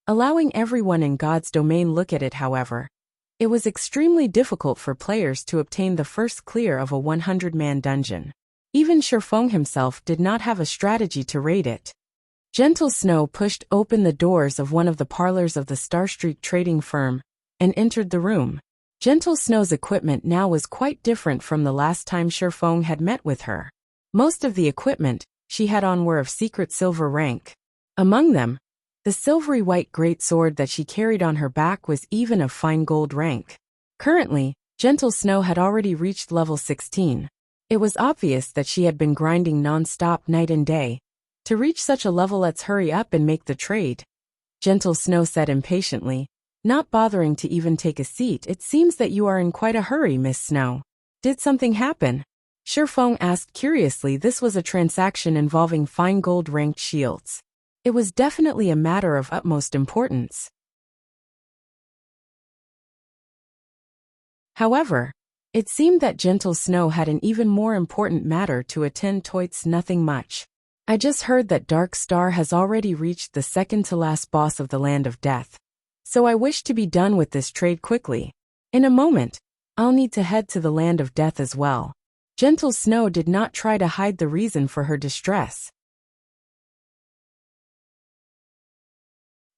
allowing everyone in God's domain look at it. However, it was extremely difficult for players to obtain the first clear of a 100-man dungeon. Even Shifeng himself did not have a strategy to raid it. Gentle Snow pushed open the doors of one of the parlors of the Starstreak trading firm and entered the room. Gentle Snow's equipment now was quite different from the last time Shifeng had met with her. Most of the equipment she had on were of secret silver rank. Among them, the silvery white great sword that she carried on her back was even of fine gold rank. Currently, Gentle Snow had already reached level 16. It was obvious that she had been grinding non-stop night and day. To reach such a level, let's hurry up and make the trade, Gentle Snow said impatiently, not bothering to even take a seat. It seems that you are in quite a hurry, Miss Snow. Did something happen? Shifeng asked curiously. This was a transaction involving fine gold ranked shields. It was definitely a matter of utmost importance. However, It seemed that gentle Snow had an even more important matter to attend to. It's nothing much. I just heard that Dark Star has already reached the second-to-last boss of the Land of Death. So I wish to be done with this trade quickly. In a moment, I'll need to head to the Land of Death as well. Gentle Snow did not try to hide the reason for her distress.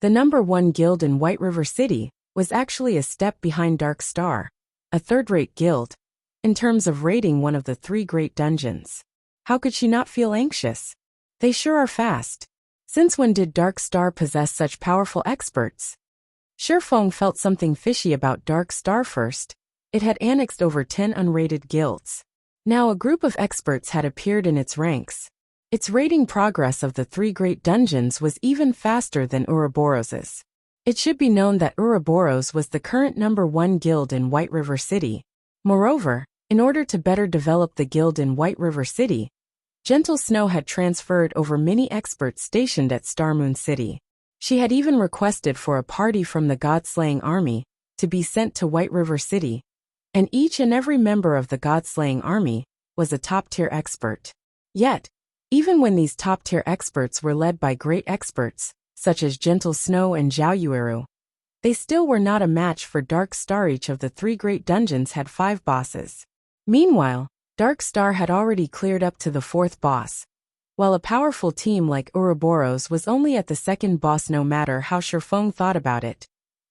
The #1 guild in White River City was actually a step behind Dark Star, a third-rate guild, in terms of rating one of the 3 great dungeons. How could she not feel anxious? They sure are fast. Since when did Dark Star possess such powerful experts? Shifeng felt something fishy about Dark Star. First, it had annexed over 10 unrated guilds. Now a group of experts had appeared in its ranks. Its rating progress of the 3 great dungeons was even faster than Ouroboros's. It should be known that Ouroboros was the current #1 guild in White River City. Moreover, in order to better develop the guild in White River City, Gentle Snow had transferred over many experts stationed at Starmoon City. She had even requested for a party from the God-slaying army to be sent to White River City, and each and every member of the God-slaying army was a top-tier expert. Yet, even when these top-tier experts were led by great experts, such as Gentle Snow and Zhao Yueru, they still were not a match for Dark Star. Each of the 3 great dungeons had 5 bosses. Meanwhile, Dark Star had already cleared up to the 4th boss, while a powerful team like Ouroboros was only at the 2nd boss. No matter how Shifeng thought about it,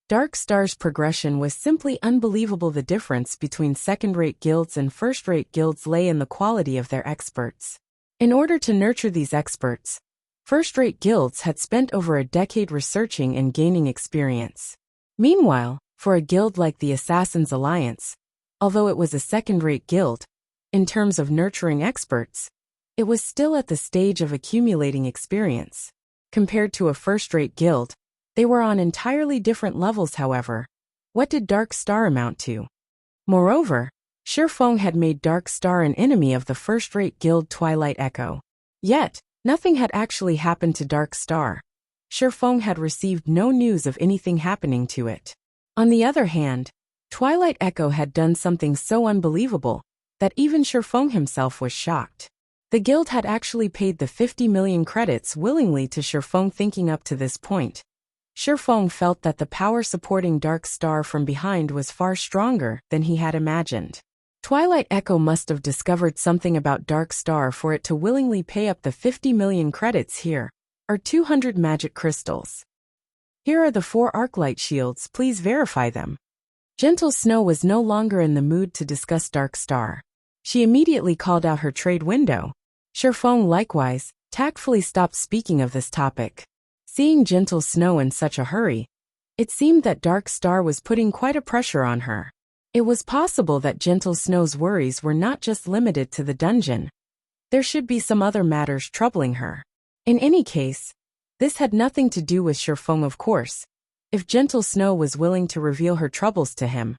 Dark Star's progression was simply unbelievable. The difference between second-rate guilds and first-rate guilds lay in the quality of their experts. In order to nurture these experts, first-rate guilds had spent over a decade researching and gaining experience. Meanwhile, for a guild like the Assassin's Alliance, although it was a second-rate guild, in terms of nurturing experts, it was still at the stage of accumulating experience. Compared to a first-rate guild, they were on entirely different levels. However, what did Dark Star amount to? Moreover, Shifeng had made Dark Star an enemy of the first-rate guild Twilight Echo. Yet, nothing had actually happened to Dark Star. Shifeng had received no news of anything happening to it. On the other hand, Twilight Echo had done something so unbelievable that even Shifeng himself was shocked. The guild had actually paid the 50 million credits willingly to Shifeng. Thinking up to this point, Shifeng felt that the power supporting Dark Star from behind was far stronger than he had imagined. Twilight Echo must have discovered something about Dark Star for it to willingly pay up the 50 million credits. Here are 200 magic crystals. Here are the 4 Arclight shields, please verify them. Gentle Snow was no longer in the mood to discuss Dark Star. She immediately called out her trade window. Shifeng likewise tactfully stopped speaking of this topic. Seeing Gentle Snow in such a hurry, it seemed that Dark Star was putting quite a pressure on her. It was possible that Gentle Snow's worries were not just limited to the dungeon. There should be some other matters troubling her. In any case, this had nothing to do with Shifeng, of course. If Gentle Snow was willing to reveal her troubles to him,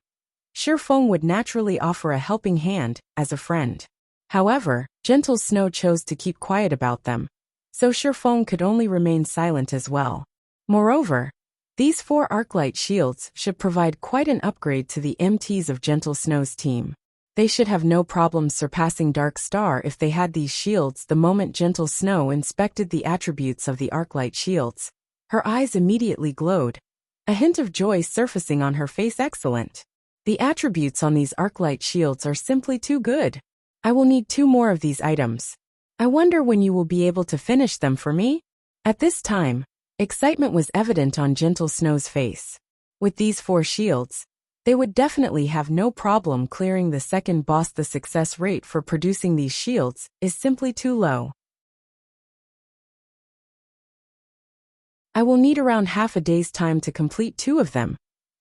Shifeng would naturally offer a helping hand as a friend. However, Gentle Snow chose to keep quiet about them, so Shifeng could only remain silent as well. Moreover, these 4 Arclight shields should provide quite an upgrade to the MTs of Gentle Snow's team. They should have no problem surpassing Dark Star if they had these shields. The moment Gentle Snow inspected the attributes of the Arclight shields, her eyes immediately glowed, a hint of joy surfacing on her face. Excellent. The attributes on these Arclight shields are simply too good. I will need 2 more of these items. I wonder when you will be able to finish them for me? At this time, excitement was evident on Gentle Snow's face. With these 4 shields, they would definitely have no problem clearing the 2nd boss. The success rate for producing these shields is simply too low. I will need around half a day's time to complete 2 of them,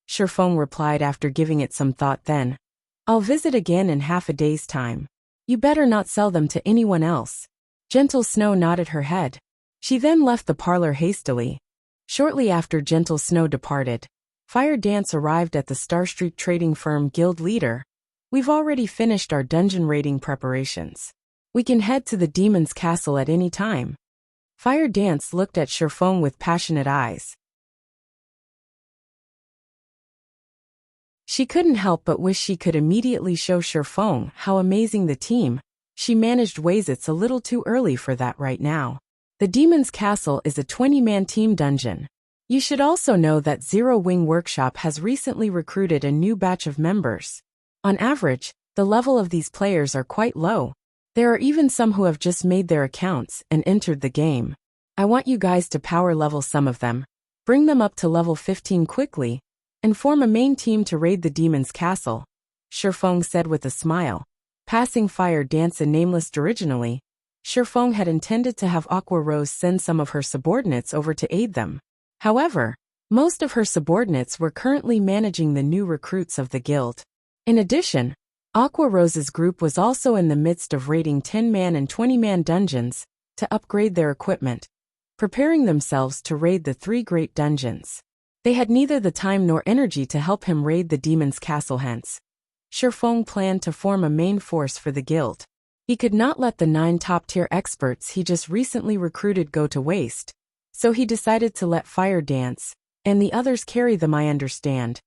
Shifeng replied after giving it some thought. Then, I'll visit again in half a day's time. You better not sell them to anyone else. Gentle Snow nodded her head. She then left the parlor hastily. Shortly after Gentle Snow departed, Fire Dance arrived at the Star Street trading firm. Guild leader, we've already finished our dungeon raiding preparations. We can head to the demon's castle at any time. Fire Dance looked at Shifeng with passionate eyes. She couldn't help but wish she could immediately show Shifeng how amazing the team she managed was. It's a little too early for that right now. The Demon's Castle is a 20-man team dungeon. You should also know that Zero Wing Workshop has recently recruited a new batch of members. On average, the level of these players are quite low. There are even some who have just made their accounts and entered the game. I want you guys to power level some of them, bring them up to level 15 quickly, and form a main team to raid the Demon's Castle, Shifeng said with a smile. Passing Fire Dance and Nameless originally, Shifeng had intended to have Aqua Rose send some of her subordinates over to aid them. However, most of her subordinates were currently managing the new recruits of the guild. In addition, Aqua Rose's group was also in the midst of raiding 10-man and 20-man dungeons to upgrade their equipment, preparing themselves to raid the 3 great dungeons. They had neither the time nor energy to help him raid the Demon's Castle. Hence, Shifeng planned to form a main force for the guild. He could not let the 9 top-tier experts he just recently recruited go to waste, so he decided to let Fire Dance and the others carry them. I understand,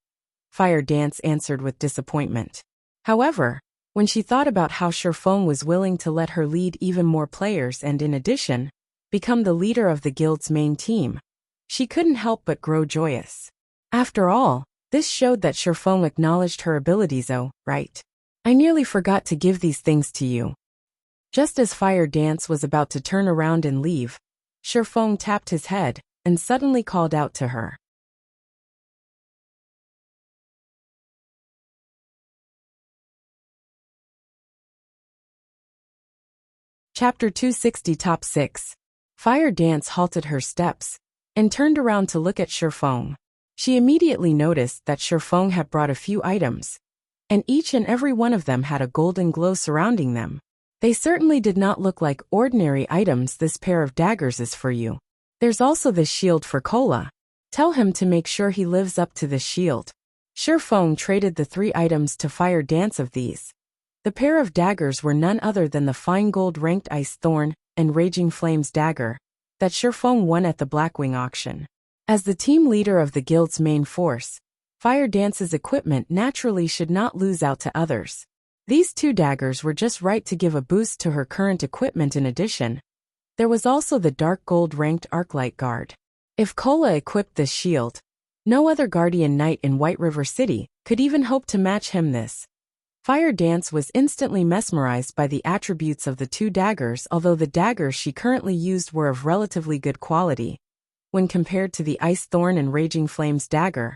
Fire Dance answered with disappointment. However, when she thought about how Shifeng was willing to let her lead even more players and in addition, become the leader of the guild's main team, she couldn't help but grow joyous. After all, this showed that Shifeng acknowledged her abilities. Oh, right. I nearly forgot to give these things to you. Just as Fire Dance was about to turn around and leave, Shifeng tapped his head and suddenly called out to her. Chapter 260 Top 6. Fire Dance halted her steps and turned around to look at Shifeng. She immediately noticed that Shifeng had brought a few items, and each and every one of them had a golden glow surrounding them. They certainly did not look like ordinary items. This pair of daggers is for you. There's also this shield for Cola. Tell him to make sure he lives up to this shield. Shifeng traded the 3 items to Fire Dance. Of these, the pair of daggers were none other than the fine gold ranked Ice Thorn and Raging Flames dagger that Shifeng won at the Blackwing auction. As the team leader of the guild's main force, Fire Dance's equipment naturally should not lose out to others. These 2 daggers were just right to give a boost to her current equipment. In addition, there was also the dark gold ranked Arclight Guard. If Cola equipped this shield, no other Guardian Knight in White River City could even hope to match him. This Fire Dance was instantly mesmerized by the attributes of the 2 daggers. Although the daggers she currently used were of relatively good quality, when compared to the Ice Thorn and Raging Flames dagger,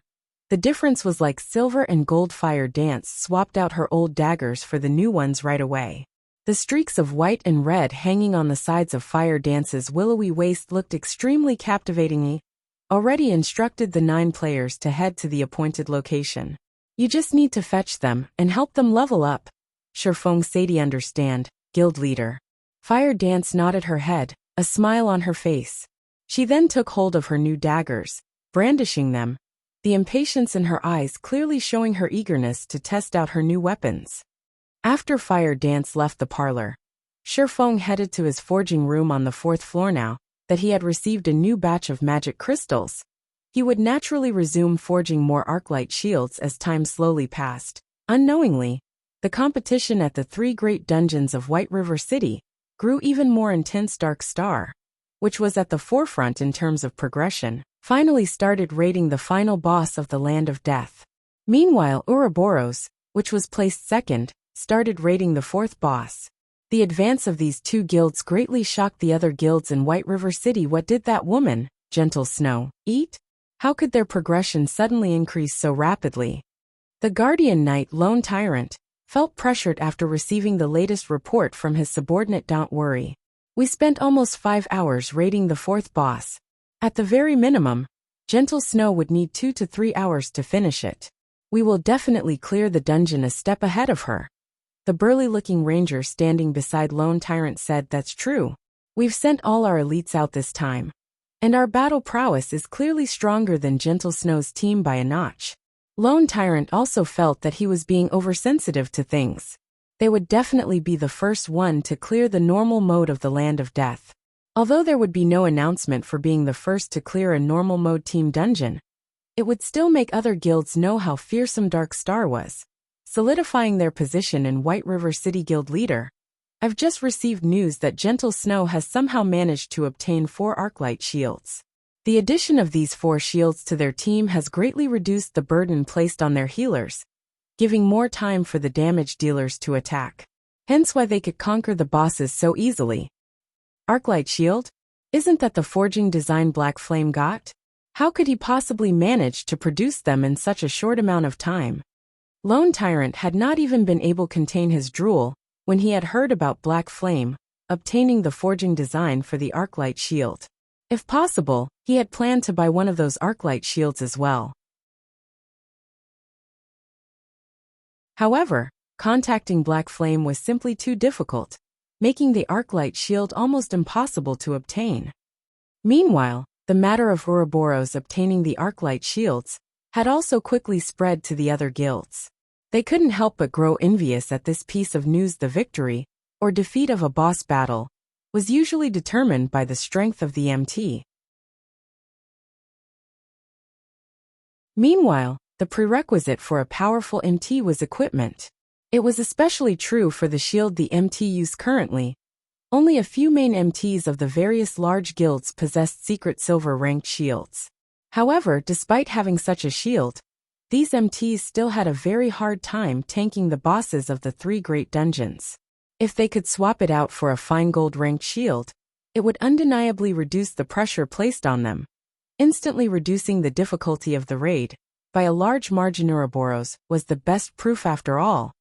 the difference was like silver and gold. Fire Dance swapped out her old daggers for the new ones right away. The streaks of white and red hanging on the sides of Fire Dance's willowy waist looked extremely captivating. He already instructed the 9 players to head to the appointed location. You just need to fetch them and help them level up, Shifeng said. Understand, guild leader. Fire Dance nodded her head, a smile on her face. She then took hold of her new daggers, brandishing them, the impatience in her eyes clearly showing her eagerness to test out her new weapons. After Fire Dance left the parlor, Shifeng headed to his forging room on the 4th floor. Now that he had received a new batch of magic crystals, he would naturally resume forging more Arclight shields as time slowly passed. Unknowingly, the competition at the 3 great dungeons of White River City grew even more intense. Dark Star, which was at the forefront in terms of progression, finally started raiding the final boss of the Land of Death. Meanwhile, Ouroboros, which was placed second, started raiding the 4th boss. The advance of these 2 guilds greatly shocked the other guilds in White River City. What did that woman, Gentle Snow, eat? How could their progression suddenly increase so rapidly? The Guardian Knight Lone Tyrant felt pressured after receiving the latest report from his subordinate. Don't worry. We spent almost 5 hours raiding the 4th boss. At the very minimum, Gentle Snow would need 2 to 3 hours to finish it. We will definitely clear the dungeon a step ahead of her. The burly-looking ranger standing beside Lone Tyrant said. That's true. We've sent all our elites out this time, and our battle prowess is clearly stronger than Gentle Snow's team by a notch. Lone Tyrant also felt that he was being oversensitive to things. They would definitely be the first one to clear the normal mode of the Land of Death. Although there would be no announcement for being the first to clear a normal mode team dungeon, it would still make other guilds know how fearsome Dark Star was, solidifying their position in White River City Guild leader. I've just received news that Gentle Snow has somehow managed to obtain 4 Arclight shields. The addition of these 4 shields to their team has greatly reduced the burden placed on their healers, giving more time for the damage dealers to attack. Hence why they could conquer the bosses so easily. Arclight shield? Isn't that the forging design Black Flame got? How could he possibly manage to produce them in such a short amount of time? Lone Tyrant had not even been able to contain his drool when he had heard about Black Flame obtaining the forging design for the Arclight shield. If possible, he had planned to buy one of those Arclight shields as well. However, contacting Black Flame was simply too difficult, making the Arclight shield almost impossible to obtain. Meanwhile, the matter of Ouroboros obtaining the Arclight shields had also quickly spread to the other guilds. They couldn't help but grow envious at this piece of news. The victory, or defeat of a boss battle, was usually determined by the strength of the MT. Meanwhile, the prerequisite for a powerful MT was equipment. It was especially true for the shield the MT used currently. Only a few main MTs of the various large guilds possessed secret silver ranked shields. However, despite having such a shield, these MTs still had a very hard time tanking the bosses of the 3 great dungeons. If they could swap it out for a fine gold ranked shield, it would undeniably reduce the pressure placed on them, instantly reducing the difficulty of the raid. By a large margin, Ouroboros was the best proof after all.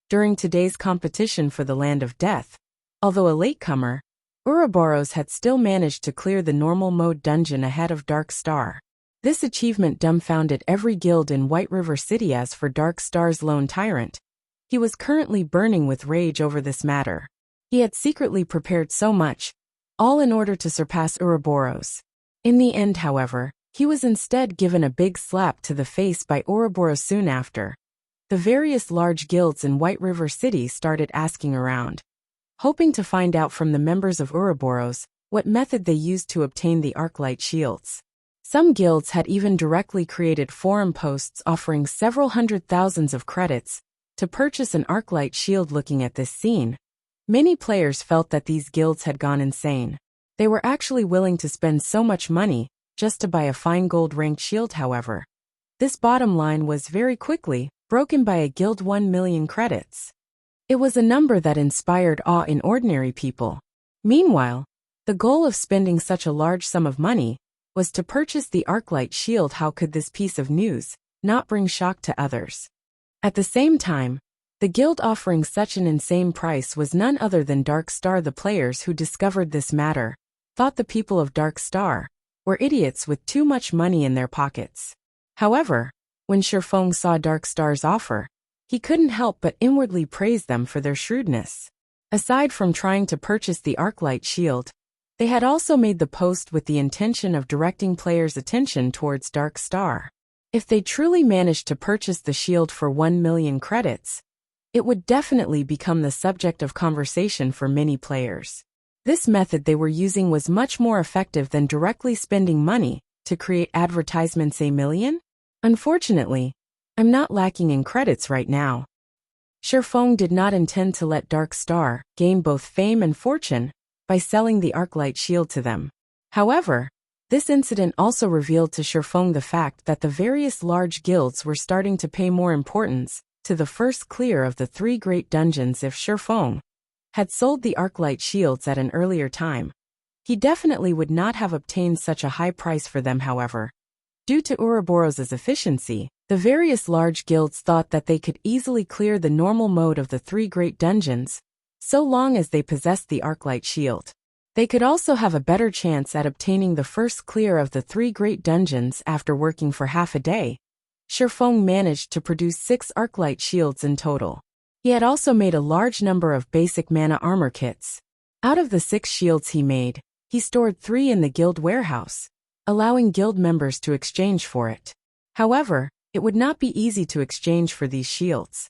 During today's competition for the Land of Death, although a latecomer, Ouroboros had still managed to clear the normal mode dungeon ahead of Dark Star. This achievement dumbfounded every guild in White River City. As for Dark Star's Lone Tyrant, he was currently burning with rage over this matter. He had secretly prepared so much, all in order to surpass Ouroboros. In the end, however, he was instead given a big slap to the face by Ouroboros soon after. The various large guilds in White River City started asking around, hoping to find out from the members of Ouroboros what method they used to obtain the Arclight shields. Some guilds had even directly created forum posts offering several hundred thousands of credits to purchase an Arclight shield. Looking at this scene, many players felt that these guilds had gone insane. They were actually willing to spend so much money just to buy a fine gold ranked shield. However, this bottom line was very quickly broken by a guild 1 million credits. It was a number that inspired awe in ordinary people. Meanwhile, the goal of spending such a large sum of money was to purchase the Arclight shield. How could this piece of news not bring shock to others? At the same time, the guild offering such an insane price was none other than Dark Star. The players who discovered this matter thought the people of Dark Star were idiots with too much money in their pockets. However, when Shifeng saw Dark Star's offer, he couldn't help but inwardly praise them for their shrewdness. Aside from trying to purchase the Arclight shield, they had also made the post with the intention of directing players' attention towards Dark Star. If they truly managed to purchase the shield for 1 million credits, it would definitely become the subject of conversation for many players. This method they were using was much more effective than directly spending money to create advertisements. A million? Unfortunately, I'm not lacking in credits right now. Shifeng did not intend to let Dark Star gain both fame and fortune by selling the Arclight shield to them. However, this incident also revealed to Shifeng the fact that the various large guilds were starting to pay more importance to the first clear of the 3 great dungeons. If Shifeng had sold the Arclight shields at an earlier time, he definitely would not have obtained such a high price for them. However, due to Ouroboros' efficiency, the various large guilds thought that they could easily clear the normal mode of the 3 great dungeons, so long as they possessed the Arclight shield. They could also have a better chance at obtaining the first clear of the 3 great dungeons. After working for half a day, Shifeng managed to produce 6 Arclight shields in total. He had also made a large number of basic mana armor kits. Out of the 6 shields he made, he stored 3 in the guild warehouse, allowing guild members to exchange for it. However, it would not be easy to exchange for these shields.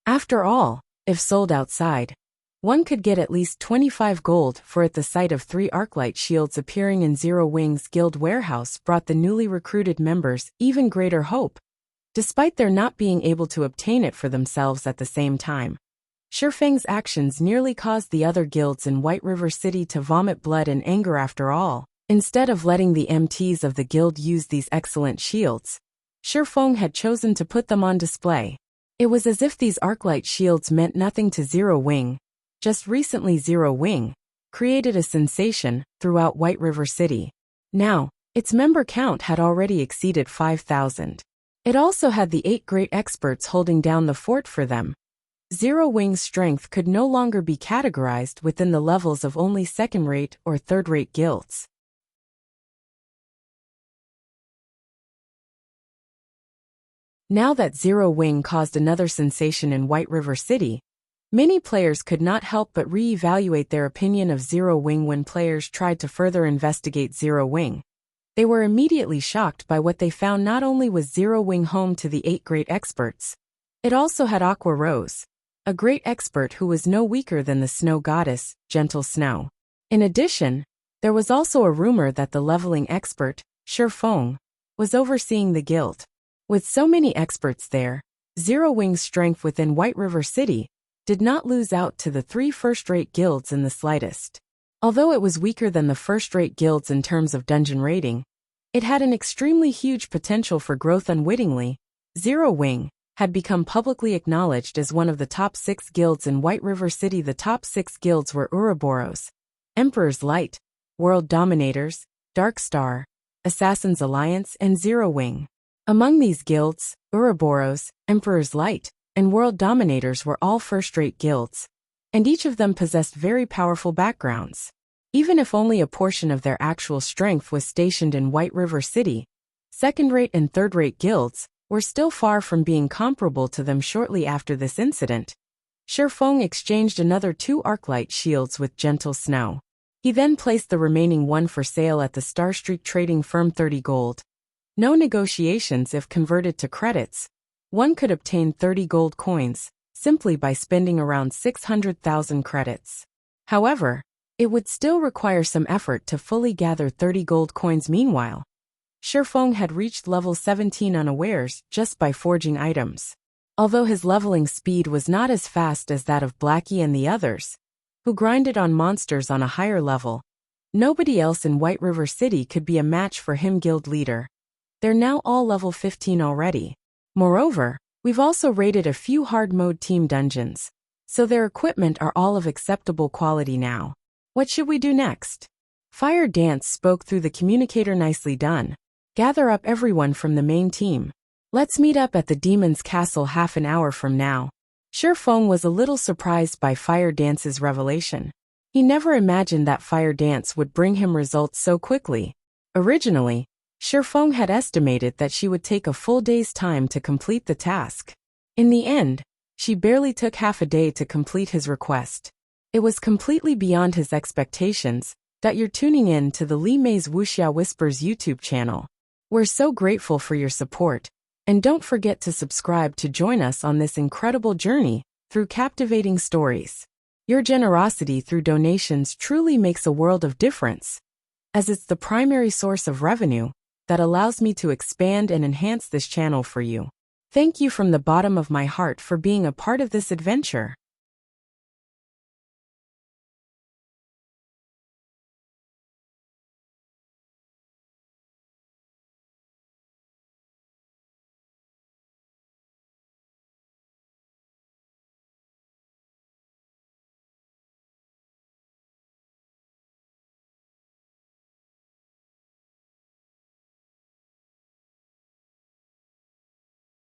After all, if sold outside, One could get at least 25 gold for it. The sight of 3 arclight shields appearing in Zero Wing's guild warehouse brought the newly recruited members even greater hope, despite their not being able to obtain it for themselves at the same time. Shifeng's actions nearly caused the other guilds in White River City to vomit blood and anger. After all, instead of letting the MTs of the guild use these excellent shields, Shifeng had chosen to put them on display. It was as if these arclight shields meant nothing to Zero Wing. Just recently Zero Wing created a sensation throughout White River City. Now, its member count had already exceeded 5,000. It also had the 8 great experts holding down the fort for them. Zero Wing's strength could no longer be categorized within the levels of only second-rate or third-rate guilds. Now that Zero Wing caused another sensation in White River City, many players could not help but re-evaluate their opinion of Zero Wing. When players tried to further investigate Zero Wing, they were immediately shocked by what they found. Not only was Zero Wing home to the 8 great experts, it also had Aqua Rose, a great expert who was no weaker than the snow goddess, Gentle Snow. In addition, there was also a rumor that the leveling expert, Shifeng, was overseeing the guild. With so many experts there, Zero Wing's strength within White River City did not lose out to the 3 first-rate guilds in the slightest. Although it was weaker than the first-rate guilds in terms of dungeon rating, it had an extremely huge potential for growth. Unwittingly, Zero Wing had become publicly acknowledged as one of the top 6 guilds in White River City. The top 6 guilds were Ouroboros, Emperor's Light, World Dominators, Dark Star, Assassin's Alliance, and Zero Wing. Among these guilds, Ouroboros, Emperor's Light, and World Dominators were all first-rate guilds, and each of them possessed very powerful backgrounds. Even if only a portion of their actual strength was stationed in White River City, second-rate and third-rate guilds were still far from being comparable to them. Shortly after this incident, Shifeng exchanged another 2 arclight shields with Gentle Snow. He then placed the remaining 1 for sale at the Starstreak trading firm. 30 gold. No negotiations. If converted to credits, one could obtain 30 gold coins simply by spending around 600,000 credits. However, it would still require some effort to fully gather 30 gold coins. Meanwhile, Shifeng had reached level 17 unawares just by forging items. Although his leveling speed was not as fast as that of Blackie and the others, who grinded on monsters on a higher level, nobody else in White River City could be a match for him. Guild leader. They're now all level 15 already. Moreover, we've also raided a few hard mode team dungeons, so their equipment are all of acceptable quality now. What should we do next? Fire Dance spoke through the communicator. Nicely done. Gather up everyone from the main team. Let's meet up at the Demon's Castle half an hour from now. Shifeng was a little surprised by Fire Dance's revelation. He never imagined that Fire Dance would bring him results so quickly. Originally, Shifeng had estimated that she would take a full day's time to complete the task. In the end, she barely took half a day to complete his request. It was completely beyond his expectations. You're tuning in to the Li Mei's Wuxia Whispers YouTube channel. We're so grateful for your support, and don't forget to subscribe to join us on this incredible journey through captivating stories. Your generosity through donations truly makes a world of difference, as it's the primary source of revenue that allows me to expand and enhance this channel for you. Thank you from the bottom of my heart for being a part of this adventure.